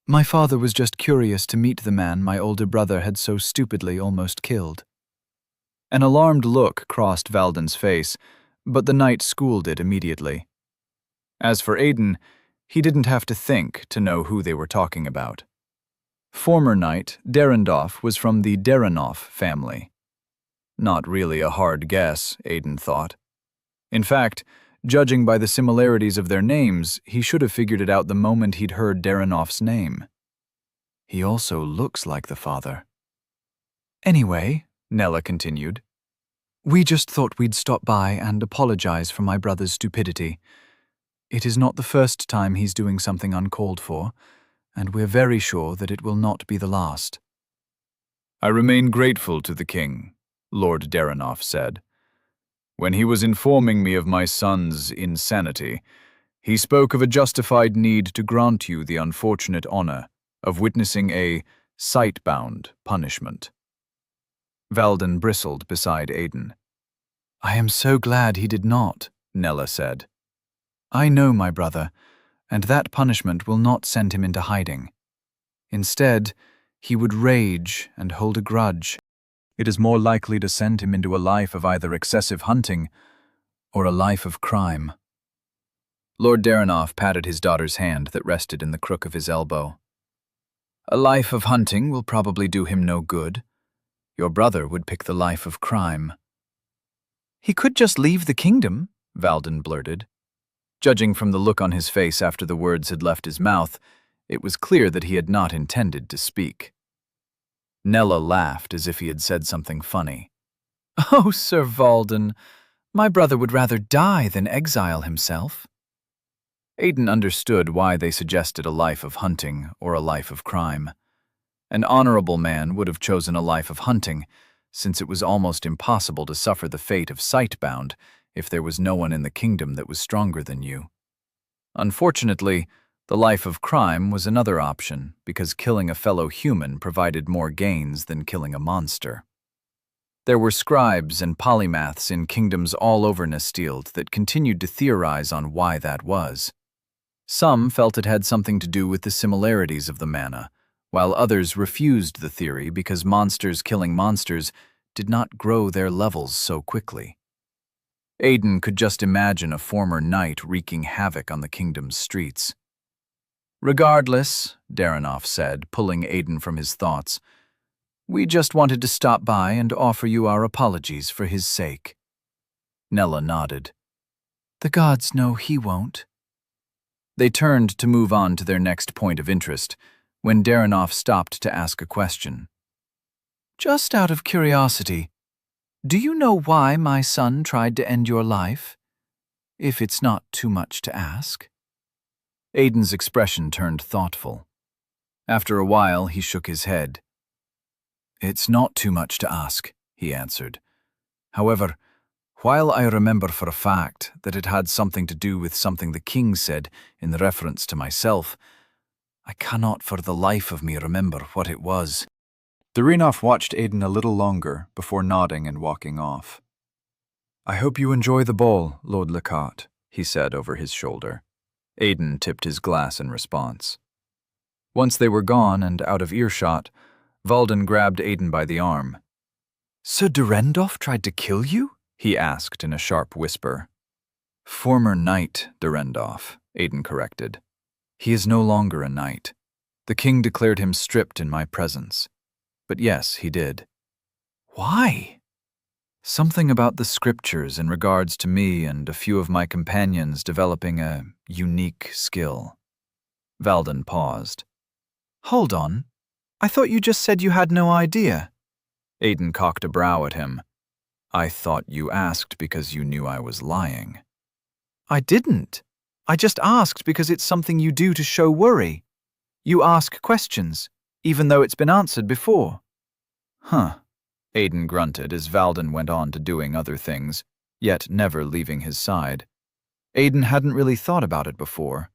My father was just curious to meet the man my older brother had so stupidly almost killed. An alarmed look crossed Valden's face, but the knight schooled it immediately. As for Aidan, he didn't have to think to know who they were talking about. Former knight Derendorf was from the Derenoff family. Not really a hard guess, Aidan thought. In fact, judging by the similarities of their names, he should have figured it out the moment he'd heard Derenoff's name. He also looks like the father. Anyway, Nella continued, we just thought we'd stop by and apologize for my brother's stupidity. It is not the first time he's doing something uncalled for, and we're very sure that it will not be the last. I remain grateful to the king, Lord Derenoff said. When he was informing me of my son's insanity, he spoke of a justified need to grant you the unfortunate honor of witnessing a sight-bound punishment. Valden bristled beside Aidan. I am so glad he did not, Nella said. I know my brother, and that punishment will not send him into hiding. Instead, he would rage and hold a grudge. It is more likely to send him into a life of either excessive hunting or a life of crime. Lord Derenoff patted his daughter's hand that rested in the crook of his elbow. A life of hunting will probably do him no good. Your brother would pick the life of crime. He could just leave the kingdom, Valden blurted. Judging from the look on his face after the words had left his mouth, it was clear that he had not intended to speak. Nella laughed as if he had said something funny. Oh, Sir Valden, my brother would rather die than exile himself. Aidan understood why they suggested a life of hunting or a life of crime. An honorable man would have chosen a life of hunting, since it was almost impossible to suffer the fate of sight-bound if there was no one in the kingdom that was stronger than you. Unfortunately, the life of crime was another option because killing a fellow human provided more gains than killing a monster. There were scribes and polymaths in kingdoms all over Nestild that continued to theorize on why that was. Some felt it had something to do with the similarities of the mana, while others refused the theory because monsters killing monsters did not grow their levels so quickly. Aidan could just imagine a former knight wreaking havoc on the kingdom's streets. Regardless, Derenoff said, pulling Aidan from his thoughts, we just wanted to stop by and offer you our apologies for his sake. Nella nodded. The gods know he won't. They turned to move on to their next point of interest, when Derenoff stopped to ask a question. Just out of curiosity, do you know why my son tried to end your life? If it's not too much to ask. Aidan's expression turned thoughtful. After a while, he shook his head. It's not too much to ask, he answered. However, while I remember for a fact that it had something to do with something the king said in reference to myself, I cannot for the life of me remember what it was. Derenoff watched Aidan a little longer before nodding and walking off. I hope you enjoy the ball, Lord Lockhart, he said over his shoulder. Aidan tipped his glass in response. Once they were gone and out of earshot, Valden grabbed Aidan by the arm. Sir Derendorf tried to kill you? He asked in a sharp whisper. Former knight Derendorf, Aidan corrected. He is no longer a knight. The king declared him stripped in my presence. But yes, he did. Why? Something about the scriptures in regards to me and a few of my companions developing a unique skill. Valden paused. Hold on, I thought you just said you had no idea. Aiden cocked a brow at him. I thought you asked because you knew I was lying. I didn't. I just asked because it's something you do to show worry. You ask questions, even though it's been answered before. Huh, Aiden grunted as Valden went on to doing other things, yet never leaving his side. Aiden hadn't really thought about it before.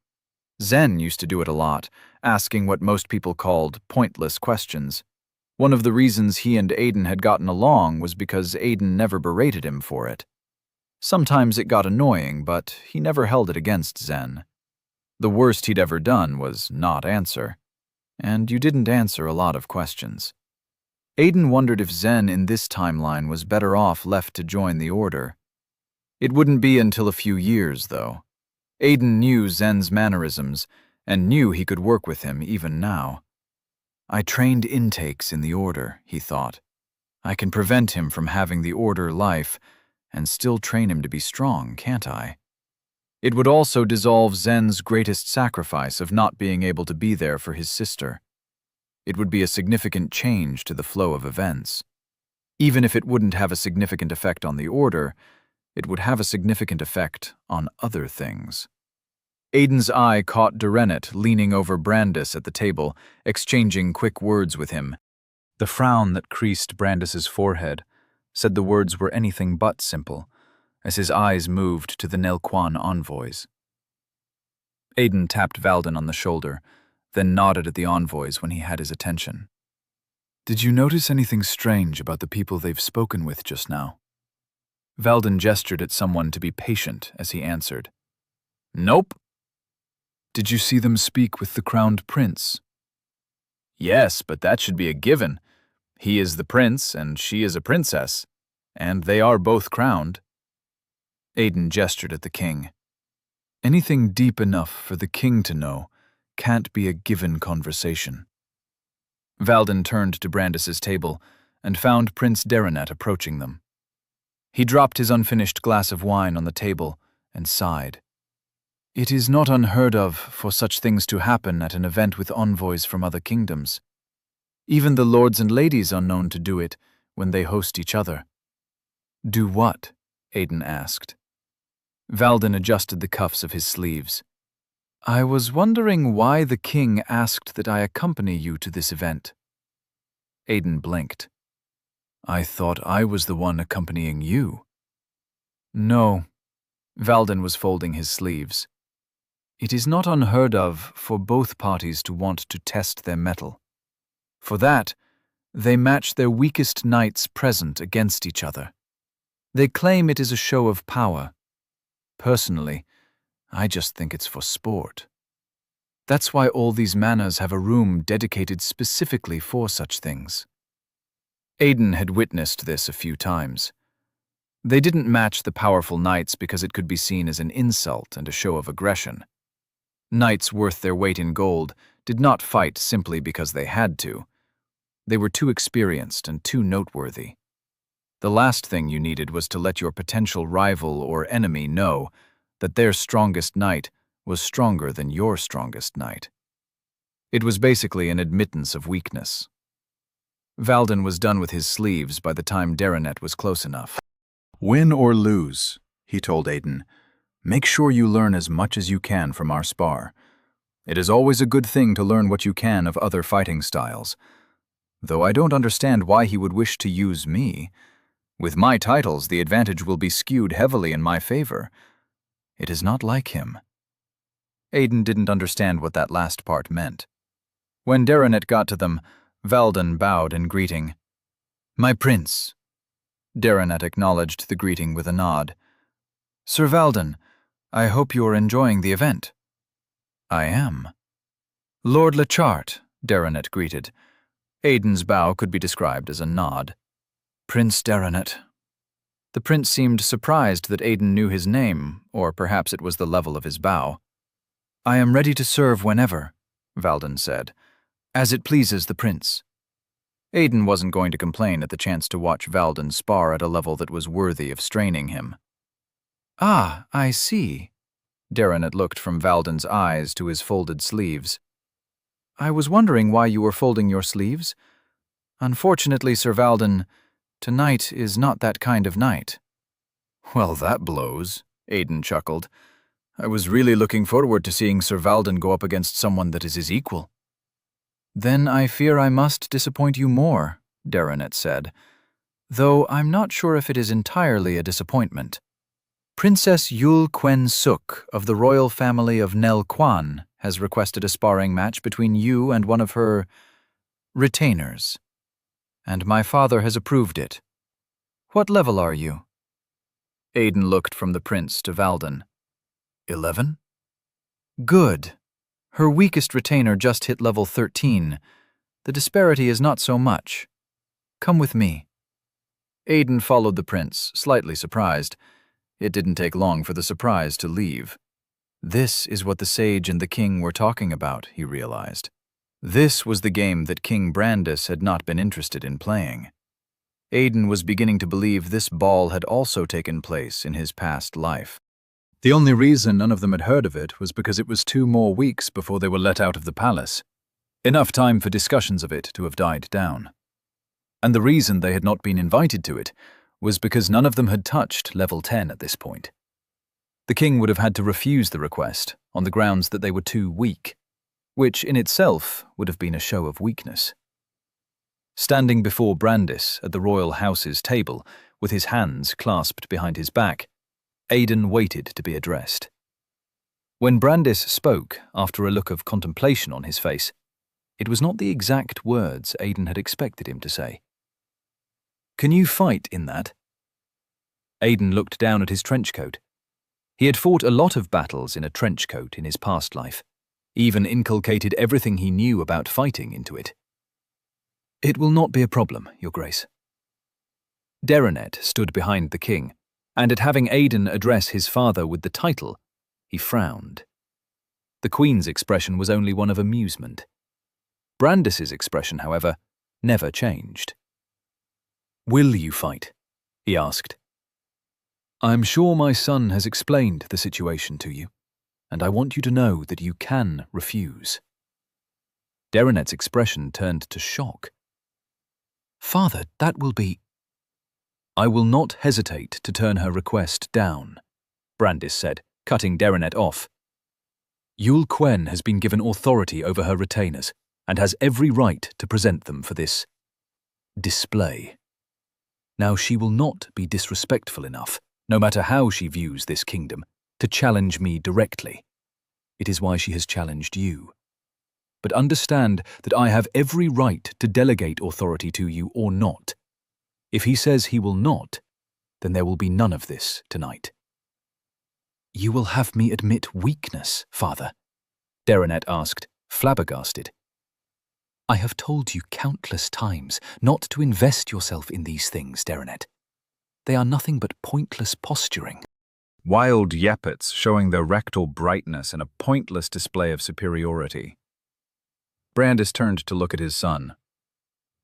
Zen used to do it a lot, asking what most people called pointless questions. One of the reasons he and Aiden had gotten along was because Aiden never berated him for it. Sometimes it got annoying, but he never held it against Zen. The worst he'd ever done was not answer. And you didn't answer a lot of questions. Aiden wondered if Zen in this timeline was better off left to join the Order. It wouldn't be until a few years, though. Aiden knew Zen's mannerisms, and knew he could work with him even now. I trained intakes in the Order, he thought. I can prevent him from having the Order life, and still train him to be strong, can't I? It would also dissolve Zen's greatest sacrifice of not being able to be there for his sister. It would be a significant change to the flow of events. Even if it wouldn't have a significant effect on the Order, it would have a significant effect on other things. Aiden's eye caught Derenet leaning over Brandis at the table, exchanging quick words with him. The frown that creased Brandis's forehead said the words were anything but simple, as his eyes moved to the Nelquan envoys. Aiden tapped Valden on the shoulder, then nodded at the envoys when he had his attention. Did you notice anything strange about the people they've spoken with just now? Valden gestured at someone to be patient as he answered. Nope. Did you see them speak with the crowned prince? Yes, but that should be a given. He is the prince and she is a princess, and they are both crowned. Aiden gestured at the king. Anything deep enough for the king to know can't be a given conversation. Valden turned to Brandis's table and found Prince Derenet approaching them. He dropped his unfinished glass of wine on the table and sighed. It is not unheard of for such things to happen at an event with envoys from other kingdoms. Even the lords and ladies are known to do it when they host each other. Do what? Aiden asked. Valden adjusted the cuffs of his sleeves. I was wondering why the king asked that I accompany you to this event. Aiden blinked. I thought I was the one accompanying you. No. Valden was folding his sleeves. It is not unheard of for both parties to want to test their mettle. For that, they match their weakest knights present against each other. They claim it is a show of power. Personally, I just think it's for sport. That's why all these manors have a room dedicated specifically for such things. Aiden had witnessed this a few times. They didn't match the powerful knights because it could be seen as an insult and a show of aggression. Knights worth their weight in gold did not fight simply because they had to. They were too experienced and too noteworthy. The last thing you needed was to let your potential rival or enemy know that their strongest knight was stronger than your strongest knight. It was basically an admittance of weakness. Valden was done with his sleeves by the time Derenet was close enough. Win or lose, he told Aiden, make sure you learn as much as you can from our spar. It is always a good thing to learn what you can of other fighting styles. Though I don't understand why he would wish to use me. With my titles, the advantage will be skewed heavily in my favor. It is not like him. Aiden didn't understand what that last part meant. When Derenet got to them, Valden bowed in greeting. My prince. Derenet acknowledged the greeting with a nod. Sir Valden, I hope you are enjoying the event. I am. Lord Lechart, Derenet greeted. Aiden's bow could be described as a nod. Prince Derenet. The prince seemed surprised that Aiden knew his name, or perhaps it was the level of his bow. I am ready to serve whenever, Valden said, as it pleases the prince. Aiden wasn't going to complain at the chance to watch Valden spar at a level that was worthy of straining him. Ah, I see. Derenet looked from Valden's eyes to his folded sleeves. I was wondering why you were folding your sleeves. Unfortunately, Sir Valden, tonight is not that kind of night. Well, that blows, Aiden chuckled. I was really looking forward to seeing Sir Valden go up against someone that is his equal. Then I fear I must disappoint you more, Darrenet said, though I'm not sure if it is entirely a disappointment. Princess Yul Quen Suk of the royal family of Nel Quan has requested a sparring match between you and one of her retainers, and my father has approved it. What level are you? Aiden looked from the prince to Valden. 11? Good. Her weakest retainer just hit level 13. The disparity is not so much. Come with me. Aiden followed the prince, slightly surprised. It didn't take long for the surprise to leave. This is what the sage and the king were talking about, he realized. This was the game that King Brandis had not been interested in playing. Aiden was beginning to believe this ball had also taken place in his past life. The only reason none of them had heard of it was because it was 2 more weeks before they were let out of the palace. Enough time for discussions of it to have died down. And the reason they had not been invited to it was because none of them had touched level 10 at this point. The king would have had to refuse the request on the grounds that they were too weak, which in itself would have been a show of weakness. Standing before Brandis at the royal house's table, with his hands clasped behind his back, Aiden waited to be addressed. When Brandis spoke, after a look of contemplation on his face, it was not the exact words Aiden had expected him to say. Can you fight in that? Aiden looked down at his trench coat. He had fought a lot of battles in a trench coat in his past life, even inculcated everything he knew about fighting into it. It will not be a problem, Your Grace. Darrenet stood behind the king, and at having Aiden address his father with the title, he frowned. The Queen's expression was only one of amusement. Brandis's expression, however, never changed. Will you fight? He asked. I'm sure my son has explained the situation to you, and I want you to know that you can refuse. Darrenet's expression turned to shock. Father, that will be... I will not hesitate to turn her request down, Brandis said, cutting Darrenet off. Yul Quen has been given authority over her retainers and has every right to present them for this display. Now she will not be disrespectful enough, no matter how she views this kingdom, to challenge me directly. It is why she has challenged you. But understand that I have every right to delegate authority to you or not. If he says he will not, then there will be none of this tonight. You will have me admit weakness, Father? Darrenet asked, flabbergasted. I have told you countless times not to invest yourself in these things, Darrenet. They are nothing but pointless posturing. Wild yappets showing their rectal brightness in a pointless display of superiority. Brandis turned to look at his son.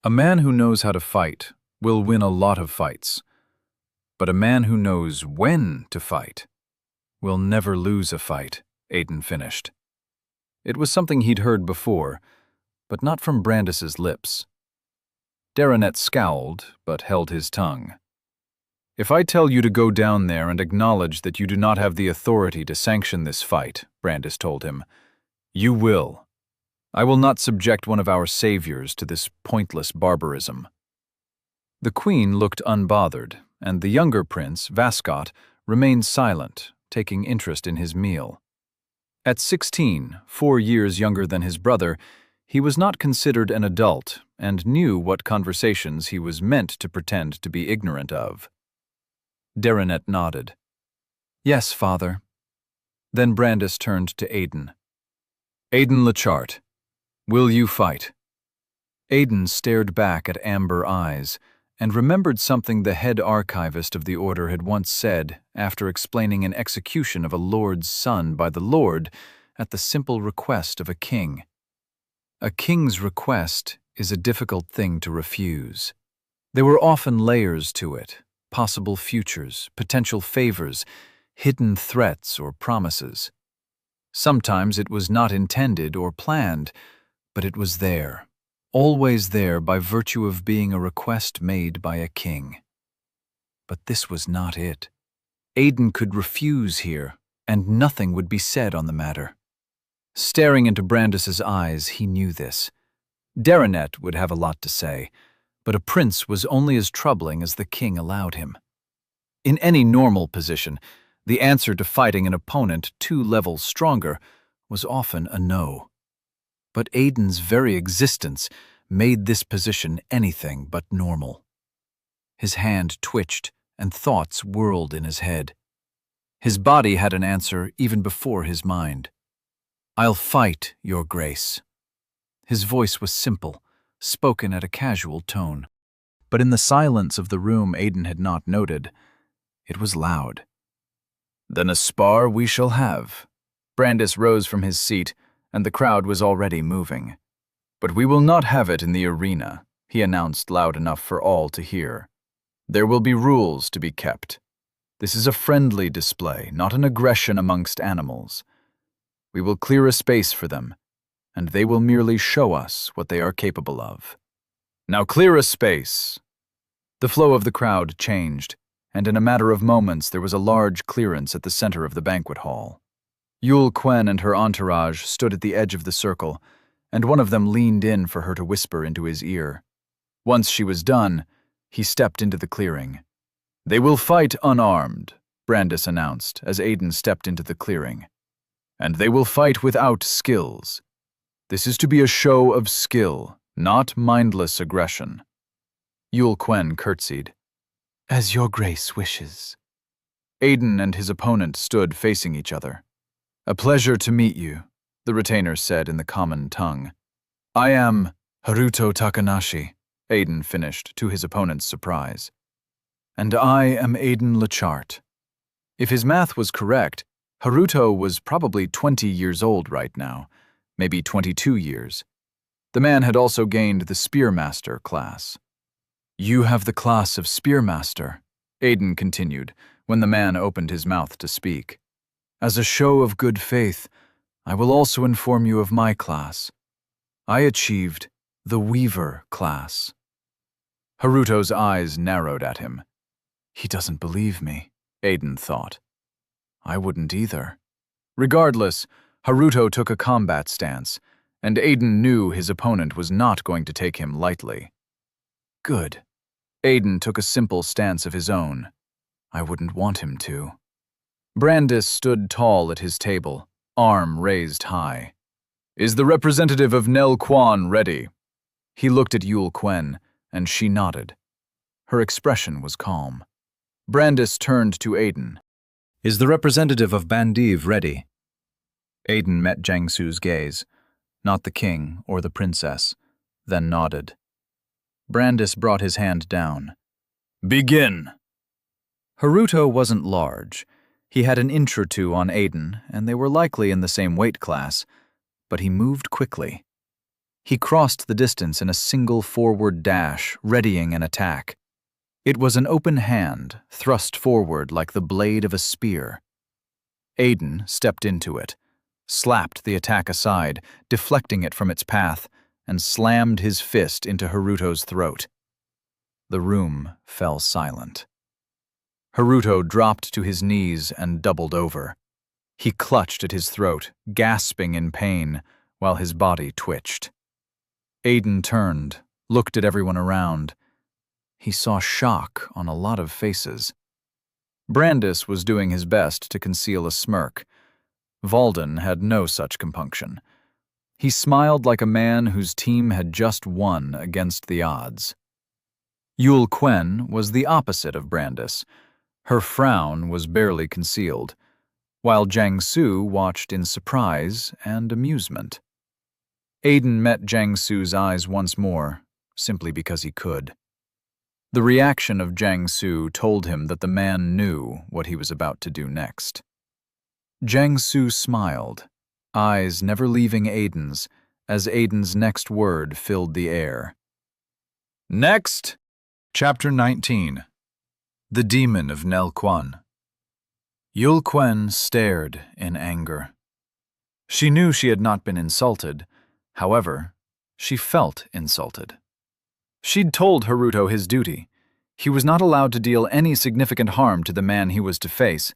A man who knows how to fight will win a lot of fights, but a man who knows when to fight will never lose a fight, Aiden finished. It was something he'd heard before, but not from Brandis's lips. Darrenet scowled, but held his tongue. If I tell you to go down there and acknowledge that you do not have the authority to sanction this fight, Brandis told him, you will. I will not subject one of our saviors to this pointless barbarism. The Queen looked unbothered, and the younger prince, Vascott, remained silent, taking interest in his meal. At 16, 4 years younger than his brother, he was not considered an adult and knew what conversations he was meant to pretend to be ignorant of. Darrenet nodded. Yes, Father. Then Brandis turned to Aiden. Aiden Lachart, will you fight? Aiden stared back at amber eyes and remembered something the head archivist of the order had once said after explaining an execution of a lord's son by the Lord at the simple request of a king. A king's request is a difficult thing to refuse. There were often layers to it, possible futures, potential favors, hidden threats or promises. Sometimes it was not intended or planned, But it was there, always there by virtue of being a request made by a king. But this was not it. Aiden could refuse here, and nothing would be said on the matter. Staring into Brandis's eyes, he knew this. Derinet would have a lot to say, but a prince was only as troubling as the king allowed him. In any normal position, the answer to fighting an opponent 2 levels stronger was often a no. But Aiden's very existence made this position anything but normal. His hand twitched, and thoughts whirled in his head. His body had an answer even before his mind. "I'll fight, Your Grace." His voice was simple, spoken at a casual tone. But in the silence of the room Aiden had not noted, it was loud. "Then a spar we shall have." Brandis rose from his seat, and the crowd was already moving. "But we will not have it in the arena," he announced loud enough for all to hear. "There will be rules to be kept. This is a friendly display, not an aggression amongst animals. We will clear a space for them, and they will merely show us what they are capable of. Now clear a space." The flow of the crowd changed, and in a matter of moments there was a large clearance at the center of the banquet hall. Yul Quen and her entourage stood at the edge of the circle, and one of them leaned in for her to whisper into his ear. Once she was done, he stepped into the clearing. "They will fight unarmed," Brandis announced as Aiden stepped into the clearing. "And they will fight without skills. This is to be a show of skill, not mindless aggression." Yul Quen curtsied. "As Your Grace wishes." Aiden and his opponent stood facing each other. "A pleasure to meet you," the retainer said in the common tongue. "I am Haruto Takanashi," Aiden finished, to his opponent's surprise. "And I am Aiden Lechart." If his math was correct, Haruto was probably 20 years old right now, maybe 22 years. The man had also gained the Spearmaster class. "You have the class of Spearmaster," Aiden continued, when the man opened his mouth to speak. "As a show of good faith, I will also inform you of my class. I achieved the Weaver class." Haruto's eyes narrowed at him. He doesn't believe me, Aiden thought. I wouldn't either. Regardless, Haruto took a combat stance, and Aiden knew his opponent was not going to take him lightly. Good. Aiden took a simple stance of his own. I wouldn't want him to. Brandis stood tall at his table, arm raised high. "Is the representative of Nel Quan ready?" He looked at Yul Quen, and she nodded. Her expression was calm. Brandis turned to Aiden. "Is the representative of Bandiv ready?" Aiden met Jiangsu's gaze, not the king or the princess, then nodded. Brandis brought his hand down. "Begin!" Haruto wasn't large. He had an inch or two on Aiden, and they were likely in the same weight class, but he moved quickly. He crossed the distance in a single forward dash, readying an attack. It was an open hand, thrust forward like the blade of a spear. Aiden stepped into it, slapped the attack aside, deflecting it from its path, and slammed his fist into Haruto's throat. The room fell silent. Haruto dropped to his knees and doubled over. He clutched at his throat, gasping in pain, while his body twitched. Aiden turned, looked at everyone around. He saw shock on a lot of faces. Brandis was doing his best to conceal a smirk. Valden had no such compunction. He smiled like a man whose team had just won against the odds. Yul Quen was the opposite of Brandis. Her frown was barely concealed, while Jiangsu watched in surprise and amusement. Aiden met Jiangsu's eyes once more, simply because he could. The reaction of Jiangsu told him that the man knew what he was about to do next. Jiangsu smiled, eyes never leaving Aiden's, as Aiden's next word filled the air. Next! Chapter 19. The Demon of Nel Quan. Yul Quen stared in anger. She knew she had not been insulted. However, she felt insulted. She'd told Haruto his duty. He was not allowed to deal any significant harm to the man he was to face,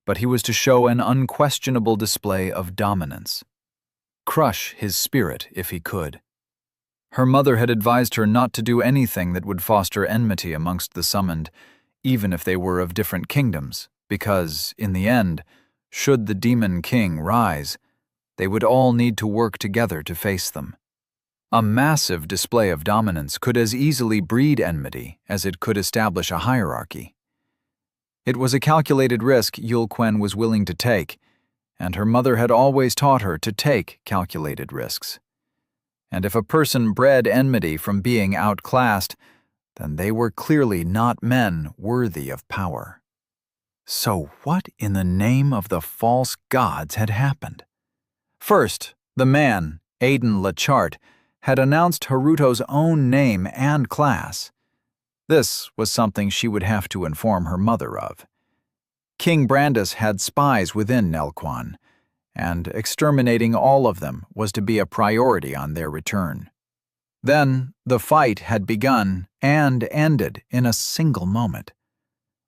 but he was to show an unquestionable display of dominance. Crush his spirit if he could. Her mother had advised her not to do anything that would foster enmity amongst the summoned, even if they were of different kingdoms, because, in the end, should the demon king rise, they would all need to work together to face them. A massive display of dominance could as easily breed enmity as it could establish a hierarchy. It was a calculated risk Yulquen was willing to take, and her mother had always taught her to take calculated risks. And if a person bred enmity from being outclassed, then they were clearly not men worthy of power. So what in the name of the false gods had happened? First, the man, Aiden Lachart, had announced Haruto's own name and class. This was something she would have to inform her mother of. King Brandis had spies within Nelquan, and exterminating all of them was to be a priority on their return. Then the fight had begun and ended in a single moment.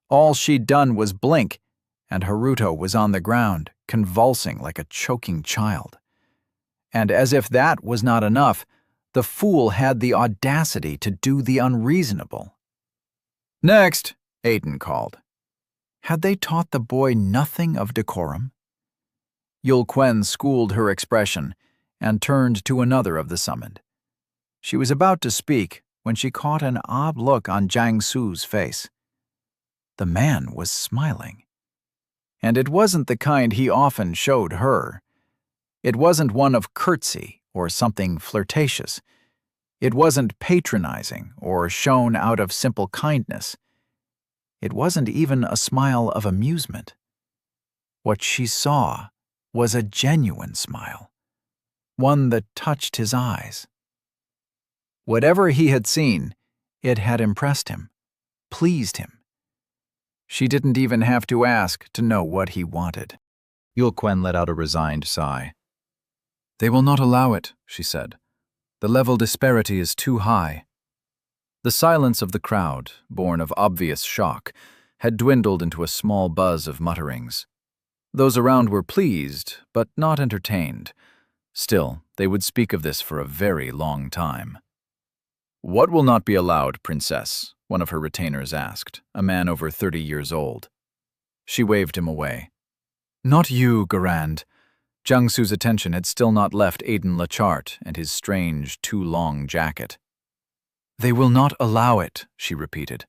All she'd done was blink, and Haruto was on the ground, convulsing like a choking child. And as if that was not enough, the fool had the audacity to do the unreasonable. "Next," Aiden called. Had they taught the boy nothing of decorum? Yulquen schooled her expression and turned to another of the summoned. She was about to speak when she caught an odd look on Jiangsu's face. The man was smiling. And it wasn't the kind he often showed her. It wasn't one of curtsy or something flirtatious. It wasn't patronizing or shown out of simple kindness. It wasn't even a smile of amusement. What she saw was a genuine smile, one that touched his eyes. Whatever he had seen, it had impressed him, pleased him. She didn't even have to ask to know what he wanted. Yulquen let out a resigned sigh. "They will not allow it," she said. "The level disparity is too high." The silence of the crowd, born of obvious shock, had dwindled into a small buzz of mutterings. Those around were pleased, but not entertained. Still, they would speak of this for a very long time. "What will not be allowed, Princess?" one of her retainers asked, a man over 30 years old. She waved him away. "Not you, Garand." Jiangsu's attention had still not left Aiden Lachart and his strange, too-long jacket. "They will not allow it," she repeated.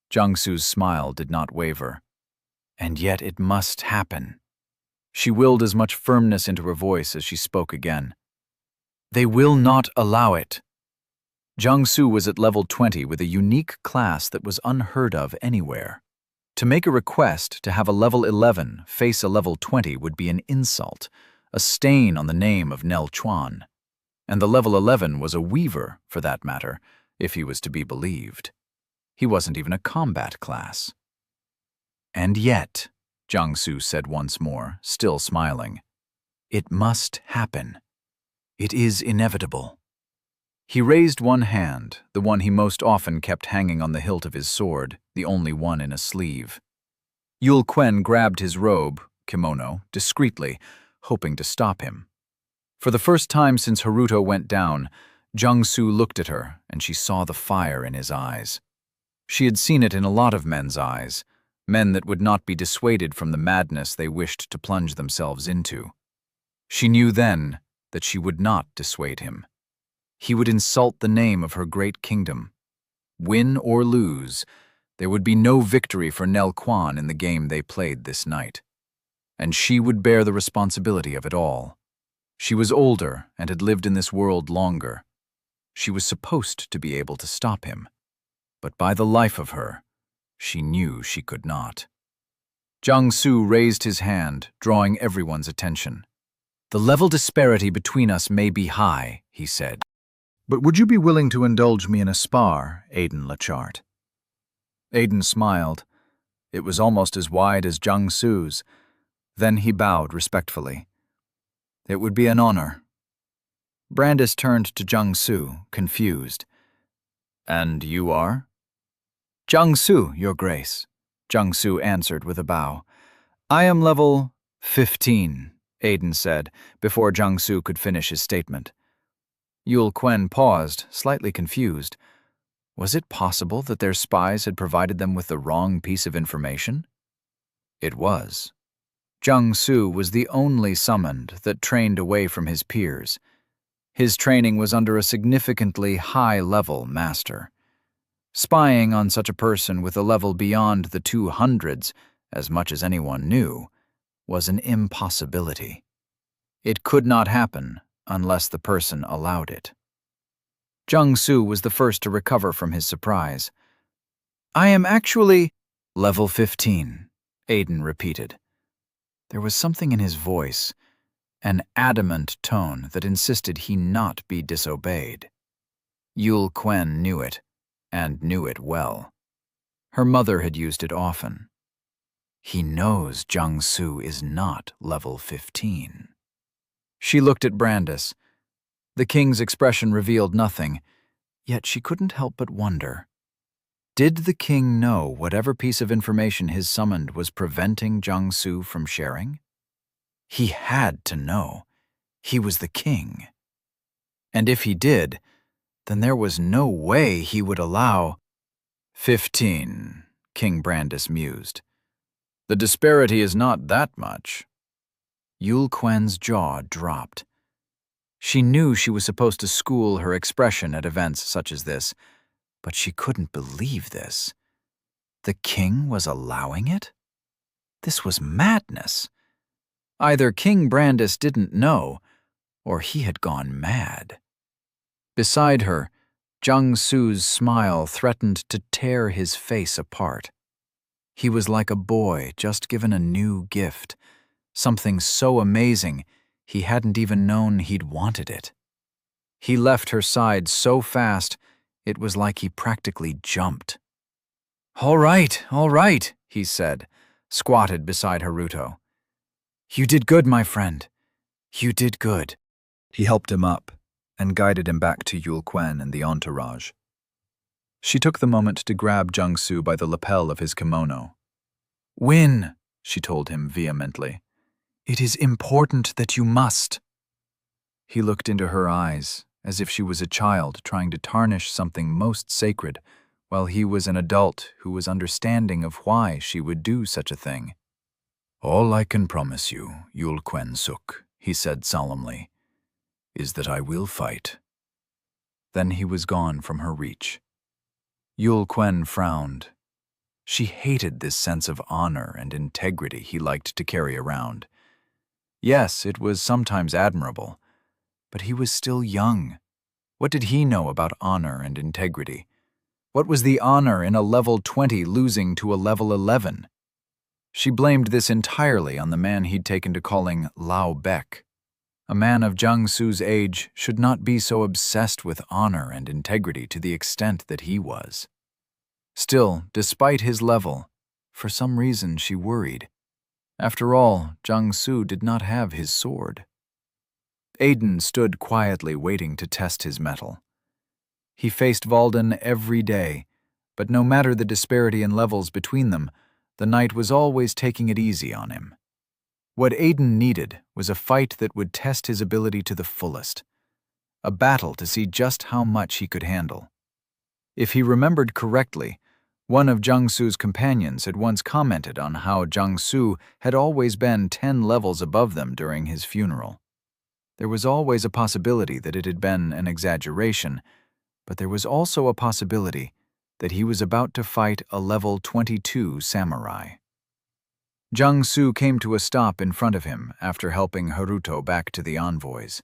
Jiangsu's smile did not waver. "And yet it must happen." She willed as much firmness into her voice as she spoke again. "They will not allow it." Jiangsu was at level 20 with a unique class that was unheard of anywhere. To make a request to have a level 11 face a level 20 would be an insult, a stain on the name of Nel Chuan. And the level 11 was a weaver, for that matter, if he was to be believed. He wasn't even a combat class. "And yet," Jiangsu said once more, still smiling, "it must happen. It is inevitable." He raised one hand, the one he most often kept hanging on the hilt of his sword, the only one in a sleeve. Yulquen grabbed his robe, kimono, discreetly, hoping to stop him. For the first time since Haruto went down, Jiangsu looked at her, and she saw the fire in his eyes. She had seen it in a lot of men's eyes, men that would not be dissuaded from the madness they wished to plunge themselves into. She knew then that she would not dissuade him. He would insult the name of her great kingdom. Win or lose, there would be no victory for Nelquan in the game they played this night. And she would bear the responsibility of it all. She was older and had lived in this world longer. She was supposed to be able to stop him. But by the life of her, she knew she could not. Jiangsu raised his hand, drawing everyone's attention. "The level disparity between us may be high," he said. "But would you be willing to indulge me in a spar, Aiden Lachart?" Aiden smiled. It was almost as wide as Jiangsu's. Then he bowed respectfully. "It would be an honor." Brandis turned to Jung-Soo, confused. "And you are?" "Jung-Soo, Your Grace," Jung-Soo answered with a bow. "I am level 15, Aiden said, before Jung-Soo could finish his statement. Yul Quen paused, slightly confused. Was it possible that their spies had provided them with the wrong piece of information? It was. Jung-Soo was the only summoned that trained away from his peers. His training was under a significantly high-level master. Spying on such a person with a level beyond the 200s, as much as anyone knew, was an impossibility. It could not happen unless the person allowed it. Jung-Soo was the first to recover from his surprise. "I am actually level 15, Aiden repeated. There was something in his voice, an adamant tone that insisted he not be disobeyed. Yul Quen knew it, and knew it well. Her mother had used it often. He knows Jung-Soo is not level 15. She looked at Brandis. The king's expression revealed nothing, yet she couldn't help but wonder. Did the king know whatever piece of information his summoned was preventing Jung-Soo from sharing? He had to know. He was the king. And if he did, then there was no way he would allow— 15, King Brandis mused. The disparity is not that much. Yul Quen's jaw dropped. She knew she was supposed to school her expression at events such as this, but she couldn't believe this. The king was allowing it? This was madness. Either King Brandis didn't know, or he had gone mad. Beside her, Jung-Soo's smile threatened to tear his face apart. He was like a boy just given a new gift, something so amazing he hadn't even known he'd wanted it. He left her side so fast, it was like he practically jumped. All right, he said, squatted beside Haruto. You did good, my friend. You did good. He helped him up and guided him back to Yul Quen and the entourage. She took the moment to grab Jung-Soo by the lapel of his kimono. Win, she told him vehemently. It is important that you must. He looked into her eyes, as if she was a child trying to tarnish something most sacred, while he was an adult who was understanding of why she would do such a thing. All I can promise you, Yul Quen-suk, he said solemnly, is that I will fight. Then he was gone from her reach. Yul Quen frowned. She hated this sense of honor and integrity he liked to carry around. Yes, it was sometimes admirable, but he was still young. What did he know about honor and integrity? What was the honor in a level 20 losing to a level 11? She blamed this entirely on the man he'd taken to calling Lao Bek. A man of Jung-Soo's age should not be so obsessed with honor and integrity to the extent that he was. Still, despite his level, for some reason she worried. After all, Jung-Soo did not have his sword. Aiden stood quietly waiting to test his mettle. He faced Valden every day, but no matter the disparity in levels between them, the knight was always taking it easy on him. What Aiden needed was a fight that would test his ability to the fullest. A battle to see just how much he could handle. If he remembered correctly, one of Jung-Soo's companions had once commented on how Jung-Soo had always been 10 levels above them during his funeral. There was always a possibility that it had been an exaggeration, but there was also a possibility that he was about to fight a level 22 samurai. Jung-Soo came to a stop in front of him after helping Haruto back to the envoys.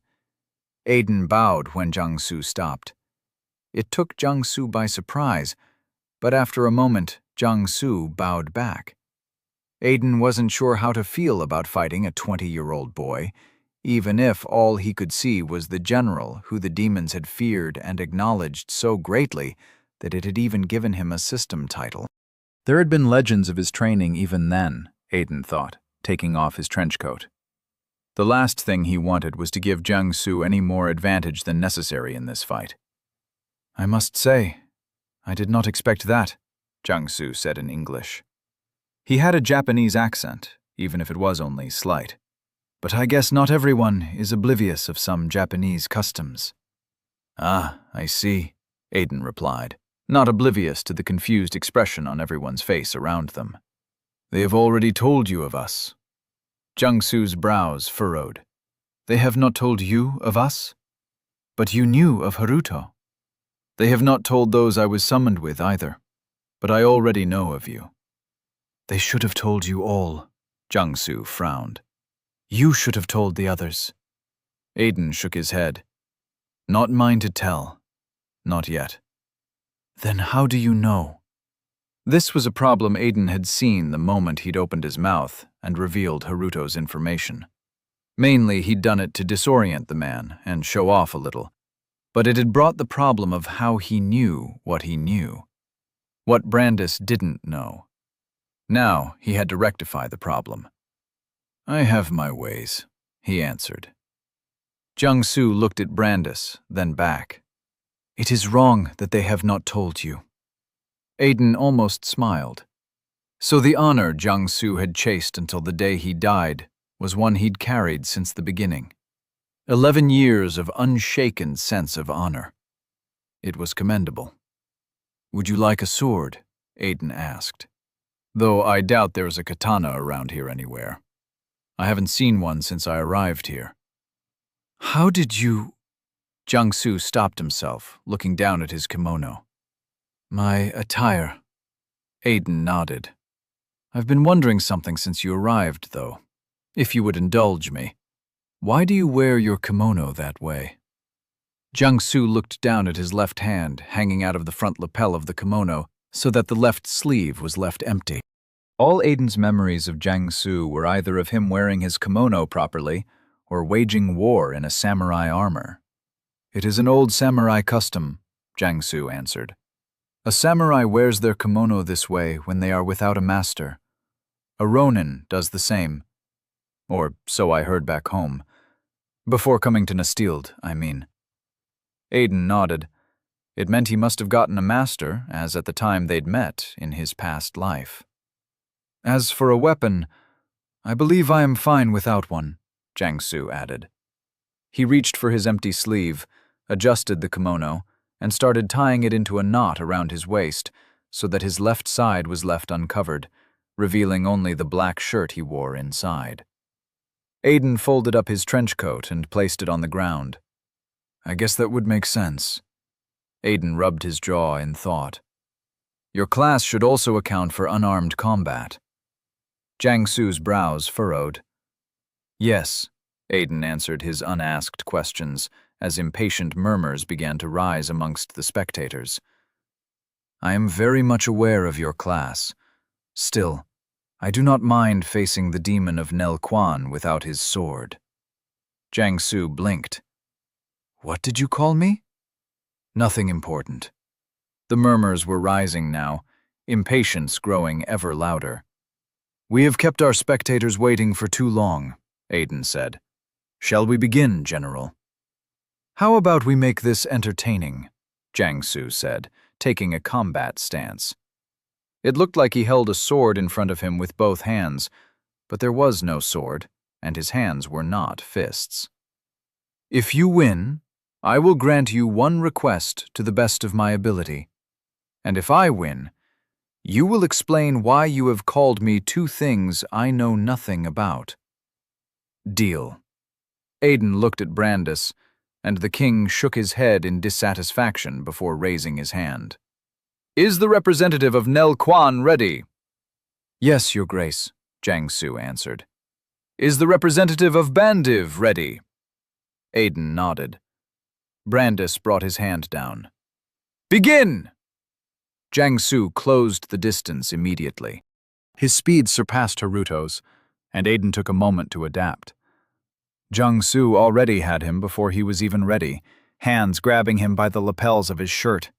Aiden bowed when Jung-Soo stopped. It took Jung-Soo by surprise, but after a moment, Jung-Soo bowed back. Aiden wasn't sure how to feel about fighting a 20-year-old boy, even if all he could see was the general who the demons had feared and acknowledged so greatly that it had even given him a system title. There had been legends of his training even then, Aiden thought, taking off his trench coat. The last thing he wanted was to give Jiangsu any more advantage than necessary in this fight. "I must say, I did not expect that," Jiangsu said in English. He had a Japanese accent, even if it was only slight. "But I guess not everyone is oblivious of some Japanese customs." "Ah, I see," Aiden replied, not oblivious to the confused expression on everyone's face around them. "They have already told you of us." Jiangsu's brows furrowed. "They have not told you of us? But you knew of Haruto." "They have not told those I was summoned with either, but I already know of you." "They should have told you all," Jiangsu frowned. "You should have told the others." Aiden shook his head. "Not mine to tell. Not yet." "Then how do you know?" This was a problem Aiden had seen the moment he'd opened his mouth and revealed Haruto's information. Mainly, he'd done it to disorient the man and show off a little, but it had brought the problem of how he knew what he knew. What Brandis didn't know. Now he had to rectify the problem. "I have my ways," he answered. Jiangsu looked at Brandis, then back. "It is wrong that they have not told you." Aiden almost smiled. So the honor Jiangsu had chased until the day he died was one he'd carried since the beginning. 11 years of unshaken sense of honor. It was commendable. "Would you like a sword?" Aiden asked. "Though I doubt there's a katana around here anywhere. I haven't seen one since I arrived here." "How did you—" Jiangsu stopped himself, looking down at his kimono. "My attire." Aiden nodded. "I've been wondering something since you arrived, though. If you would indulge me. Why do you wear your kimono that way?" Jiangsu looked down at his left hand, hanging out of the front lapel of the kimono, so that the left sleeve was left empty. All Aiden's memories of Jiangsu were either of him wearing his kimono properly or waging war in a samurai armor. "It is an old samurai custom," Jiangsu answered. "A samurai wears their kimono this way when they are without a master. A ronin does the same. Or so I heard back home. Before coming to Nestild, I mean." Aiden nodded. It meant he must have gotten a master, as at the time they'd met, in his past life. "As for a weapon, I believe I am fine without one," Jiangsu added. He reached for his empty sleeve, adjusted the kimono, and started tying it into a knot around his waist so that his left side was left uncovered, revealing only the black shirt he wore inside. Aiden folded up his trench coat and placed it on the ground. "I guess that would make sense." Aiden rubbed his jaw in thought. "Your class should also account for unarmed combat." Jiangsu's brows furrowed. "Yes," Aiden answered his unasked questions as impatient murmurs began to rise amongst the spectators. "I am very much aware of your class. Still, I do not mind facing the demon of Nel Quan without his sword." Jiangsu blinked. "What did you call me?" "Nothing important." The murmurs were rising now, impatience growing ever louder. "We have kept our spectators waiting for too long," Aiden said. "Shall we begin, General?" "How about we make this entertaining?" Jiangsu said, taking a combat stance. It looked like he held a sword in front of him with both hands, but there was no sword, and his hands were not fists. "If you win, I will grant you one request to the best of my ability. And if I win, you will explain why you have called me two things I know nothing about." "Deal." Aiden looked at Brandis, and the king shook his head in dissatisfaction before raising his hand. "Is the representative of Nel Quan ready?" "Yes, Your Grace," Jiangsu answered. "Is the representative of Bandiv ready?" Aiden nodded. Brandis brought his hand down. "Begin!" Jiangsu closed the distance immediately. His speed surpassed Haruto's, and Aiden took a moment to adapt. Jiangsu already had him before he was even ready, hands grabbing him by the lapels of his shirt.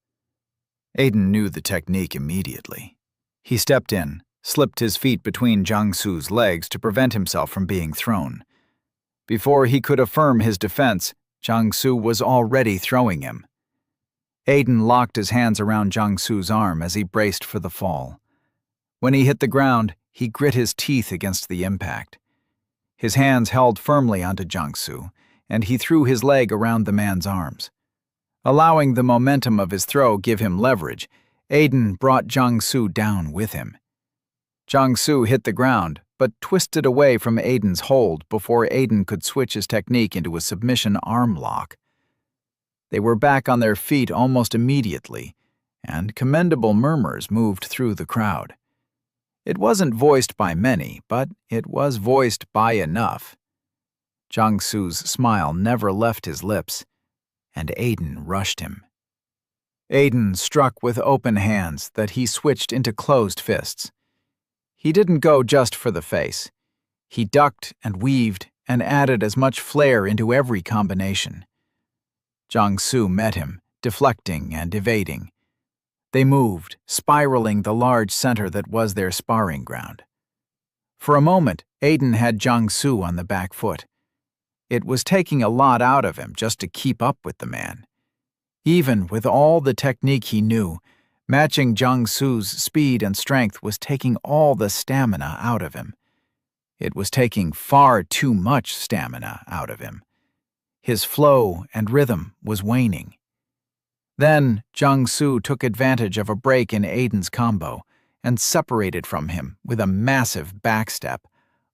Aiden knew the technique immediately. He stepped in, slipped his feet between Jiangsu's legs to prevent himself from being thrown. Before he could affirm his defense, Jiangsu was already throwing him. Aiden locked his hands around Jiangsu's arm as he braced for the fall. When he hit the ground, he grit his teeth against the impact. His hands held firmly onto Jiangsu, and he threw his leg around the man's arms. Allowing the momentum of his throw give him leverage, Aiden brought Jiangsu down with him. Jiangsu hit the ground, but twisted away from Aiden's hold before Aiden could switch his technique into a submission arm lock. They were back on their feet almost immediately, and commendable murmurs moved through the crowd. It wasn't voiced by many, but it was voiced by enough. Jiangsu's smile never left his lips, and Aiden rushed him. Aiden struck with open hands that he switched into closed fists. He didn't go just for the face. He ducked and weaved and added as much flair into every combination. Jiangsu met him, deflecting and evading. They moved, spiraling the large center that was their sparring ground. For a moment, Aiden had Jiangsu on the back foot. It was taking a lot out of him just to keep up with the man. Even with all the technique he knew, matching Jiangsu's speed and strength was taking all the stamina out of him. It was taking far too much stamina out of him. His flow and rhythm was waning. Then Jiangsu took advantage of a break in Aiden's combo and separated from him with a massive backstep,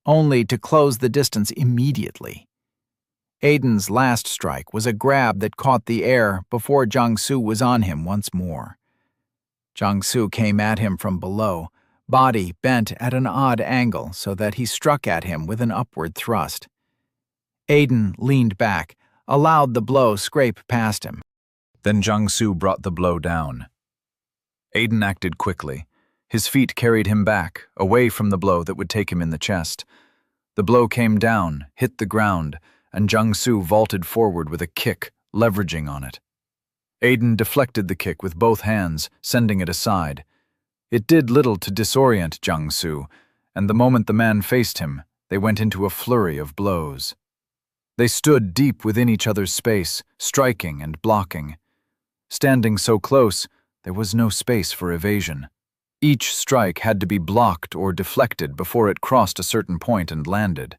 only to close the distance immediately. Aiden's last strike was a grab that caught the air before Jiangsu was on him once more. Jiangsu came at him from below, body bent at an odd angle so that he struck at him with an upward thrust. Aiden leaned back, allowed the blow scrape past him. Then Jiangsu brought the blow down. Aiden acted quickly. His feet carried him back, away from the blow that would take him in the chest. The blow came down, hit the ground, and Jiangsu vaulted forward with a kick, leveraging on it. Aiden deflected the kick with both hands, sending it aside. It did little to disorient Jiangsu, and the moment the man faced him, they went into a flurry of blows. They stood deep within each other's space, striking and blocking. Standing so close, there was no space for evasion. Each strike had to be blocked or deflected before it crossed a certain point and landed.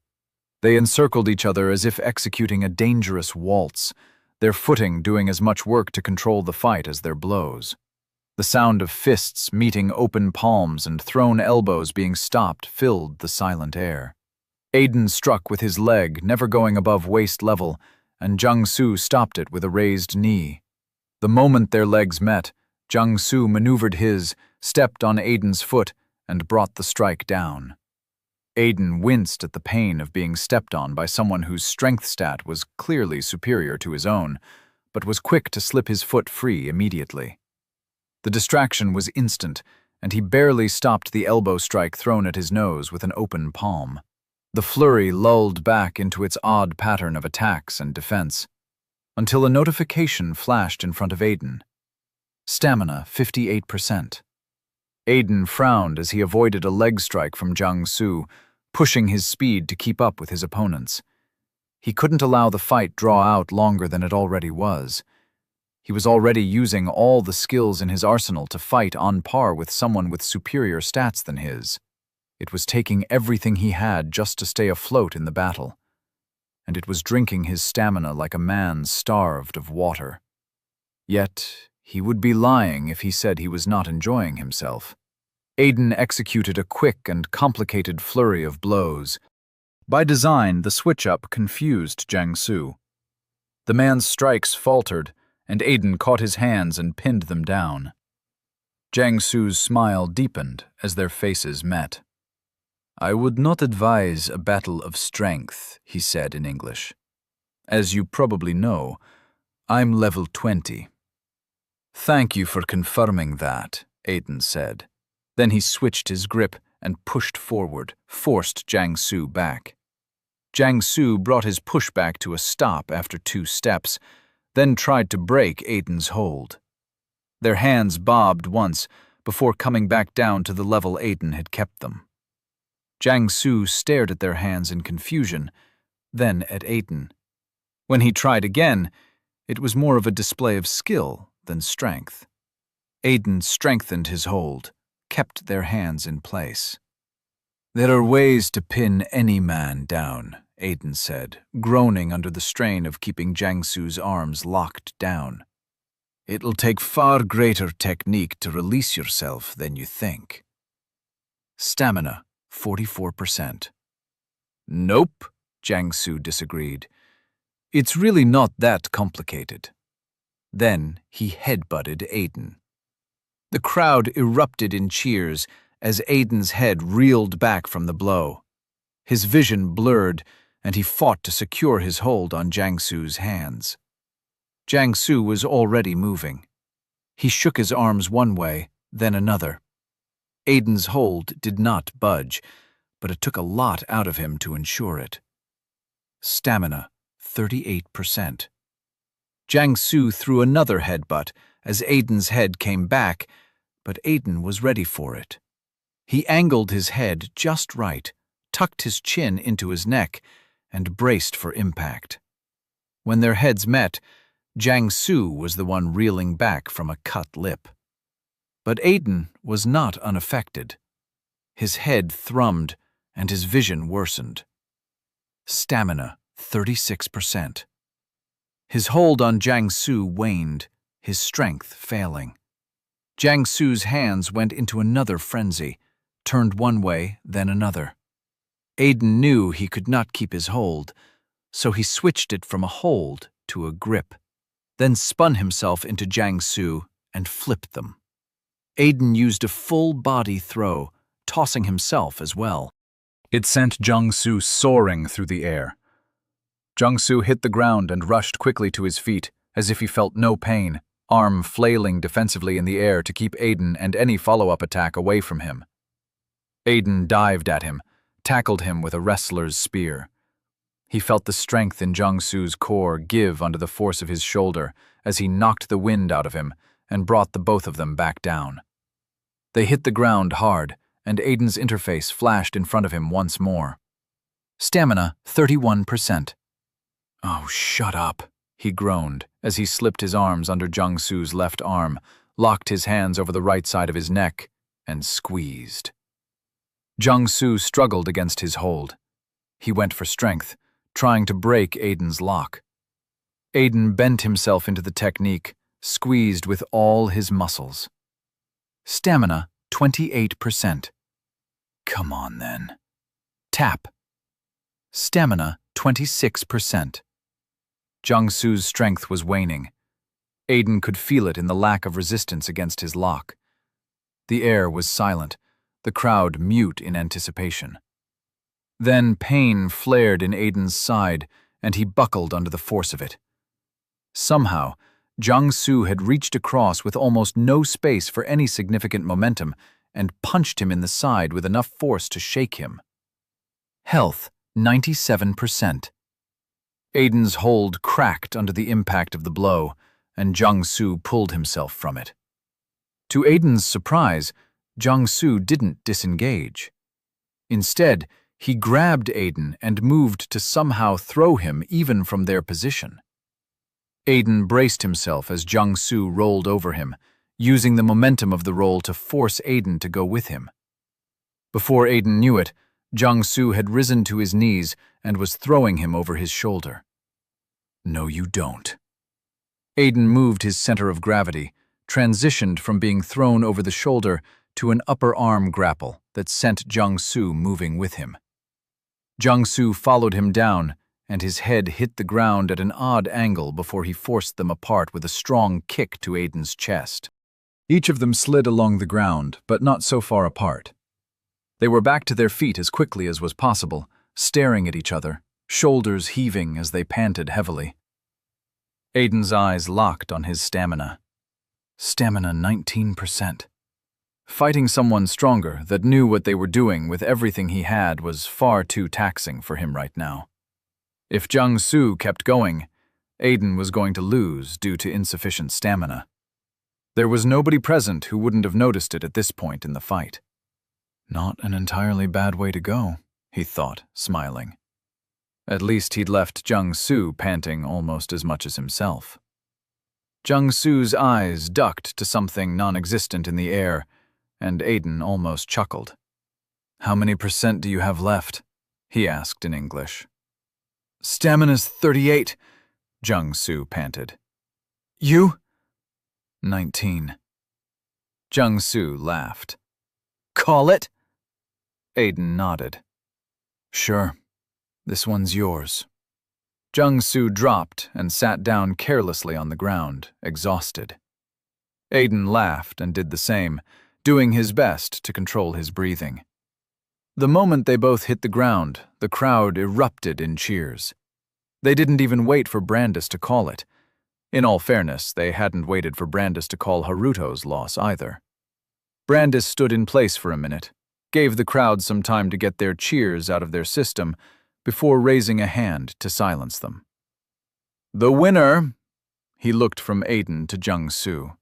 They encircled each other as if executing a dangerous waltz, their footing doing as much work to control the fight as their blows. The sound of fists meeting open palms and thrown elbows being stopped filled the silent air. Aiden struck with his leg, never going above waist level, and Jiangsu stopped it with a raised knee. The moment their legs met, Jiangsu maneuvered his, stepped on Aiden's foot, and brought the strike down. Aiden winced at the pain of being stepped on by someone whose strength stat was clearly superior to his own, but was quick to slip his foot free immediately. The distraction was instant, and he barely stopped the elbow strike thrown at his nose with an open palm. The flurry lulled back into its odd pattern of attacks and defense, until a notification flashed in front of Aiden. Stamina 58%. Aiden frowned as he avoided a leg strike from Jiangsu, pushing his speed to keep up with his opponents. He couldn't allow the fight draw out longer than it already was. He was already using all the skills in his arsenal to fight on par with someone with superior stats than his. It was taking everything he had just to stay afloat in the battle, and it was drinking his stamina like a man starved of water. Yet, he would be lying if he said he was not enjoying himself. Aiden executed a quick and complicated flurry of blows. By design, the switch-up confused Jiangsu. The man's strikes faltered, and Aiden caught his hands and pinned them down. Jiangsu's smile deepened as their faces met. "I would not advise a battle of strength," he said in English. "As you probably know, I'm level 20. "Thank you for confirming that," Aiden said. Then he switched his grip and pushed forward, forced Jiangsu back. Jiangsu brought his pushback to a stop after 2 steps, then tried to break Aiden's hold. Their hands bobbed once before coming back down to the level Aiden had kept them. Jiangsu stared at their hands in confusion, then at Aiden. When he tried again, it was more of a display of skill than strength. Aiden strengthened his hold, kept their hands in place. "There are ways to pin any man down," Aiden said, groaning under the strain of keeping Jiangsu's arms locked down. "It'll take far greater technique to release yourself than you think." Stamina, 44%. "Nope," Jiangsu disagreed. "It's really not that complicated." Then he headbutted Aiden. The crowd erupted in cheers as Aiden's head reeled back from the blow. His vision blurred, and he fought to secure his hold on Jiangsu's hands. Jiangsu was already moving. He shook his arms one way, then another. Aiden's hold did not budge, but it took a lot out of him to ensure it. Stamina, 38%. Jiangsu threw another headbutt as Aiden's head came back, but Aiden was ready for it. He angled his head just right, tucked his chin into his neck, and braced for impact. When their heads met, Jiangsu was the one reeling back from a cut lip. But Aiden was not unaffected. His head thrummed, and his vision worsened. Stamina, 36%. His hold on Jiangsu waned, his strength failing. Jiangsu's hands went into another frenzy, turned one way, then another. Aiden knew he could not keep his hold, so he switched it from a hold to a grip, then spun himself into Jiangsu and flipped them. Aiden used a full-body throw, tossing himself as well. It sent Jiangsu soaring through the air. Jiangsu hit the ground and rushed quickly to his feet, as if he felt no pain, arm flailing defensively in the air to keep Aiden and any follow-up attack away from him. Aiden dived at him, tackled him with a wrestler's spear. He felt the strength in Jiangsu's core give under the force of his shoulder as he knocked the wind out of him and brought the both of them back down. They hit the ground hard, and Aiden's interface flashed in front of him once more. Stamina, 31%. "Oh, shut up," he groaned as he slipped his arms under Jiangsu's left arm, locked his hands over the right side of his neck, and squeezed. Jiangsu struggled against his hold. He went for strength, trying to break Aiden's lock. Aiden bent himself into the technique, squeezed with all his muscles. Stamina, 28%. "Come on, then." Tap. Stamina, 26%. Jiangsu's strength was waning. Aiden could feel it in the lack of resistance against his lock. The air was silent, the crowd mute in anticipation. Then pain flared in Aiden's side, and he buckled under the force of it. Somehow, Jiangsu had reached across with almost no space for any significant momentum and punched him in the side with enough force to shake him. Health, 97%. Aiden's hold cracked under the impact of the blow, and Jiangsu pulled himself from it. To Aiden's surprise, Jiangsu didn't disengage. Instead, he grabbed Aiden and moved to somehow throw him even from their position. Aiden braced himself as Jiangsu rolled over him, using the momentum of the roll to force Aiden to go with him. Before Aiden knew it, Jiangsu had risen to his knees and was throwing him over his shoulder. "No, you don't." Aiden moved his center of gravity, transitioned from being thrown over the shoulder to an upper arm grapple that sent Jiangsu moving with him. Jiangsu followed him down, and his head hit the ground at an odd angle before he forced them apart with a strong kick to Aiden's chest. Each of them slid along the ground, but not so far apart. They were back to their feet as quickly as was possible, staring at each other, shoulders heaving as they panted heavily. Aiden's eyes locked on his stamina. Stamina 19%. Fighting someone stronger that knew what they were doing with everything he had was far too taxing for him right now. If Jiangsu kept going, Aiden was going to lose due to insufficient stamina. There was nobody present who wouldn't have noticed it at this point in the fight. Not an entirely bad way to go, he thought, smiling. At least he'd left Jung-Soo panting almost as much as himself. Jung-Soo's eyes ducked to something non-existent in the air, and Aiden almost chuckled. "How many % do you have left?" he asked in English. "Stamina's 38, Jung-Soo panted. "You?" 19. Jung-Soo laughed. "Call it?" Aiden nodded. "Sure. This one's yours." Jung-Soo dropped and sat down carelessly on the ground, exhausted. Aiden laughed and did the same, doing his best to control his breathing. The moment they both hit the ground, the crowd erupted in cheers. They didn't even wait for Brandis to call it. In all fairness, they hadn't waited for Brandis to call Haruto's loss either. Brandis stood in place for a minute, gave the crowd some time to get their cheers out of their system before raising a hand to silence them. "The winner," he looked from Aiden to Jung-Soo.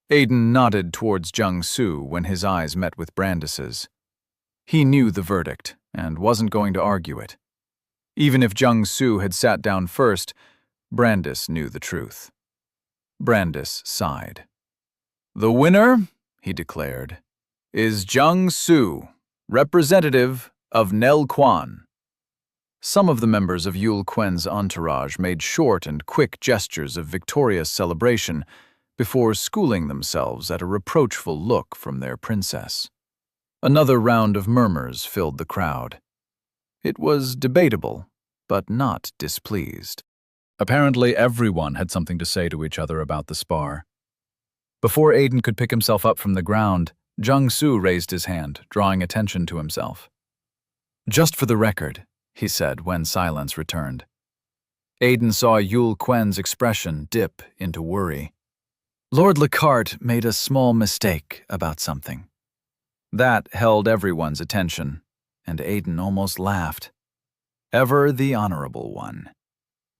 Aiden nodded towards Jung-Soo when his eyes met with Brandis's. He knew the verdict and wasn't going to argue it. Even if Jung-Soo had sat down first, Brandis knew the truth. Brandis sighed. "The winner," he declared, "is Jung-Soo, representative of Nelquan." Some of the members of Yul Quen's entourage made short and quick gestures of victorious celebration before schooling themselves at a reproachful look from their princess. Another round of murmurs filled the crowd. It was debatable, but not displeased. Apparently everyone had something to say to each other about the spar. Before Aiden could pick himself up from the ground, Jung-Soo raised his hand, drawing attention to himself. "Just for the record," he said when silence returned. Aiden saw Yul Quen's expression dip into worry. "Lord Lockhart made a small mistake about something." That held everyone's attention, and Aiden almost laughed. Ever the honorable one.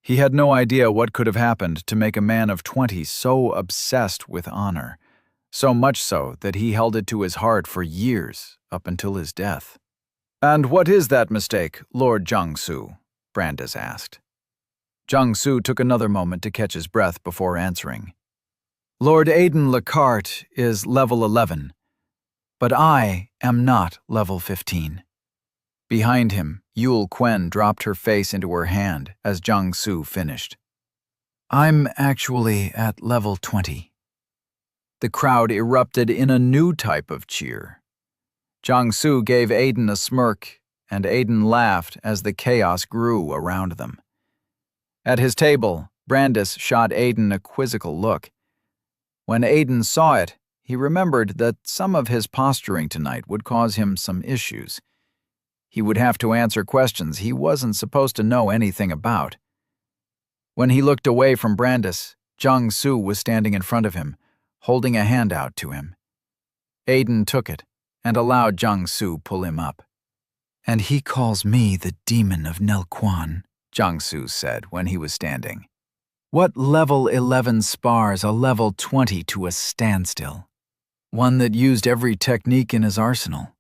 He had no idea what could have happened to make a man of 20 so obsessed with honor, so much so that he held it to his heart for years, up until his death. "And what is that mistake, Lord Jung-Soo?" Brandis asked. Jung-Soo took another moment to catch his breath before answering. "Lord Aiden Lockhart is level 11, but I am not level 15. Behind him, Yul Quen dropped her face into her hand as Jung-Soo finished. "I'm actually at level 20. The crowd erupted in a new type of cheer. Jung-Soo gave Aiden a smirk, and Aiden laughed as the chaos grew around them. At his table, Brandis shot Aiden a quizzical look. When Aiden saw it, he remembered that some of his posturing tonight would cause him some issues. He would have to answer questions he wasn't supposed to know anything about. When he looked away from Brandis, Jung-Soo was standing in front of him, holding a hand out to him. Aiden took it and allowed Jung-Soo pull him up. "And he calls me the demon of Nelquan," Jung-Soo said when he was standing. "What level 11 spars a level 20 to a standstill? One that used every technique in his arsenal.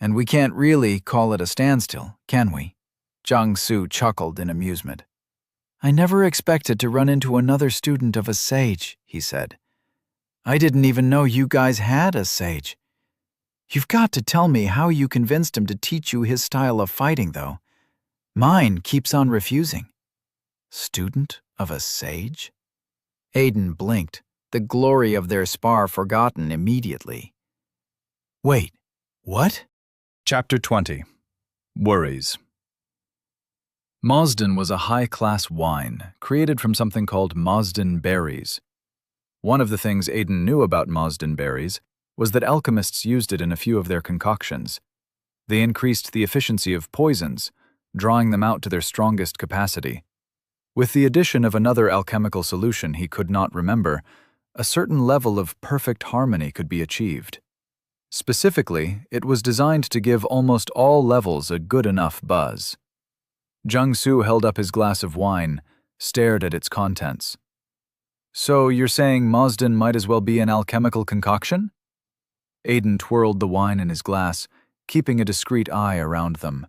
And we can't really call it a standstill, can we?" Jung-Soo chuckled in amusement. "I never expected to run into another student of a sage," he said. "I didn't even know you guys had a sage. You've got to tell me how you convinced him to teach you his style of fighting, though. Mine keeps on refusing." "Student of a sage?" Aiden blinked, the glory of their spar forgotten immediately. "Wait, what?" Chapter 20. Worries. Mazden was a high-class wine created from something called Mazden berries. One of the things Aiden knew about Mazden berries was that alchemists used it in a few of their concoctions. They increased the efficiency of poisons, drawing them out to their strongest capacity. With the addition of another alchemical solution he could not remember, a certain level of perfect harmony could be achieved. Specifically, it was designed to give almost all levels a good enough buzz. Jung-Soo held up his glass of wine, stared at its contents. "So you're saying Mazden might as well be an alchemical concoction?" Aiden twirled the wine in his glass, keeping a discreet eye around them.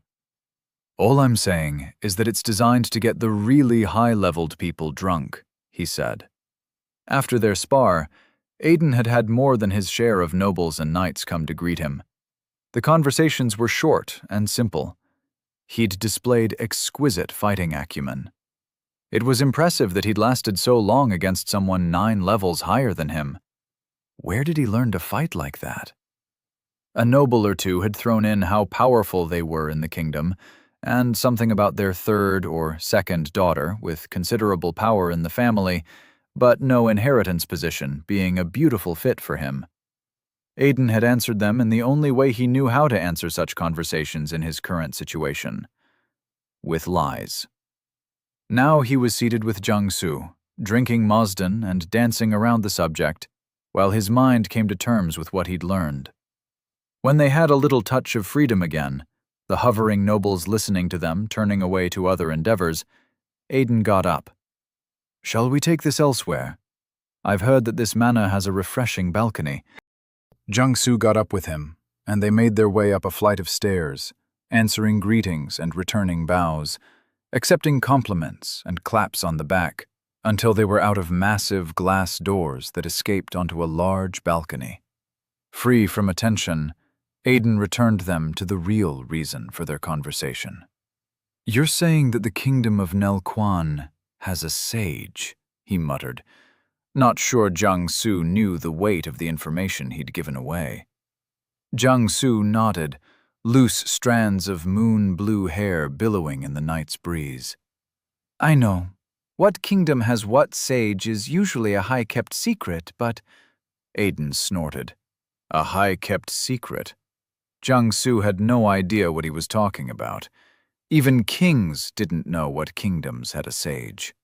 All I'm saying is that it's designed to get the really high-leveled people drunk, he said. After their spar, Aiden had had more than his share of nobles and knights come to greet him. The conversations were short and simple. He'd displayed exquisite fighting acumen. It was impressive that he'd lasted so long against someone 9 levels higher than him. Where did he learn to fight like that? A noble or two had thrown in how powerful they were in the kingdom, and something about their 3rd or 2nd daughter with considerable power in the family, but no inheritance position, being a beautiful fit for him. Aiden had answered them in the only way he knew how to answer such conversations in his current situation: with lies. Now he was seated with Jiangsu, drinking Mazdan and dancing around the subject, while his mind came to terms with what he'd learned. When they had a little touch of freedom again, the hovering nobles listening to them, turning away to other endeavors, Aiden got up. "Shall we take this elsewhere? I've heard that this manor has a refreshing balcony." Jiangsu got up with him, and they made their way up a flight of stairs, answering greetings and returning bows, accepting compliments and claps on the back, until they were out of massive glass doors that escaped onto a large balcony. Free from attention, Aiden returned them to the real reason for their conversation. "You're saying that the kingdom of Nelquan has a sage," he muttered, not sure Jiangsu knew the weight of the information he'd given away. Jiangsu nodded, loose strands of moon-blue hair billowing in the night's breeze. "I know. What kingdom has what sage is usually a high-kept secret, but—" Aiden snorted. A high-kept secret? Jiangsu had no idea what he was talking about. Even kings didn't know what kingdoms had a sage.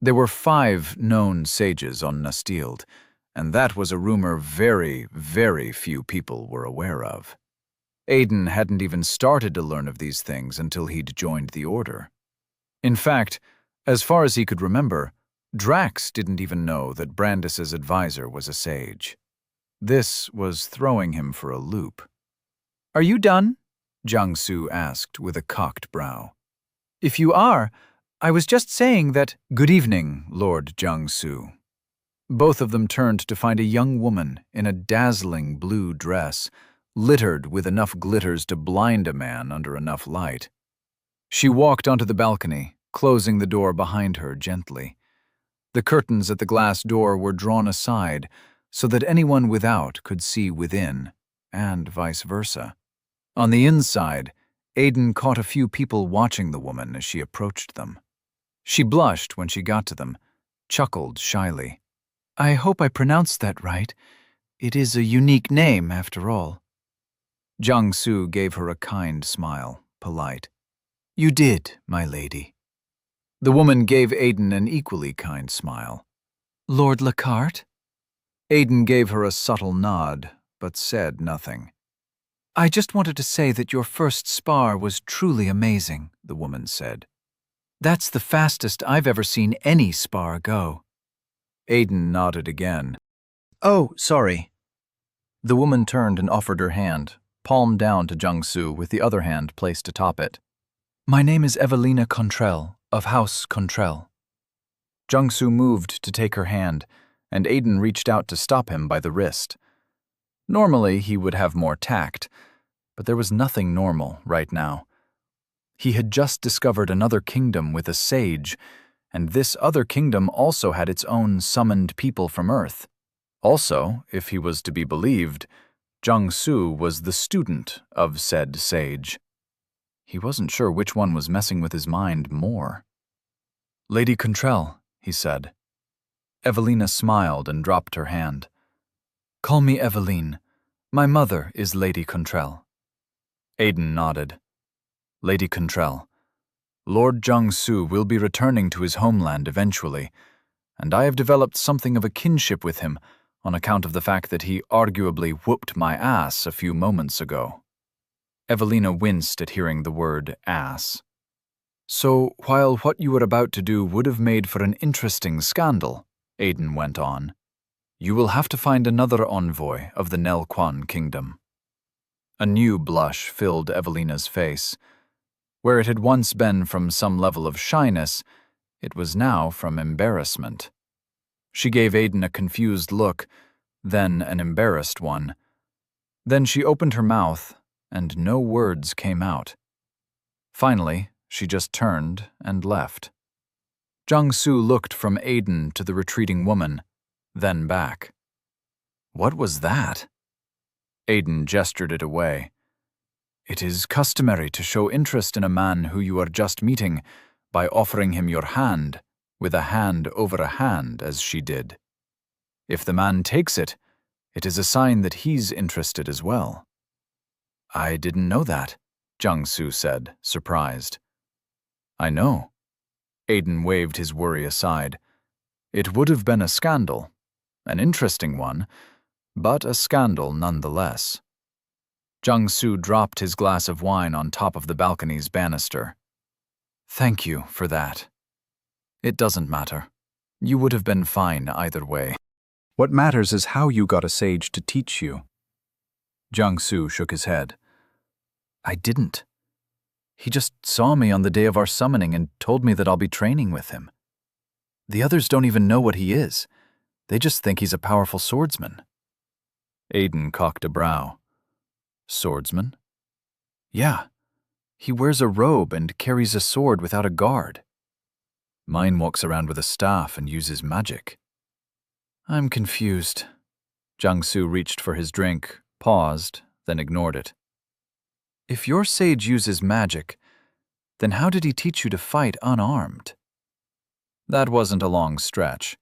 There were 5 known sages on Nastild, and that was a rumor very, very few people were aware of. Aiden hadn't even started to learn of these things until he'd joined the Order. In fact, as far as he could remember, Drax didn't even know that Brandis's advisor was a sage. This was throwing him for a loop. "Are you done?" Jiangsu asked with a cocked brow. "If you are, I was just saying that—" "Good evening, Lord Jiangsu." Both of them turned to find a young woman in a dazzling blue dress, littered with enough glitters to blind a man under enough light. She walked onto the balcony, closing the door behind her gently. The curtains at the glass door were drawn aside so that anyone without could see within, and vice versa. On the inside, Aiden caught a few people watching the woman as she approached them. She blushed when she got to them, chuckled shyly. "I hope I pronounced that right. It is a unique name, after all." Jiangsu gave her a kind smile, polite. "You did, my lady." The woman gave Aiden an equally kind smile. "Lord Lockhart?" Aiden gave her a subtle nod, but said nothing. "I just wanted to say that your first spar was truly amazing," the woman said. "That's the fastest I've ever seen any spar go." Aiden nodded again. "Oh, sorry." The woman turned and offered her hand, palm down to Jiangsu with the other hand placed atop it. "My name is Evelina Contrell, of House Contrell." Jiangsu moved to take her hand, and Aiden reached out to stop him by the wrist. Normally, he would have more tact, but there was nothing normal right now. He had just discovered another kingdom with a sage, and this other kingdom also had its own summoned people from Earth. Also, if he was to be believed, Jiangsu was the student of said sage. He wasn't sure which one was messing with his mind more. "Lady Contrell," he said. Evelina smiled and dropped her hand. "Call me Eveline. My mother is Lady Contrell." Aiden nodded. "Lady Contrell, Lord Jiangsu will be returning to his homeland eventually, and I have developed something of a kinship with him on account of the fact that he arguably whooped my ass a few moments ago." Evelina winced at hearing the word ass. "So, while what you were about to do would have made for an interesting scandal," Aiden went on, "you will have to find another envoy of the Nelquan kingdom." A new blush filled Evelina's face. Where it had once been from some level of shyness, it was now from embarrassment. She gave Aiden a confused look, then an embarrassed one. Then she opened her mouth, and no words came out. Finally, she just turned and left. Jiangsu looked from Aiden to the retreating woman, then back. What was that? Aiden gestured it away. It is customary to show interest in a man who you are just meeting by offering him your hand, with a hand over a hand, as she did. If the man takes it, it is a sign that he's interested as well. I didn't know that, Jiangsu said, surprised. I know. Aiden waved his worry aside. It would have been a scandal, an interesting one, but a scandal nonetheless. Jiangsu dropped his glass of wine on top of the balcony's banister. Thank you for that. It doesn't matter. You would have been fine either way. What matters is how you got a sage to teach you. Jiangsu shook his head. I didn't. He just saw me on the day of our summoning and told me that I'll be training with him. The others don't even know what he is. They just think he's a powerful swordsman. Aiden cocked a brow. Swordsman? Yeah. He wears a robe and carries a sword without a guard. Mine walks around with a staff and uses magic. I'm confused. Jiangsu reached for his drink, paused, then ignored it. If your sage uses magic, then how did he teach you to fight unarmed? That wasn't a long stretch.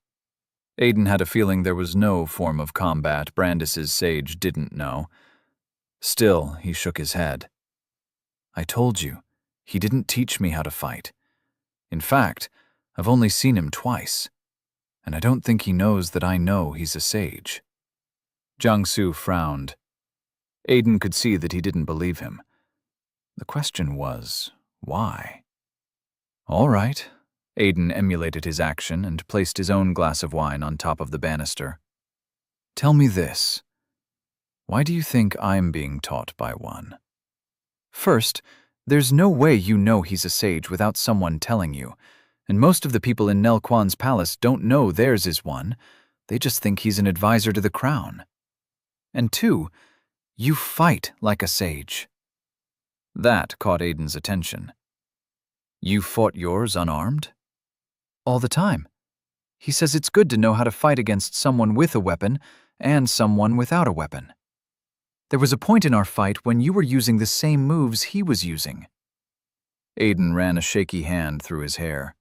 Aiden had a feeling there was no form of combat Brandis's sage didn't know. Still, he shook his head. I told you, he didn't teach me how to fight. In fact, I've only seen him twice, and I don't think he knows that I know he's a sage. Jiangsu frowned. Aiden could see that he didn't believe him. The question was, why? All right. Aiden emulated his action and placed his own glass of wine on top of the banister. Tell me this. Why do you think I'm being taught by one? First, there's no way you know he's a sage without someone telling you, and most of the people in Nel Quan's palace don't know theirs is one. They just think he's an advisor to the crown. And two, you fight like a sage. That caught Aiden's attention. You fought yours unarmed? All the time. He says it's good to know how to fight against someone with a weapon and someone without a weapon. There was a point in our fight when you were using the same moves he was using. Aiden ran a shaky hand through his hair.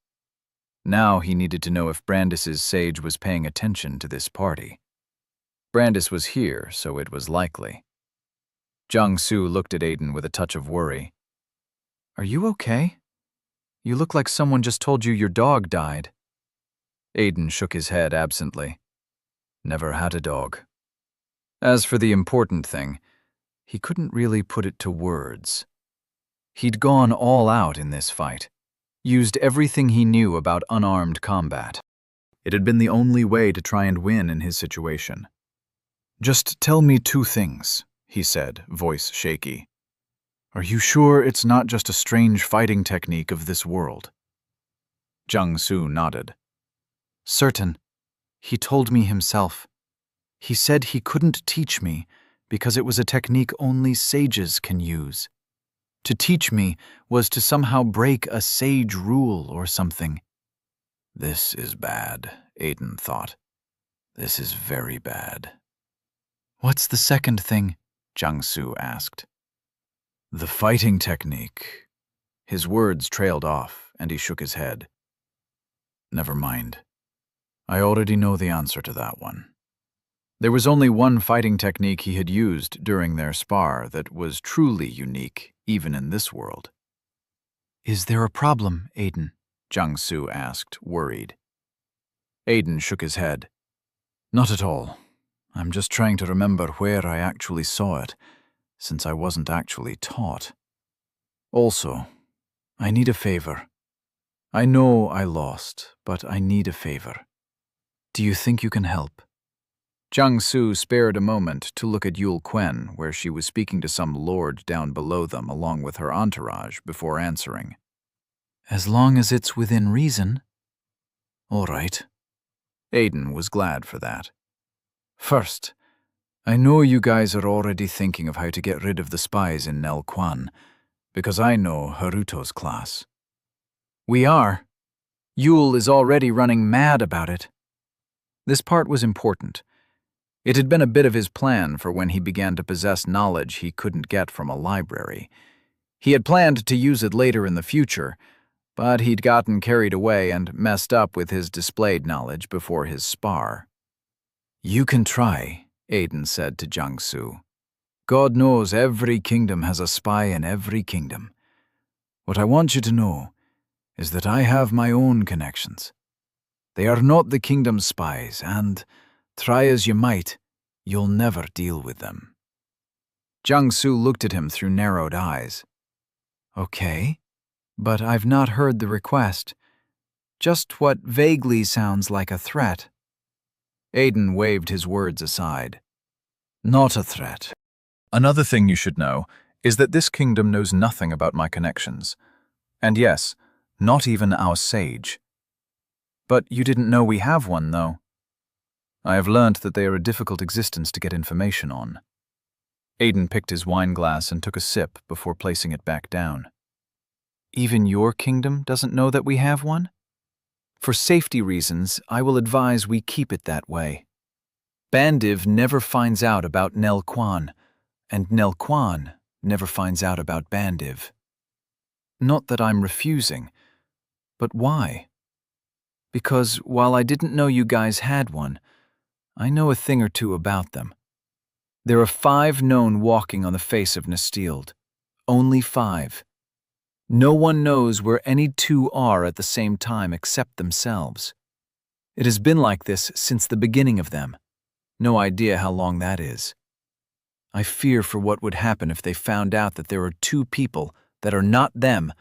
Now he needed to know if Brandis's sage was paying attention to this party. Brandis was here, so it was likely. Jiangsu looked at Aiden with a touch of worry. Are you okay? You look like someone just told you your dog died. Aiden shook his head absently. Never had a dog. As for the important thing, he couldn't really put it to words. He'd gone all out in this fight, used everything he knew about unarmed combat. It had been the only way to try and win in his situation. Just tell me two things, he said, voice shaky. Are you sure it's not just a strange fighting technique of this world? Jiangsu nodded. Certain. He told me himself. He said he couldn't teach me because it was a technique only sages can use. To teach me was to somehow break a sage rule or something. This is bad, Aiden thought. This is very bad. What's the second thing? Jiangsu asked. The fighting technique. His words trailed off, and he shook his head. Never mind. I already know the answer to that one. There was only one fighting technique he had used during their spar that was truly unique, even in this world. Is there a problem, Aiden? Jiangsu asked, worried. Aiden shook his head. Not at all. I'm just trying to remember where I actually saw it, since I wasn't actually taught. Also, I need a favor. I know I lost, but I need a favor. Do you think you can help? Jiangsu spared a moment to look at Yul Quen, where she was speaking to some lord down below them along with her entourage, before answering. As long as it's within reason. All right. Aiden was glad for that. First, I know you guys are already thinking of how to get rid of the spies in Nel Quan, because I know Haruto's class. We are. Yul is already running mad about it. This part was important. It had been a bit of his plan for when he began to possess knowledge he couldn't get from a library. He had planned to use it later in the future, but he'd gotten carried away and messed up with his displayed knowledge before his spar. You can try, Aiden said to Jiangsu. God knows every kingdom has a spy in every kingdom. What I want you to know is that I have my own connections. They are not the kingdom's spies, and, try as you might, you'll never deal with them. Jiangsu looked at him through narrowed eyes. Okay, but I've not heard the request. Just what vaguely sounds like a threat. Aiden waved his words aside. Not a threat. Another thing you should know is that this kingdom knows nothing about my connections. And yes, not even our sage. But you didn't know we have one, though. I have learnt that they are a difficult existence to get information on. Aiden picked his wine glass and took a sip before placing it back down. Even your kingdom doesn't know that we have one? For safety reasons, I will advise we keep it that way. Bandiv never finds out about Nel Quan, and Nel Quan never finds out about Bandiv. Not that I'm refusing, but why? Because while I didn't know you guys had one, I know a thing or two about them. There are 5 known walking on the face of Nestild. Only 5. No one knows where any 2 are at the same time except themselves. It has been like this since the beginning of them. No idea how long that is. I fear for what would happen if they found out that there are 2 people that are not them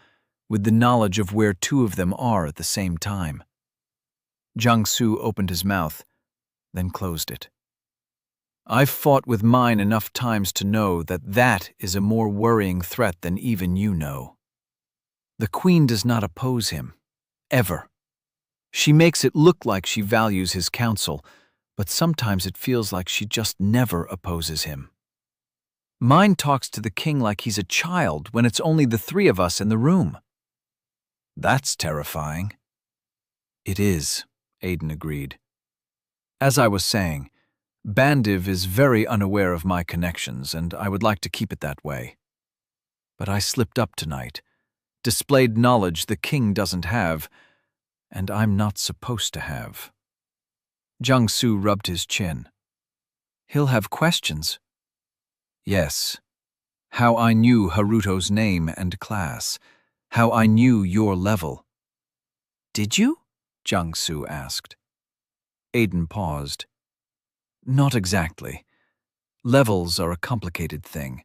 with the knowledge of where 2 of them are at the same time. Jiangsu opened his mouth, then closed it. I've fought with mine enough times to know that that is a more worrying threat than even you know. The Queen does not oppose him, ever. She makes it look like she values his counsel, but sometimes it feels like she just never opposes him. Mine talks to the king like he's a child when it's only the 3 of us in the room. That's terrifying. It is, Aiden agreed. As I was saying, Bandiv is very unaware of my connections, and I would like to keep it that way. But I slipped up tonight, displayed knowledge the king doesn't have, and I'm not supposed to have. Jiangsu rubbed his chin. He'll have questions. Yes. How I knew Haruto's name and class. How I knew your level. Did you? Jiangsu asked. Aiden paused. Not exactly. Levels are a complicated thing.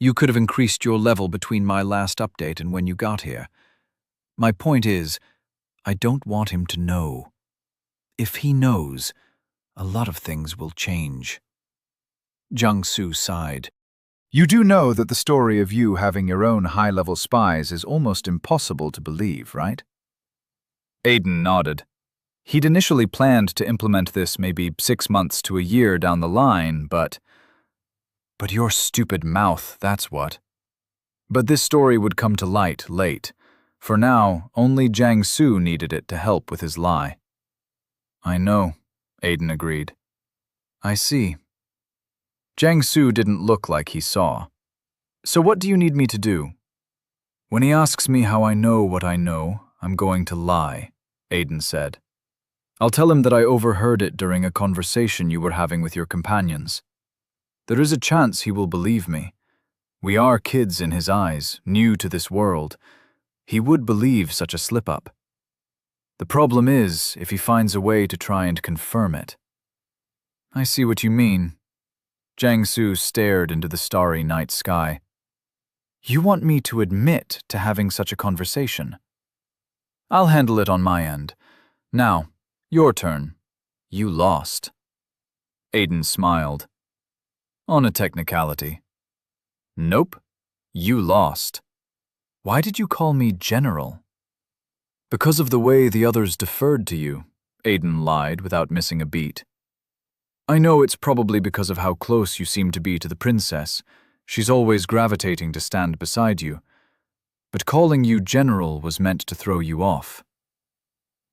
You could have increased your level between my last update and when you got here. My point is, I don't want him to know. If he knows, a lot of things will change. Jiangsu sighed. You do know that the story of you having your own high-level spies is almost impossible to believe, right? Aiden nodded. He'd initially planned to implement this maybe 6 months to a year down the line, but your stupid mouth, that's what. But this story would come to light late. For now, only Jiangsu needed it to help with his lie. I know, Aiden agreed. I see. Jiangsu didn't look like he saw. So what do you need me to do? When he asks me how I know what I know, I'm going to lie, Aiden said. I'll tell him that I overheard it during a conversation you were having with your companions. There is a chance he will believe me. We are kids in his eyes, new to this world. He would believe such a slip-up. The problem is if he finds a way to try and confirm it. I see what you mean. Jiangsu stared into the starry night sky. You want me to admit to having such a conversation? I'll handle it on my end. Now, your turn. You lost. Aiden smiled. On a technicality. Nope, you lost. Why did you call me General? Because of the way the others deferred to you, Aiden lied without missing a beat. I know it's probably because of how close you seem to be to the princess. She's always gravitating to stand beside you. But calling you General was meant to throw you off.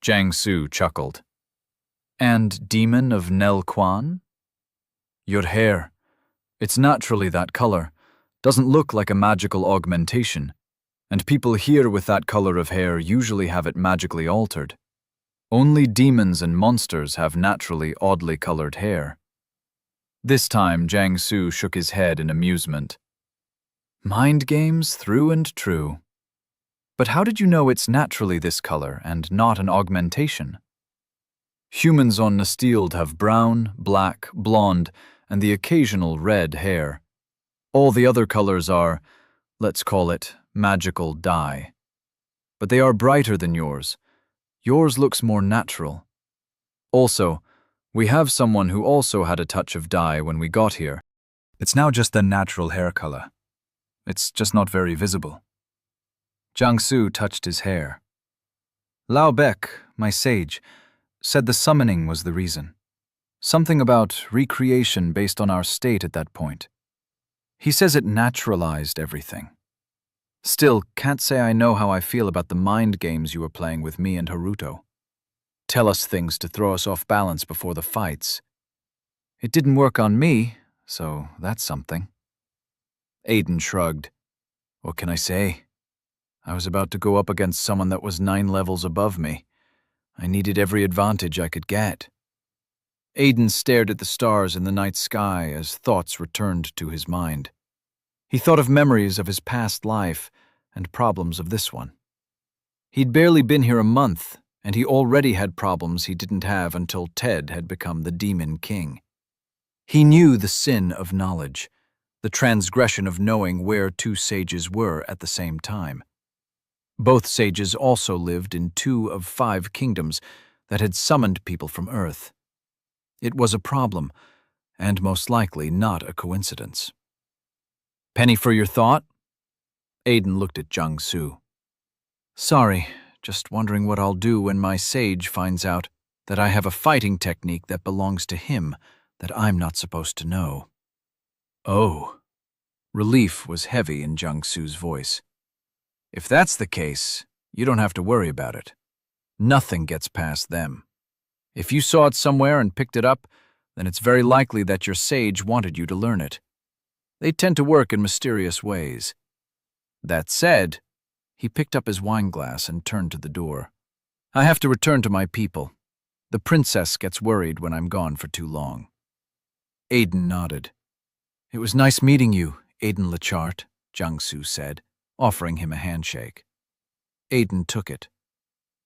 Jiang Su chuckled. And Demon of Nel Quan? Your hair. It's naturally that color. Doesn't look like a magical augmentation. And people here with that color of hair usually have it magically altered. Only demons and monsters have naturally oddly colored hair. This time, Jiang Su shook his head in amusement. Mind games through and true. But how did you know it's naturally this color and not an augmentation? Humans on Nestild have brown, black, blonde, and the occasional red hair. All the other colors are, let's call it, magical dye. But they are brighter than yours. Yours looks more natural. Also, we have someone who also had a touch of dye when we got here. It's now just the natural hair color. It's just not very visible. Jiang Su touched his hair. Lao Bek, my sage, said the summoning was the reason. Something about recreation based on our state at that point. He says it naturalized everything. Still, can't say I know how I feel about the mind games you were playing with me and Haruto. Tell us things to throw us off balance before the fights. It didn't work on me, so that's something. Aiden shrugged. What can I say? I was about to go up against someone that was 9 levels above me. I needed every advantage I could get. Aiden stared at the stars in the night sky as thoughts returned to his mind. He thought of memories of his past life and problems of this one. He'd barely been here a month, and he already had problems he didn't have until Ted had become the Demon King. He knew the sin of knowledge, the transgression of knowing where 2 sages were at the same time. Both sages also lived in 2 of 5 kingdoms that had summoned people from Earth. It was a problem, and most likely not a coincidence. Penny for your thought? Aiden looked at Jiang Su. Sorry, just wondering what I'll do when my sage finds out that I have a fighting technique that belongs to him that I'm not supposed to know. Oh. Relief was heavy in Jiang Su's voice. If that's the case, you don't have to worry about it. Nothing gets past them. If you saw it somewhere and picked it up, then it's very likely that your sage wanted you to learn it. They tend to work in mysterious ways. That said, he picked up his wineglass and turned to the door. I have to return to my people. The princess gets worried when I'm gone for too long. Aiden nodded. It was nice meeting you, Aiden Lechart, Jiang Su said, offering him a handshake. Aiden took it.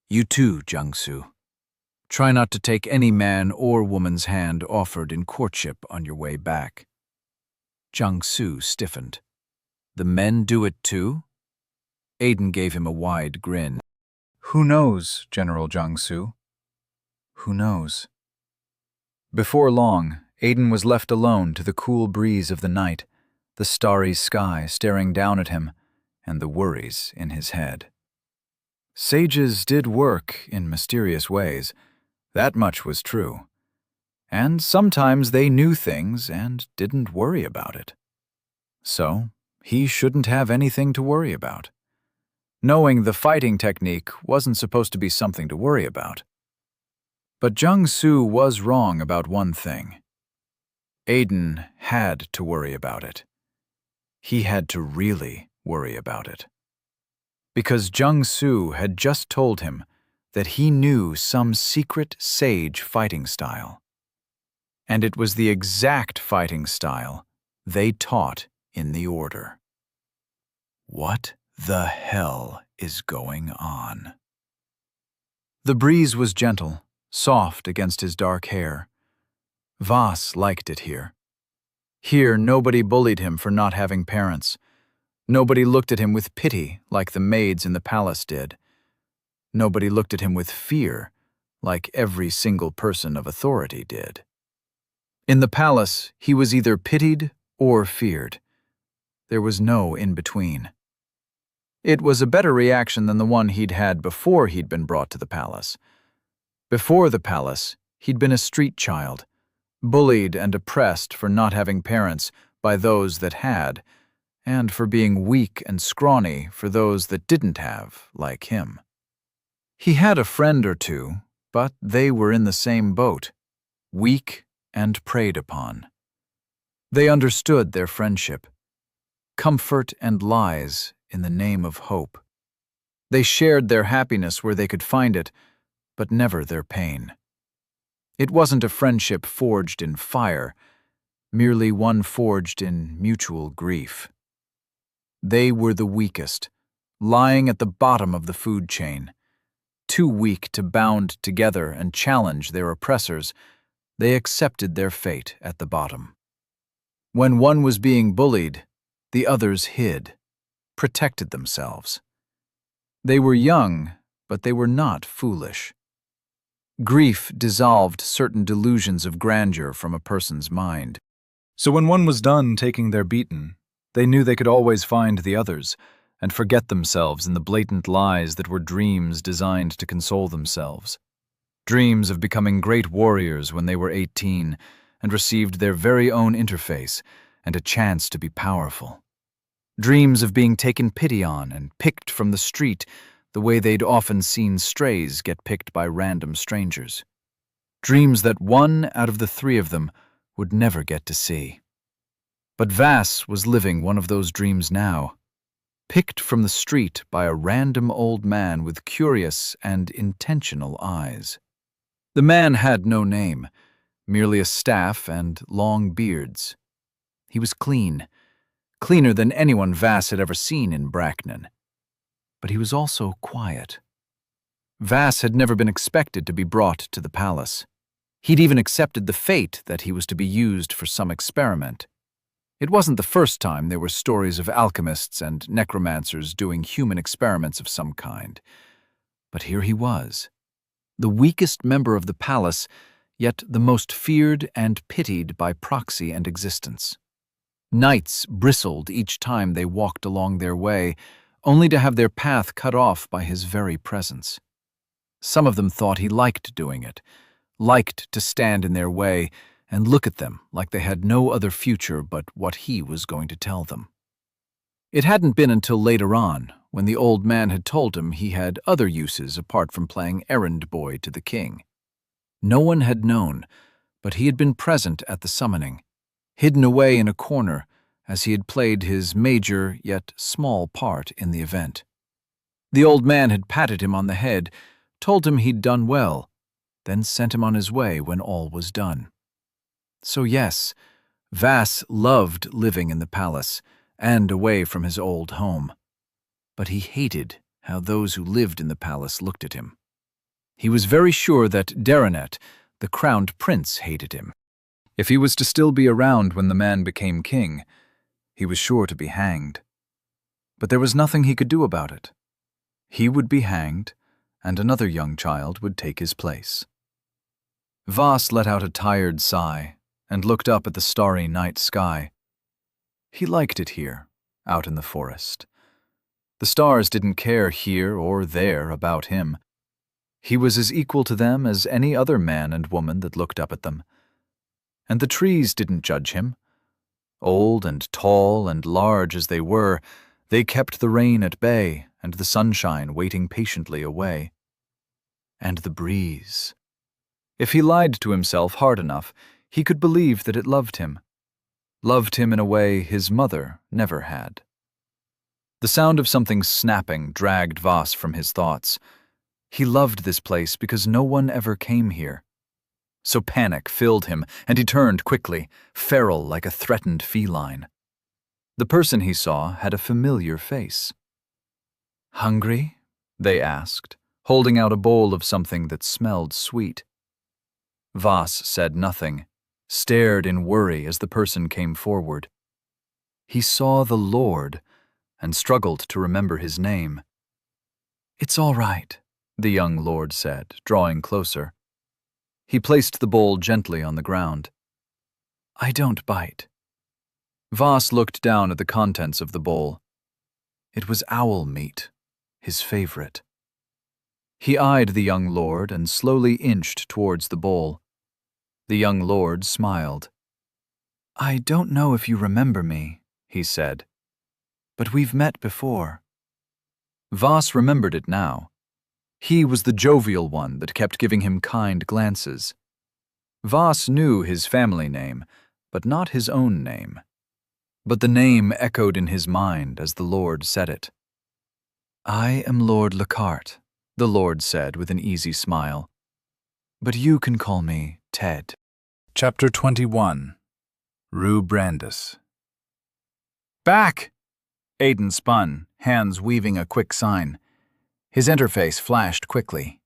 You too, Jiang Su. Try not to take any man or woman's hand offered in courtship on your way back. Jiang Su stiffened. The men do it too? Aiden gave him a wide grin. Who knows, General Jiang Su? Who knows? Before long, Aiden was left alone to the cool breeze of the night, the starry sky staring down at him, and the worries in his head. Sages did work in mysterious ways. That much was true. And sometimes they knew things and didn't worry about it. So, he shouldn't have anything to worry about. Knowing the fighting technique wasn't supposed to be something to worry about. But Jiang Su was wrong about one thing. Aiden had to worry about it. He had to really worry about it. Because Jiang Su had just told him that he knew some secret sage fighting style. And it was the exact fighting style they taught in the order. What the hell is going on? The breeze was gentle, soft against his dark hair. Voss liked it here. Here, nobody bullied him for not having parents. Nobody looked at him with pity like the maids in the palace did. Nobody looked at him with fear like every single person of authority did. In the palace, he was either pitied or feared. There was no in-between. It was a better reaction than the one he'd had before he'd been brought to the palace. Before the palace, he'd been a street child, bullied and oppressed for not having parents by those that had, and for being weak and scrawny for those that didn't have, like him. He had a friend or two, but they were in the same boat, weak and preyed upon. They understood their friendship, comfort and lies in the name of hope. They shared their happiness where they could find it, but never their pain. It wasn't a friendship forged in fire, merely one forged in mutual grief. They were the weakest, lying at the bottom of the food chain. Too weak to bound together and challenge their oppressors, they accepted their fate at the bottom. When one was being bullied, the others hid, protected themselves. They were young, but they were not foolish. Grief dissolved certain delusions of grandeur from a person's mind. So when one was done taking their beating, they knew they could always find the others and forget themselves in the blatant lies that were dreams designed to console themselves. Dreams of becoming great warriors when they were 18 and received their very own interface and a chance to be powerful. Dreams of being taken pity on and picked from the street the way they'd often seen strays get picked by random strangers. Dreams that one out of the three of them would never get to see. But Vass was living one of those dreams now, picked from the street by a random old man with curious and intentional eyes. The man had no name, merely a staff and long beards. He was clean, cleaner than anyone Vass had ever seen in Bracknell. But he was also quiet. Vass had never been expected to be brought to the palace. He'd even accepted the fate that he was to be used for some experiment. It wasn't the first time there were stories of alchemists and necromancers doing human experiments of some kind. But here he was, the weakest member of the palace, yet the most feared and pitied by proxy and existence. Knights bristled each time they walked along their way, only to have their path cut off by his very presence. Some of them thought he liked doing it, liked to stand in their way and look at them like they had no other future but what he was going to tell them. It hadn't been until later on, when the old man had told him he had other uses apart from playing errand boy to the king. No one had known, but he had been present at the summoning, hidden away in a corner as he had played his major yet small part in the event. The old man had patted him on the head, told him he'd done well, then sent him on his way when all was done. So yes, Vass loved living in the palace and away from his old home. But he hated how those who lived in the palace looked at him. He was very sure that Deronet, the crowned prince, hated him. If he was to still be around when the man became king, he was sure to be hanged. But there was nothing he could do about it. He would be hanged, and another young child would take his place. Vass let out a tired sigh and looked up at the starry night sky. He liked it here, out in the forest. The stars didn't care here or there about him. He was as equal to them as any other man and woman that looked up at them. And the trees didn't judge him. Old and tall and large as they were, they kept the rain at bay and the sunshine waiting patiently away. And the breeze. If he lied to himself hard enough, he could believe that it loved him in a way his mother never had. The sound of something snapping dragged Vass from his thoughts. He loved this place because no one ever came here. So panic filled him, and he turned quickly, feral like a threatened feline. The person he saw had a familiar face. "Hungry?" they asked, holding out a bowl of something that smelled sweet. Vass said nothing, stared in worry as the person came forward. He saw the Lord and struggled to remember his name. "It's all right," the young lord said, drawing closer. He placed the bowl gently on the ground. I don't bite. Voss looked down at the contents of the bowl. It was owl meat, his favorite. He eyed the young lord and slowly inched towards the bowl. The young lord smiled. I don't know if you remember me, he said, but we've met before. Voss remembered it now. He was the jovial one that kept giving him kind glances. Voss knew his family name, but not his own name. But the name echoed in his mind as the Lord said it. I am Lord Lockhart, the Lord said with an easy smile. But you can call me Ted. Chapter 21. Rue Brandis. Back! Aiden spun, hands weaving a quick sign. His interface flashed quickly.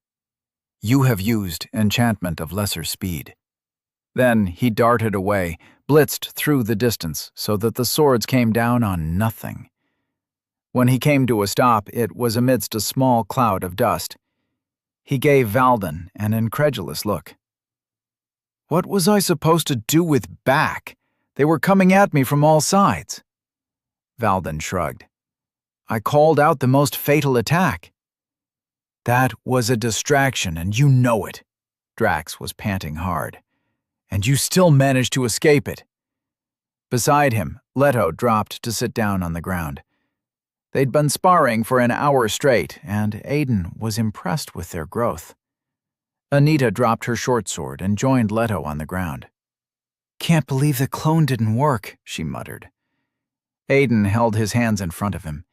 You have used enchantment of lesser speed. Then he darted away, blitzed through the distance so that the swords came down on nothing. When he came to a stop, it was amidst a small cloud of dust. He gave Valden an incredulous look. What was I supposed to do with back? They were coming at me from all sides. Valden shrugged. I called out the most fatal attack. That was a distraction, and you know it. Drax was panting hard. And you still managed to escape it. Beside him, Leto dropped to sit down on the ground. They'd been sparring for an hour straight, and Aiden was impressed with their growth. Anita dropped her short sword and joined Leto on the ground. Can't believe the clone didn't work, she muttered. Aiden held his hands in front of him.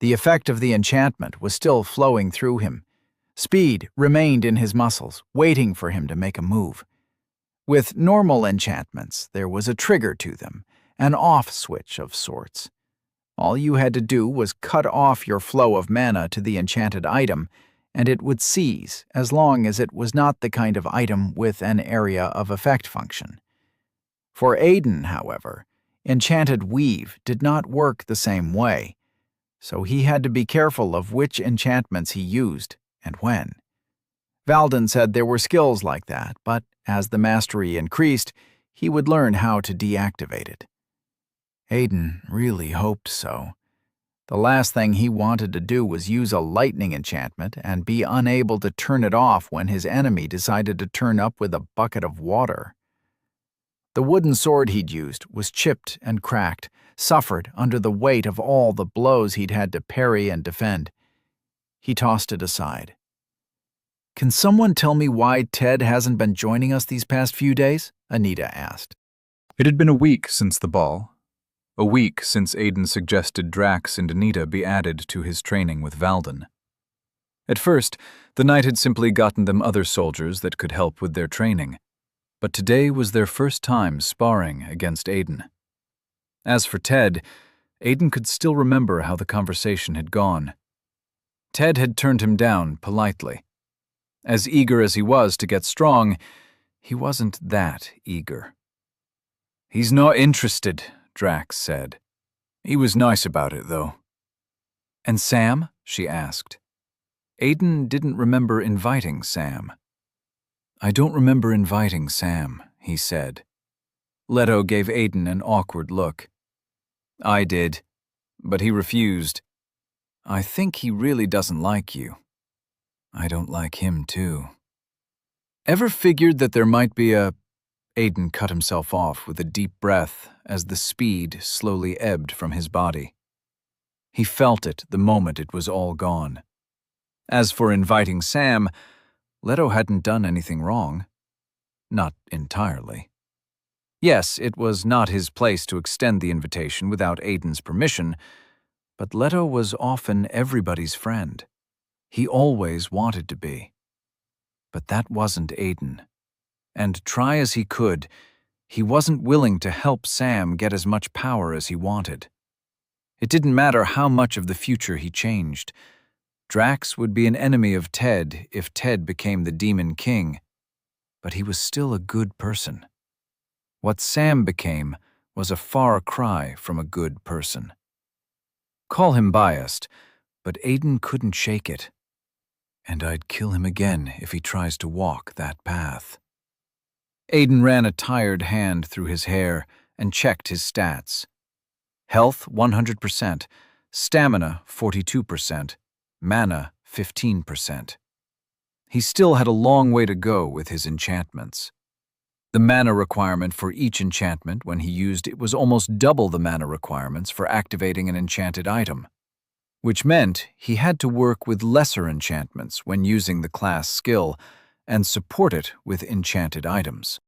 The effect of the enchantment was still flowing through him. Speed remained in his muscles, waiting for him to make a move. With normal enchantments, there was a trigger to them, an off switch of sorts. All you had to do was cut off your flow of mana to the enchanted item, and it would cease as long as it was not the kind of item with an area of effect function. For Aiden, however, enchanted weave did not work the same way, so he had to be careful of which enchantments he used and when. Valden said there were skills like that, but as the mastery increased, he would learn how to deactivate it. Aiden really hoped so. The last thing he wanted to do was use a lightning enchantment and be unable to turn it off when his enemy decided to turn up with a bucket of water. The wooden sword he'd used was chipped and cracked, suffered under the weight of all the blows he'd had to parry and defend. He tossed it aside. Can someone tell me why Ted hasn't been joining us these past few days? Anita asked. It had been a week since the ball. A week since Aiden suggested Drax and Anita be added to his training with Valden. At first, the knight had simply gotten them other soldiers that could help with their training, but today was their first time sparring against Aiden. As for Ted, Aiden could still remember how the conversation had gone. Ted had turned him down politely. As eager as he was to get strong, he wasn't that eager. He's not interested, Drax said. He was nice about it, though. And Sam? She asked. Aiden didn't remember inviting Sam. I don't remember inviting Sam, he said. Leto gave Aiden an awkward look. I did, but he refused. I think he really doesn't like you. I don't like him, too. Ever figured that there might be a... Aiden cut himself off with a deep breath as the speed slowly ebbed from his body. He felt it the moment it was all gone. As for inviting Sam, Leto hadn't done anything wrong. Not entirely. Yes, it was not his place to extend the invitation without Aiden's permission, but Leto was often everybody's friend. He always wanted to be. But that wasn't Aiden. And try as he could, he wasn't willing to help Sam get as much power as he wanted. It didn't matter how much of the future he changed. Drax would be an enemy of Ted if Ted became the Demon King, but he was still a good person. What Sam became was a far cry from a good person. Call him biased, but Aiden couldn't shake it. And I'd kill him again if he tries to walk that path. Aiden ran a tired hand through his hair and checked his stats. Health 100%, stamina 42%, mana 15%. He still had a long way to go with his enchantments. The mana requirement for each enchantment when he used it was almost double the mana requirements for activating an enchanted item, which meant he had to work with lesser enchantments when using the class skill and support it with enchanted items.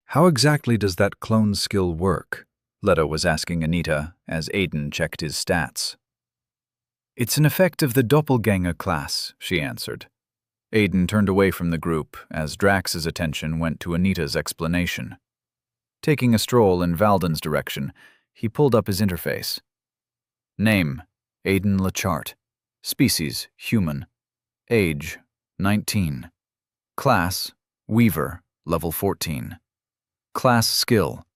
How exactly does that clone skill work? Leto was asking Anita as Aiden checked his stats. It's an effect of the doppelganger class, she answered. Aiden turned away from the group as Drax's attention went to Anita's explanation. Taking a stroll in Valden's direction, he pulled up his interface. Name, Aiden Lachart. Species, human. Age, 19. Class, Weaver, level 14. Class skill,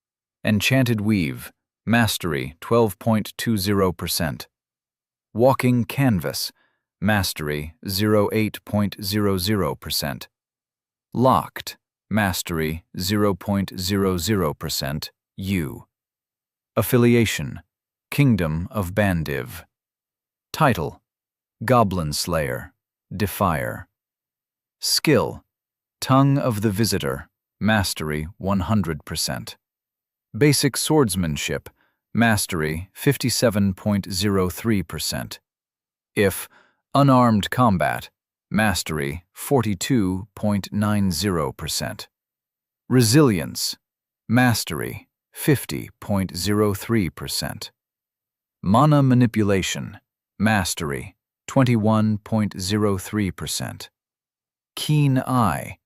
Enchanted Weave, Mastery, 12.20%. Walking Canvas, Mastery, 08.00%. Locked, Mastery, 0.00%, U. Affiliation, Kingdom of Bandiv. Title, Goblin Slayer, Defier. Skill, Tongue of the Visitor, Mastery, 100%. Basic Swordsmanship, Mastery, 57.03%. If Unarmed Combat, Mastery, 42.90%. Resilience, Mastery, 50.03%. Mana Manipulation, Mastery, 21.03%. Keen Eye,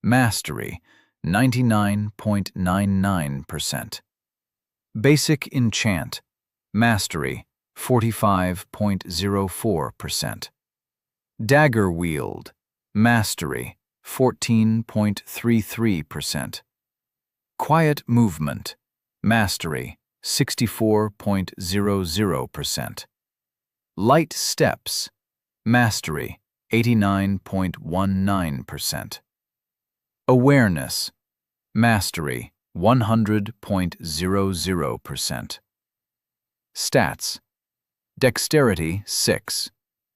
Mastery, 99.99%. Basic Enchant, Mastery, 45.04%. Dagger Wield, Mastery, 14.33%. Quiet Movement, Mastery, 64.00%. Light Steps, Mastery, 89.19%. Awareness, Mastery, 100.00%. Stats, Dexterity 6,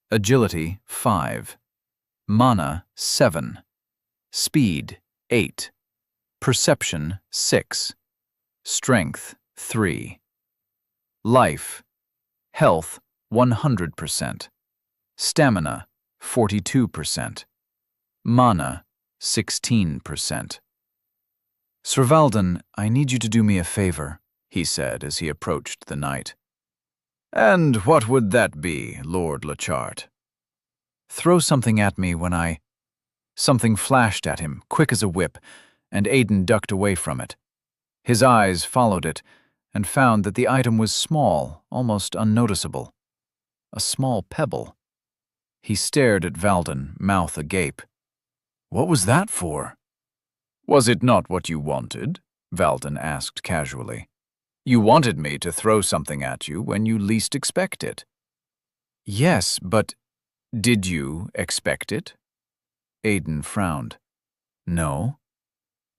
Agility 5, Mana 7, Speed 8, Perception 6, Strength 3. Life, Health 100%, Stamina 42%, Mana 16%. Sir Valden, I need you to do me a favor, he said as he approached the knight. And what would that be, Lord Lachart? Throw something at me when I... Something flashed at him, quick as a whip, and Aiden ducked away from it. His eyes followed it and found that the item was small, almost unnoticeable. A small pebble. He stared at Valden, mouth agape. What was that for? Was it not what you wanted? Valden asked casually. You wanted me to throw something at you when you least expect it. Yes, but... Did you expect it? Aiden frowned. No.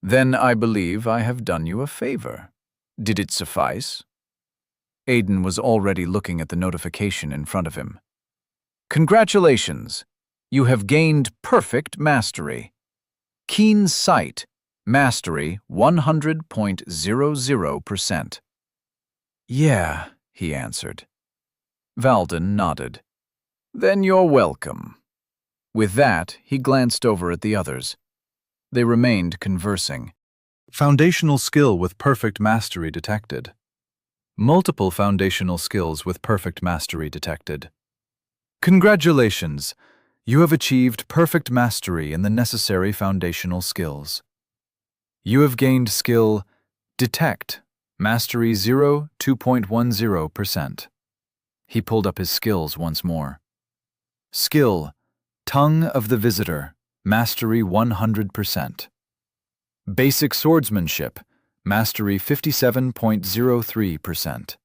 Then I believe I have done you a favor. Did it suffice? Aiden was already looking at the notification in front of him. Congratulations! You have gained perfect mastery. Keen Sight, Mastery 100.00%. Yeah, he answered. Valden nodded. Then you're welcome. With that, he glanced over at the others. They remained conversing. Foundational skill with perfect mastery detected. Multiple foundational skills with perfect mastery detected. Congratulations! You have achieved perfect mastery in the necessary foundational skills. You have gained skill Detect, Mastery 0, 2.10%. He pulled up his skills once more. Skill, Tongue of the Visitor, Mastery 100%. Basic Swordsmanship, Mastery 57.03%.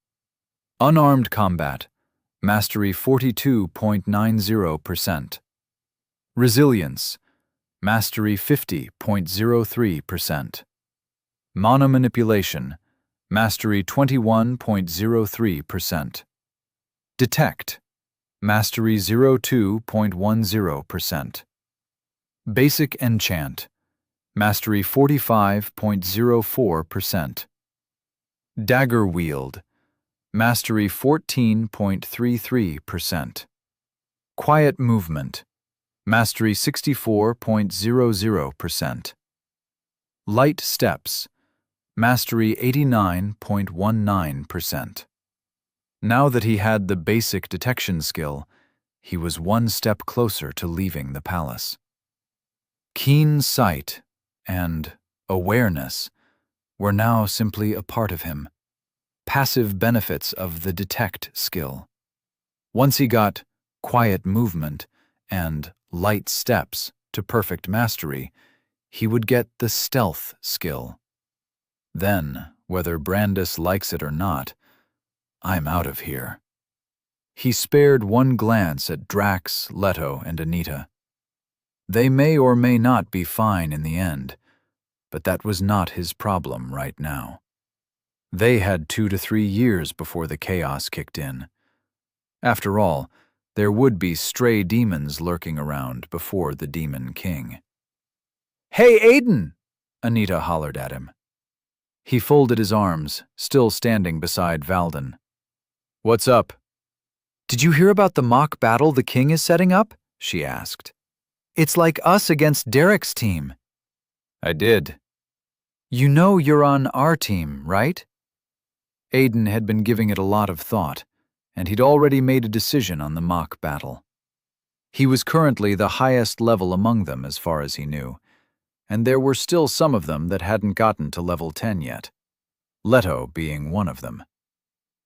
Unarmed Combat, Mastery 42.90%. Resilience, Mastery 50.03%. Monomanipulation, mastery 21.03%. Detect, mastery 02.10%. Basic enchant, mastery 45.04%. Dagger wield, mastery 14.33%. Quiet movement, mastery 64.00%. Light steps, mastery 89.19%. Now that he had the basic detection skill, he was one step closer to leaving the palace. Keen sight and awareness were now simply a part of him, passive benefits of the detect skill. Once he got quiet movement and light steps to perfect mastery, he would get the stealth skill. Then, whether Brandis likes it or not, I'm out of here. He spared one glance at Drax, Leto, and Anita. They may or may not be fine in the end, but that was not his problem right now. They had 2 to 3 years before the chaos kicked in. After all, there would be stray demons lurking around before the Demon King. "Hey, Aiden!" Anita hollered at him. He folded his arms, still standing beside Valden. "What's up?" "Did you hear about the mock battle the king is setting up?" she asked. "It's like us against Derek's team." "I did." "You know you're on our team, right?" Aiden had been giving it a lot of thought, and he'd already made a decision on the mock battle. He was currently the highest level among them as far as he knew, and there were still some of them that hadn't gotten to level 10 yet, Leto being one of them.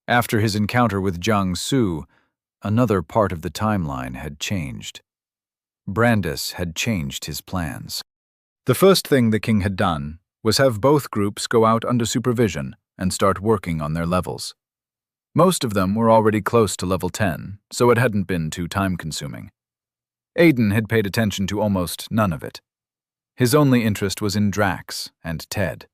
After his encounter with Jiang Su, another part of the timeline had changed. Brandis had changed his plans. The first thing the king had done was have both groups go out under supervision and start working on their levels. Most of them were already close to level 10, so it hadn't been too time-consuming. Aiden had paid attention to almost none of it. His only interest was in Drax and Ted.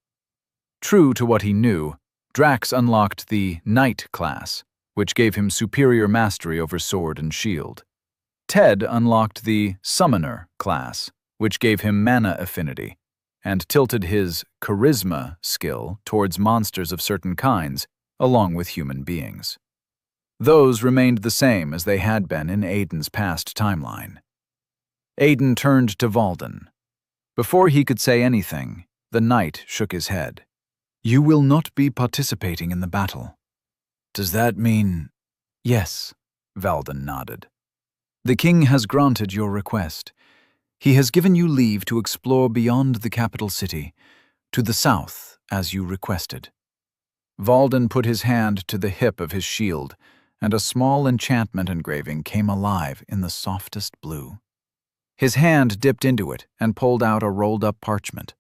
True to what he knew, Drax unlocked the Knight class, which gave him superior mastery over sword and shield. Ted unlocked the Summoner class, which gave him mana affinity, and tilted his charisma skill towards monsters of certain kinds, along with human beings. Those remained the same as they had been in Aiden's past timeline. Aiden turned to Valden. Before he could say anything, the knight shook his head. "You will not be participating in the battle." "Does that mean—" "Yes," Valden nodded. "The king has granted your request. He has given you leave to explore beyond the capital city, to the south, as you requested." Valden put his hand to the hip of his shield, and a small enchantment engraving came alive in the softest blue. His hand dipped into it and pulled out a rolled-up parchment.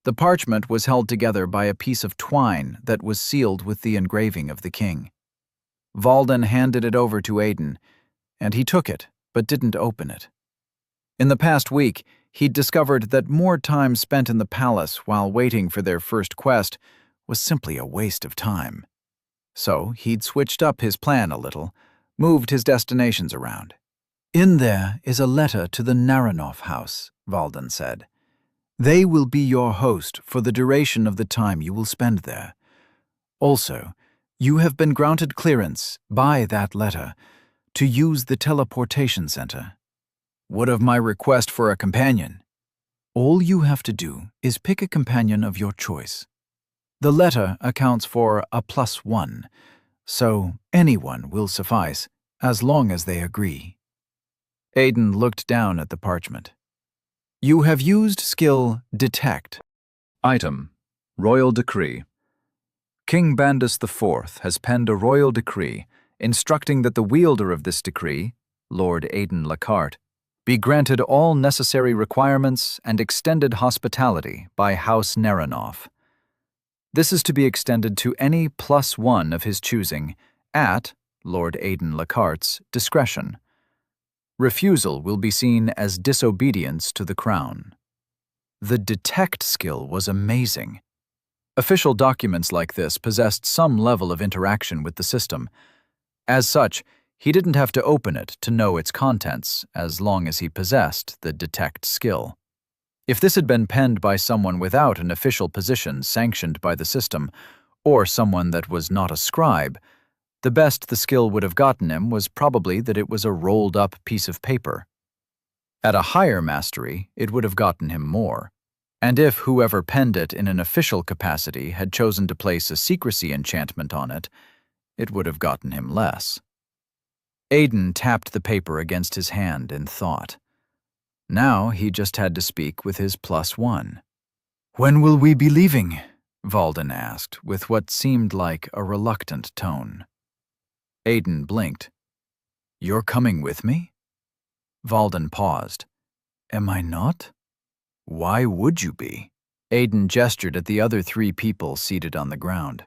The parchment was held together by a piece of twine that was sealed with the engraving of the king. Valden handed it over to Aiden, and he took it, but didn't open it. In the past week, he'd discovered that more time spent in the palace while waiting for their first quest was simply a waste of time. So he'd switched up his plan a little, moved his destinations around. "In there is a letter to the Naranoff house," Valden said. "They will be your host for the duration of the time you will spend there. Also, you have been granted clearance, by that letter, to use the teleportation center." "What of my request for a companion?" "All you have to do is pick a companion of your choice. The letter accounts for a +1, so anyone will suffice, as long as they agree." Aiden looked down at the parchment. "You have used skill Detect." Item: Royal Decree. King Bandus IV has penned a royal decree instructing that the wielder of this decree, Lord Aiden Lacarte, be granted all necessary requirements and extended hospitality by House Naranoff. This is to be extended to any +1 of his choosing, at Lord Aiden Lacarte's discretion. Refusal will be seen as disobedience to the crown. The Detect skill was amazing. Official documents like this possessed some level of interaction with the system. As such, he didn't have to open it to know its contents, as long as he possessed the detect skill. If this had been penned by someone without an official position sanctioned by the system, or someone that was not a scribe, the best the skill would have gotten him was probably that it was a rolled-up piece of paper. At a higher mastery, it would have gotten him more. And if whoever penned it in an official capacity had chosen to place a secrecy enchantment on it, it would have gotten him less. Aiden tapped the paper against his hand in thought. Now he just had to speak with his +1. "When will we be leaving?" Valden asked, with what seemed like a reluctant tone. Aiden blinked. "You're coming with me?" Valden paused. "Am I not?" "Why would you be?" Aiden gestured at the other 3 people seated on the ground.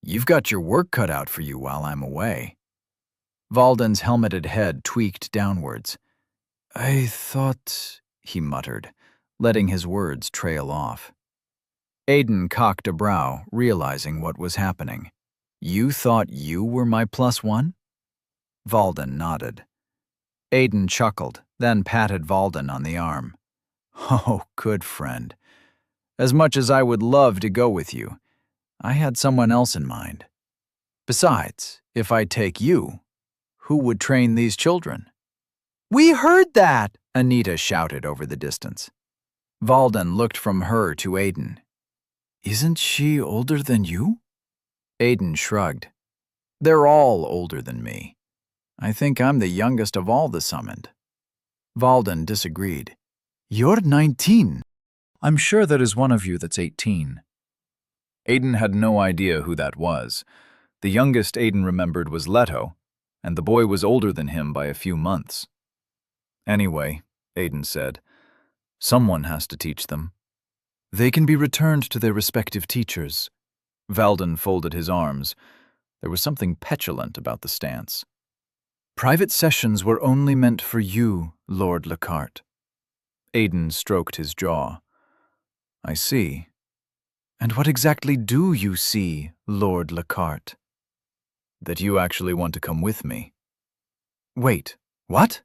"You've got your work cut out for you while I'm away." Valden's helmeted head tweaked downwards. "I thought," he muttered, letting his words trail off. Aiden cocked a brow, realizing what was happening. "You thought you were my +1?" Valden nodded. Aiden chuckled, then patted Valden on the arm. "Oh, good friend. As much as I would love to go with you, I had someone else in mind. Besides, if I take you, who would train these children?" "We heard that!" Anita shouted over the distance. Valden looked from her to Aiden. "Isn't she older than you?" Aiden shrugged. "They're all older than me. I think I'm the youngest of all the summoned." Valden disagreed. "You're 19. I'm sure there is one of you that's 18. Aiden had no idea who that was. The youngest Aiden remembered was Leto, and the boy was older than him by a few months. "Anyway," Aiden said, "someone has to teach them. They can be returned to their respective teachers." Valden folded his arms. There was something petulant about the stance. "Private sessions were only meant for you, Lord Lockhart." Aiden stroked his jaw. "I see. And what exactly do you see, Lord Lockhart?" "That you actually want to come with me." "Wait, what?"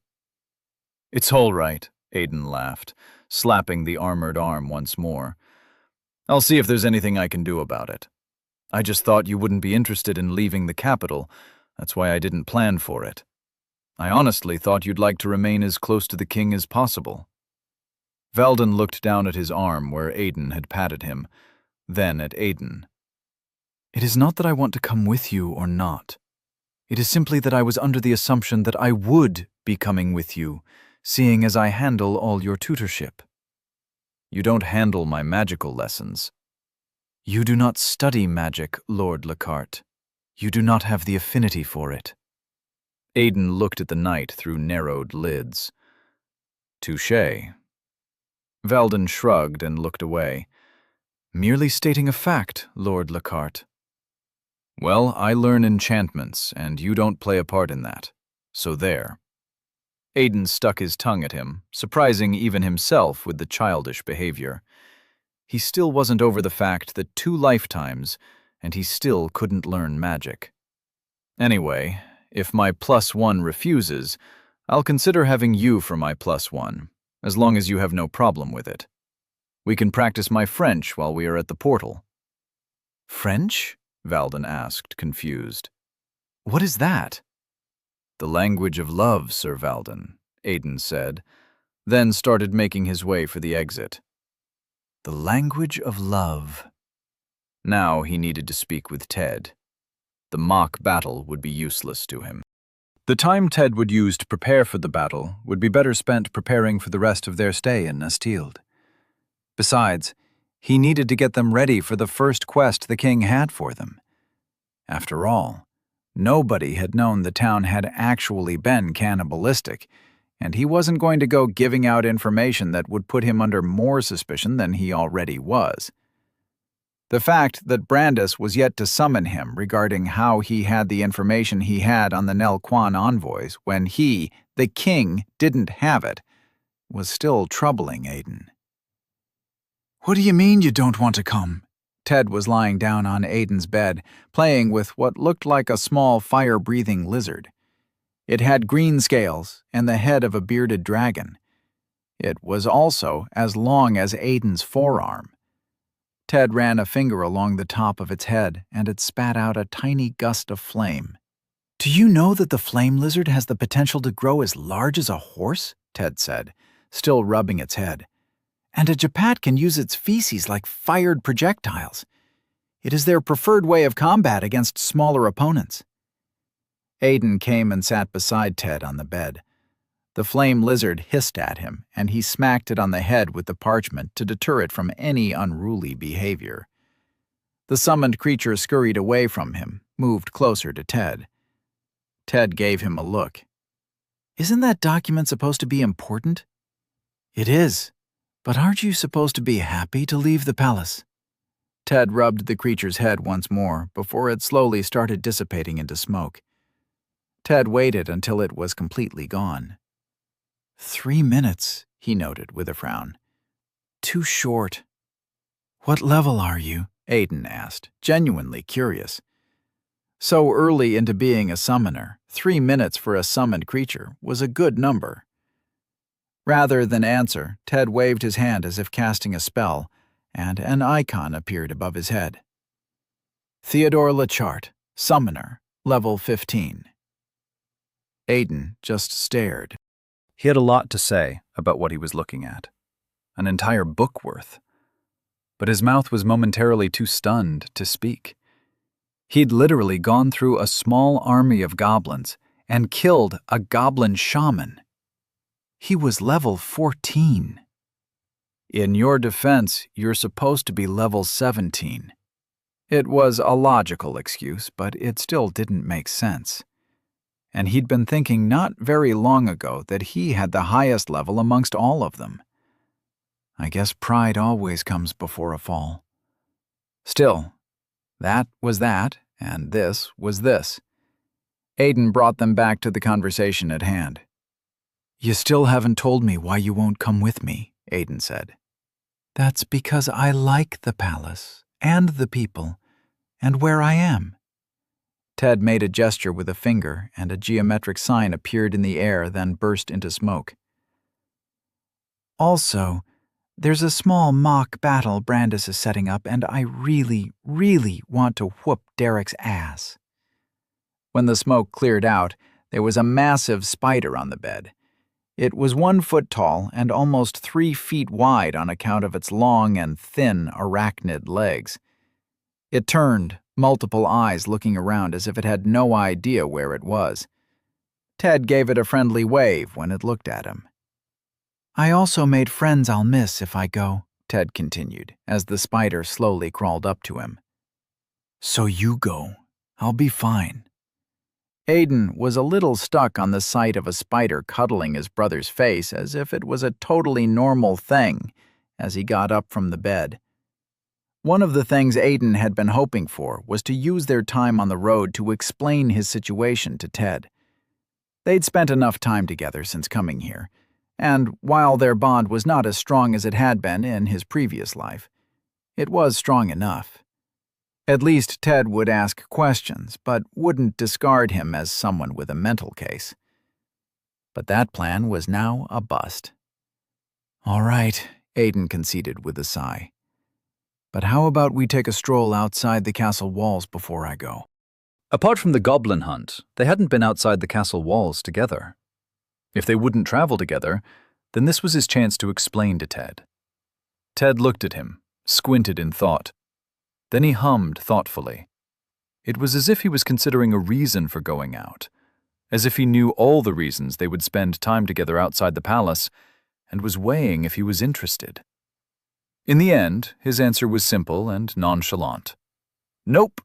"It's all right," Aiden laughed, slapping the armored arm once more. "I'll see if there's anything I can do about it. I just thought you wouldn't be interested in leaving the capital. That's why I didn't plan for it. I honestly thought you'd like to remain as close to the king as possible." Valden looked down at his arm where Aiden had patted him, then at Aiden. "It is not that I want to come with you or not. It is simply that I was under the assumption that I would be coming with you, seeing as I handle all your tutorship." "You don't handle my magical lessons." "You do not study magic, Lord Lockhart. You do not have the affinity for it." Aiden looked at the knight through narrowed lids. "Touché." Valden shrugged and looked away. "Merely stating a fact, Lord Lockhart." "Well, I learn enchantments, and you don't play a part in that. So there." Aiden stuck his tongue at him, surprising even himself with the childish behavior. He still wasn't over the fact that 2 lifetimes, and he still couldn't learn magic. "Anyway, if my +1 refuses, I'll consider having you for my +1, as long as you have no problem with it. We can practice my French while we are at the portal." "French?" Valden asked, confused. "What is that?" "The language of love, Sir Valden," Aiden said, then started making his way for the exit. The language of love. Now he needed to speak with Ted. The mock battle would be useless to him. The time Ted would use to prepare for the battle would be better spent preparing for the rest of their stay in Nastild. Besides, he needed to get them ready for the first quest the king had for them. After all, nobody had known the town had actually been cannibalistic, and he wasn't going to go giving out information that would put him under more suspicion than he already was. The fact that Brandis was yet to summon him regarding how he had the information he had on the Nel Quan envoys when he, the king, didn't have it, was still troubling Aiden. "What do you mean you don't want to come?" Ted was lying down on Aiden's bed, playing with what looked like a small fire-breathing lizard. It had green scales and the head of a bearded dragon. It was also as long as Aiden's forearm. Ted ran a finger along the top of its head, and it spat out a tiny gust of flame. "Do you know that the flame lizard has the potential to grow as large as a horse?" Ted said, still rubbing its head. "And a Japat can use its feces like fired projectiles. It is their preferred way of combat against smaller opponents." Aiden came and sat beside Ted on the bed. The flame lizard hissed at him, and he smacked it on the head with the parchment to deter it from any unruly behavior. The summoned creature scurried away from him, moved closer to Ted. Ted gave him a look. "Isn't that document supposed to be important?" "It is, but aren't you supposed to be happy to leave the palace?" Ted rubbed the creature's head once more before it slowly started dissipating into smoke. Ted waited until it was completely gone. 3 minutes, he noted with a frown. Too short. "What level are you?" Aiden asked, genuinely curious. So early into being a summoner, 3 minutes for a summoned creature was a good number. Rather than answer, Ted waved his hand as if casting a spell, and an icon appeared above his head. Theodore Lachart, Summoner, level 15. Aiden just stared. He had a lot to say about what he was looking at. An entire book worth. But his mouth was momentarily too stunned to speak. He'd literally gone through a small army of goblins and killed a goblin shaman. He was level 14. "In your defense, you're supposed to be level 17. It was a logical excuse, but it still didn't make sense. And he'd been thinking not very long ago that he had the highest level amongst all of them. I guess pride always comes before a fall. Still, that was that, and this was this. Aiden brought them back to the conversation at hand. "You still haven't told me why you won't come with me," Aiden said. "That's because I like the palace, and the people, and where I am." Ted made a gesture with a finger, and a geometric sign appeared in the air, then burst into smoke. "Also, there's a small mock battle Brandis is setting up, and I really, really want to whoop Derek's ass." When the smoke cleared out, there was a massive spider on the bed. It was 1 foot tall and almost 3 feet wide on account of its long and thin arachnid legs. It turned, multiple eyes looking around as if it had no idea where it was. Ted gave it a friendly wave when it looked at him. "I also made friends I'll miss if I go," Ted continued, as the spider slowly crawled up to him. "So you go. I'll be fine." Aiden was a little stuck on the sight of a spider cuddling his brother's face as if it was a totally normal thing as he got up from the bed. One of the things Aiden had been hoping for was to use their time on the road to explain his situation to Ted. They'd spent enough time together since coming here, and while their bond was not as strong as it had been in his previous life, it was strong enough. At least Ted would ask questions, but wouldn't discard him as someone with a mental case. But that plan was now a bust. "All right," Aiden conceded with a sigh. "But how about we take a stroll outside the castle walls before I go?" Apart from the goblin hunt, they hadn't been outside the castle walls together. If they wouldn't travel together, then this was his chance to explain to Ted. Ted looked at him, squinted in thought. Then he hummed thoughtfully. It was as if he was considering a reason for going out, as if he knew all the reasons they would spend time together outside the palace, and was weighing if he was interested. In the end, his answer was simple and nonchalant. "Nope."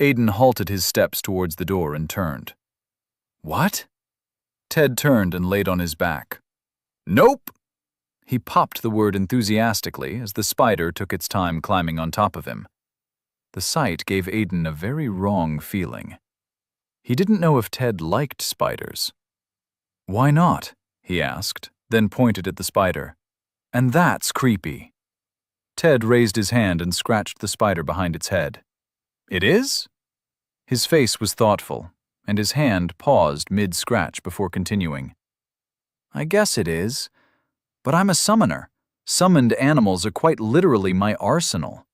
Aiden halted his steps towards the door and turned. "What?" Ted turned and laid on his back. "Nope." He popped the word enthusiastically as the spider took its time climbing on top of him. The sight gave Aiden a very wrong feeling. He didn't know if Ted liked spiders. "Why not?" he asked, then pointed at the spider. "And that's creepy." Ted raised his hand and scratched the spider behind its head. It is? His face was thoughtful, and his hand paused mid-scratch before continuing. I guess it is, but I'm a summoner. Summoned animals are quite literally my arsenal.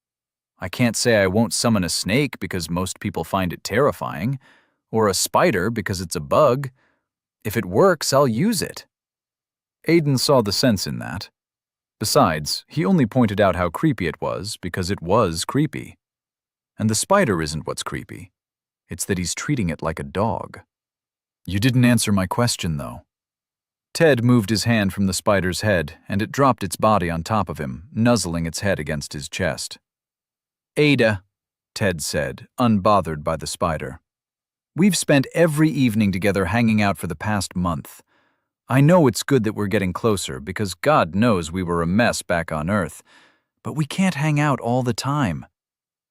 I can't say I won't summon a snake because most people find it terrifying, or a spider because it's a bug. If it works, I'll use it. Aiden saw the sense in that. Besides, he only pointed out how creepy it was because it was creepy. And the spider isn't what's creepy. It's that he's treating it like a dog. You didn't answer my question, though. Ted moved his hand from the spider's head, and it dropped its body on top of him, nuzzling its head against his chest. Ada, Ted said, unbothered by the spider. We've spent every evening together hanging out for the past month. I know it's good that we're getting closer because God knows we were a mess back on Earth, but we can't hang out all the time.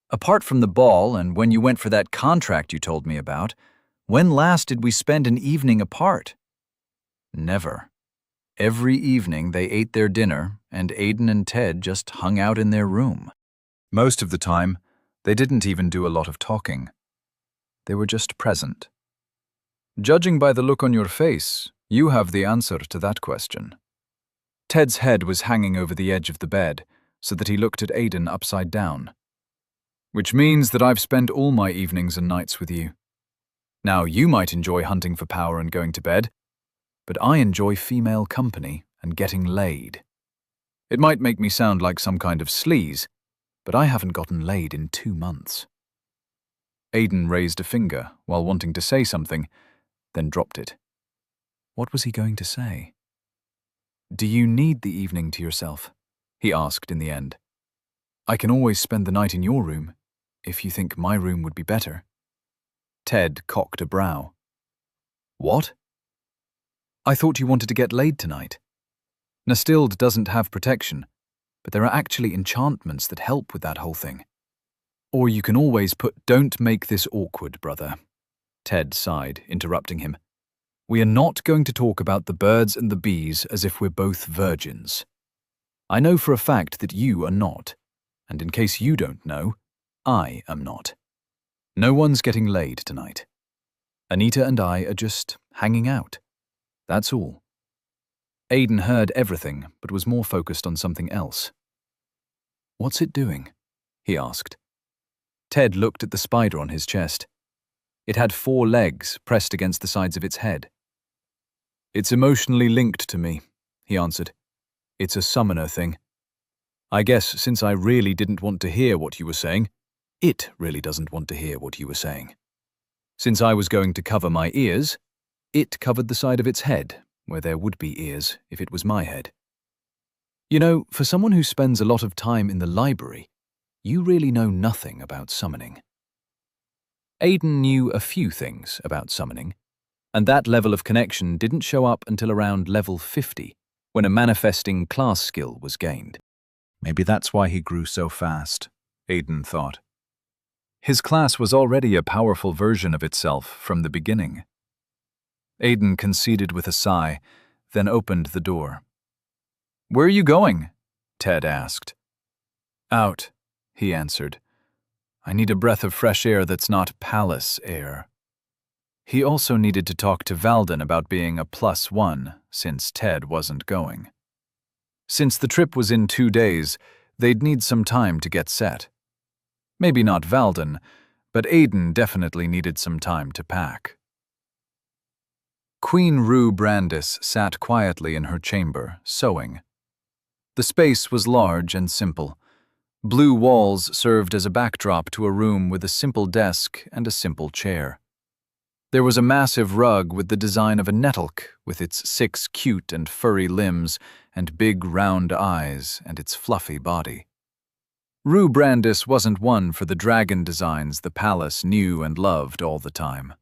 Apart from the ball and when you went for that contract you told me about, when last did we spend an evening apart? Never. Every evening they ate their dinner and Aiden and Ted just hung out in their room. Most of the time, they didn't even do a lot of talking. They were just present. Judging by the look on your face, you have the answer to that question. Ted's head was hanging over the edge of the bed, so that he looked at Aiden upside down. Which means that I've spent all my evenings and nights with you. Now, you might enjoy hunting for power and going to bed, but I enjoy female company and getting laid. It might make me sound like some kind of sleaze, but I haven't gotten laid in 2 months. Aiden raised a finger while wanting to say something, then dropped it. What was he going to say? Do you need the evening to yourself? He asked in the end. I can always spend the night in your room, if you think my room would be better. Ted cocked a brow. What? I thought you wanted to get laid tonight. Nastilde doesn't have protection, but there are actually enchantments that help with that whole thing. Or you can always Don't make this awkward, brother. Ted sighed, interrupting him. We are not going to talk about the birds and the bees as if we're both virgins. I know for a fact that you are not, and in case you don't know, I am not. No one's getting laid tonight. Anita and I are just hanging out. That's all. Aiden heard everything, but was more focused on something else. What's it doing? He asked. Ted looked at the spider on his chest. It had 4 legs pressed against the sides of its head. It's emotionally linked to me, he answered. It's a summoner thing. I guess since I really didn't want to hear what you were saying, it really doesn't want to hear what you were saying. Since I was going to cover my ears, it covered the side of its head, where there would be ears if it was my head. You know, for someone who spends a lot of time in the library, you really know nothing about summoning. Aiden knew a few things about summoning, and that level of connection didn't show up until around level 50, when a manifesting class skill was gained. Maybe that's why he grew so fast, Aiden thought. His class was already a powerful version of itself from the beginning. Aiden conceded with a sigh, then opened the door. Where are you going? Ted asked. Out, he answered. I need a breath of fresh air that's not palace air. He also needed to talk to Valden about being a +1, since Ted wasn't going. Since the trip was in 2 days, they'd need some time to get set. Maybe not Valden, but Aiden definitely needed some time to pack. Queen Rue Brandis sat quietly in her chamber, sewing. The space was large and simple. Blue walls served as a backdrop to a room with a simple desk and a simple chair. There was a massive rug with the design of a nettleck, with its 6 cute and furry limbs and big round eyes and its fluffy body. Rue Brandis wasn't one for the dragon designs the palace knew and loved all the time.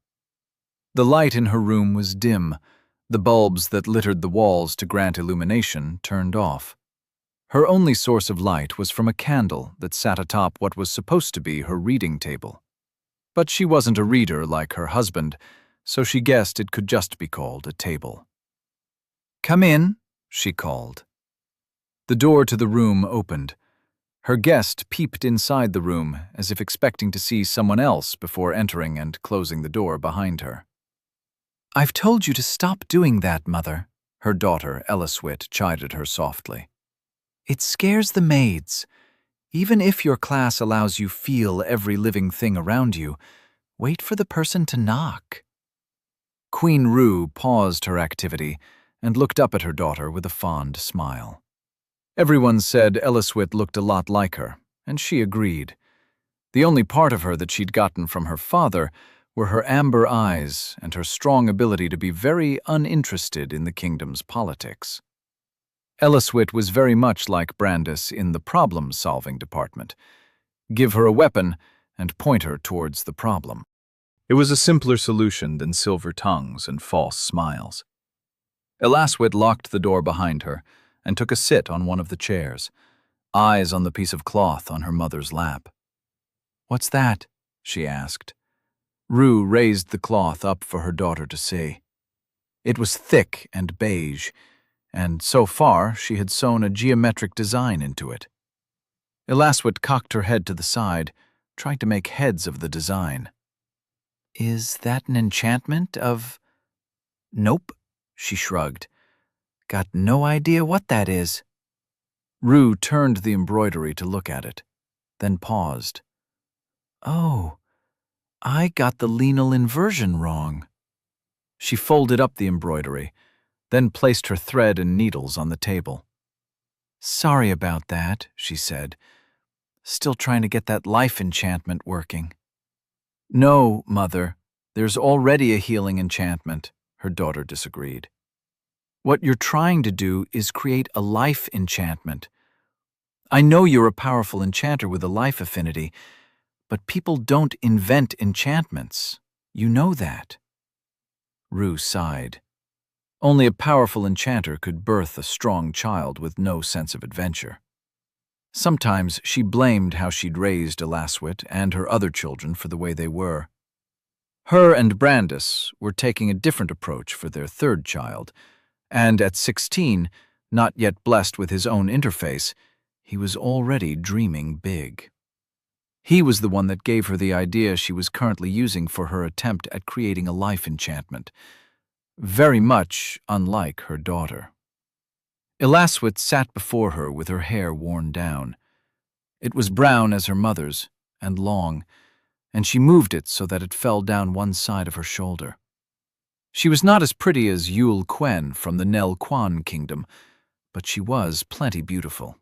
The light in her room was dim, the bulbs that littered the walls to grant illumination turned off. Her only source of light was from a candle that sat atop what was supposed to be her reading table. But she wasn't a reader like her husband, so she guessed it could just be called a table. Come in, she called. The door to the room opened. Her guest peeped inside the room as if expecting to see someone else before entering and closing the door behind her. "I've told you to stop doing that, Mother," her daughter, Elliswit, chided her softly. "It scares the maids. Even if your class allows you feel every living thing around you, wait for the person to knock." Queen Rue paused her activity and looked up at her daughter with a fond smile. Everyone said Elliswit looked a lot like her, and she agreed. The only part of her that she'd gotten from her father were her amber eyes and her strong ability to be very uninterested in the kingdom's politics. Elliswit was very much like Brandis in the problem-solving department. Give her a weapon and point her towards the problem. It was a simpler solution than silver tongues and false smiles. Elliswit locked the door behind her and took a sit on one of the chairs, eyes on the piece of cloth on her mother's lap. "What's that?" she asked. Rue raised the cloth up for her daughter to see. It was thick and beige, and so far she had sewn a geometric design into it. Elliswit cocked her head to the side, trying to make heads of the design. "Is that an enchantment of—" "Nope," she shrugged. "Got no idea what that is." Rue turned the embroidery to look at it, then paused. "Oh, I got the lineal inversion wrong." She folded up the embroidery, then placed her thread and needles on the table. "Sorry about that," she said. "Still trying to get that life enchantment working." "No, Mother, there's already a healing enchantment," her daughter disagreed. "What you're trying to do is create a life enchantment. I know you're a powerful enchanter with a life affinity, but people don't invent enchantments. You know that." Rue sighed. Only a powerful enchanter could birth a strong child with no sense of adventure. Sometimes she blamed how she'd raised Elliswit and her other children for the way they were. Her and Brandis were taking a different approach for their third child, and at 16, not yet blessed with his own interface, he was already dreaming big. He was the one that gave her the idea she was currently using for her attempt at creating a life enchantment, very much unlike her daughter. Elliswit sat before her with her hair worn down. It was brown as her mother's, and long, and she moved it so that it fell down one side of her shoulder. She was not as pretty as Yul Quen from the Nel Quan kingdom, but she was plenty beautiful.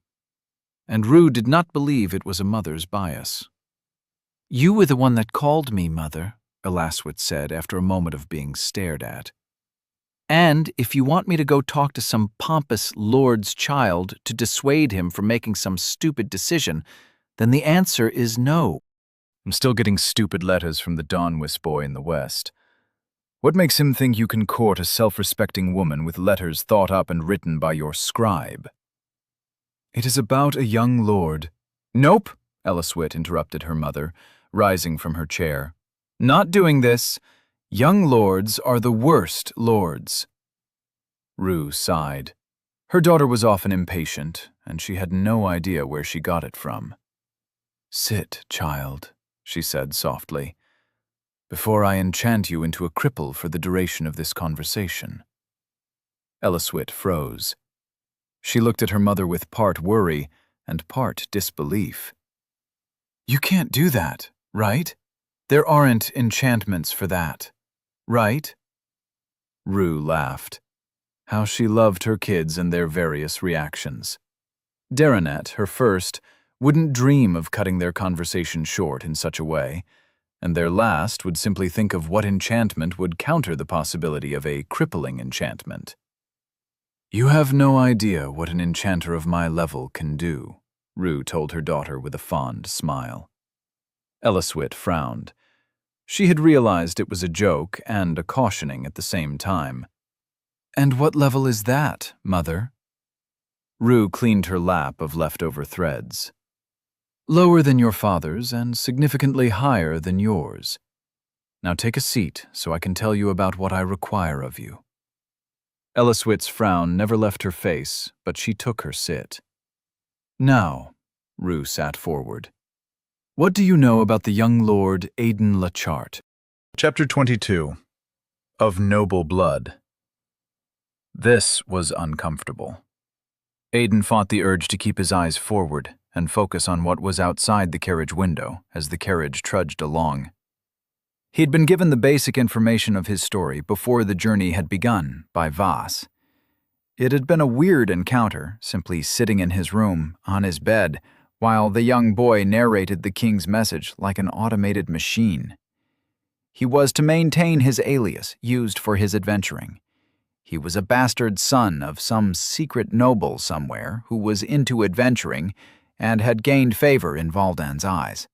And Rue did not believe it was a mother's bias. "You were the one that called me, Mother," Elliswit said after a moment of being stared at. "And if you want me to go talk to some pompous lord's child to dissuade him from making some stupid decision, then the answer is no." "I'm still getting stupid letters from the Dawnwist boy in the West. What makes him think you can court a self-respecting woman with letters thought up and written by your scribe?" "It is about a young lord." "Nope," Elliswit interrupted her mother, rising from her chair. "Not doing this. Young lords are the worst lords." Rue sighed. Her daughter was often impatient, and she had no idea where she got it from. "Sit, child," she said softly, "before I enchant you into a cripple for the duration of this conversation." Elliswit froze. She looked at her mother with part worry and part disbelief. "You can't do that, right? There aren't enchantments for that, right?" Rue laughed. How she loved her kids and their various reactions. Darrenet, her first, wouldn't dream of cutting their conversation short in such a way, and their last would simply think of what enchantment would counter the possibility of a crippling enchantment. "You have no idea what an enchanter of my level can do," Rue told her daughter with a fond smile. Elliswit frowned. She had realized it was a joke and a cautioning at the same time. "And what level is that, Mother?" Rue cleaned her lap of leftover threads. "Lower than your father's and significantly higher than yours. Now take a seat so I can tell you about what I require of you." Elliswit's frown never left her face, but she took her sit. "Now, Rue sat forward. What do you know about the young Lord Aiden Lachart? Chapter 22. Of Noble Blood. This was uncomfortable. Aiden fought the urge to keep his eyes forward and focus on what was outside the carriage window as the carriage trudged along. He'd been given the basic information of his story before the journey had begun by Voss. It had been a weird encounter, simply sitting in his room, on his bed, while the young boy narrated the king's message like an automated machine. He was to maintain his alias used for his adventuring. He was a bastard son of some secret noble somewhere who was into adventuring and had gained favor in Valdan's eyes.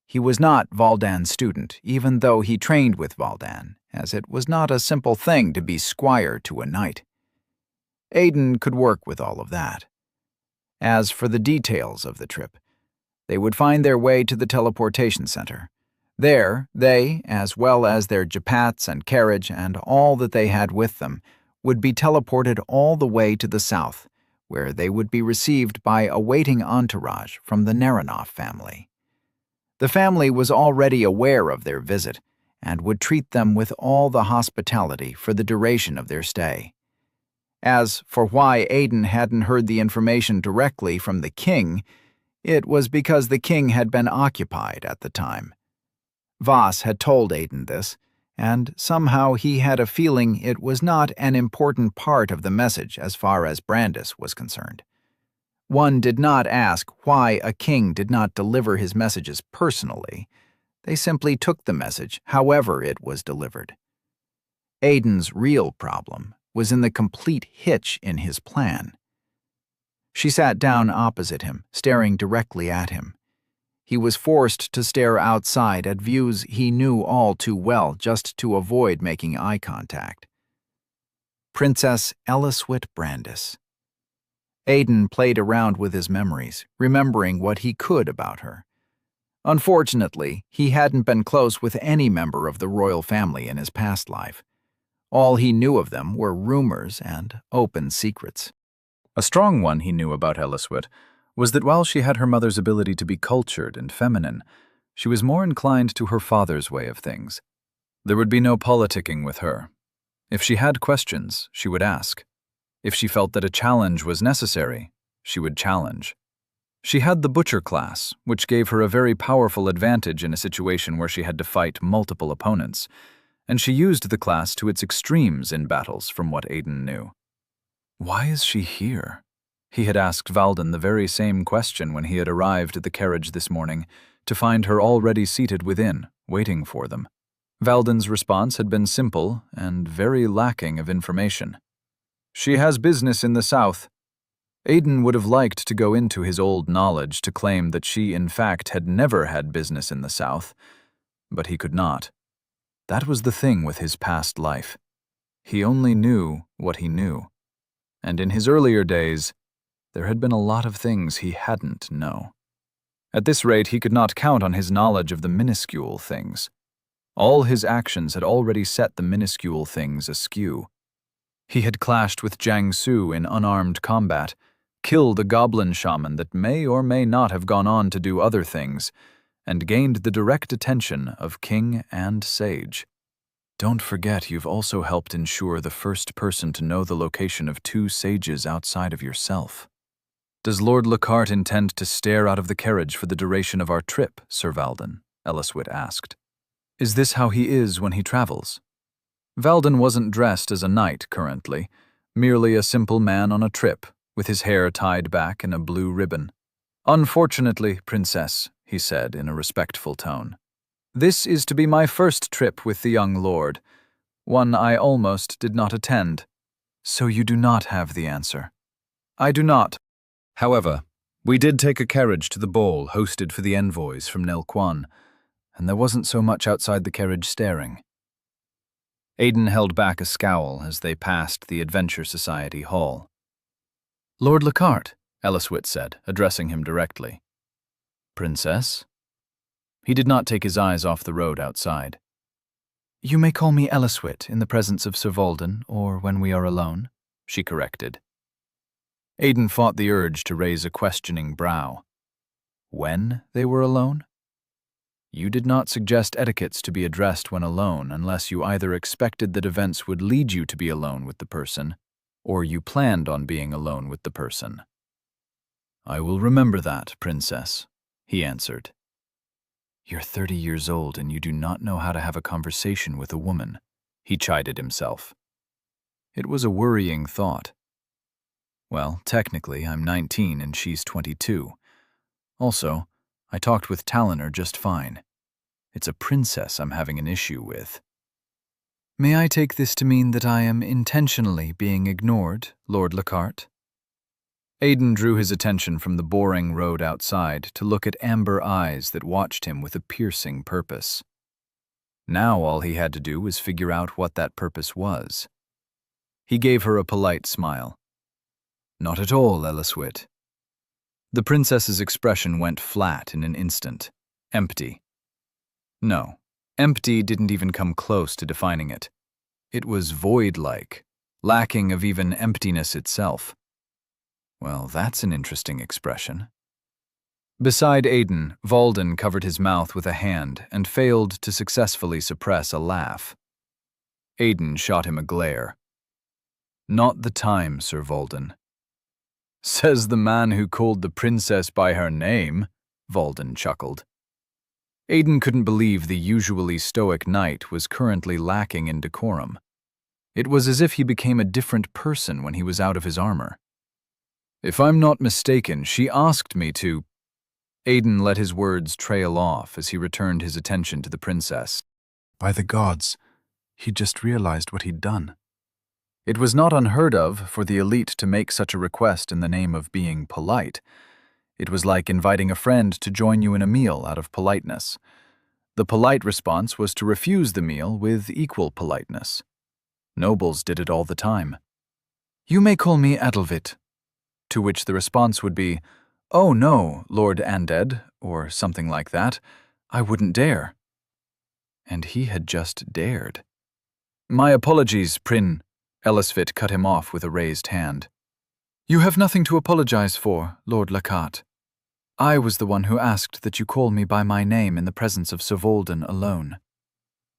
He was not Valdan's student, even though he trained with Valdan, as it was not a simple thing to be squire to a knight. Aiden could work with all of that. As for the details of the trip, they would find their way to the teleportation center. There, they, as well as their japats and carriage and all that they had with them, would be teleported all the way to the south, where they would be received by a waiting entourage from the Naranov family. The family was already aware of their visit and would treat them with all the hospitality for the duration of their stay. As for why Aiden hadn't heard the information directly from the king, it was because the king had been occupied at the time. Voss had told Aiden this, and somehow he had a feeling it was not an important part of the message as far as Brandis was concerned. One did not ask why a king did not deliver his messages personally. They simply took the message however it was delivered. Aiden's real problem was in the complete hitch in his plan. She sat down opposite him, staring directly at him. He was forced to stare outside at views he knew all too well just to avoid making eye contact. Princess Eliswit Brandis. Aiden played around with his memories, remembering what he could about her. Unfortunately, he hadn't been close with any member of the royal family in his past life. All he knew of them were rumors and open secrets. A strong one he knew about Eliswit was that while she had her mother's ability to be cultured and feminine, she was more inclined to her father's way of things. There would be no politicking with her. If she had questions, she would ask. If she felt that a challenge was necessary, she would challenge. She had the butcher class, which gave her a very powerful advantage in a situation where she had to fight multiple opponents, and she used the class to its extremes in battles from what Aiden knew. Why is she here? He had asked Valdan the very same question when he had arrived at the carriage this morning, to find her already seated within, waiting for them. Valdan's response had been simple and very lacking of information. She has business in the south. Aiden would have liked to go into his old knowledge to claim that she in fact had never had business in the south, but he could not. That was the thing with his past life. He only knew what he knew. And in his earlier days, there had been a lot of things he hadn't know. At this rate, he could not count on his knowledge of the minuscule things. All his actions had already set the minuscule things askew. He had clashed with Jiang Su in unarmed combat, killed a goblin shaman that may or may not have gone on to do other things, and gained the direct attention of king and sage. Don't forget you've also helped ensure the first person to know the location of 2 sages outside of yourself. Does Lord Lockhart intend to stare out of the carriage for the duration of our trip, Sir Valdan? Eliswit asked. Is this how he is when he travels? Valdan wasn't dressed as a knight currently, merely a simple man on a trip, with his hair tied back in a blue ribbon. Unfortunately, Princess, he said in a respectful tone. This is to be my first trip with the young lord, one I almost did not attend. So you do not have the answer. I do not. However, we did take a carriage to the ball hosted for the envoys from Nelquan, and there wasn't so much outside the carriage staring. Aiden held back a scowl as they passed the Adventure Society hall. Lord Lockhart, Eliswit said, addressing him directly. Princess? He did not take his eyes off the road outside. You may call me Eliswit in the presence of Sir Valdan, or when we are alone, she corrected. Aiden fought the urge to raise a questioning brow. when they were alone? You did not suggest etiquettes to be addressed when alone unless you either expected that events would lead you to be alone with the person, or you planned on being alone with the person. I will remember that, Princess, he answered. You're 30 years old and you do not know how to have a conversation with a woman, he chided himself. It was a worrying thought. Well, technically, I'm 19 and she's 22. Also, I talked with Talonor just fine. It's a princess I'm having an issue with. May I take this to mean that I am intentionally being ignored, Lord Lockhart? Aiden drew his attention from the boring road outside to look at amber eyes that watched him with a piercing purpose. Now all he had to do was figure out what that purpose was. He gave her a polite smile. Not at all, Elliswit. The princess's expression went flat in an instant. Empty. No, empty didn't even come close to defining it. It was void-like, lacking of even emptiness itself. Well, that's an interesting expression. Beside Aiden, Valden covered his mouth with a hand and failed to successfully suppress a laugh. Aiden shot him a glare. Not the time, Sir Valden. Says the man who called the princess by her name, Valden chuckled. Aiden couldn't believe the usually stoic knight was currently lacking in decorum. It was as if he became a different person when he was out of his armor. If I'm not mistaken, she asked me to... Aiden let his words trail off as he returned his attention to the princess. By the gods, he just realized what he'd done. It was not unheard of for the elite to make such a request in the name of being polite. It was like inviting a friend to join you in a meal out of politeness. The polite response was to refuse the meal with equal politeness. Nobles did it all the time. You may call me Adelvit. To which the response would be, oh no, Lord Anded, or something like that. I wouldn't dare. And he had just dared. My apologies, Prin. Ellisfit cut him off with a raised hand. You have nothing to apologize for, Lord Lockhart. I was the one who asked that you call me by my name in the presence of Sir Valden alone.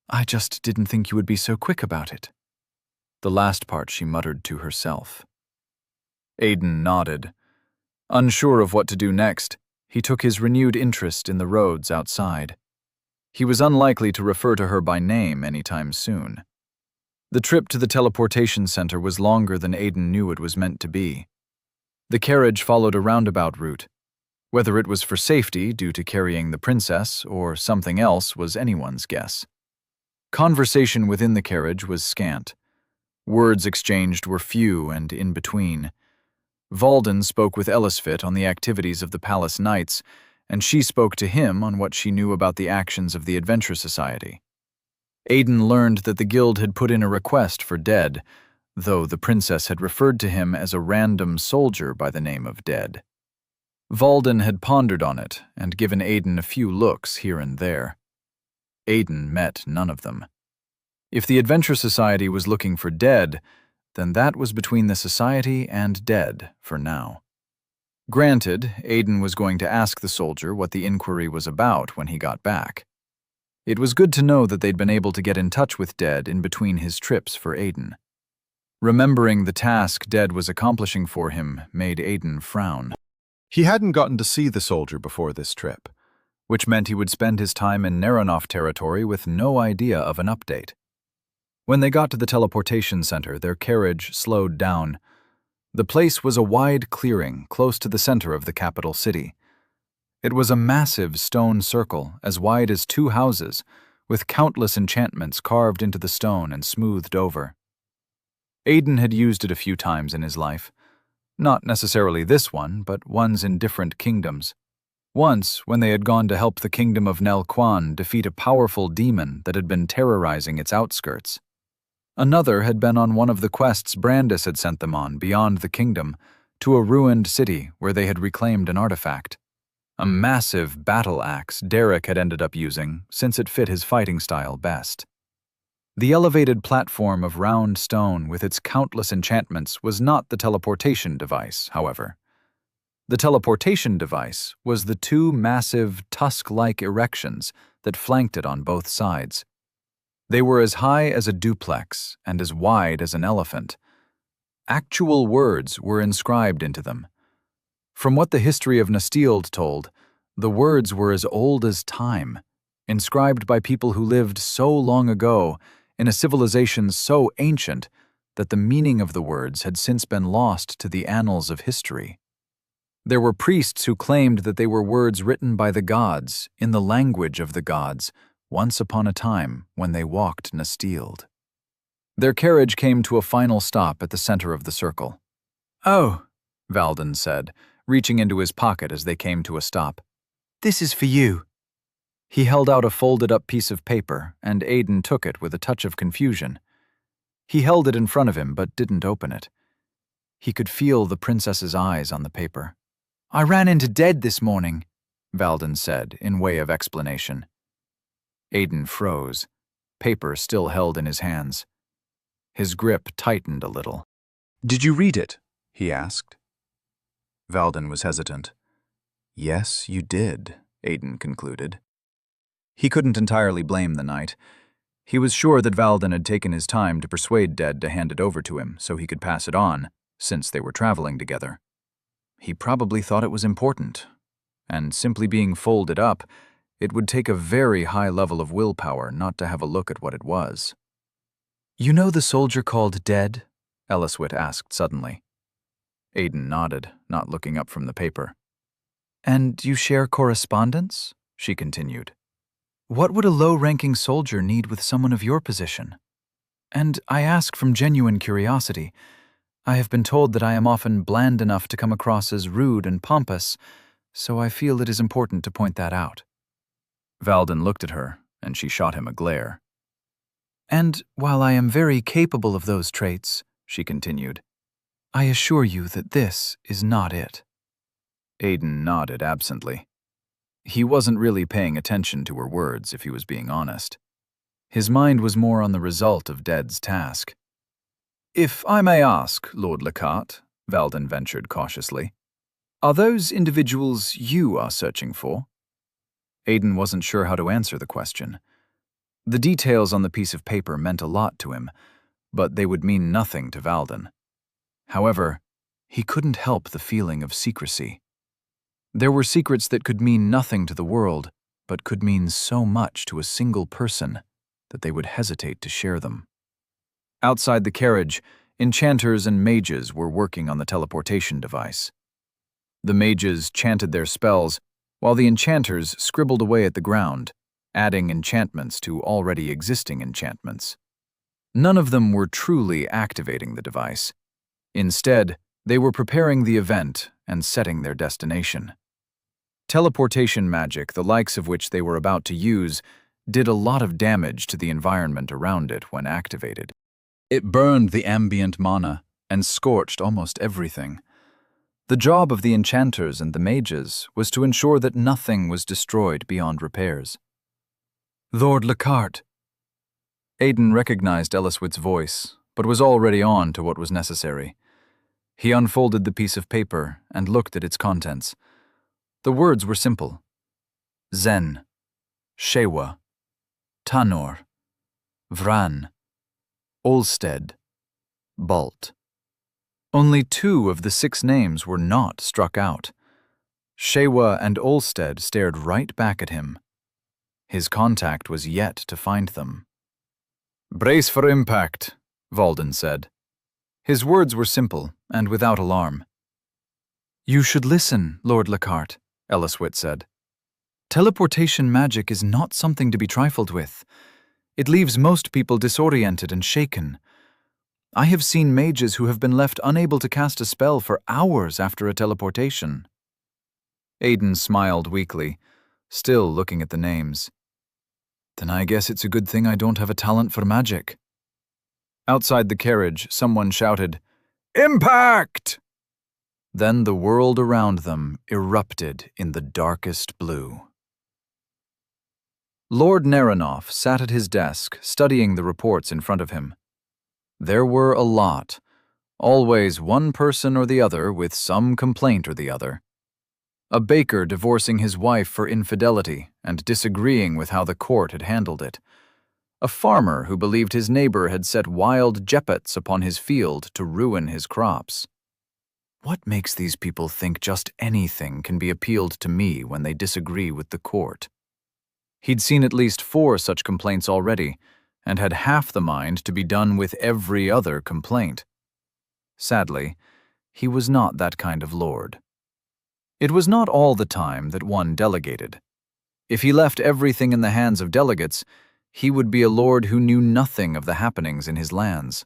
I just didn't think you would be so quick about it. The last part she muttered to herself. Aiden nodded. Unsure of what to do next, he took his renewed interest in the roads outside. He was unlikely to refer to her by name anytime soon. The trip to the teleportation center was longer than Aiden knew it was meant to be. The carriage followed a roundabout route. Whether it was for safety due to carrying the princess or something else was anyone's guess. Conversation within the carriage was scant. Words exchanged were few and in between. Valden spoke with Ellisfit on the activities of the Palace Knights, and she spoke to him on what she knew about the actions of the Adventure Society. Aiden learned that the guild had put in a request for Dead, though the princess had referred to him as a random soldier by the name of Dead. Valden had pondered on it and given Aiden a few looks here and there. Aiden met none of them. If the Adventure Society was looking for Dead, then that was between the Society and Dead for now. Granted, Aiden was going to ask the soldier what the inquiry was about when he got back. It was good to know that they'd been able to get in touch with Dead in between his trips for Aiden. Remembering the task Dead was accomplishing for him made Aiden frown. He hadn't gotten to see the soldier before this trip, which meant he would spend his time in Naronoff territory with no idea of an update. When they got to the teleportation center, their carriage slowed down. The place was a wide clearing close to the center of the capital city. It was a massive stone circle as wide as 2 houses, with countless enchantments carved into the stone and smoothed over. Aiden had used it a few times in his life. Not necessarily this one, but ones in different kingdoms. Once, when they had gone to help the kingdom of Nelquan defeat a powerful demon that had been terrorizing its outskirts. Another had been on one of the quests Brandis had sent them on beyond the kingdom, to a ruined city where they had reclaimed an artifact. A massive battle axe Derek had ended up using, since it fit his fighting style best. The elevated platform of round stone with its countless enchantments was not the teleportation device, however. The teleportation device was the two massive, tusk-like erections that flanked it on both sides. They were as high as a duplex and as wide as an elephant. Actual words were inscribed into them. From what the history of Nastild told, the words were as old as time, inscribed by people who lived so long ago in a civilization so ancient that the meaning of the words had since been lost to the annals of history. There were priests who claimed that they were words written by the gods in the language of the gods once upon a time when they walked Nastild. Their carriage came to a final stop at the center of the circle. "Oh," Valden said, reaching into his pocket as they came to a stop. "This is for you." He held out a folded-up piece of paper, and Aiden took it with a touch of confusion. He held it in front of him but didn't open it. He could feel the princess's eyes on the paper. "I ran into Dead this morning," Valden said, in way of explanation. Aiden froze, paper still held in his hands. His grip tightened a little. "Did you read it?" he asked. Valden was hesitant. "Yes, you did," Aiden concluded. He couldn't entirely blame the knight. He was sure that Valden had taken his time to persuade Dead to hand it over to him so he could pass it on, since they were traveling together. He probably thought it was important, and simply being folded up, it would take a very high level of willpower not to have a look at what it was. "You know the soldier called Dead?" Elliswit asked suddenly. Aiden nodded, not looking up from the paper. "And you share correspondence?" she continued. "What would a low-ranking soldier need with someone of your position? And I ask from genuine curiosity. I have been told that I am often bland enough to come across as rude and pompous, so I feel it is important to point that out." Valden looked at her, and she shot him a glare. "And while I am very capable of those traits," she continued, "I assure you that this is not it." Aiden nodded absently. He wasn't really paying attention to her words, if he was being honest. His mind was more on the result of Dead's task. "If I may ask, Lord Lockhart," Valden ventured cautiously, "are those individuals you are searching for?" Aiden wasn't sure how to answer the question. The details on the piece of paper meant a lot to him, but they would mean nothing to Valden. However, he couldn't help the feeling of secrecy. There were secrets that could mean nothing to the world, but could mean so much to a single person that they would hesitate to share them. Outside the carriage, enchanters and mages were working on the teleportation device. The mages chanted their spells, while the enchanters scribbled away at the ground, adding enchantments to already existing enchantments. None of them were truly activating the device. Instead, they were preparing the event and setting their destination. Teleportation magic, the likes of which they were about to use, did a lot of damage to the environment around it when activated. It burned the ambient mana and scorched almost everything. The job of the enchanters and the mages was to ensure that nothing was destroyed beyond repairs. "Lord Lockhart." Aiden recognized Elliswit's voice, but was already on to what was necessary. He unfolded the piece of paper and looked at its contents. The words were simple. Zen, Shewa, Tanor, Vran, Olsted, Balt. Only 2 of the 6 names were not struck out. Shewa and Olsted stared right back at him. His contact was yet to find them. "Brace for impact," Valden said. His words were simple and without alarm. "You should listen, Lord Lockhart," Elliswit said. "Teleportation magic is not something to be trifled with. It leaves most people disoriented and shaken. I have seen mages who have been left unable to cast a spell for hours after a teleportation." Aiden smiled weakly, still looking at the names. "Then I guess it's a good thing I don't have a talent for magic." Outside the carriage, someone shouted, "Impact!" Then the world around them erupted in the darkest blue. Lord Nerinoff sat at his desk, studying the reports in front of him. There were a lot, always one person or the other with some complaint or the other, a baker divorcing his wife for infidelity and disagreeing with how the court had handled it, a farmer who believed his neighbor had set wild jeppets upon his field to ruin his crops. What makes these people think just anything can be appealed to me when they disagree with the court? He'd seen at least 4 such complaints already, and had half the mind to be done with every other complaint. Sadly, he was not that kind of lord. It was not all the time that one delegated. If he left everything in the hands of delegates, he would be a lord who knew nothing of the happenings in his lands.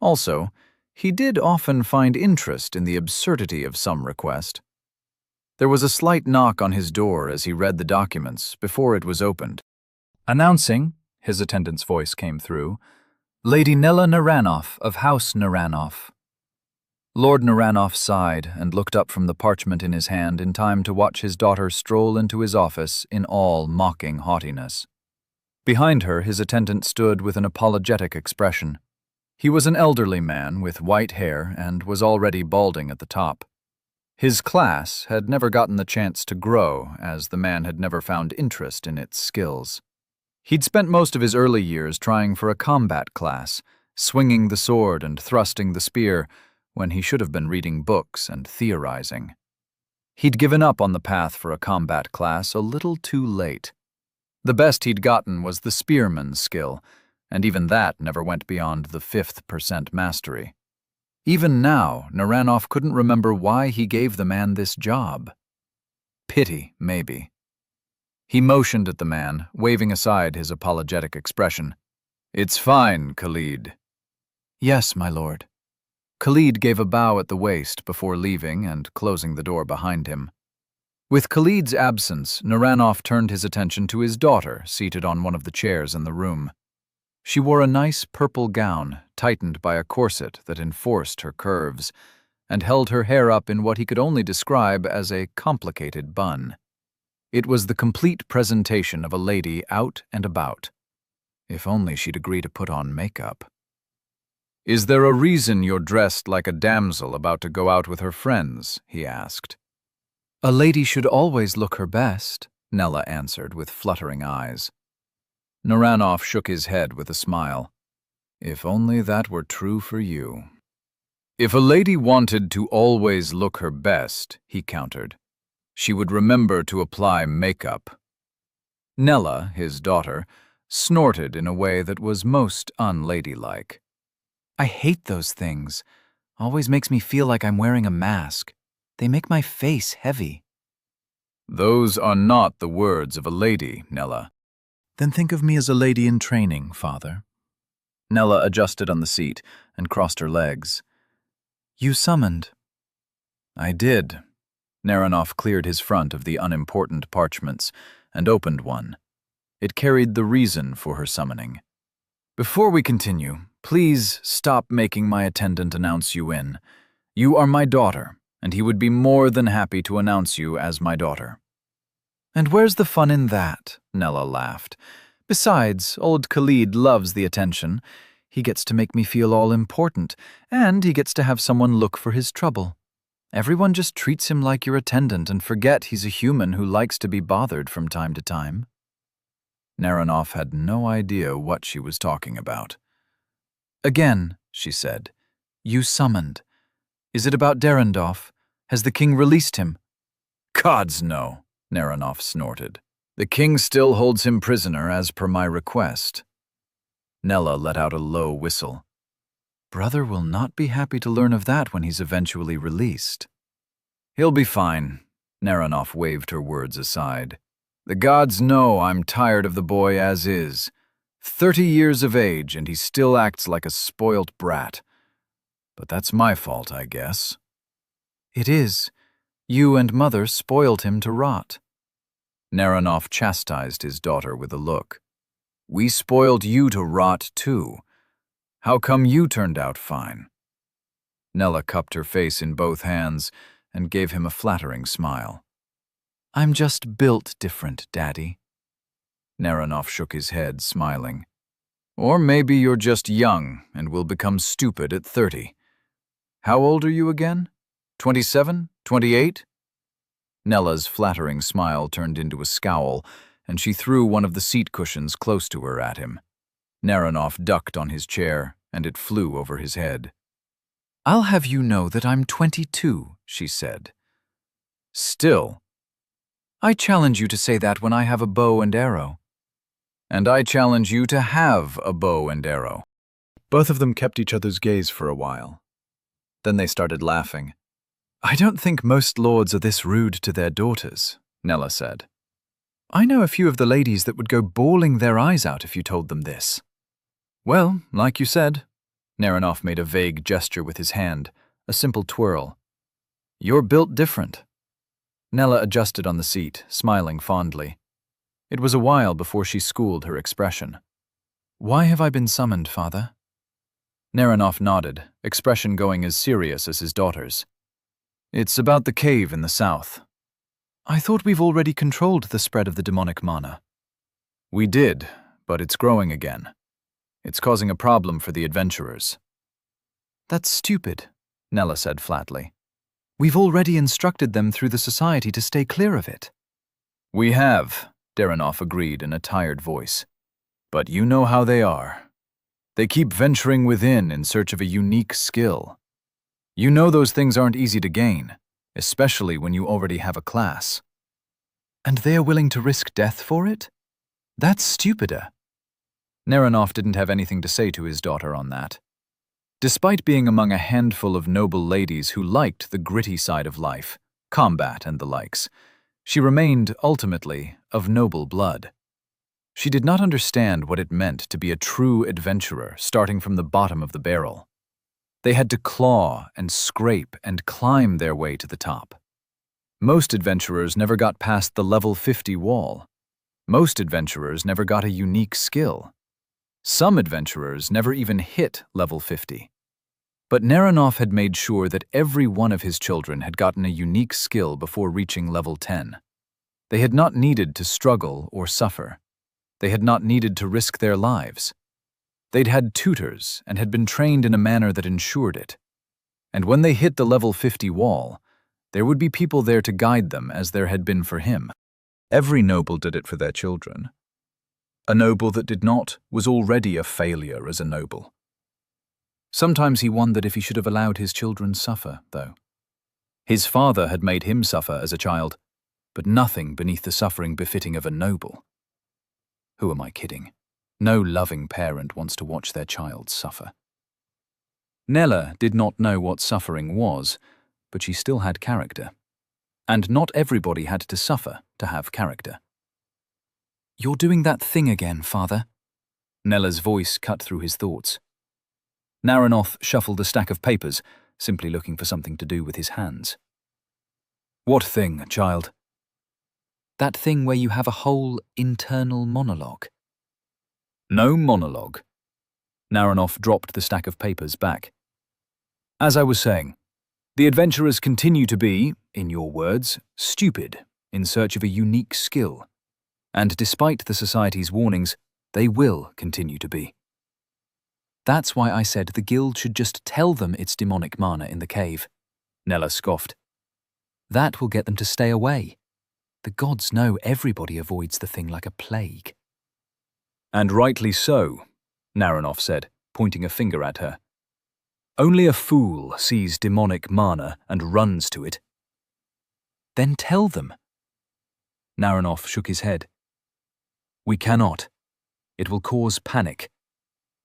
Also, he did often find interest in the absurdity of some request. There was a slight knock on his door as he read the documents before it was opened. Announcing, his attendant's voice came through, Lady Nella Naranoff of House Naranoff. Lord Naranoff sighed and looked up from the parchment in his hand in time to watch his daughter stroll into his office in all mocking haughtiness. Behind her, his attendant stood with an apologetic expression. He was an elderly man with white hair and was already balding at the top. His class had never gotten the chance to grow, as the man had never found interest in its skills. He'd spent most of his early years trying for a combat class, swinging the sword and thrusting the spear, when he should have been reading books and theorizing. He'd given up on the path for a combat class a little too late. The best he'd gotten was the spearman's skill, and even that never went beyond the 5th% mastery. Even now, Naranoff couldn't remember why he gave the man this job. Pity, maybe. He motioned at the man, waving aside his apologetic expression. "It's fine, Khalid." "Yes, my lord." Khalid gave a bow at the waist before leaving and closing the door behind him. With Khalid's absence, Naranoff turned his attention to his daughter seated on one of the chairs in the room. She wore a nice purple gown, tightened by a corset that enforced her curves, and held her hair up in what he could only describe as a complicated bun. It was the complete presentation of a lady out and about. If only she'd agree to put on makeup. "Is there a reason you're dressed like a damsel about to go out with her friends?" he asked. "A lady should always look her best," Nella answered with fluttering eyes. Naranoff shook his head with a smile. "If only that were true for you." "If a lady wanted to always look her best," he countered, "she would remember to apply makeup." Nella, his daughter, snorted in a way that was most unladylike. "I hate those things. Always makes me feel like I'm wearing a mask. They make my face heavy." "Those are not the words of a lady, Nella." "Then think of me as a lady in training, father." Nella adjusted on the seat and crossed her legs. "You summoned." "I did." Naranoff cleared his front of the unimportant parchments and opened one. It carried the reason for her summoning. "Before we continue, please stop making my attendant announce you in. You are my daughter, and he would be more than happy to announce you as my daughter." "And where's the fun in that?" Nella laughed. "Besides, old Khalid loves the attention. He gets to make me feel all important, and he gets to have someone look for his trouble. Everyone just treats him like your attendant and forget he's a human who likes to be bothered from time to time." Naranoff had no idea what she was talking about. "Again," she said, "you summoned. Is it about Derendorf? Has the king released him?" "Gods, no," Naranoff snorted. "The king still holds him prisoner as per my request." Nella let out a low whistle. "Brother will not be happy to learn of that when he's eventually released." "He'll be fine," Naranoff waved her words aside. "The gods know I'm tired of the boy as is. 30 years of age and he still acts like a spoilt brat. But that's my fault, I guess." "It is. You and mother spoiled him to rot." Naranoff chastised his daughter with a look. "We spoiled you to rot, too. How come you turned out fine?" Nella cupped her face in both hands and gave him a flattering smile. "I'm just built different, Daddy." Naranoff shook his head, smiling. "Or maybe you're just young and will become stupid at 30. How old are you again? 27? 28? Nella's flattering smile turned into a scowl, and she threw one of the seat cushions close to her at him. Naranov ducked on his chair, and it flew over his head. "I'll have you know that I'm 22, she said. "Still, I challenge you to say that when I have a bow and arrow. And I challenge you to have a bow and arrow." Both of them kept each other's gaze for a while. Then they started laughing. "I don't think most lords are this rude to their daughters," Nella said. "I know a few of the ladies that would go bawling their eyes out if you told them this." "Well, like you said," Naranov made a vague gesture with his hand, a simple twirl. "You're built different." Nella adjusted on the seat, smiling fondly. It was a while before she schooled her expression. "Why have I been summoned, father?" Naranov nodded, expression going as serious as his daughter's. "It's about the cave in the south." "I thought we've already controlled the spread of the demonic mana." "We did, but it's growing again. It's causing a problem for the adventurers." "That's stupid," Nella said flatly. "We've already instructed them through the society to stay clear of it." "We have," Naranov agreed in a tired voice. "But you know how they are. They keep venturing within in search of a unique skill. You know those things aren't easy to gain, especially when you already have a class." "And they are willing to risk death for it? That's stupider." Naranov didn't have anything to say to his daughter on that. Despite being among a handful of noble ladies who liked the gritty side of life, combat and the likes, she remained, ultimately, of noble blood. She did not understand what it meant to be a true adventurer starting from the bottom of the barrel. They had to claw and scrape and climb their way to the top. Most adventurers never got past the level 50 wall. Most adventurers never got a unique skill. Some adventurers never even hit level 50. But Naranov had made sure that every one of his children had gotten a unique skill before reaching level 10. They had not needed to struggle or suffer. They had not needed to risk their lives. They'd had tutors and had been trained in a manner that ensured it. And when they hit the level 50 wall, there would be people there to guide them as there had been for him. Every noble did it for their children. A noble that did not was already a failure as a noble. Sometimes he wondered if he should have allowed his children suffer, though. His father had made him suffer as a child, but nothing beneath the suffering befitting of a noble. Who am I kidding? No loving parent wants to watch their child suffer. Nella did not know what suffering was, but she still had character. And not everybody had to suffer to have character. "You're doing that thing again, father." Nella's voice cut through his thoughts. Naranov shuffled a stack of papers, simply looking for something to do with his hands. "What thing, child?" "That thing where you have a whole internal monologue." "No monologue." Naranov dropped the stack of papers back. "As I was saying, the adventurers continue to be, in your words, stupid in search of a unique skill. And despite the society's warnings, they will continue to be. That's why I said the guild should just tell them it's demonic mana in the cave," Nella scoffed. "That will get them to stay away. The gods know everybody avoids the thing like a plague." "And rightly so," Naranov said, pointing a finger at her. "Only a fool sees demonic mana and runs to it." "Then tell them." Naranov shook his head. "We cannot. It will cause panic.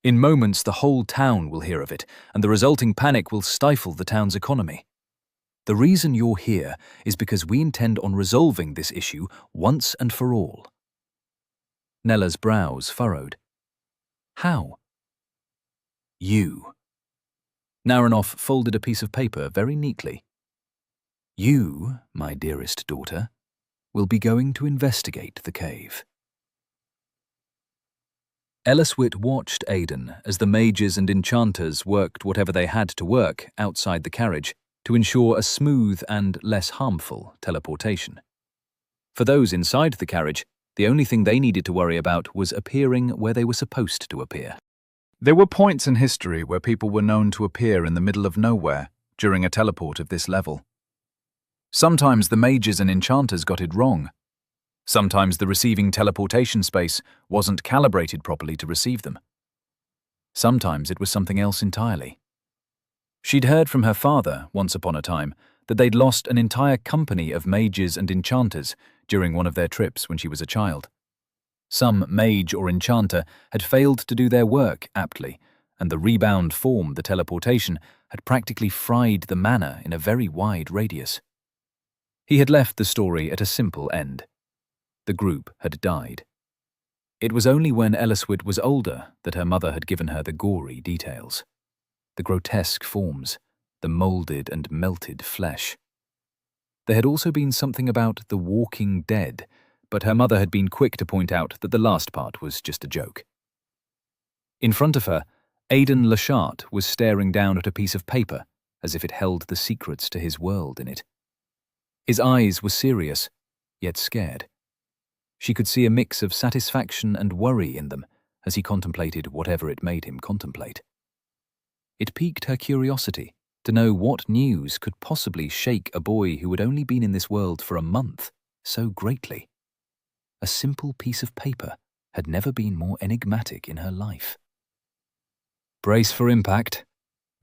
In moments, the whole town will hear of it, and the resulting panic will stifle the town's economy. The reason you're here is because we intend on resolving this issue once and for all." Nella's brows furrowed. "How?" "You." Naranov folded a piece of paper very neatly. "You, my dearest daughter, will be going to investigate the cave." Elliswit watched Aidan as the mages and enchanters worked whatever they had to work outside the carriage to ensure a smooth and less harmful teleportation. For those inside the carriage, the only thing they needed to worry about was appearing where they were supposed to appear. There were points in history where people were known to appear in the middle of nowhere during a teleport of this level. Sometimes the mages and enchanters got it wrong. Sometimes the receiving teleportation space wasn't calibrated properly to receive them. Sometimes it was something else entirely. She'd heard from her father, once upon a time, that they'd lost an entire company of mages and enchanters during one of their trips when she was a child. Some mage or enchanter had failed to do their work aptly, and the rebound form, the teleportation, had practically fried the manor in a very wide radius. He had left the story at a simple end. The group had died. It was only when Ellsworth was older that her mother had given her the gory details. The grotesque forms, the moulded and melted flesh. There had also been something about the walking dead, but her mother had been quick to point out that the last part was just a joke. In front of her, Aidan Lachart was staring down at a piece of paper, as if it held the secrets to his world in it. His eyes were serious, yet scared. She could see a mix of satisfaction and worry in them as he contemplated whatever it made him contemplate. It piqued her curiosity to know what news could possibly shake a boy who had only been in this world for a month so greatly. A simple piece of paper had never been more enigmatic in her life. "Brace for impact,"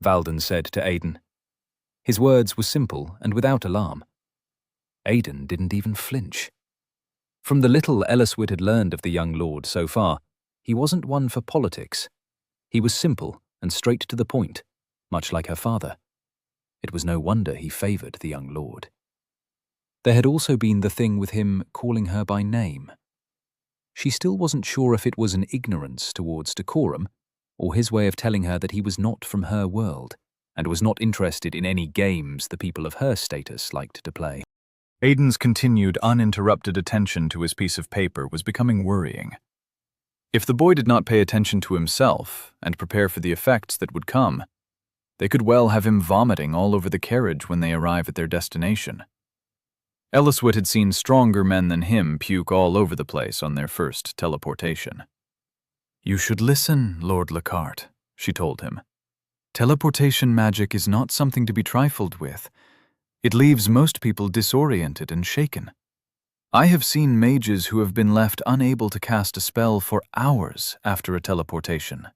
Valden said to Aidan. His words were simple and without alarm. Aidan didn't even flinch. From the little Ellsworth had learned of the young lord so far, he wasn't one for politics. He was simple and straight to the point, much like her father. It was no wonder he favoured the young lord. There had also been the thing with him calling her by name. She still wasn't sure if it was an ignorance towards decorum, or his way of telling her that he was not from her world, and was not interested in any games the people of her status liked to play. Aidan's continued uninterrupted attention to his piece of paper was becoming worrying. If the boy did not pay attention to himself and prepare for the effects that would come, they could well have him vomiting all over the carriage when they arrive at their destination. Ellsworth had seen stronger men than him puke all over the place on their first teleportation. "You should listen, Lord Lachart," she told him. "Teleportation magic is not something to be trifled with. It leaves most people disoriented and shaken. I have seen mages who have been left unable to cast a spell for hours after a teleportation."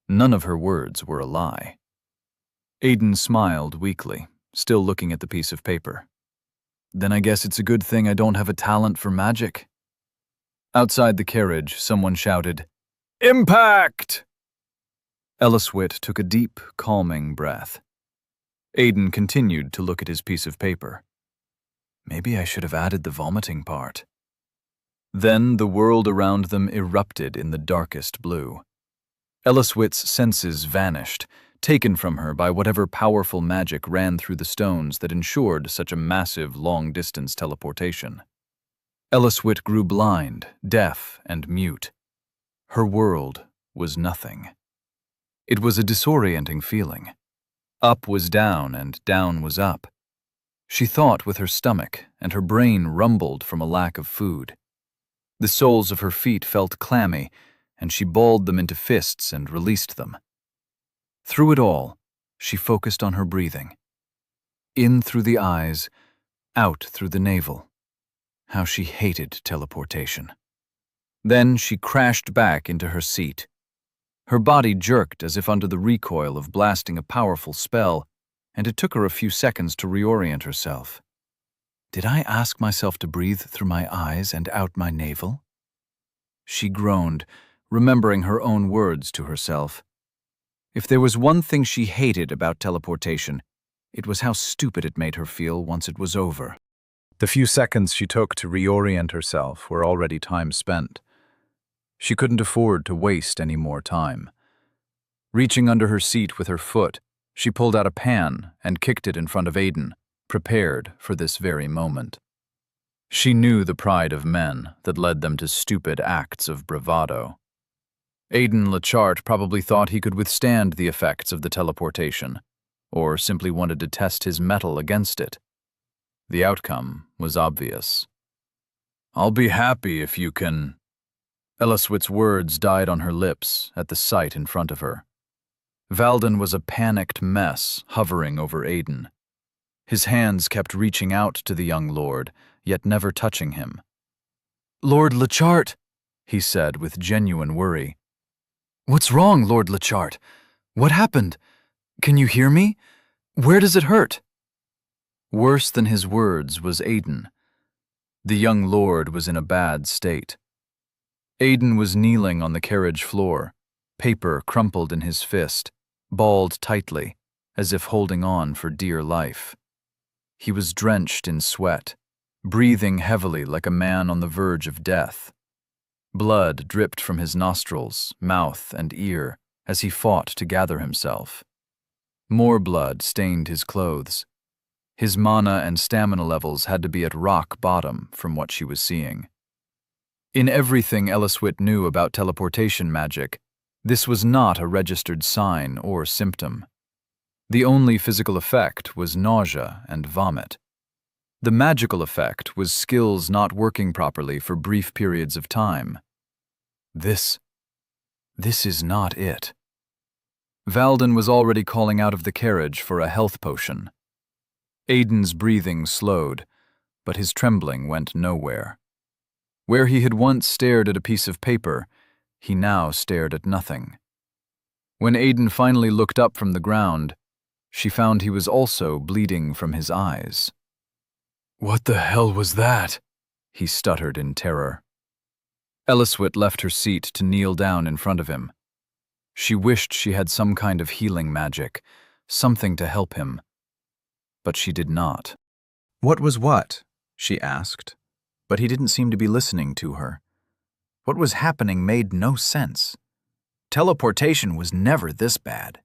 None of her words were a lie. Aidan smiled weakly, still looking at the piece of paper. "Then I guess it's a good thing I don't have a talent for magic." Outside the carriage, someone shouted, "Impact!" Ellsworth took a deep, calming breath. Aidan continued to look at his piece of paper. Maybe I should have added the vomiting part. Then the world around them erupted in the darkest blue. Ellsworth's senses vanished, taken from her by whatever powerful magic ran through the stones that ensured such a massive, long-distance teleportation. Ellsworth grew blind, deaf, and mute. Her world was nothing. It was a disorienting feeling. Up was down, and down was up. She thought with her stomach, and her brain rumbled from a lack of food. The soles of her feet felt clammy, and she balled them into fists and released them. Through it all, she focused on her breathing. In through the eyes, out through the navel. How she hated teleportation. Then she crashed back into her seat. Her body jerked as if under the recoil of blasting a powerful spell, and it took her a few seconds to reorient herself. Did I ask myself to breathe through my eyes and out my navel? She groaned, remembering her own words to herself. If there was one thing she hated about teleportation, it was how stupid it made her feel once it was over. The few seconds she took to reorient herself were already time spent. She couldn't afford to waste any more time. Reaching under her seat with her foot, she pulled out a pan and kicked it in front of Aidan, prepared for this very moment. She knew the pride of men that led them to stupid acts of bravado. Aidan Lachart probably thought he could withstand the effects of the teleportation, or simply wanted to test his mettle against it. The outcome was obvious. "I'll be happy if you can..." Ellsworth's words died on her lips at the sight in front of her. Valden was a panicked mess hovering over Aidan. His hands kept reaching out to the young lord, yet never touching him. "Lord Lechart," he said with genuine worry. "What's wrong, Lord Lechart? What happened? Can you hear me? Where does it hurt?" Worse than his words was Aiden. The young lord was in a bad state. Aiden was kneeling on the carriage floor, paper crumpled in his fist, balled tightly, as if holding on for dear life. He was drenched in sweat, breathing heavily like a man on the verge of death. Blood dripped from his nostrils, mouth, and ear as he fought to gather himself. More blood stained his clothes. His mana and stamina levels had to be at rock bottom from what she was seeing. In everything Elliswit knew about teleportation magic, this was not a registered sign or symptom. The only physical effect was nausea and vomit. The magical effect was skills not working properly for brief periods of time. This is not it. Valden was already calling out of the carriage for a health potion. Aiden's breathing slowed, but his trembling went nowhere. Where he had once stared at a piece of paper, he now stared at nothing. When Aiden finally looked up from the ground, she found he was also bleeding from his eyes. "What the hell was that?" he stuttered in terror. Elliswit left her seat to kneel down in front of him. She wished she had some kind of healing magic, something to help him. But she did not. "What was what?" she asked, but he didn't seem to be listening to her. What was happening made no sense. Teleportation was never this bad.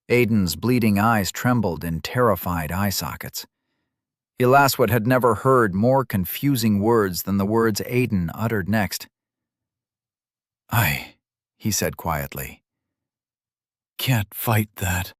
Aiden's bleeding eyes trembled in terrified eye sockets. Ellaswit had never heard more confusing words than the words Aiden uttered next. "I," he said quietly, "can't fight that."